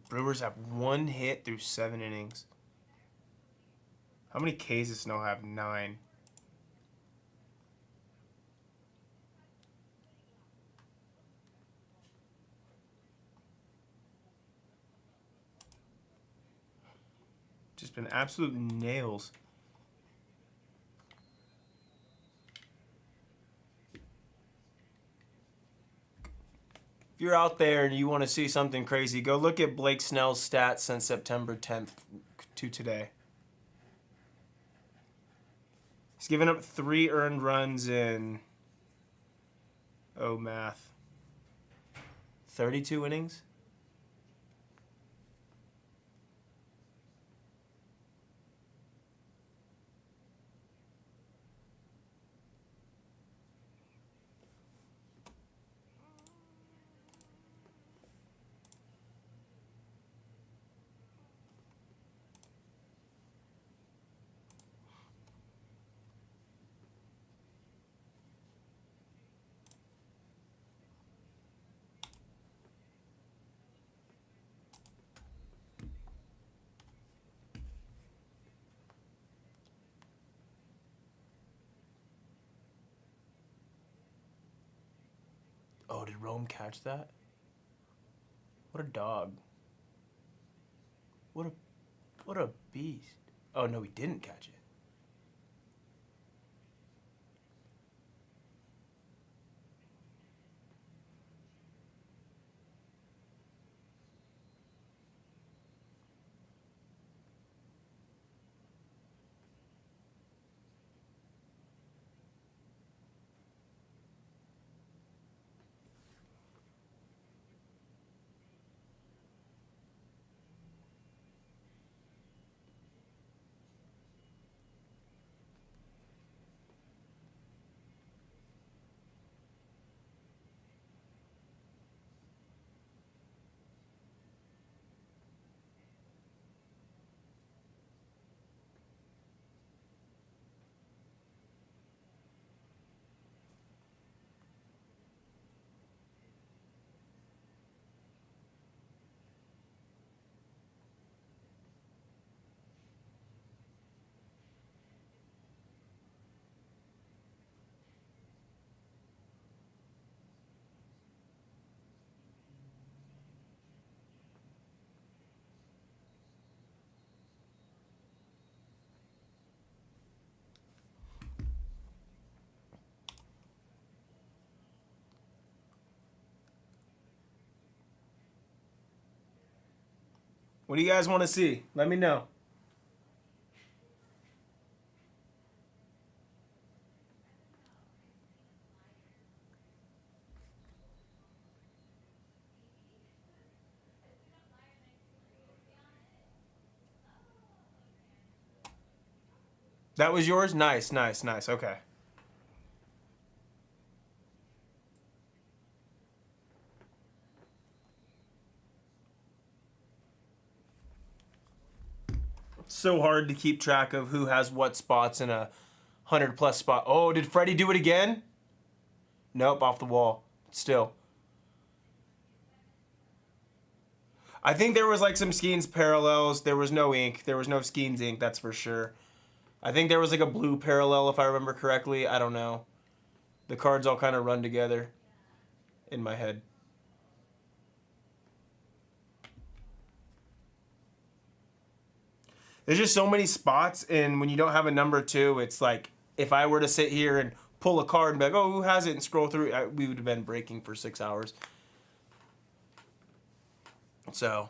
Brewers have one hit through 7 innings. How many Ks does Snow have? 9. Just been absolute nails. If you're out there and you want to see something crazy, go look at Blake Snell's stats since September 10th to today. He's given up 3 earned runs in, oh math, 32 innings? Oh, did Rome catch that? What a dog. What a beast. Oh no, he didn't catch it. What do you guys want to see? Let me know. That was yours? Nice, nice, nice. Okay. So hard to keep track of who has what spots in a 100+ spot. Oh, did Freddie do it again? Nope, off the wall. Still. I think there was like some Skeens parallels. There was no ink. There was no Skeens ink, that's for sure. I think there was like a blue parallel if I remember correctly. I don't know. The cards all kind of run together in my head. There's just so many spots, and when you don't have a number 2, it's like if I were to sit here and pull a card and be like, oh, who has it, and scroll through, we would have been breaking for 6 hours. So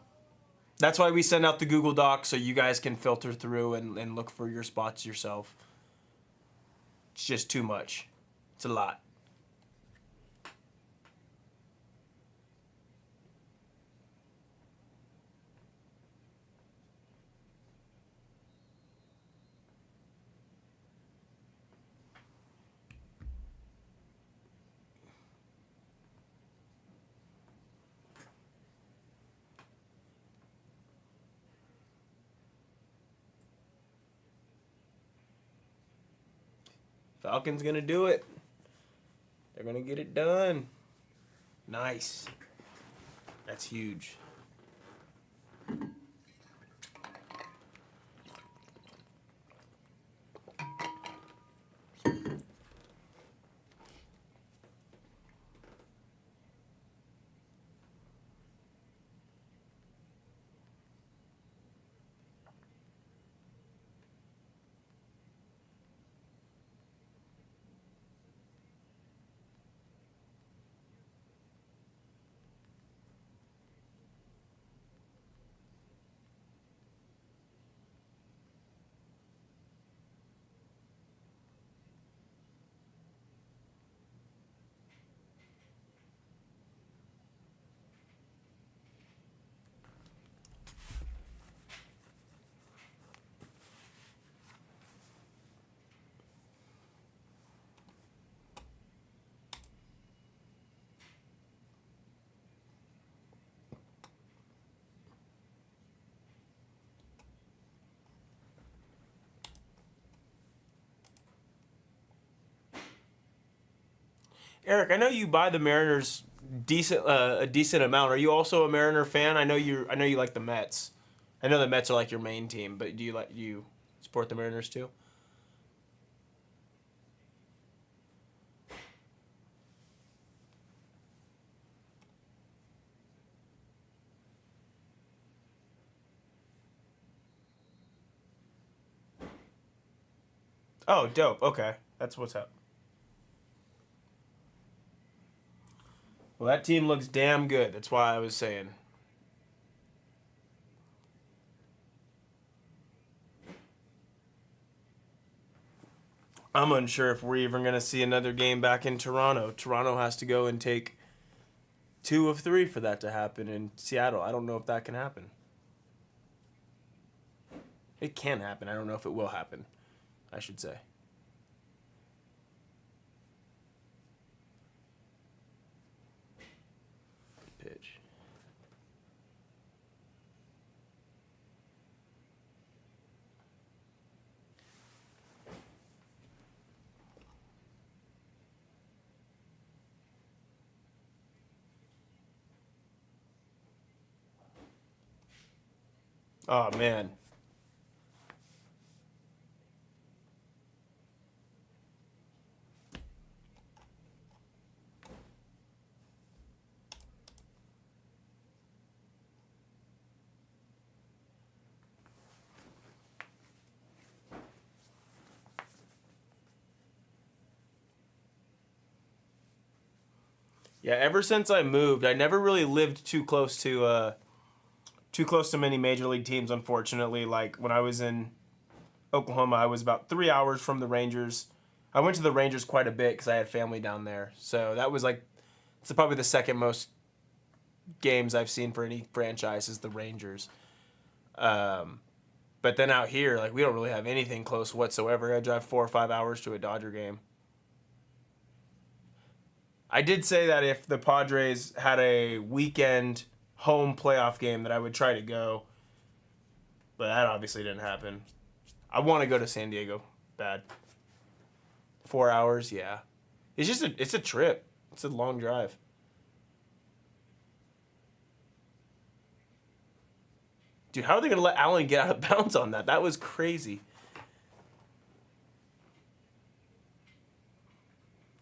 that's why we send out the Google Doc so you guys can filter through and look for your spots yourself. It's just too much. It's a lot. Falcons gonna do it. They're gonna get it done. Nice. That's huge. Eric, I know you buy the Mariners a decent amount. Are you also a Mariner fan? I know you like the Mets. I know the Mets are like your main team, but do you support the Mariners too? Oh, dope. Okay. That's what's up. Well, that team looks damn good. That's why I was saying. I'm unsure if we're even going to see another game back in Toronto. Toronto has to go and take 2 of 3 for that to happen in Seattle. I don't know if that can happen. It can happen. I don't know if it will happen, I should say. Good pitch. Oh, man. Yeah, ever since I moved, I never really lived too close to many major league teams, unfortunately. Like when I was in Oklahoma, I was about 3 hours from the Rangers. I went to the Rangers quite a bit because I had family down there. So that was like, it's probably the second most games I've seen for any franchise is the Rangers. But then out here, like we don't really have anything close whatsoever. I drive 4 or 5 hours to a Dodger game. I did say that if the Padres had a weekend home playoff game that I would try to go, but that obviously didn't happen. I want to go to San Diego bad. 4 hours, yeah. It's a trip. It's a long drive. Dude, how are they going to let Allen get out of bounds on that? That was crazy.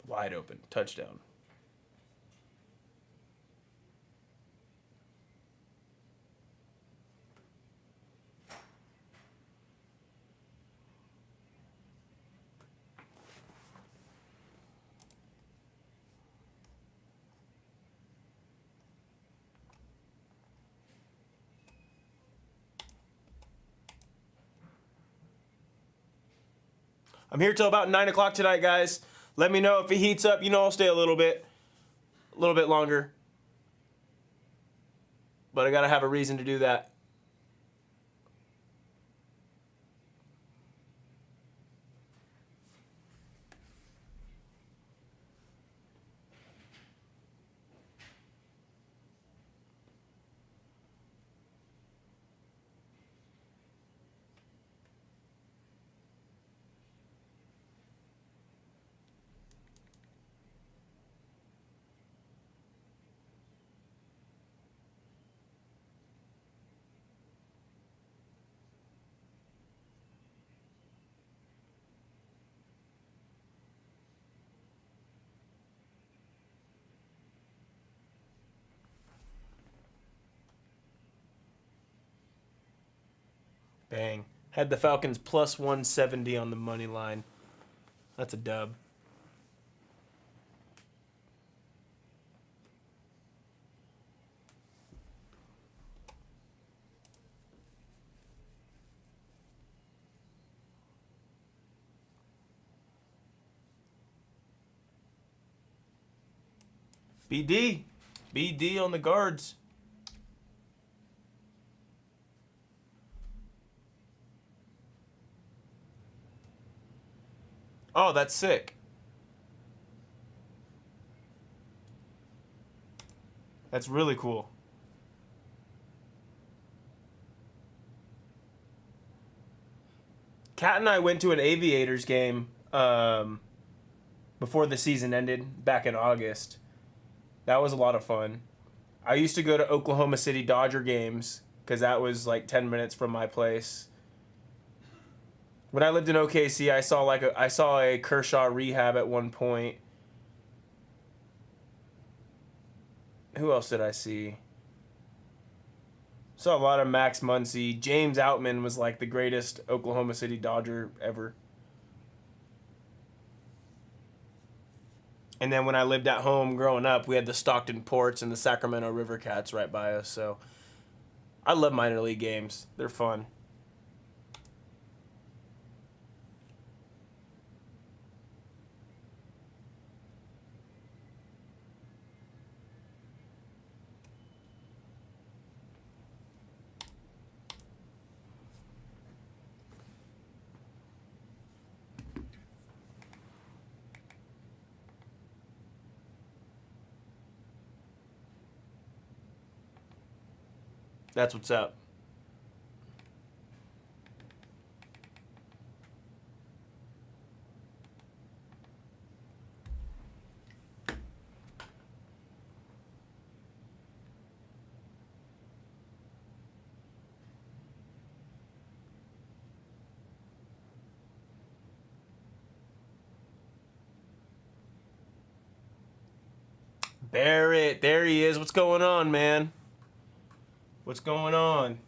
Wide open. Touchdown. I'm here till about 9 o'clock tonight, guys. Let me know if it heats up. You know I'll stay a little bit longer. But I got to have a reason to do that. Bang. Had the Falcons plus 170 on the money line. That's a dub. BD. BD on the guards. Oh, that's sick. That's really cool. Kat and I went to an Aviators game before the season ended back in August. That was a lot of fun. I used to go to Oklahoma City Dodger games because that was like 10 minutes from my place. When I lived in OKC, I saw a Kershaw rehab at one point. Who else did I see? Saw a lot of Max Muncy. James Outman was like the greatest Oklahoma City Dodger ever. And then when I lived at home growing up, we had the Stockton Ports and the Sacramento River Cats right by us. So I love minor league games. They're fun. That's what's up. Barrett, there he is. What's going on, man? What's going on?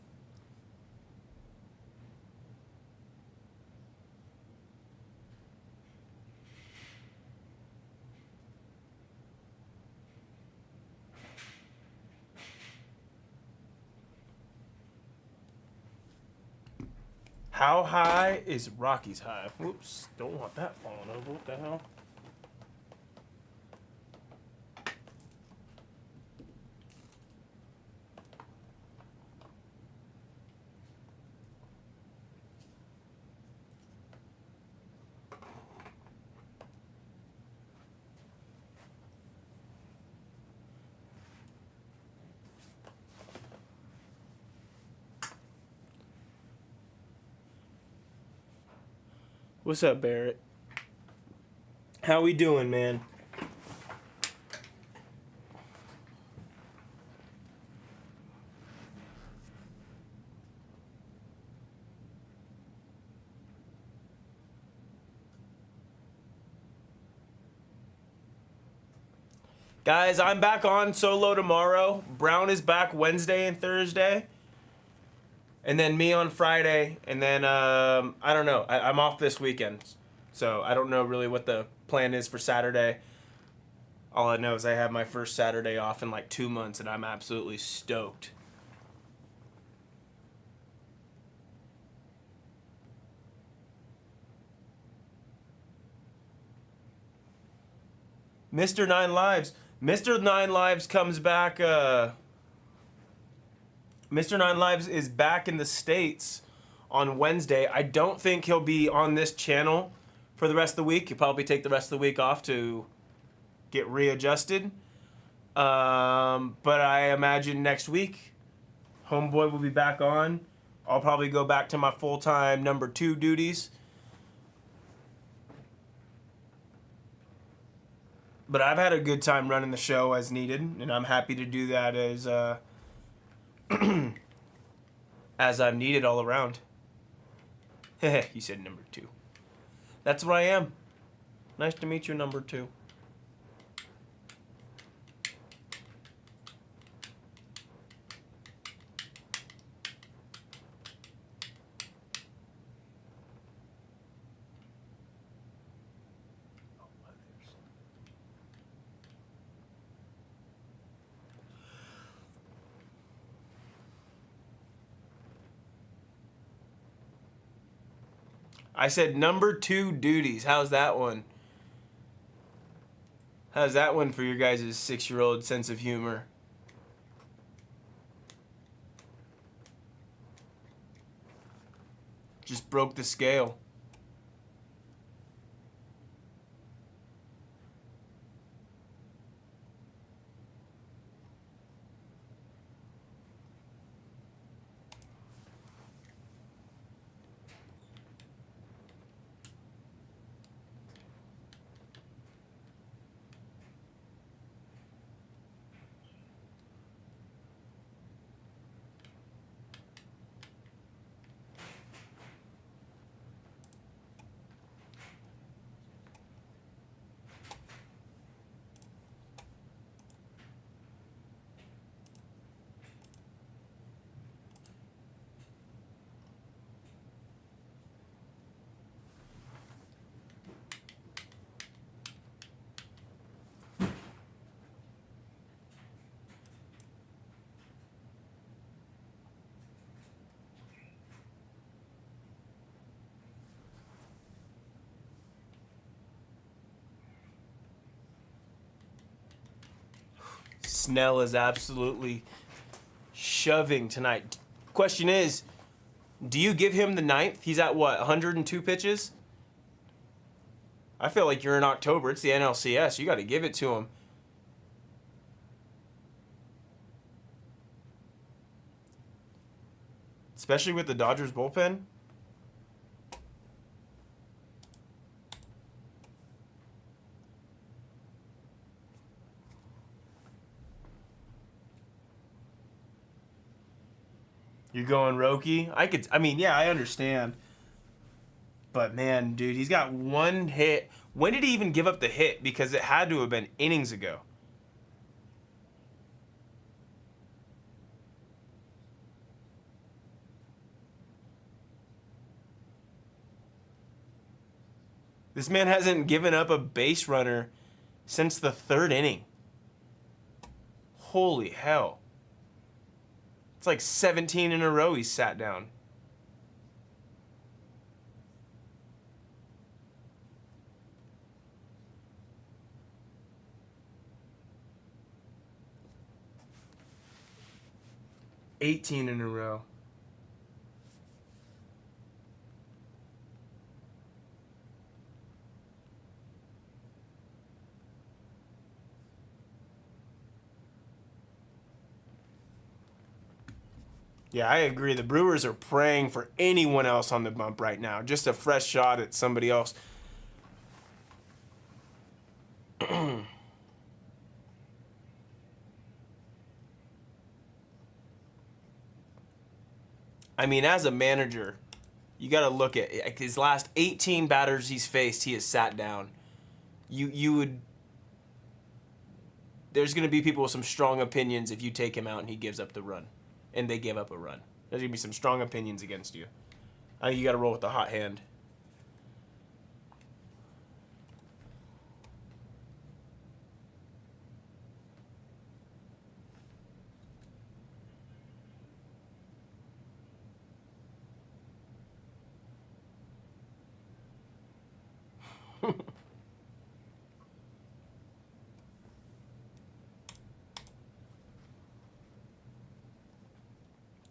How high is Rocky's high? Whoops, don't want that falling over. What the hell? What's up, Barrett? How we doing, man? Guys, I'm back on solo tomorrow. Brown is back Wednesday and Thursday. And then me on Friday. And then, I don't know. I'm off this weekend. So I don't know really what the plan is for Saturday. All I know is I have my first Saturday off in like 2 months, and I'm absolutely stoked. Mr. Nine Lives. Mr. Nine Lives comes back. Mr. Nine Lives is back in the States on Wednesday. I don't think he'll be on this channel for the rest of the week. He'll probably take the rest of the week off to get readjusted. But I imagine next week, Homeboy will be back on. I'll probably go back to my full-time number 2 duties. But I've had a good time running the show as needed, and I'm happy to do that as as I'm needed all around. You said number 2. That's what I am. Nice to meet you, number 2. I said number 2 duties. How's that one? How's that one for your guys' 6-year-old sense of humor? Just broke the scale. Snell is absolutely shoving tonight. Question is, do you give him the 9th? He's at what, 102 pitches? I feel like you're in October. It's the NLCS. You got to give it to him. Especially with the Dodgers bullpen. You're going Roki? I mean, yeah, I understand. But man, dude, he's got one hit. When did he even give up the hit? Because it had to have been innings ago. This man hasn't given up a base runner since the 3rd inning. Holy hell. It's like 17 in a row he's sat down. $18 in a row. Yeah, I agree. The Brewers are praying for anyone else on the bump right now. Just a fresh shot at somebody else. I mean, as a manager, you got to look at his last 18 batters he's faced. He has sat down. You would. There's going to be people with some strong opinions if you take him out and he gives up the run, and they give up a run. There's going to be some strong opinions against you. I think you got to roll with the hot hand.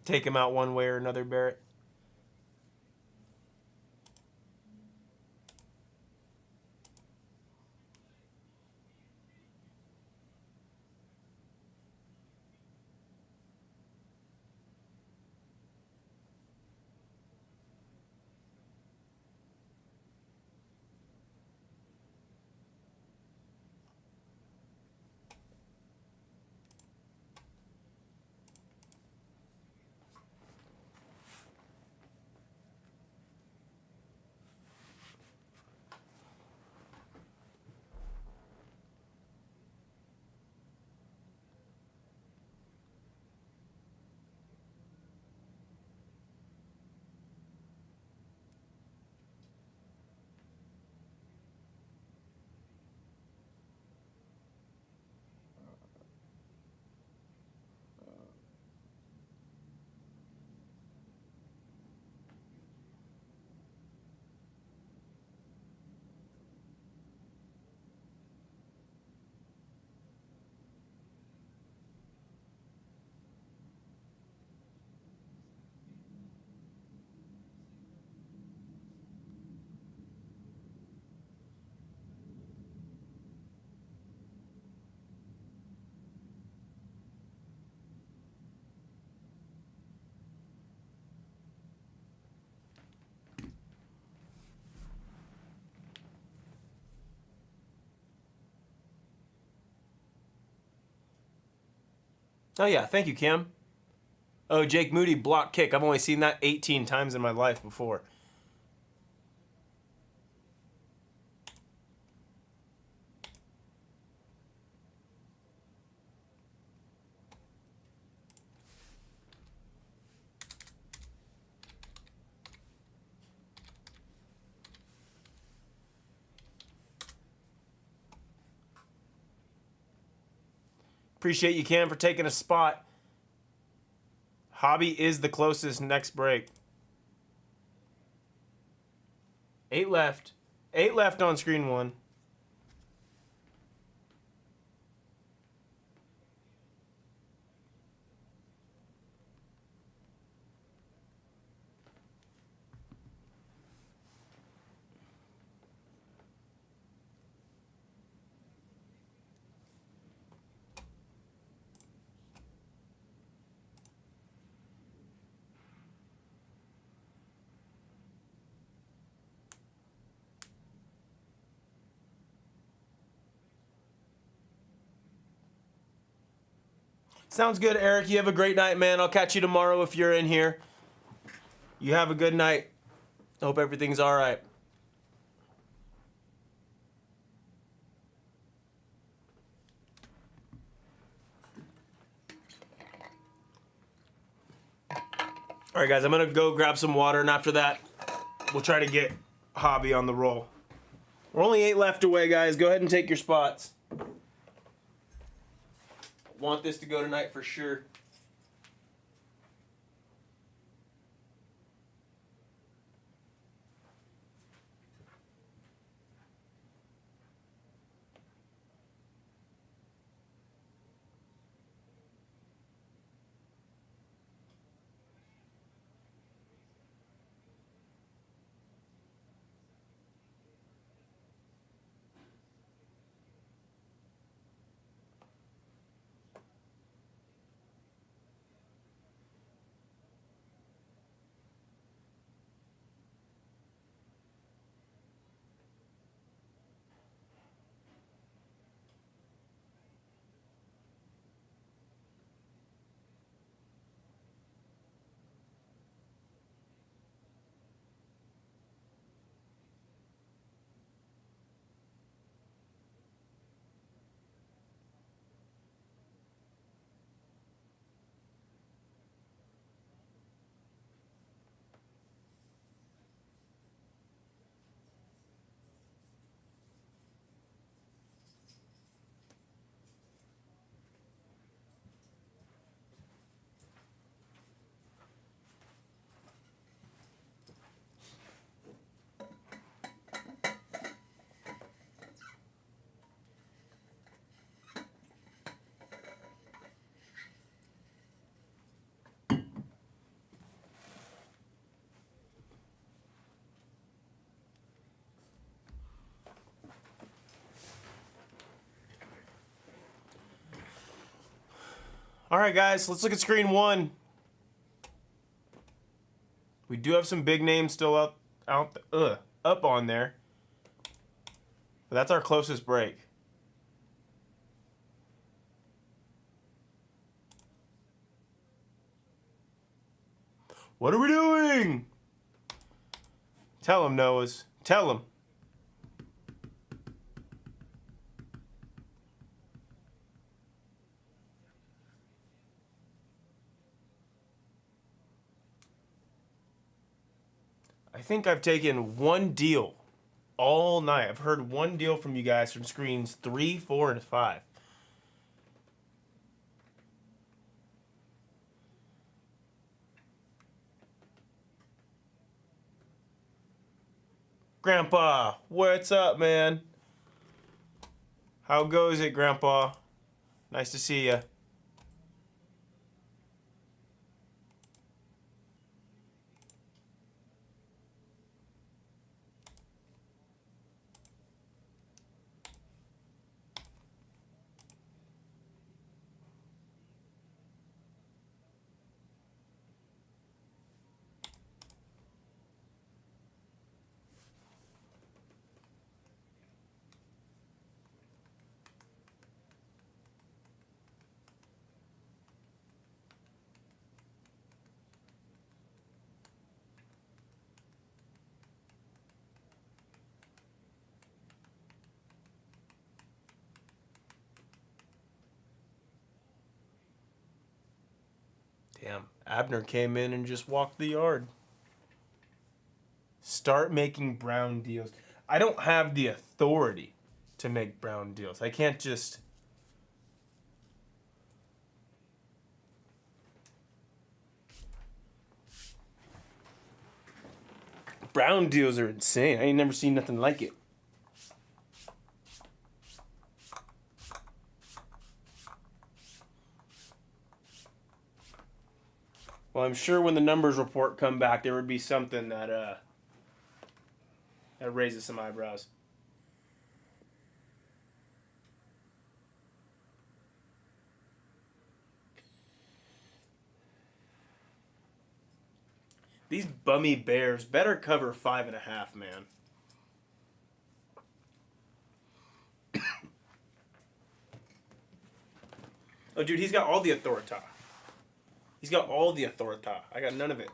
Take him out one way or another, Barrett. Oh, yeah. Thank you, Kim. Oh, Jake Moody, block kick. I've only seen that 18 times in my life before. Appreciate you, Cam, for taking a spot. Hobby is the closest next break. 8 left. 8 left on screen 1. Sounds good, Eric. You have a great night, man. I'll catch you tomorrow if you're in here. You have a good night. Hope everything's all right. All right, guys, I'm going to go grab some water, and after that, we'll try to get Hobby on the roll. We're only 8 left away, guys. Go ahead and take your spots. Want this to go tonight for sure. All right, guys, let's look at screen 1. We do have some big names still up on there. But that's our closest break. What are we doing? Tell him, Noahs. Tell him. I think I've taken one deal all night. I've heard one deal from you guys from screens 3, 4, and 5. Grandpa, what's up, man? How goes it, Grandpa? Nice to see ya. Damn, Abner came in and just walked the yard. Start making brown deals. I don't have the authority to make brown deals. I can't just... Brown deals are insane. I ain't never seen nothing like it. Well, I'm sure when the numbers report come back, there would be something that that raises some eyebrows. These bummy Bears better cover 5.5, man. Oh, dude, he's got all the authority. He's got all the authority. I got none of it.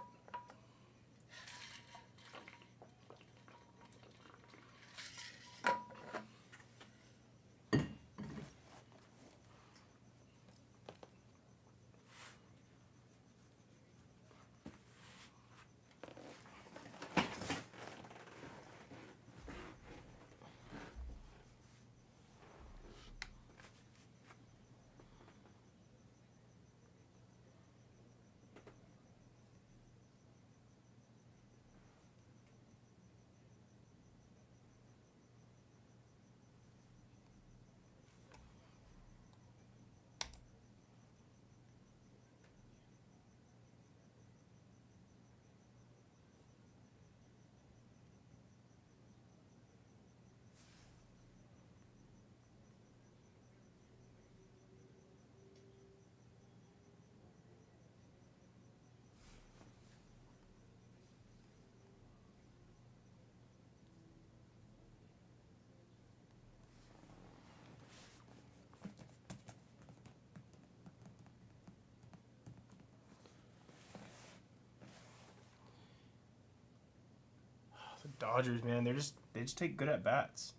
The Dodgers, man, they just take good at bats.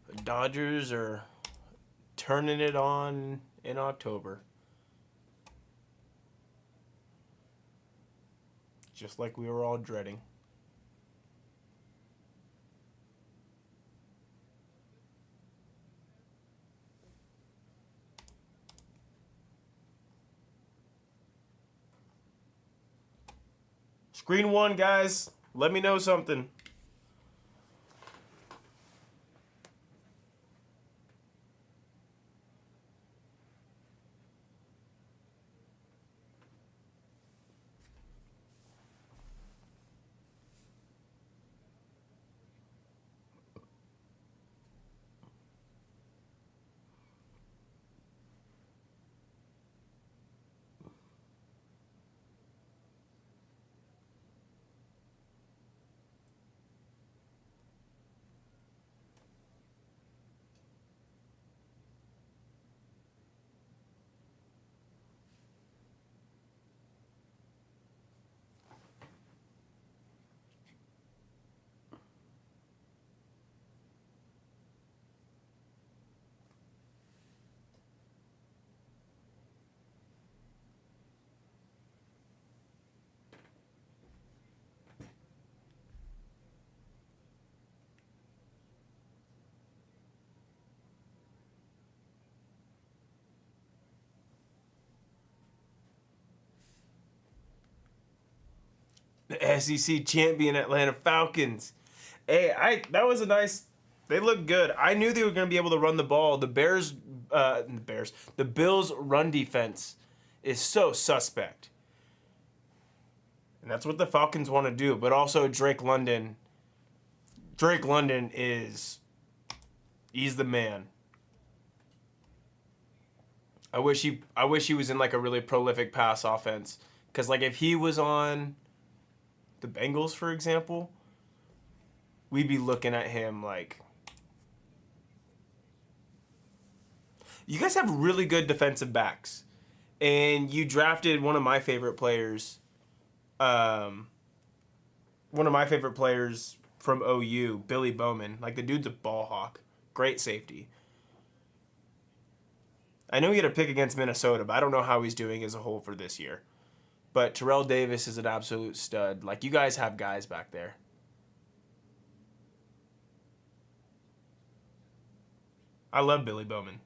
The Dodgers are turning it on in October. Just like we were all dreading. Screen one, guys. Let me know something. The SEC champion Atlanta Falcons. Hey, that was a nice. They look good. I knew they were going to be able to run the ball. The Bills' run defense is so suspect, and that's what the Falcons want to do. But also Drake London. Drake London he's the man. I wish he was in like a really prolific pass offense, because like if he was on the Bengals, for example, we'd be looking at him like... You guys have really good defensive backs. And you drafted one of my favorite players. One of my favorite players from OU, Billy Bowman. Like, the dude's a ball hawk. Great safety. I know he had a pick against Minnesota, but I don't know how he's doing as a whole for this year. But Terrell Davis is an absolute stud. Like, you guys have guys back there. I love Billy Bowman.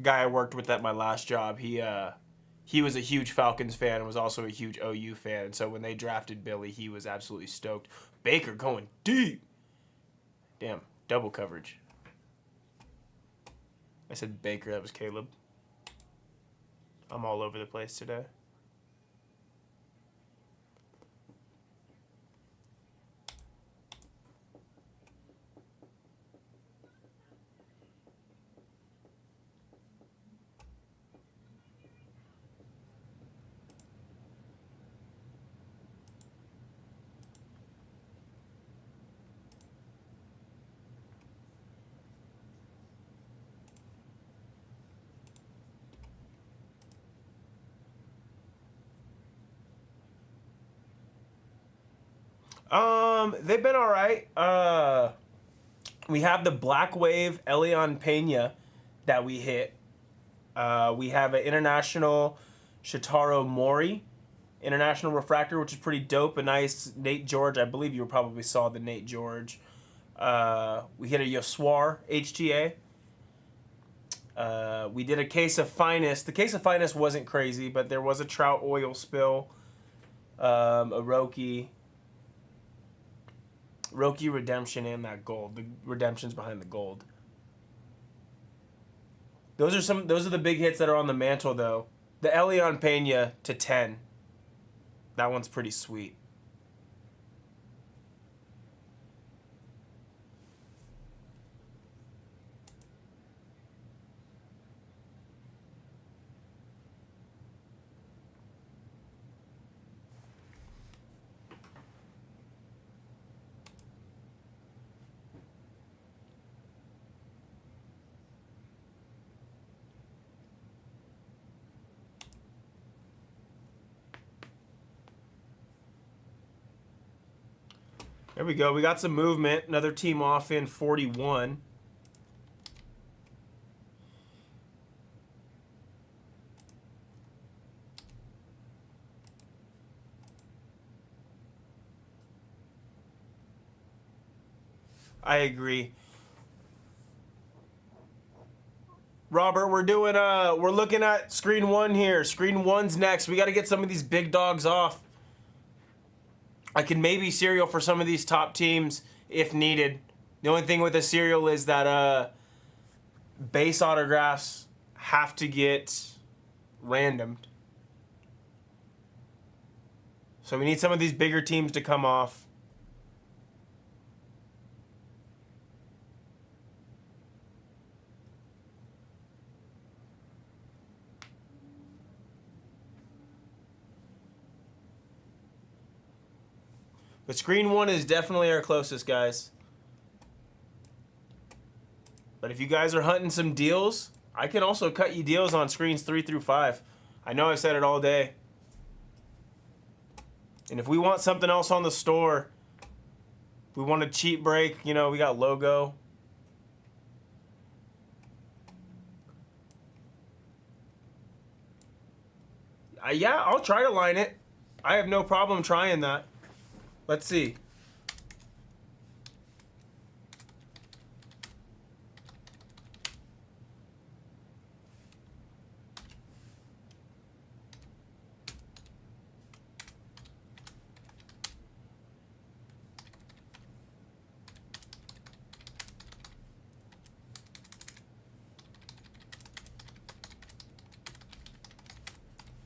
Guy I worked with at my last job, he was a huge Falcons fan and was also a huge OU fan. And so when they drafted Billy, he was absolutely stoked. Baker going deep. Damn, double coverage. I said Baker. That was Caleb. I'm all over the place today. They've been all right. We have the Black Wave Elion Pena that we hit. We have an International Shitaro Mori International Refractor, which is pretty dope. A nice Nate George. I believe you probably saw the Nate George. We hit a Yoswar HTA. We did a case of Finest. The case of Finest wasn't crazy, but there was a Trout oil spill. A Roki Redemption and that gold. The redemption's behind the gold. Those are the big hits that are on the mantle though. The Elion Pena to 10. That one's pretty sweet. There we go. We got some movement. Another team off in 41. I agree. Robert, we're looking at screen 1 here. Screen 1's next. We got to get some of these big dogs off. I can maybe serial for some of these top teams if needed. The only thing with a serial is that base autographs have to get randomed. So we need some of these bigger teams to come off. But screen 1 is definitely our closest, guys. But if you guys are hunting some deals, I can also cut you deals on screens 3 through 5. I know I've said it all day. And if we want something else on the store, we want a cheap break, you know, we got logo. Yeah, I'll try to line it. I have no problem trying that. Let's see.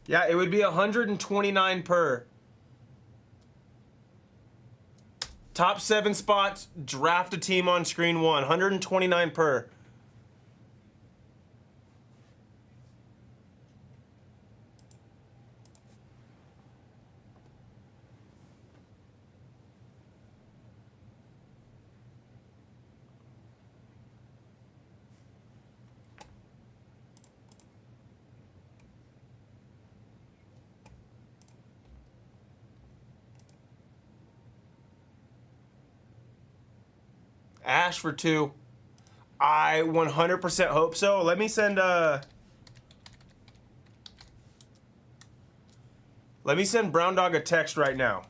Yeah, it would be 129 per. Top 7 spots, draft a team on screen 1. 129 per. Ash for 2. I 100% hope so. Let me send Brown Dog a text right now.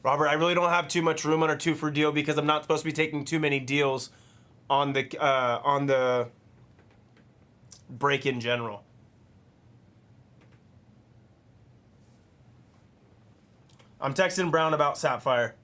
Robert, I really don't have too much room on our 2 for deal because I'm not supposed to be taking too many deals on the break in general. I'm texting Brown about Sapphire.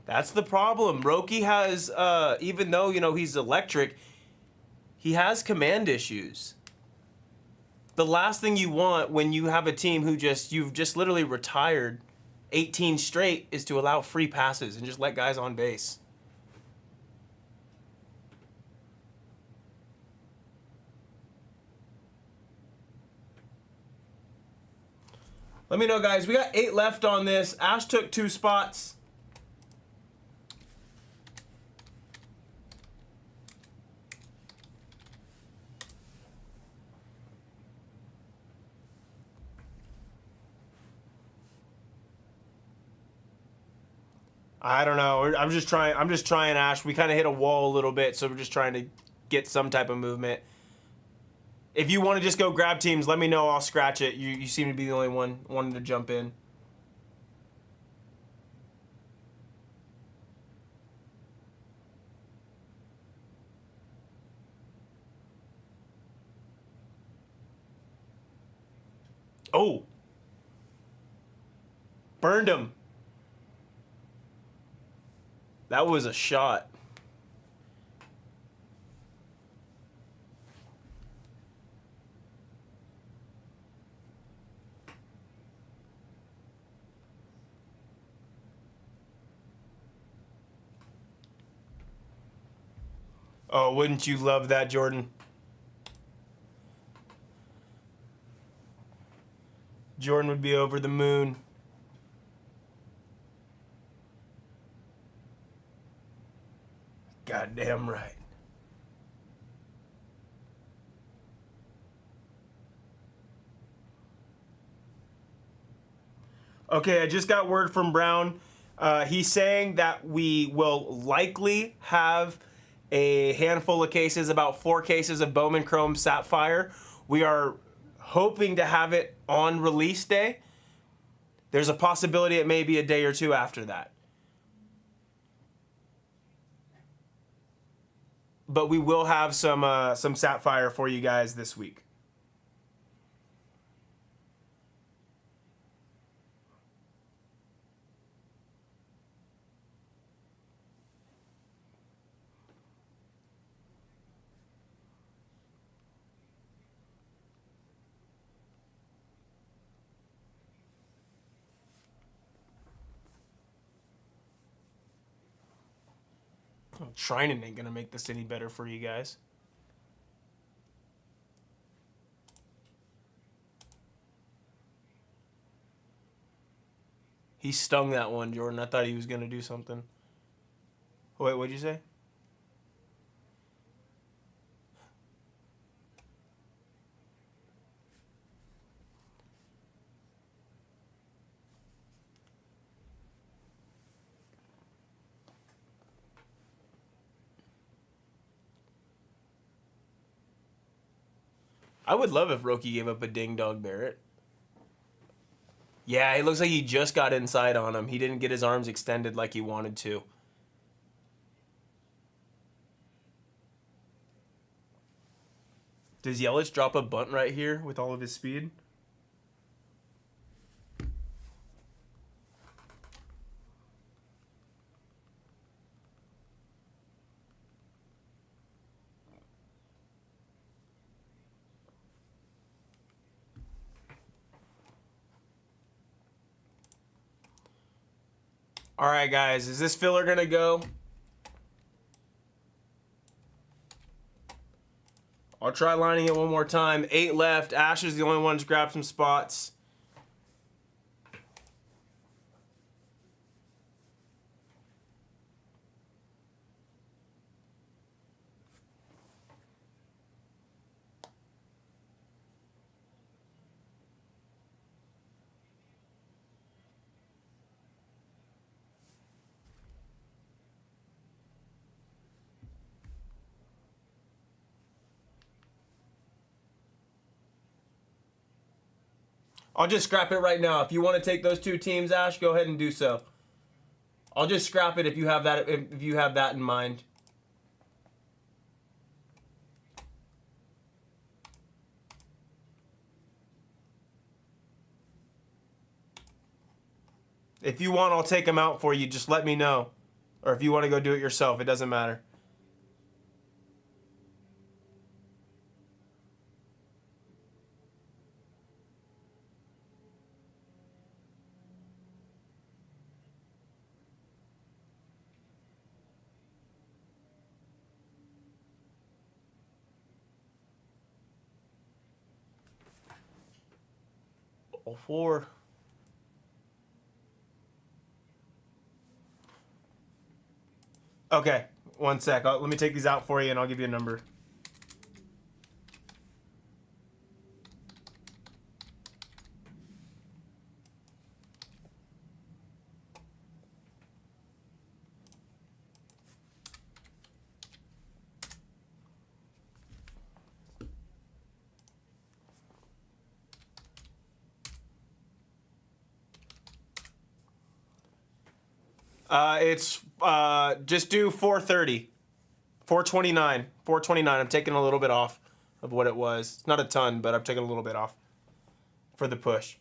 That's the problem. Roki has, even though, you know, he's electric, he has command issues. The last thing you want when you have a team who you've just literally retired 18 straight is to allow free passes and just let guys on base. Let me know, guys. We got 8 left on this. Ash took 2 spots. I don't know. I'm just trying, Ash. We kind of hit a wall a little bit, so we're just trying to get some type of movement. If you want to just go grab teams, let me know. I'll scratch it. You seem to be the only one wanting to jump in. Oh. Burned him. That was a shot. Oh, wouldn't you love that, Jordan? Jordan would be over the moon. Goddamn right. Okay, I just got word from Brown. He's saying that we will likely have a handful of cases, about 4 cases of Bowman Chrome Sapphire. We are hoping to have it on release day. There's a possibility it may be a day or 2 after that. But we will have some Sapphire for you guys this week. Trinan ain't gonna make this any better for you guys. He stung that one, Jordan. I thought he was gonna do something. Wait, what'd you say? I would love if Roki gave up a Ding Dog Barrett. Yeah, it looks like he just got inside on him. He didn't get his arms extended like he wanted to. Does Yelich drop a bunt right here with all of his speed? All right, guys, is this filler gonna go? I'll try lining it one more time. 8 left. Ash is the only one to grab some spots. I'll just scrap it right now. If you want to take those 2 teams, Ash, go ahead and do so. I'll just scrap it if you have that in mind. If you want, I'll take them out for you. Just let me know. Or if you want to go do it yourself, it doesn't matter. All 4. Okay, one sec. Let me take these out for you and I'll give you a number. It's just do 430. 429. 429. I'm taking a little bit off of what it was. It's not a ton, but I'm taking a little bit off for the push.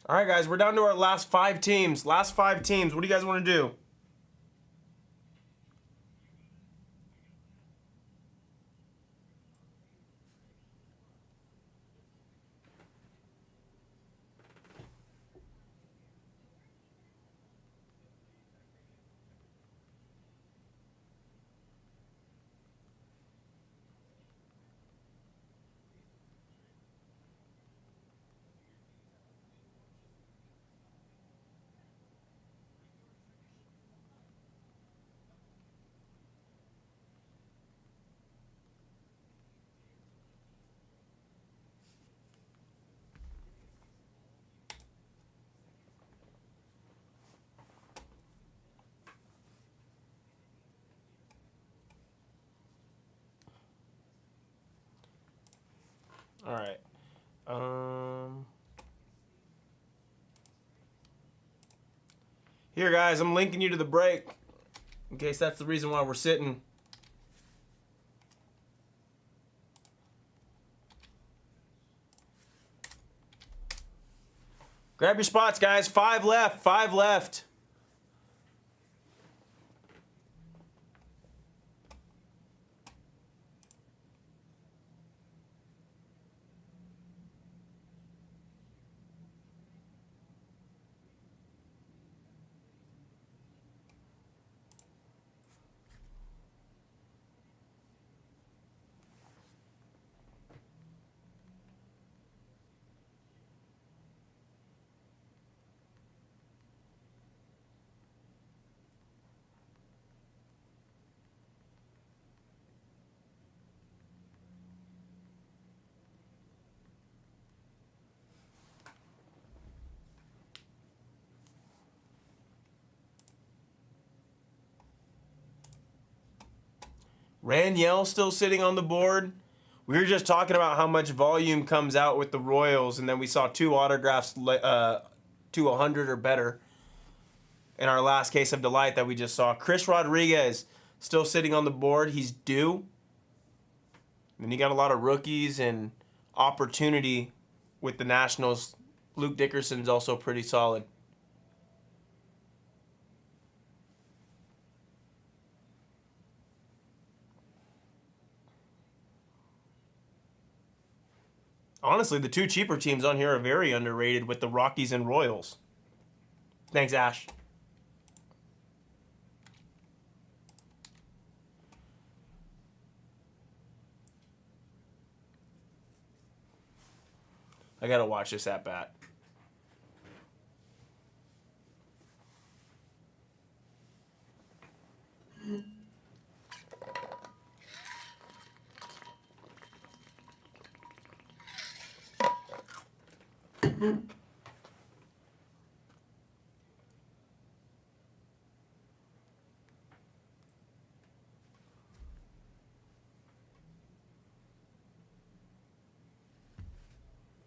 All right, guys, we're down to our last 5 teams. Last 5 teams. What do you guys want to do? All right. Here, guys, I'm linking you to the break in case that's the reason why we're sitting. Grab your spots, guys. 5 left. 5 left. Raniel still sitting on the board. We were just talking about how much volume comes out with the Royals, and then we saw 2 autographs to 100 or better in our last case of Delight that we just saw. Chris Rodriguez still sitting on the board. He's due. And then you got a lot of rookies and opportunity with the Nationals. Luke Dickerson's also pretty solid. Honestly, the 2 cheaper teams on here are very underrated with the Rockies and Royals. Thanks, Ash. I gotta watch this at bat.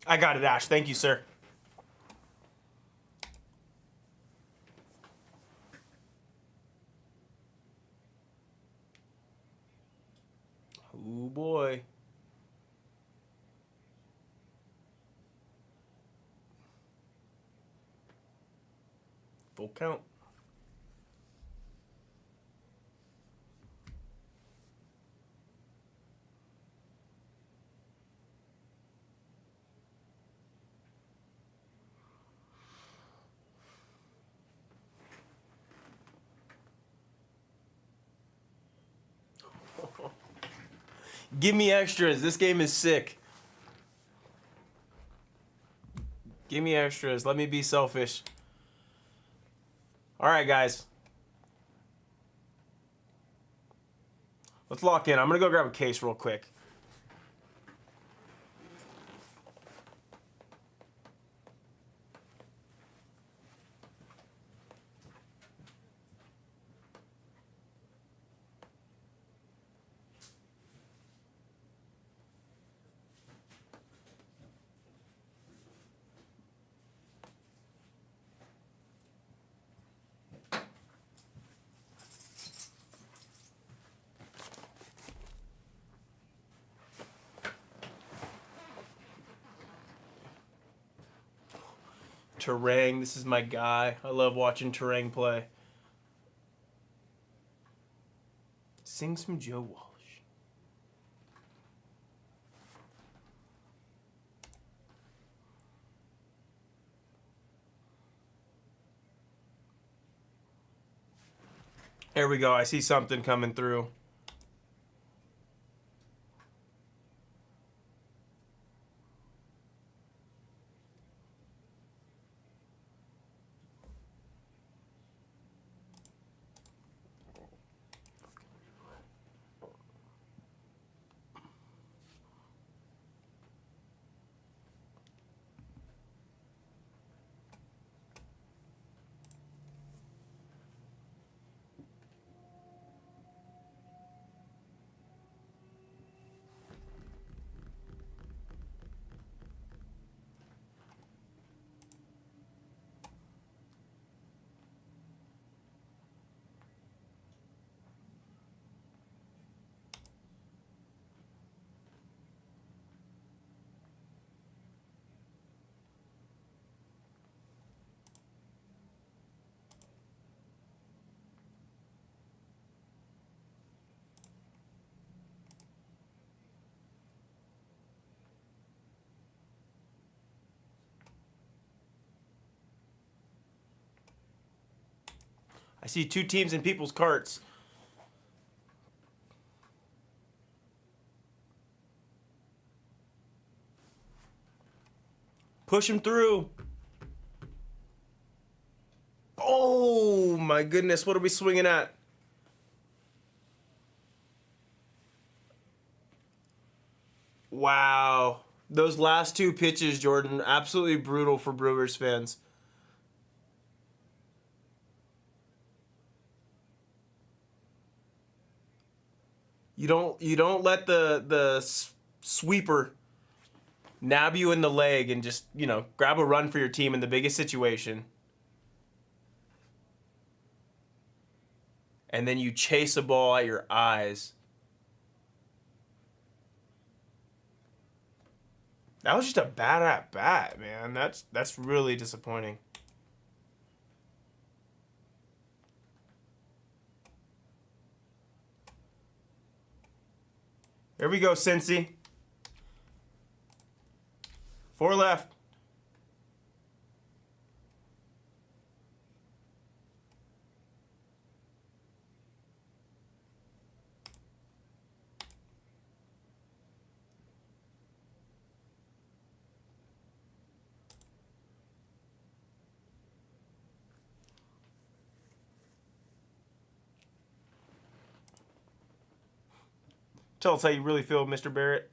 I got it, Ash. Thank you, sir. Oh boy. Full count. Give me extras. This game is sick. Give me extras. Let me be selfish. All right, guys. Let's lock in. I'm going to go grab a case real quick. Terang, this is my guy. I love watching Terang play. Sing some Joe Walsh. There we go. I see something coming through. I see two teams in people's carts. Push him through. Oh my goodness, what are we swinging at? Wow. Those last two pitches, Jordan, absolutely brutal for Brewers fans. You don't let the sweeper nab you in the leg and just, grab a run for your team in the biggest situation. And then you chase a ball at your eyes. That was just a bad at bat, man. That's really disappointing. Here we go, Cincy. 4 left. Tell us how you really feel, Mr. Barrett.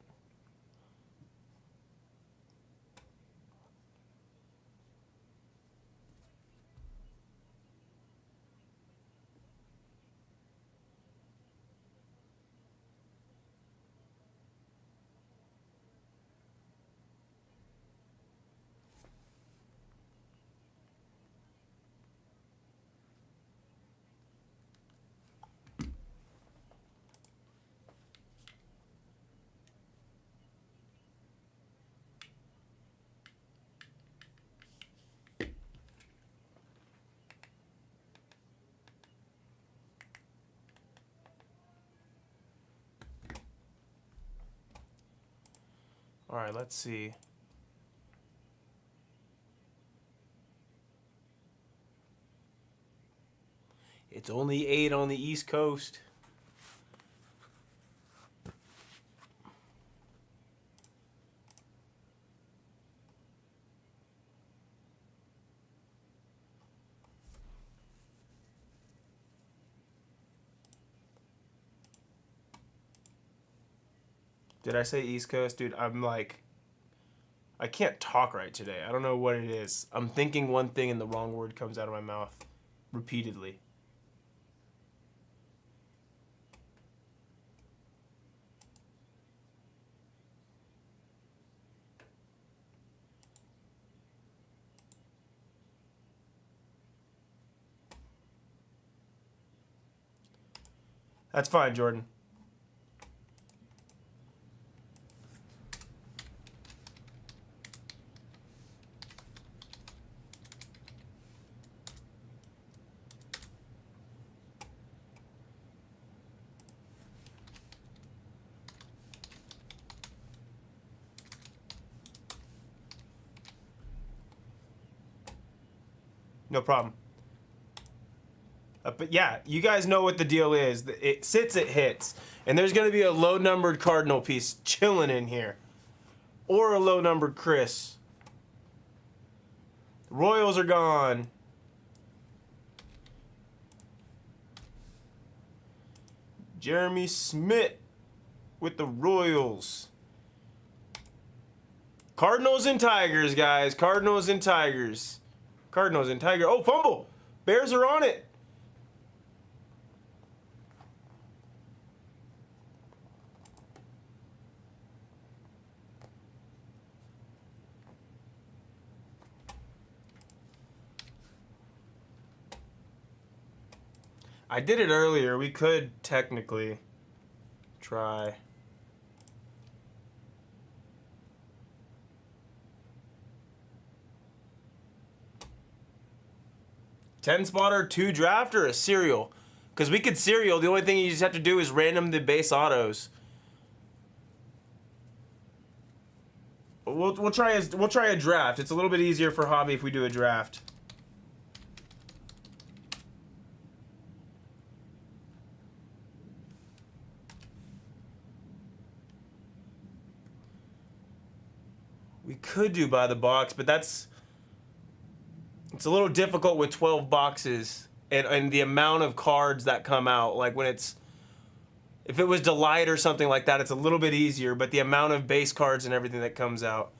All right, let's see. It's only 8 on the East Coast. Did I say East Coast? Dude, I'm like, I can't talk right today. I don't know what it is. I'm thinking one thing and the wrong word comes out of my mouth repeatedly. That's fine, Jordan. No problem. But yeah, you guys know what the deal is. It sits, it hits. And there's going to be a low-numbered Cardinal piece chilling in here. Or a low-numbered Chris. The Royals are gone. Jeremy Smith with the Royals. Cardinals and Tigers, guys. Cardinals and Tigers. Cardinals and Tigers. Oh, fumble. Bears are on it. I did it earlier. We could technically try. Ten spotter, 2 draft, or a serial? Because we could serial. The only thing you just have to do is random the base autos. We'll try a draft. It's a little bit easier for hobby if we do a draft. We could do by the box, but it's a little difficult with 12 boxes and the amount of cards that come out. Like when if it was Delight or something like that, it's a little bit easier, but the amount of base cards and everything that comes out.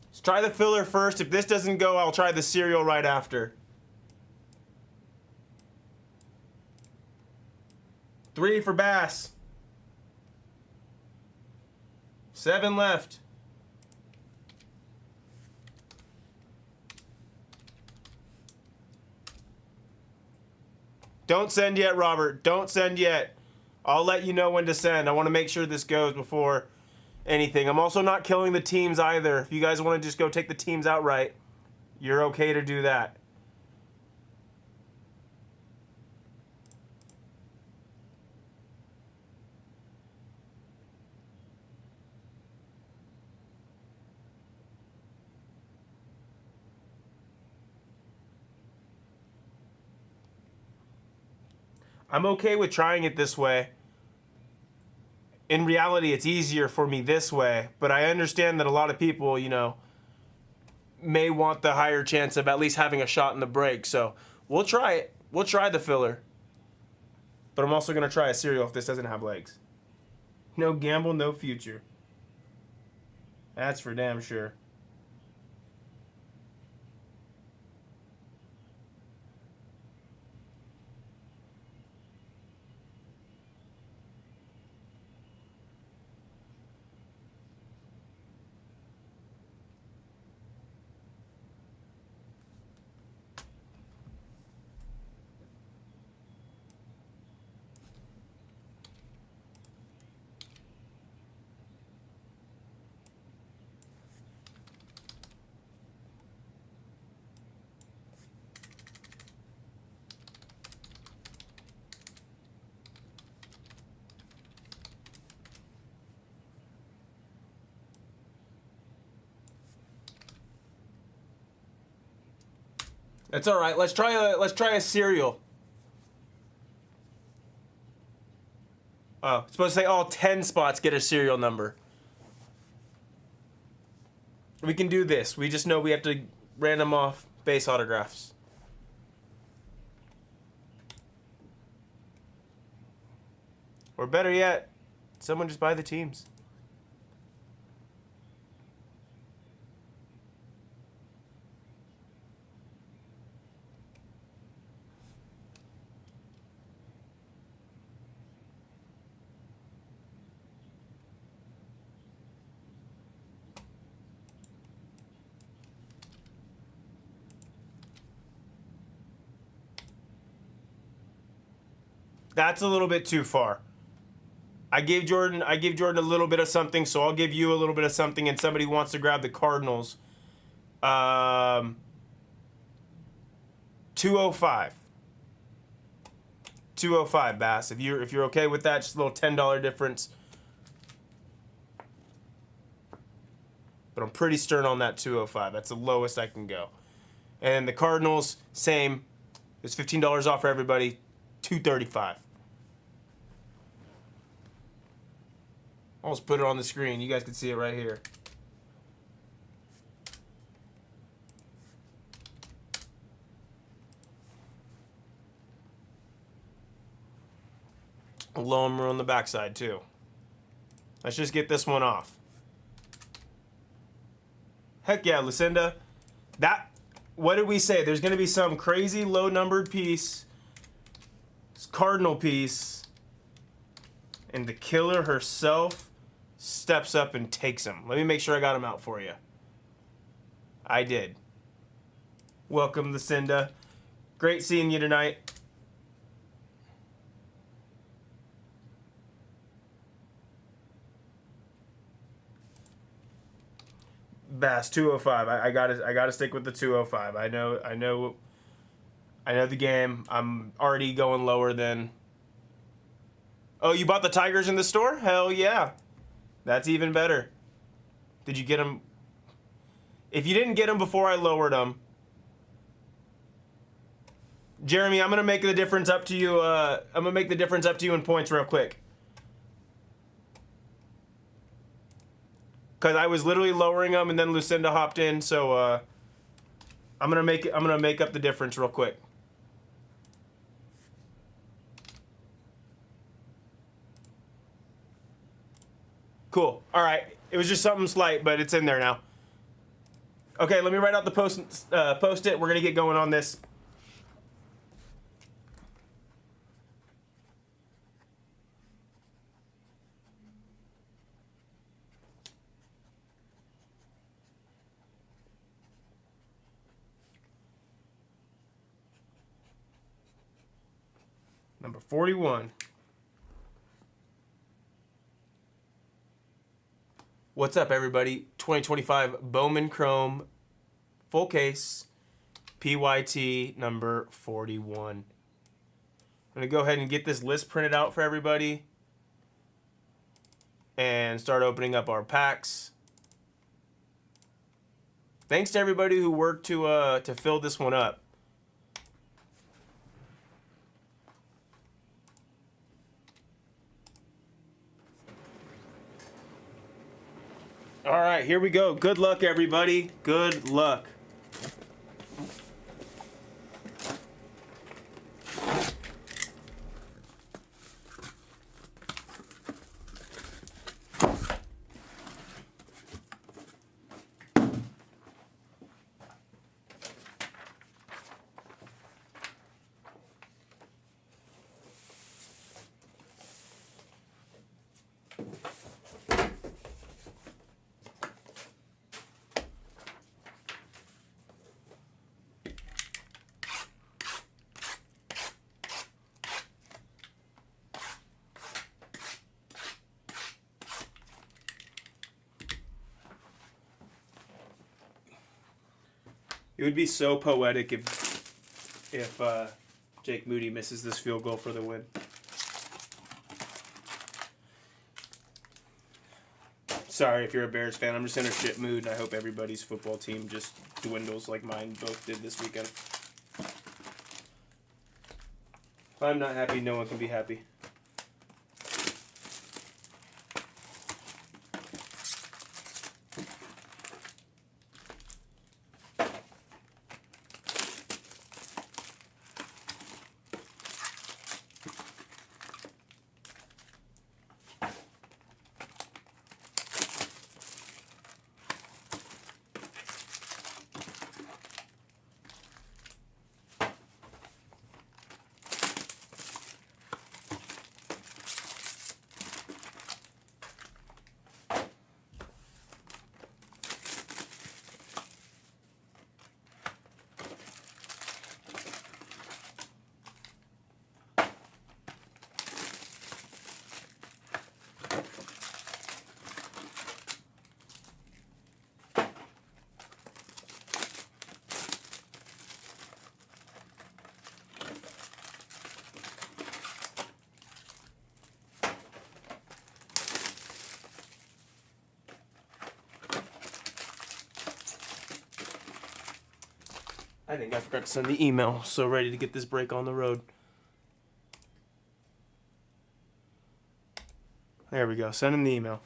Let's try the filler first. If this doesn't go, I'll try the serial right after. 3 for Bass. 7 left. Don't send yet, Robert. Don't send yet. I'll let you know when to send. I want to make sure this goes before anything. I'm also not killing the teams either. If you guys want to just go take the teams outright, you're okay to do that. I'm okay with trying it this way. in reality, it's easier for me this way, but I understand that a lot of people, you know, may want the higher chance of at least having a shot in the break. So we'll try it. We'll try the filler. But I'm also going to try a cereal if this doesn't have legs. No gamble, no future. That's for damn sure. That's all right. Let's try a cereal. Oh, it's supposed to say all 10 spots get a serial number. We can do this. We just know we have to random off base autographs. Or better yet, someone just buy the teams. That's a little bit too far. I gave Jordan a little bit of something, so I'll give you a little bit of something, and somebody wants to grab the Cardinals. 205. 205, Bass. If you're okay with that, just a little $10 difference. But I'm pretty stern on that 205. That's the lowest I can go. And the Cardinals, same. It's $15 off for everybody. 235. I'll just put it on the screen. You guys can see it right here. Lower on the backside too. Let's just get this one off. Heck yeah, Lucinda. What did we say? There's going to be some crazy low numbered piece, Cardinal piece, and the killer herself steps up and takes him. Let me make sure I got him out for you. I did. Welcome, Lucinda. Great seeing you tonight. Bass 205. I gotta stick with the 205. I know the game. I'm already going lower than. Oh, you bought the Tigers in the store? Hell yeah. That's even better. Did you get them? If you didn't get them before I lowered them, Jeremy, I'm gonna make the difference up to you. I'm gonna make the difference up to you in points real quick. Cause I was literally lowering them, and then Lucinda hopped in, so I'm gonna make up the difference real quick. Cool. All right. It was just something slight, but it's in there now. Okay, let me write out the post-it. We're gonna get going on this. Number 41. What's up, everybody? 2025 Bowman Chrome full case PYT number 41. I'm gonna go ahead and get this list printed out for everybody and start opening up our packs. Thanks to everybody who worked to fill this one up. right, here we go. Good luck, everybody. Good luck. It would be so poetic if Jake Moody misses this field goal for the win. Sorry if you're a Bears fan. I'm just in a shit mood, and I hope everybody's football team just dwindles like mine both did this weekend. If I'm not happy, no one can be happy. I think I forgot to send the email. So ready to get this break on the road. There we go. Send him the email.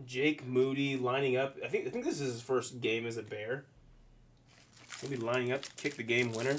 Jake Moody lining up. I think this is his first game as a Bear. He'll be lining up to kick the game winner.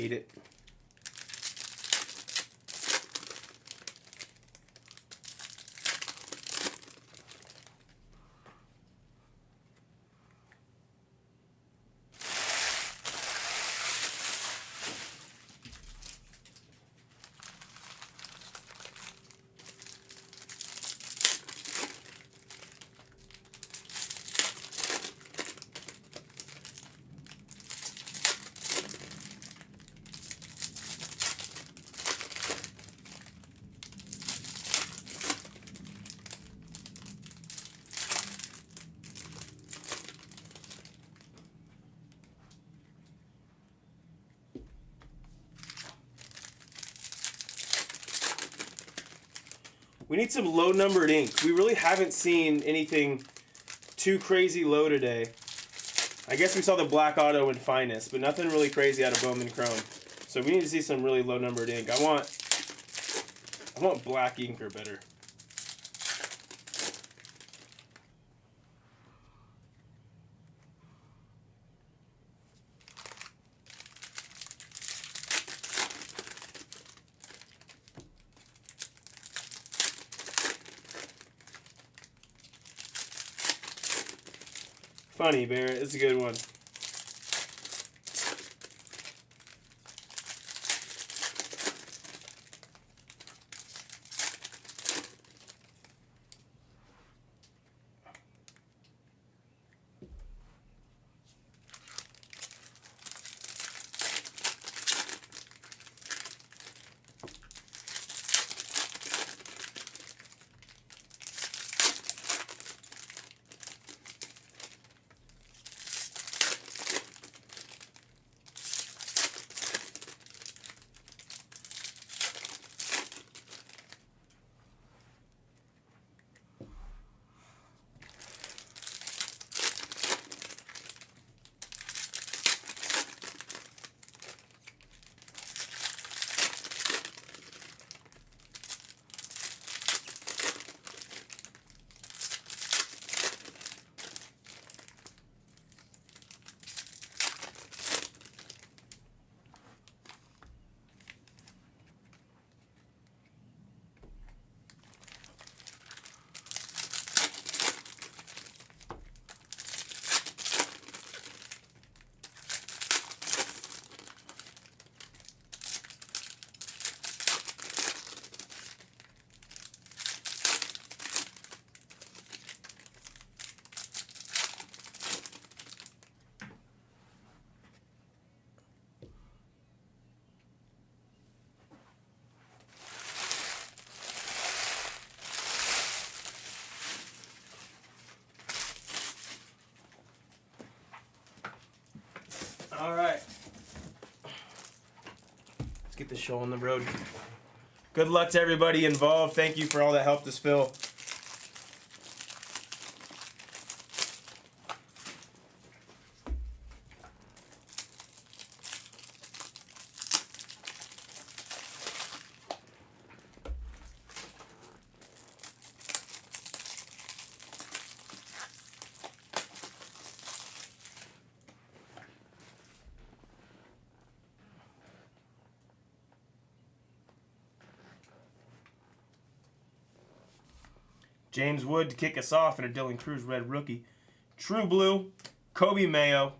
hate it. We need some low numbered ink. We really haven't seen anything too crazy low today. I guess we saw the black auto in Finest, but nothing really crazy out of Bowman Chrome. So we need to see some really low numbered ink. I want black ink or better. Funny, Barrett. It's a good one. All right. Let's get this show on the road. Good luck to everybody involved. Thank you for all that helped us fill. James Wood to kick us off, and a Dylan Cruz red rookie. True Blue, Kobe Mayo,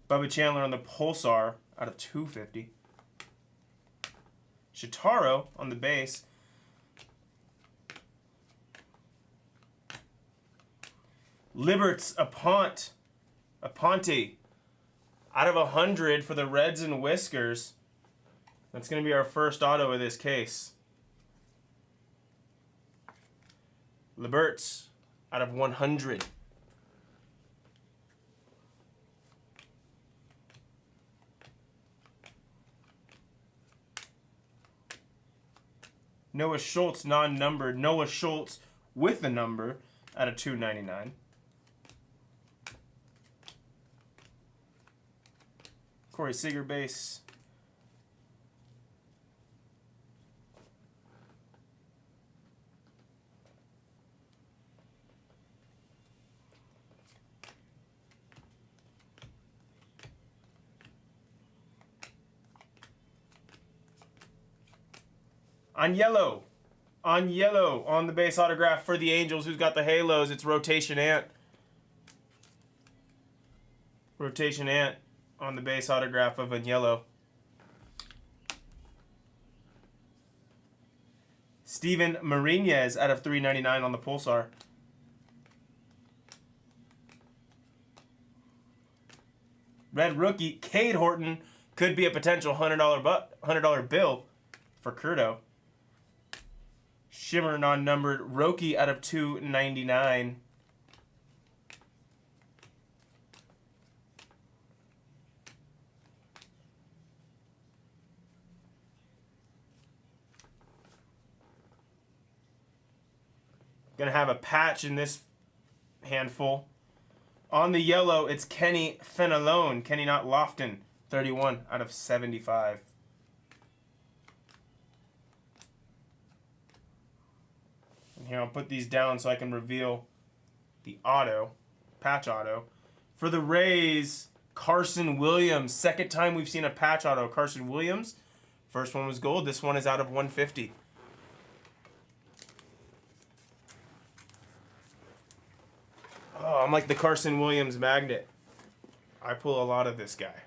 Bubba Chandler on the Pulsar out of 250. Shitaro on the base. Liberts Aponte out of 100 for the Reds and Whiskers. That's going to be our first auto of this case. Liberts out of 100. Noah Schultz non-numbered. Noah Schultz with a number out of 299. Corey Seager base. On yellow. On yellow. On the base autograph for the Angels. Who's got the halos? It's Rotation Ant. Rotation Ant on the base autograph of on yellow. Steven Marinez out of 399 on the Pulsar. Red rookie, Cade Horton, could be a potential $100 bill for Curto. Shimmer non-numbered, Roki out of 299. Gonna have a patch in this handful. On the yellow, it's Kenny Fenelon. Kenny not Lofton. 31 out of 75. And here, I'll put these down so I can reveal the auto. Patch auto. For the Rays, Carson Williams. Second time we've seen a patch auto. Carson Williams. First one was gold. This one is out of 150. Oh, I'm like the Carson Williams magnet. I pull a lot of this guy.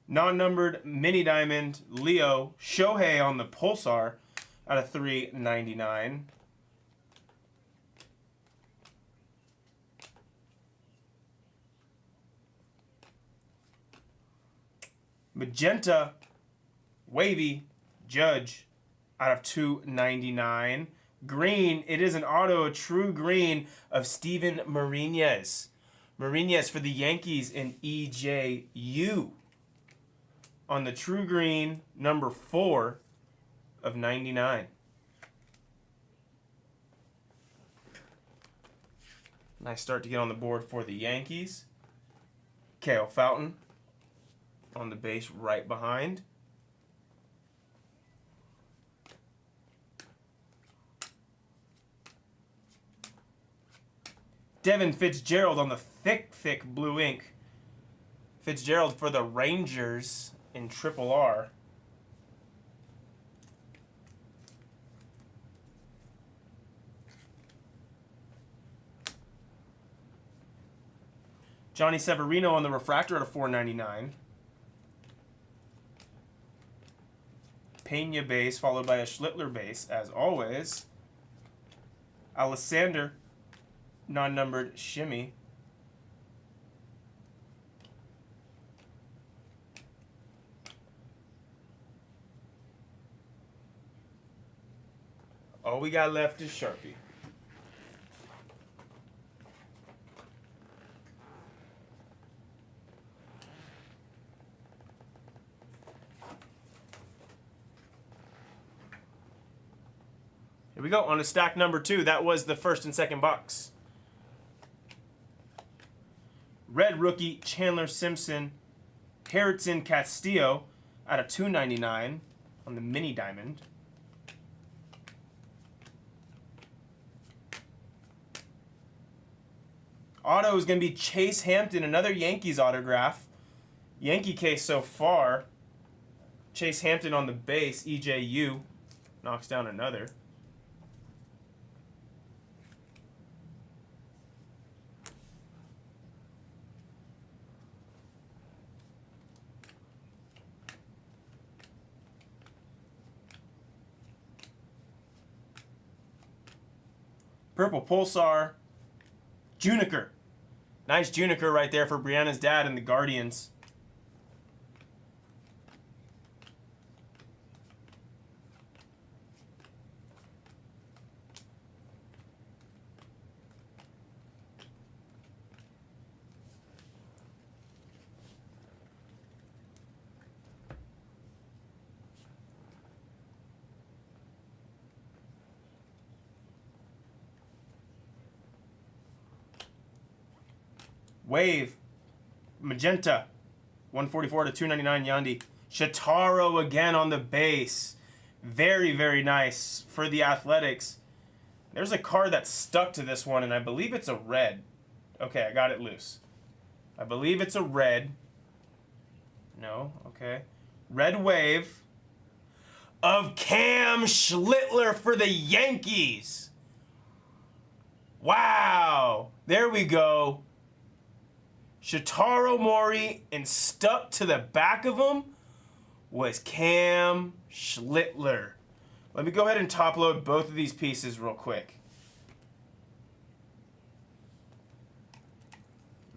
Non-numbered mini diamond Leo Shohei on the Pulsar out of 399. Magenta Wavy Judge out of 299. Green, it is an auto, a true green of Steven Marinez. Marinez for the Yankees in EJU. On the true green, number 4 of 99. Nice start to get on the board for the Yankees. Kale Fountain on the base right behind. Devin Fitzgerald on the thick blue ink. Fitzgerald for the Rangers in Triple R. Johnny Severino on the refractor at a $4.99. Pena base followed by a Schlittler base as always. Alessander non-numbered shimmy. All we got left is Sharpie. Here we go on to stack number 2. That was the first and second box. Red rookie Chandler Simpson, Harrison Castillo out of 299 on the mini diamond. Auto is going to be Chase Hampton, another Yankees autograph. Yankee case so far. Chase Hampton on the base, EJU. Knocks down another. Purple Pulsar, Juniker. Nice Juniker right there for Brianna's dad and the Guardians. Wave, Magenta, 144 to 299 Yandy. Shataro again on the base. Very, very nice for the Athletics. There's a card that's stuck to this one, and I believe it's a red. Okay, I got it loose. I believe it's a red. No, okay. Red Wave of Cam Schlittler for the Yankees. Wow. There we go. Shotaro Mori, and stuck to the back of him was Cam Schlittler. Let me go ahead and top load both of these pieces real quick.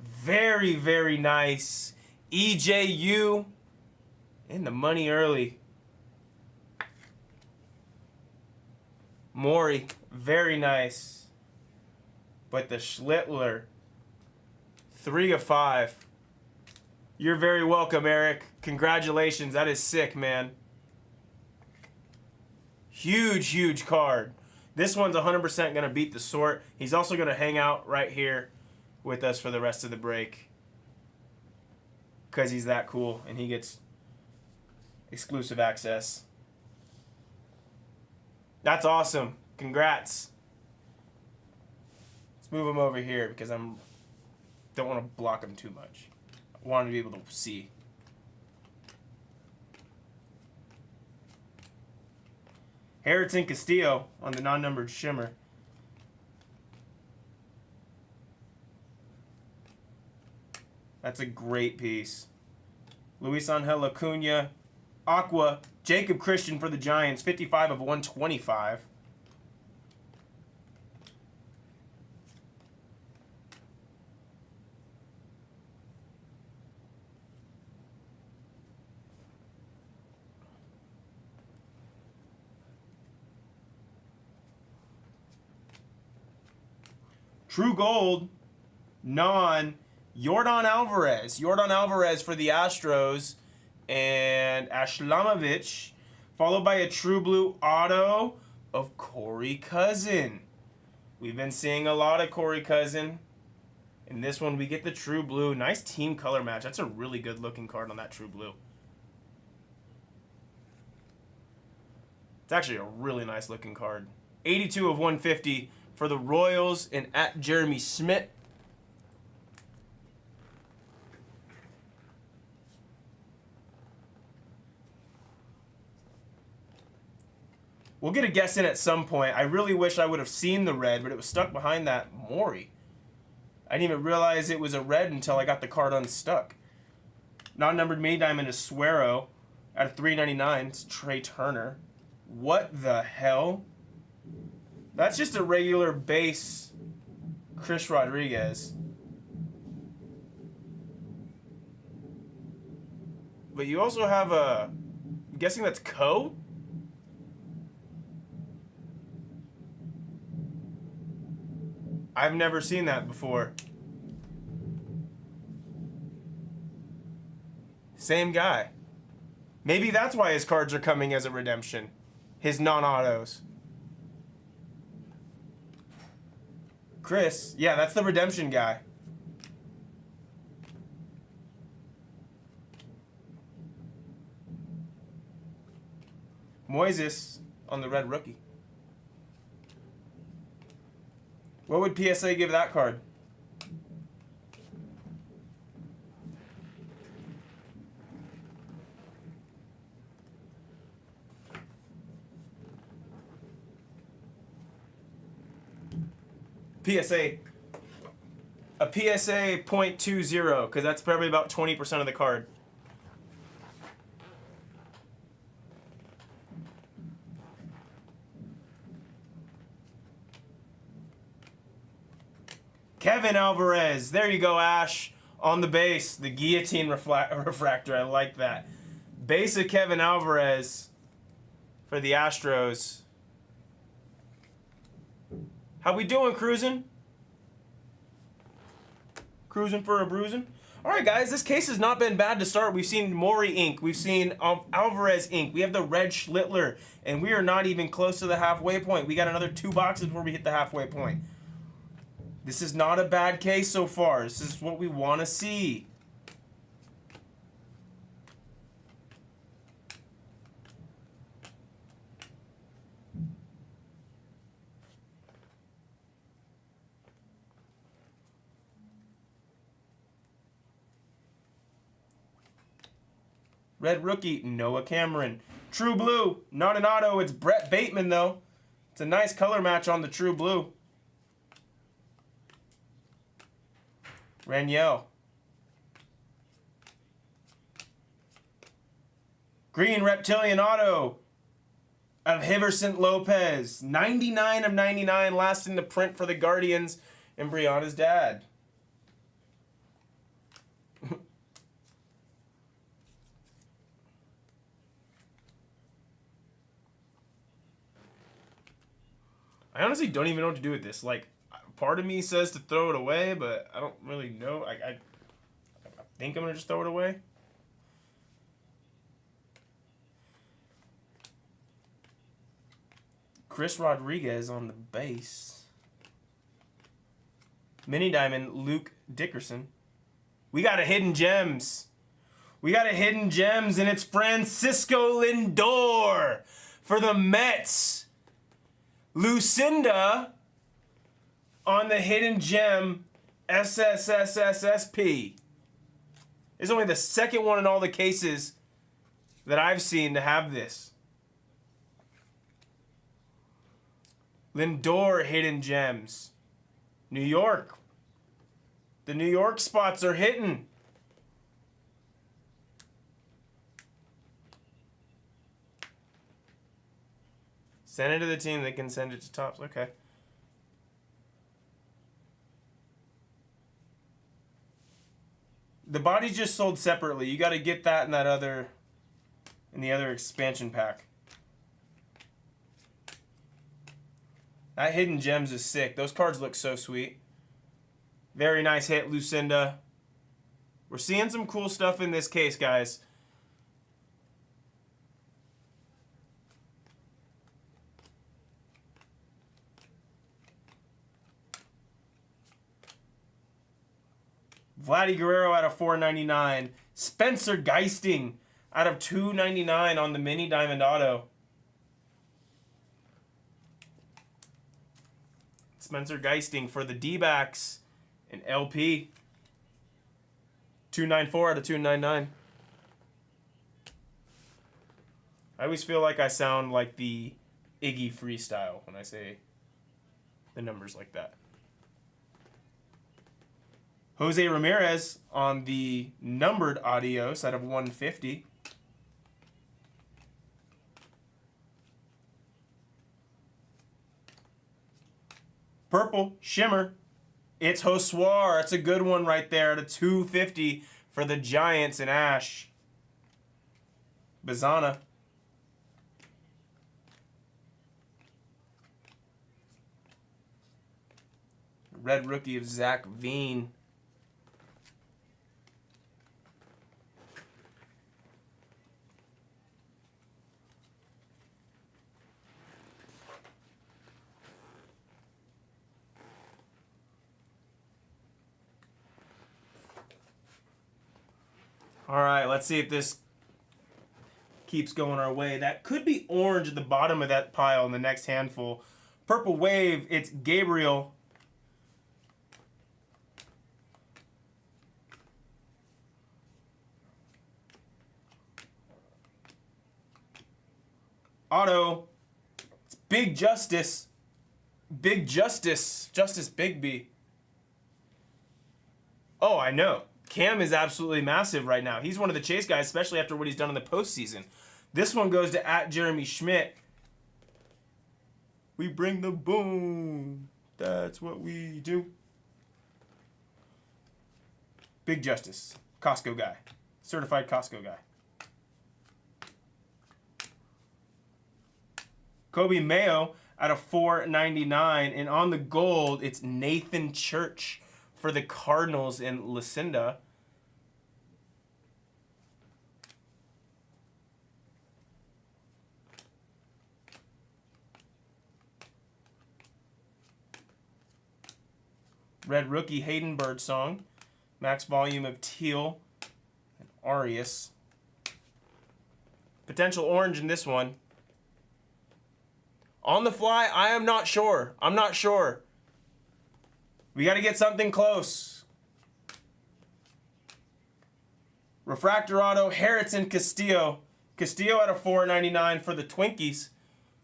Very, very nice. EJU in the money early. Mori, very nice. But the Schlittler, 3 of 5. You're very welcome, Eric. Congratulations. That is sick, man. Huge, huge card. This one's 100% going to beat the sort. He's also going to hang out right here with us for the rest of the break. Because he's that cool and he gets exclusive access. That's awesome. Congrats. Let's move him over here because don't want to block him too much. I want him to be able to see. Harrison Castillo on the non-numbered shimmer. That's a great piece. Luis Angel Acuna, Aqua, Jacob Christian for the Giants, 55 of 125. True Gold, Yordan Alvarez. Yordan Alvarez for the Astros. And Ashlamovich, followed by a True Blue auto of Corey Cousin. We've been seeing a lot of Corey Cousin. In this one, we get the True Blue. Nice team color match. That's a really good looking card on that True Blue. It's actually a really nice looking card. 82 of 150 for the Royals and at Jeremy Smith. We'll get a guess in at some point. I really wish I would have seen the red, but it was stuck behind that Mori. I didn't even realize it was a red until I got the card unstuck. Non-numbered mini diamond is Suero out of 399. It's Trey Turner. What the hell? That's just a regular base Chris Rodriguez. But you also have a... I'm guessing that's Co? I've never seen that before. Same guy. Maybe that's why his cards are coming as a redemption. His non-autos. Chris, yeah, that's the redemption guy. Moises on the red rookie. What would PSA give that card? PSA. A PSA 0.20, because that's probably about 20% of the card. Kevin Alvarez. There you go, Ash. On the base. The guillotine refractor. I like that. Base of Kevin Alvarez for the Astros. How we doing, cruising? Cruising for a bruising? All right, guys, this case has not been bad to start. We've seen Mori ink. We've seen Alvarez ink. We have the red Schlittler, and we are not even close to the halfway point. We got another 2 boxes before we hit the halfway point. This is not a bad case so far. This is what we want to see. Red rookie, Noah Cameron. True blue, not an auto. It's Brett Bateman, though. It's a nice color match on the true blue. Raniel. Green reptilian auto of Hiverson Lopez. 99 of 99, last in the print for the Guardians and Brianna's dad. I honestly don't even know what to do with this. Like, part of me says to throw it away, but I don't really know. I think I'm going to just throw it away. Chris Rodriguez on the base. Mini Diamond, Luke Dickerson. We got a Hidden Gems. We got a Hidden Gems, and it's Francisco Lindor for the Mets. Lucinda on the Hidden Gem SSSSSP. It's only the second one in all the cases that I've seen to have this. Lindor Hidden Gems. New York. The New York spots are hitting. Send it to the team that can send it to Tops. Okay. The body's just sold separately. You got to get that in the other expansion pack. That Hidden Gems is sick. Those cards look so sweet. Very nice hit, Lucinda. We're seeing some cool stuff in this case, guys. Vladdy Guerrero out of 499. Spencer Geisting out of 299 on the Mini Diamond Auto. Spencer Geisting for the D-backs and LP. 294 out of 299. I always feel like I sound like the Iggy freestyle when I say the numbers like that. Jose Ramirez on the numbered audios out of 150. Purple Shimmer. It's Josuar. That's a good one right there at a 250 for the Giants and Ash. Bazana. Red rookie of Zach Veen. All right, let's see if this keeps going our way. That could be orange at the bottom of that pile in the next handful. Purple Wave, it's Gabriel. Auto, it's Big Justice. Big Justice. Justice Bigby. Oh, I know. Cam is absolutely massive right now. He's one of the chase guys, especially after what he's done in the postseason. This one goes to @Jeremy Schmidt. We bring the boom. That's what we do. Big Justice. Costco guy. Certified Costco guy. Kobe Mayo out of 499. And on the gold, it's Nathan Church for the Cardinals and Lucinda. Red rookie Hayden Birdsong. Max volume of Teal and Arias. Potential orange in this one. On the fly, I am not sure. I'm not sure. We got to get something close. Refractor auto, Harrison Castillo. Castillo at a $4.99 for the Twinkies.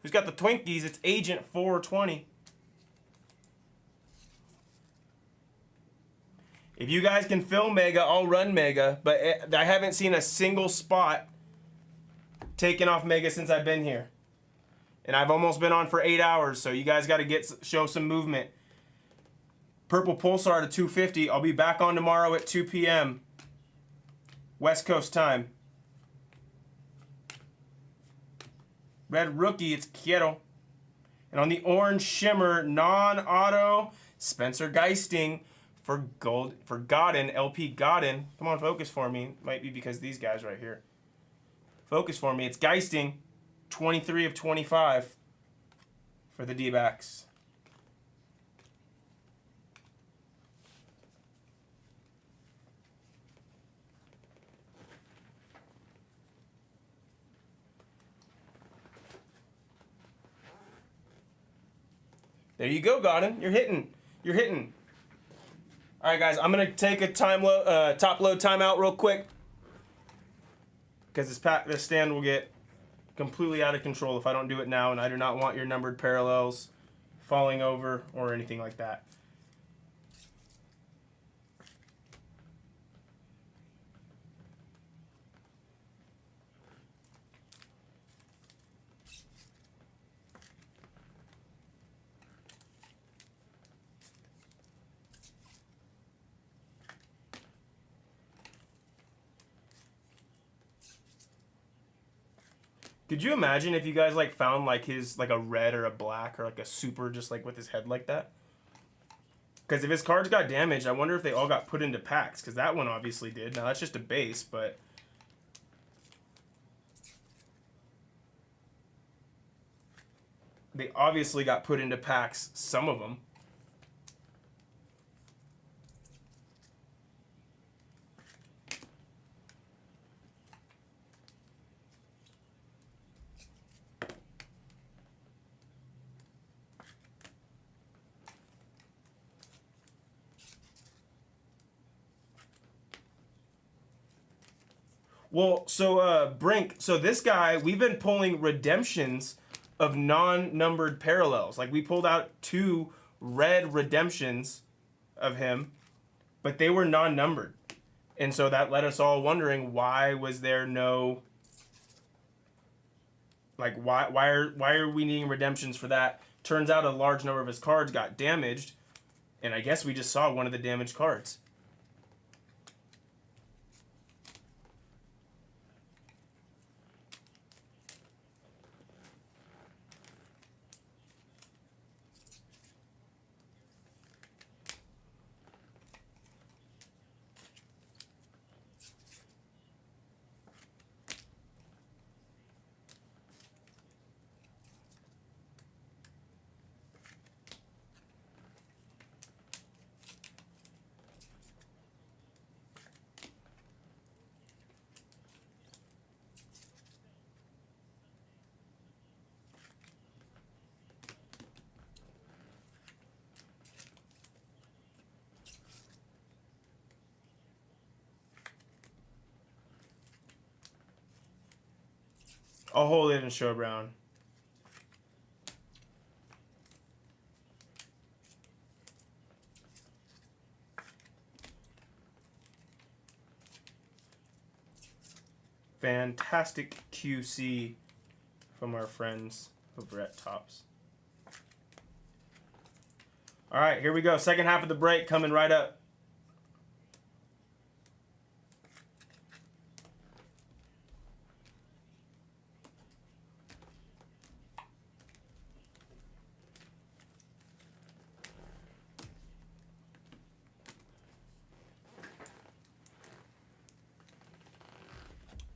Who's got the Twinkies? It's Agent 420. If you guys can fill Mega, I'll run Mega. But I haven't seen a single spot taken off Mega since I've been here. And I've almost been on for 8 hours, so you guys got to show some movement. Purple Pulsar to 250. I'll be back on tomorrow at 2 p.m. West Coast time. Red Rookie, it's Quiero. And on the orange shimmer, non-auto, Spencer Geisting for gold, for Godin, LP Godin. Come on, focus for me. Might be because these guys right here. Focus for me. It's Geisting, 23 of 25 for the D-backs. There you go, Godin. You're hitting. You're hitting. All right, guys. I'm gonna take a top load timeout real quick because this stand will get completely out of control if I don't do it now, and I do not want your numbered parallels falling over or anything like that. Could you imagine if you guys like found like his like a red or a black or like a super just like with his head like that? Because if his cards got damaged, I wonder if they all got put into packs. Because that one obviously did. Now that's just a base, but they obviously got put into packs. Some of them. Well, so Brink, so this guy, we've been pulling redemptions of non-numbered parallels. Like we pulled out 2 red redemptions of him, but they were non-numbered. And so that led us all wondering why was there no like why are we needing redemptions for that? Turns out a large number of his cards got damaged, and I guess we just saw one of the damaged cards. I'll hold it and show Brown. Fantastic QC from our friends over at Topps. All right, here we go. Second half of the break coming right up.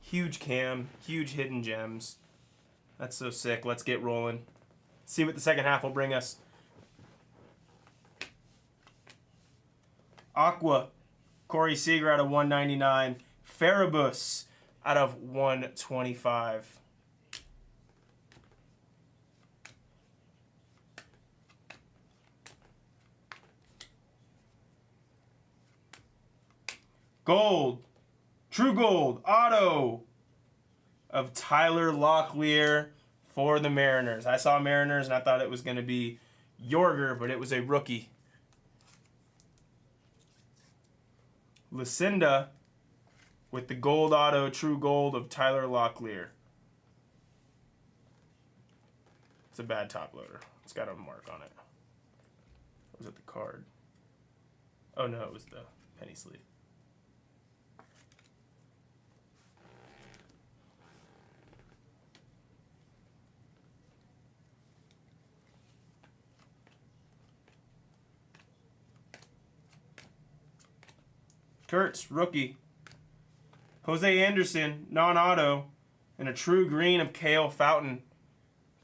Huge cam, huge hidden gems. That's so sick. Let's get rolling. See what the second half will bring us. Aqua, Corey Seager out of 199. Farabus out of 125. Gold, True Gold auto of Tyler Locklear for the Mariners. I saw Mariners and I thought it was going to be Yorger, but it was a rookie. Lucinda with the gold auto, True Gold of Tyler Locklear. It's a bad top loader. It's got a mark on it. Or was it the card? Oh no, it was the penny sleeve. Kurtz, rookie. Jose Anderson, non-auto, and a true green of Kale Fountain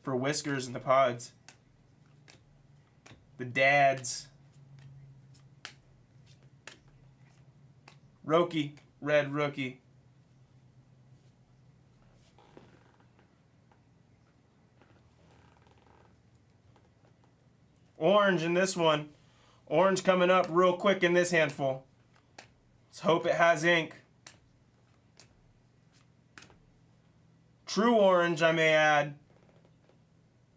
for Whiskers and the Pods. The Dads. Roki, red rookie. Orange in this one. Orange coming up real quick in this handful. Let's hope it has ink. True orange, I may add.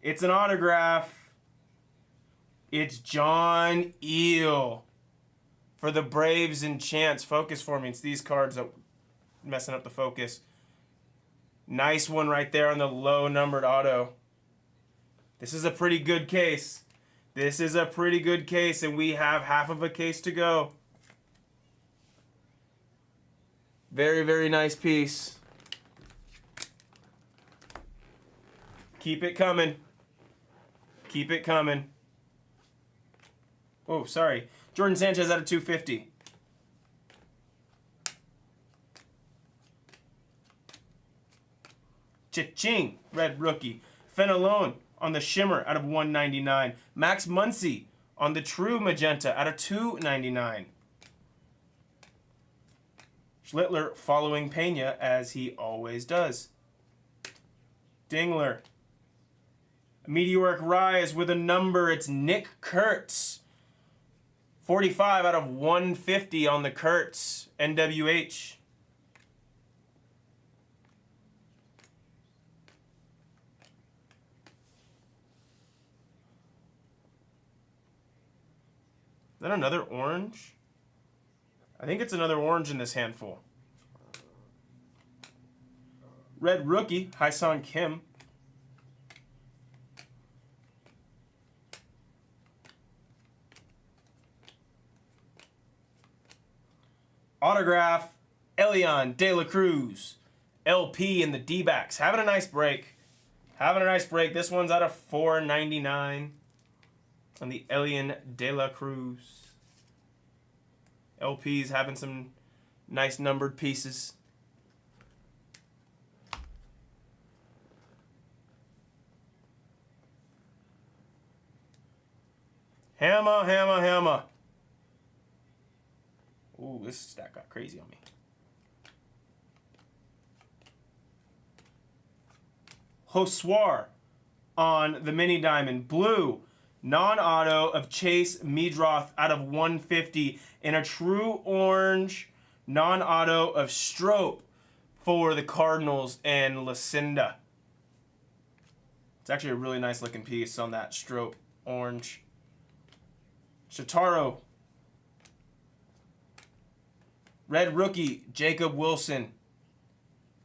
It's an autograph. It's John Eel for the Braves and Chance. Focus for me. It's these cards that messing up the focus. Nice one right there on the low numbered auto. This is a pretty good case. This is a pretty good case, and we have half of a case to go. Very, very nice piece. Keep it coming. Keep it coming. Oh, sorry. Jordan Sanchez out of 250. Cha-ching, red rookie. Fenelon on the shimmer out of 199. Max Muncy on the true magenta out of 299. Schlittler following Pena as he always does. Dingler. A meteoric rise with a number. It's Nick Kurtz. 45 out of 150 on the Kurtz. NWH. Is that another orange? I think it's another orange in this handful. Red rookie, Hyun Kim. Autograph, Elion De La Cruz. LP in the D-backs. Having a nice break. Having a nice break. This one's out of 499 on the Elion De La Cruz. LP's having some nice numbered pieces. Hammer, hammer, hammer. Ooh, this stack got crazy on me. Hoswar on the mini diamond. Blue, non-auto of Chase Meadroth out of 150. And a true orange, non-auto of Strope for the Cardinals and Lucinda. It's actually a really nice looking piece on that Strope orange. Shitaro. Red rookie, Jacob Wilson.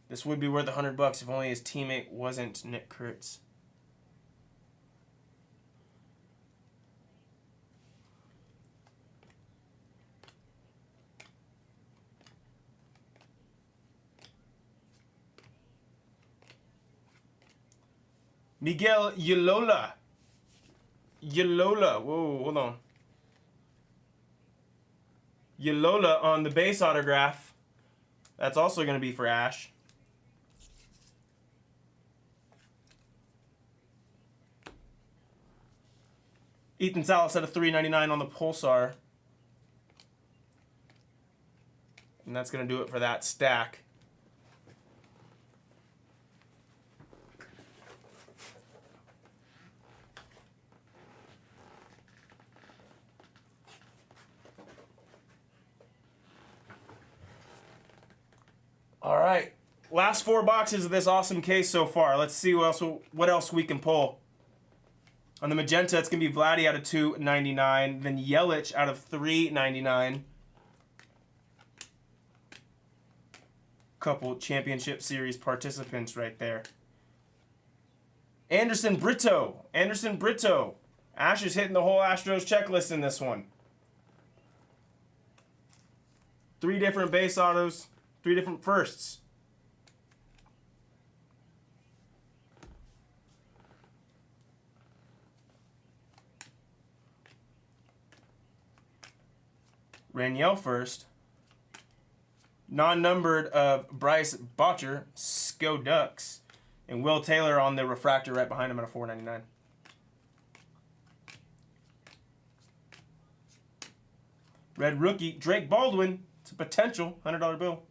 This would be worth $100 if only his teammate wasn't Nick Kurtz. Miguel Yolola. Yolola. Whoa, hold on. Yolola on the base autograph. That's also going to be for Ash. Ethan Salas at a $3.99 on the Pulsar. And that's going to do it for that stack. All right. Last 4 boxes of this awesome case so far. Let's see what else we can pull. On the magenta, it's going to be Vladdy out of 299. Then Yelich out of 399. Couple championship series participants right there. Anderson Brito. Ash is hitting the whole Astros checklist in this one. 3 different base autos, 3 different firsts. Raniel first. Non-numbered of Bryce Botcher, Sko Ducks, and Will Taylor on the refractor right behind him at a $4.99. Red rookie, Drake Baldwin. It's a potential $100 bill.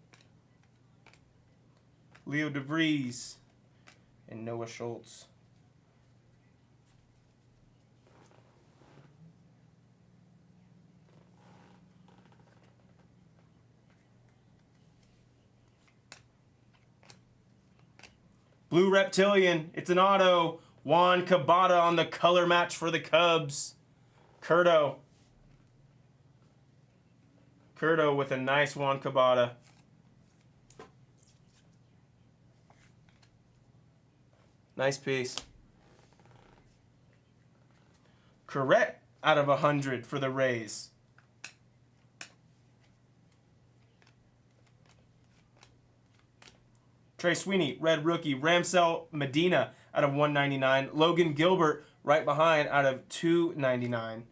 Leo DeVries and Noah Schultz. Blue Reptilian, it's an auto. Juan Cabada on the color match for the Cubs. Curto with a nice Juan Cabada. Nice piece. Correct out of 100 for the Rays. Trey Sweeney, red rookie. Ramsell Medina out of 199. Logan Gilbert right behind out of 299.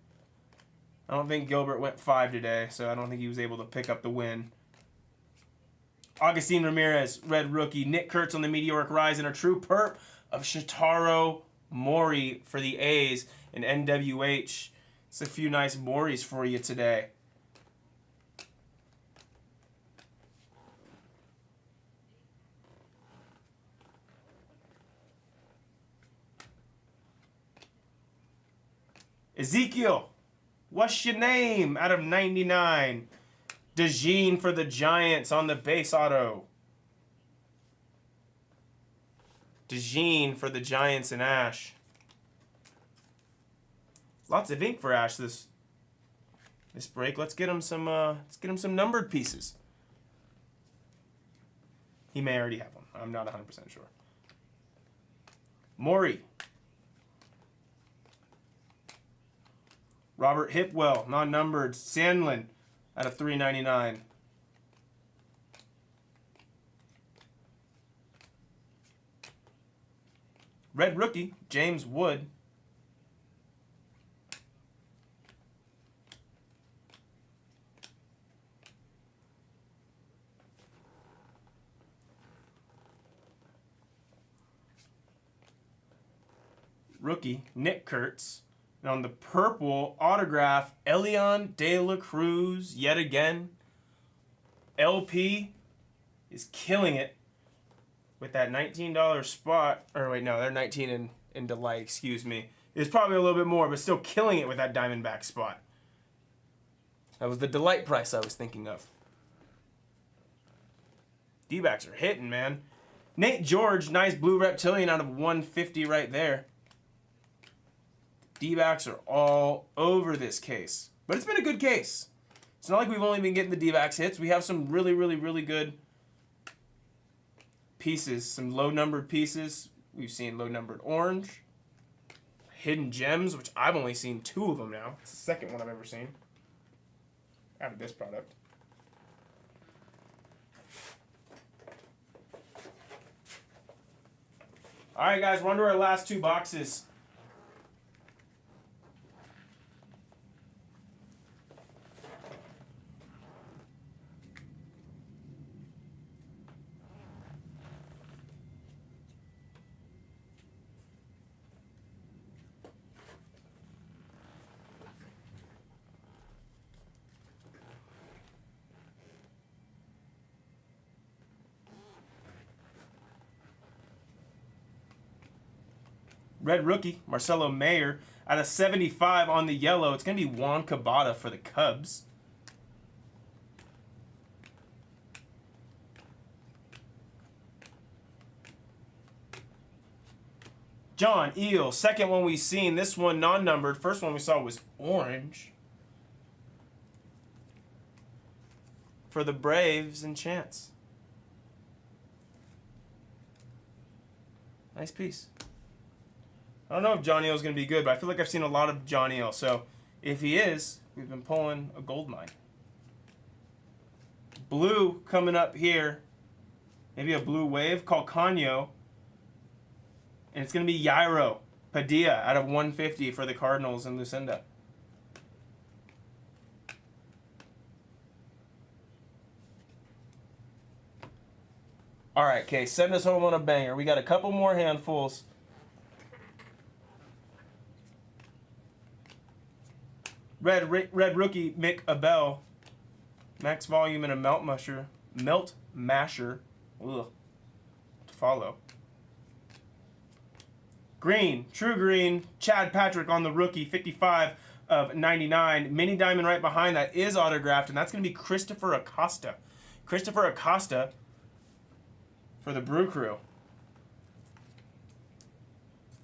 I don't think Gilbert went 5 today, so I don't think he was able to pick up the win. Augustine Ramirez, red rookie. Nick Kurtz on the meteoric rise, and a true perp of Shitaro Mori for the A's and NWH. It's a few nice Moris for you today. Ezekiel, what's your name? Out of 99. DeJean for the Giants on the base auto. DeJean for the Giants and Ash. Lots of ink for Ash this break. Let's get him some numbered pieces. He may already have one. I'm not 100% sure. Maury. Robert Hipwell, non-numbered. Sandlin out of 399. Red rookie, James Wood. Rookie, Nick Kurtz. And on the purple autograph, Elion De La Cruz yet again. LP is killing it with that $19 spot. Or wait, no, they're 19 in Delight, excuse me. It's probably a little bit more, but still killing it with that Diamondback spot. That was the Delight price I was thinking of. D-backs are hitting, man. Nate George, nice blue reptilian out of 150 right there. D-backs are all over this case. But it's been a good case. It's not like we've only been getting the D-backs hits. We have some really, really, really good pieces. Some low-numbered pieces. We've seen low-numbered orange. Hidden gems, which I've only seen 2 of them now. It's the second one I've ever seen out of this product. All right, guys, we're on to our last 2 boxes. Red rookie, Marcelo Mayer, out of 75 on the yellow. It's going to be Juan Cabada for the Cubs. John Eel, second one we've seen. This one non-numbered. First one we saw was orange. For the Braves and Chance. Nice piece. I don't know if John Eel's going to be good, but I feel like I've seen a lot of John Eel. So if he is, we've been pulling a gold mine. Blue coming up here. Maybe a blue wave called Canyo. And it's going to be Yairo Padilla out of 150 for the Cardinals and Lucinda. All right, Case, send us home on a banger. We got a couple more handfuls. Red rookie Mick Abel. Max volume and a melt masher. Ugh. To follow. Green, true green, Chad Patrick on the rookie, 55 of 99. Mini diamond right behind that is autographed, and that's going to be Christopher Acosta. Christopher Acosta for the Brew Crew.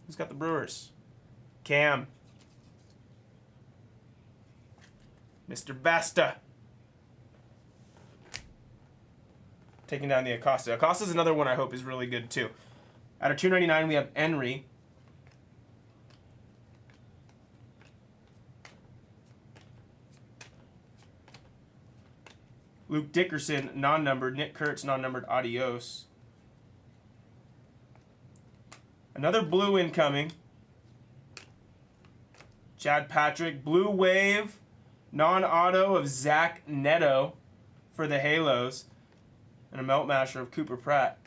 Who's got the Brewers? Cam. Mr. Basta. Taking down the Acosta. Acosta's another one I hope is really good too. Out of 299, we have Henry. Luke Dickerson, non-numbered. Nick Kurtz, non-numbered. Adios. Another blue incoming. Chad Patrick. Blue wave. Non-auto of Zach Neto for the Halos. And a melt masher of Cooper Pratt.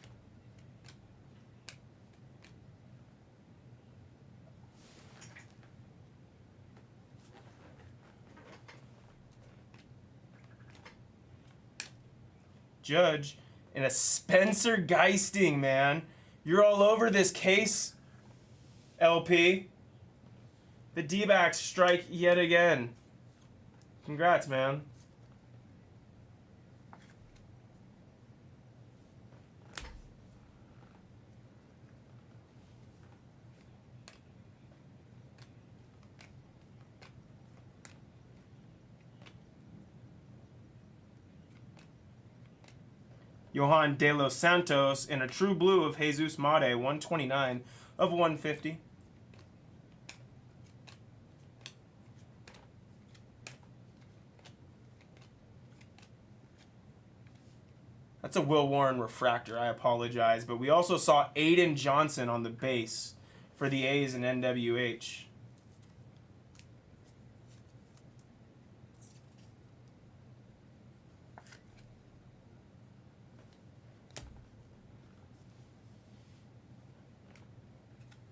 Judge and a Spencer Geisting, man. You're all over this case, LP. The D-backs strike yet again. Congrats, man. Johan De Los Santos in a true blue of Jesus Made, 129 of 150. That's a Will Warren refractor, I apologize. But we also saw Aiden Johnson on the base for the A's and NWH.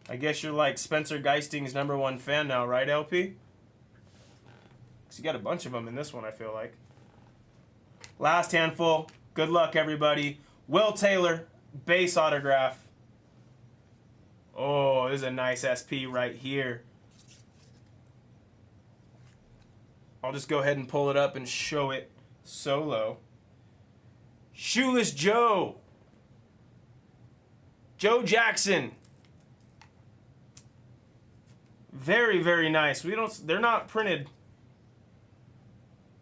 I guess you're like Spencer Geisting's #1 fan now, right, LP? Because you got a bunch of them in this one, I feel like. Last handful. Good luck, everybody. Will Taylor, base autograph. Oh, this is a nice SP right here. I'll just go ahead and pull it up and show it solo. Shoeless Joe. Joe Jackson. Very, very nice. They're not printed.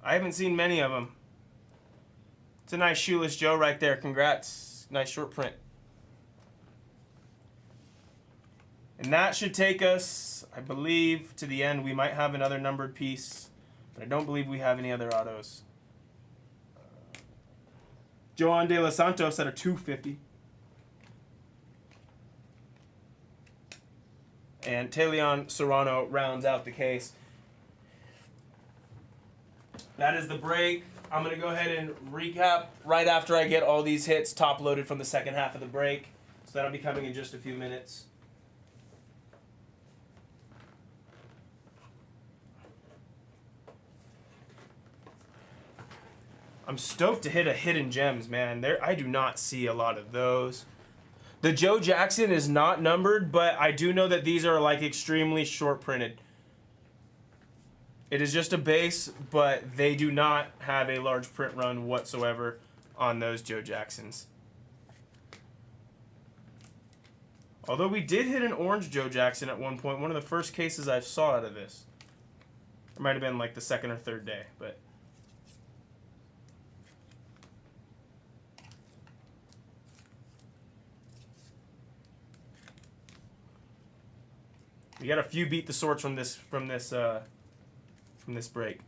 I haven't seen many of them. It's a nice Shoeless Joe right there. Congrats. Nice short print. And that should take us, I believe, to the end. We might have another numbered piece, but I don't believe we have any other autos. Joan De Los Santos at a 250. And Talion Serrano rounds out the case. That is the break. I'm going to go ahead and recap right after I get all these hits top loaded from the second half of the break. So that'll be coming in just a few minutes. I'm stoked to hit a Hidden Gems, man. I do not see a lot of those. The Joe Jackson is not numbered, but I do know that these are like extremely short printed. It is just a base, but they do not have a large print run whatsoever on those Joe Jacksons. Although we did hit an orange Joe Jackson at one point. One of the first cases I saw out of this. It might have been like the second or third day, but... We got a few beat the sorts from this break.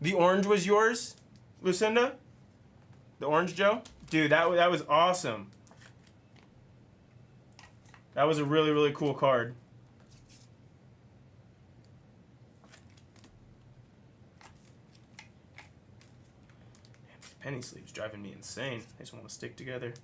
The orange was yours, Lucinda? The orange Joe? Dude, that was awesome. That was a really, really cool card. Penny sleeves driving me insane. They just want to stick together.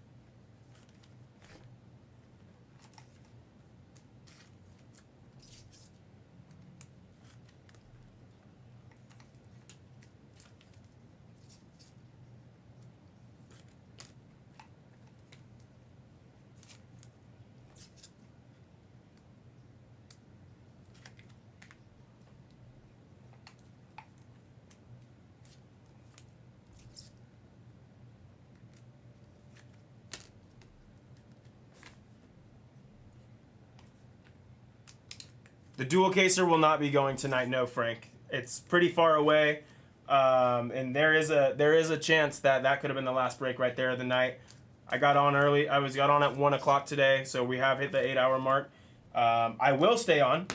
The dual caser will not be going tonight, no, Frank. It's pretty far away, and there is a chance that could have been the last break right there of the night. I got on early. I got on at 1 o'clock today, so we have hit the 8-hour mark. I will stay on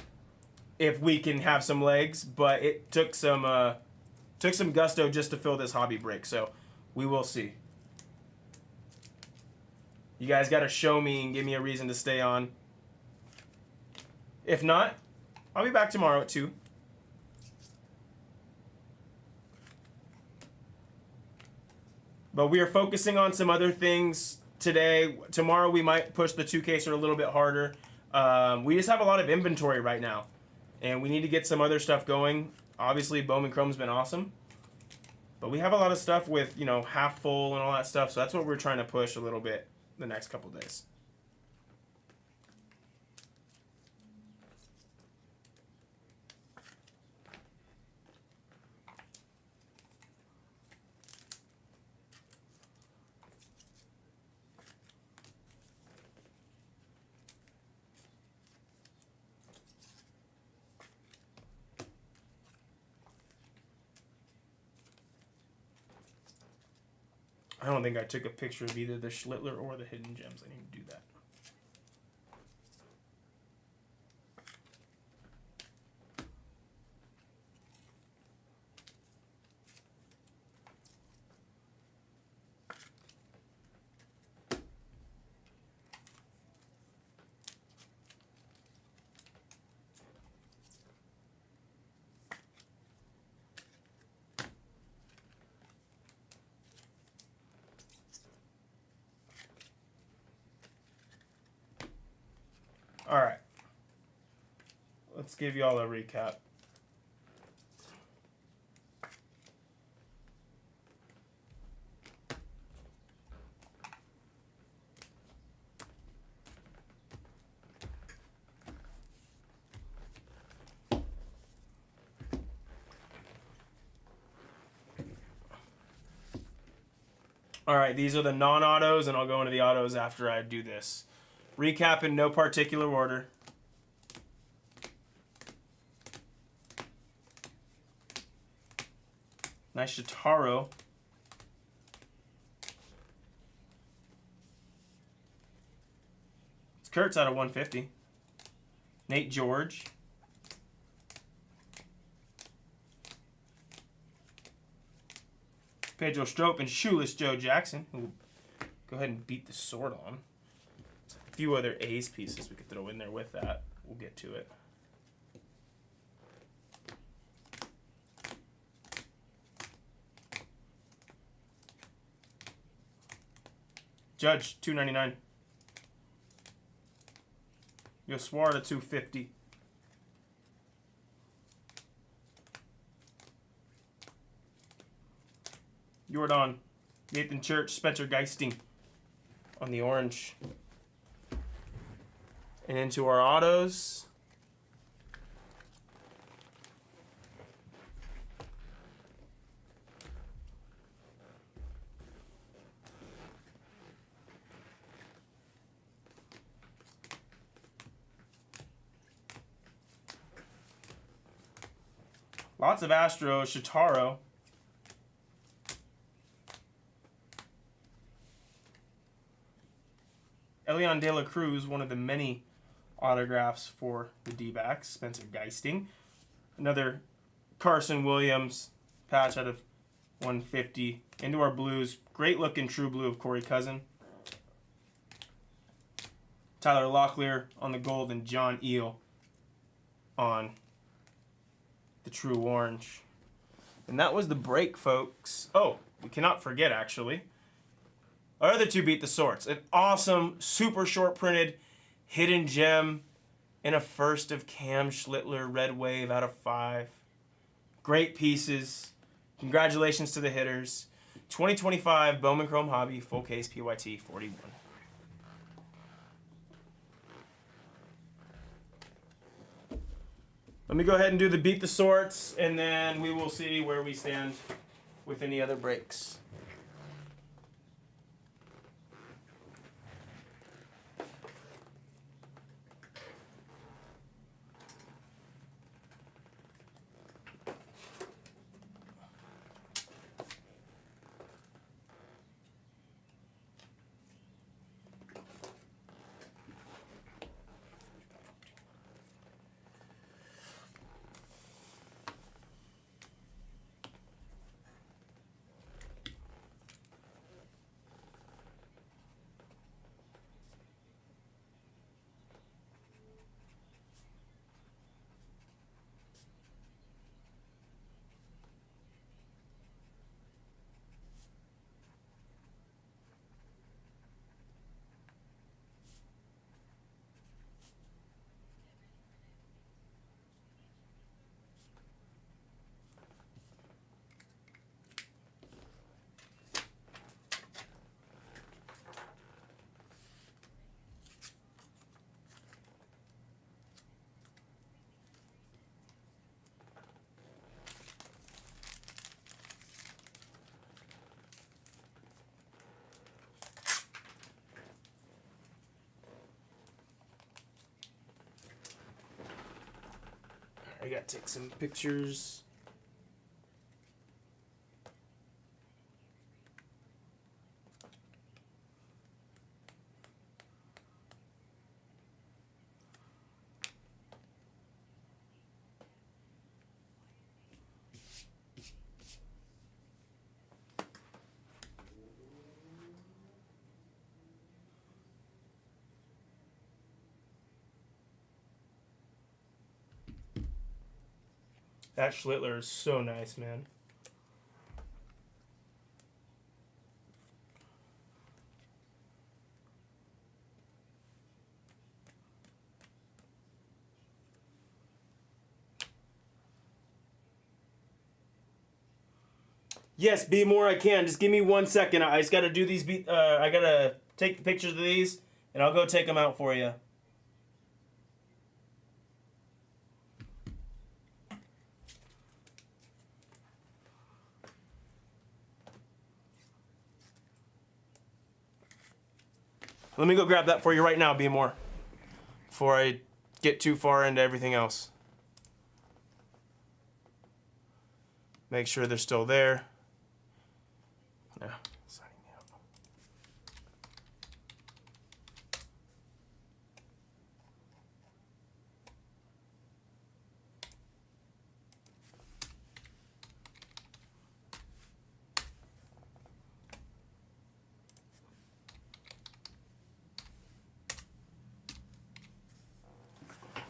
if we can have some legs, but it took some gusto just to fill this hobby break, so we will see. You guys got to show me and give me a reason to stay on. If not, I'll be back tomorrow at 2. But we are focusing on some other things today. Tomorrow we might push the 2-caser a little bit harder. We just have a lot of inventory right now. And we need to get some other stuff going. Obviously, Bowman Chrome's been awesome. But we have a lot of stuff with, half full and all that stuff. So that's what we're trying to push a little bit the next couple days. I don't think I took a picture of either the Schlittler or the Hidden Gems. I need to do that. All right. Let's give you all a recap. All right, these are the non-autos, and I'll go into the autos after I do this. Recap in no particular order. Nice Shitaro. It's Kurtz out of 150. Nate George. Pedro Strop and Shoeless Joe Jackson, who will go ahead and beat the sword on. A few other A's pieces we could throw in there with that. We'll get to it. Judge, $2.99. Yoswar to $2.50. Jordan, Nathan Church, Spencer Geisting on the orange. And into our autos. Lots of Astros. Shitaro. Elian De La Cruz, one of the many autographs for the D-backs. Spencer Geisting. Another Carson Williams patch out of 150. Into our blues. Great looking true blue of Corey Cousin. Tyler Locklear on the gold, and John Eel on the true orange. And that was the break, folks. Oh, we cannot forget, actually. Our other two beat the sorts. An awesome, super short printed, hidden gem in a first of Cam Schlittler, Red Wave out of 5. Great pieces. Congratulations to the hitters. 2025 Bowman Chrome Hobby, full case PYT 41. Let me go ahead and do the beat the sorts, and then we will see where we stand with any other breaks. I gotta take some pictures. That Schlittler is so nice, man. Yes, be more I can. Just give me 1 second. I just gotta do these. I gotta take the pictures of these, and I'll go take them out for you. Let me go grab that for you right now, Be more, before I get too far into everything else. Make sure they're still there. Yeah, signing me up.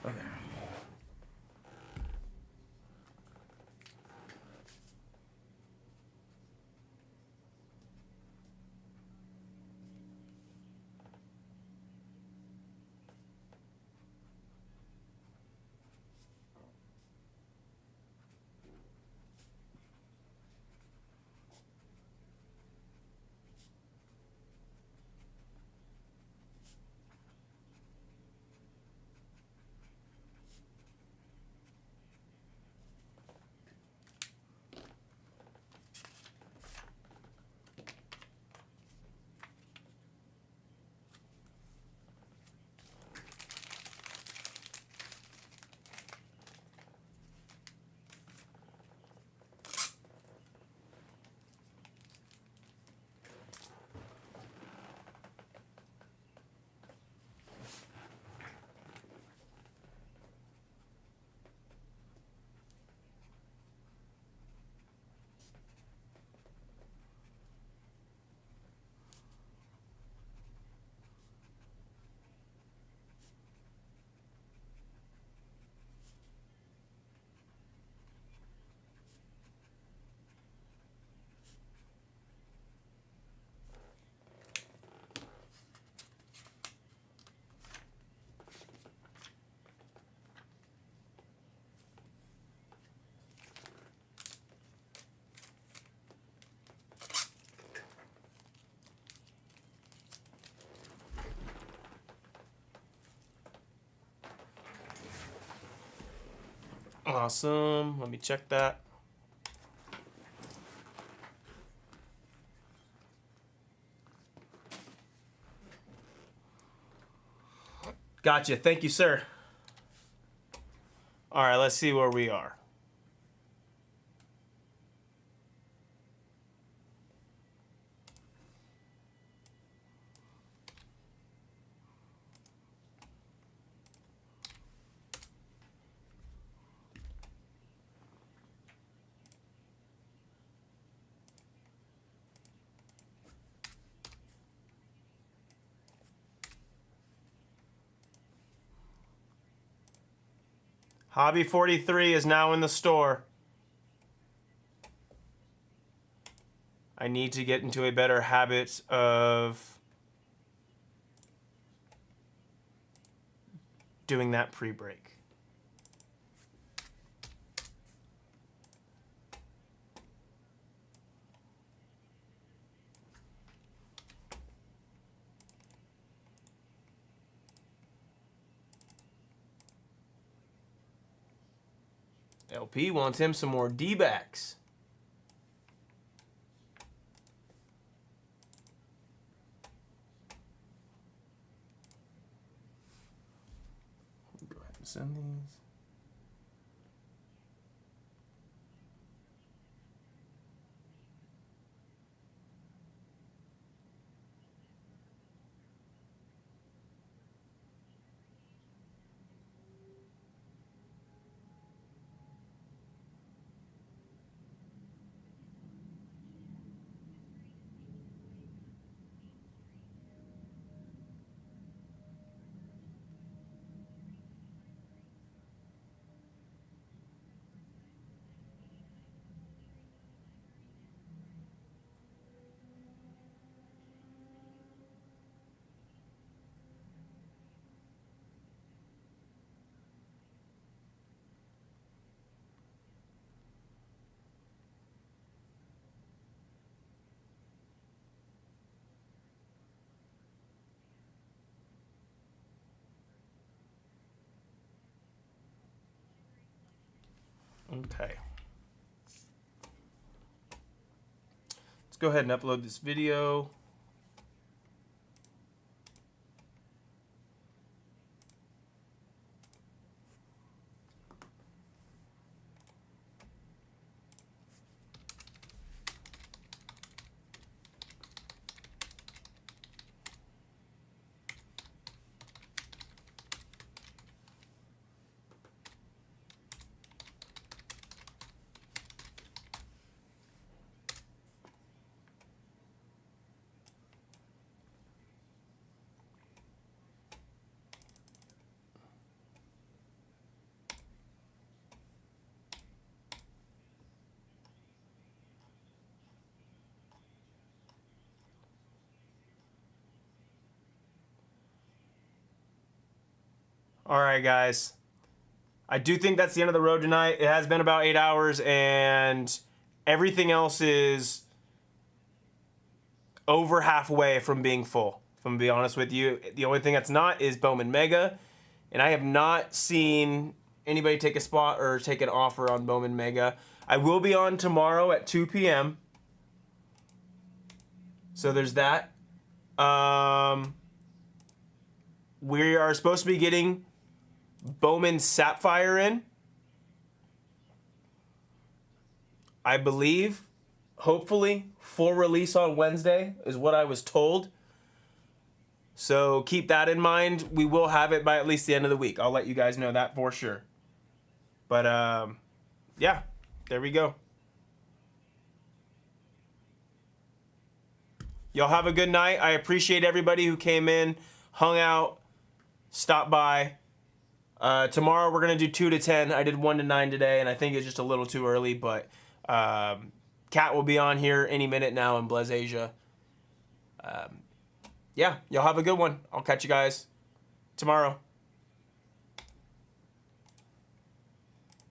Okay. Awesome. Let me check that. Gotcha. Thank you, sir. All right, let's see where we are. Hobby 43 is now in the store. I need to get into a better habit of doing that pre-break. LP wants him some more D-backs. Go ahead and send these. Okay. Let's go ahead and upload this video. All right, guys. I do think that's the end of the road tonight. It has been about 8 hours, and everything else is over halfway from being full. If I'm going to be honest with you, the only thing that's not is Bowman Mega, and I have not seen anybody take a spot or take an offer on Bowman Mega. I will be on tomorrow at 2 p.m. So there's that. We are supposed to be getting Bowman Sapphire in, I believe, hopefully, for release on Wednesday is what I was told. So keep that in mind. We will have it by at least the end of the week. I'll let you guys know that for sure. But yeah, there we go. Y'all have a good night. I appreciate everybody who came in, hung out, stopped by. Tomorrow we're going to do 2 to 10. I did 1 to 9 today, and I think it's just a little too early, but Kat will be on here any minute now in Blez Asia. Yeah, y'all have a good one. I'll catch you guys tomorrow.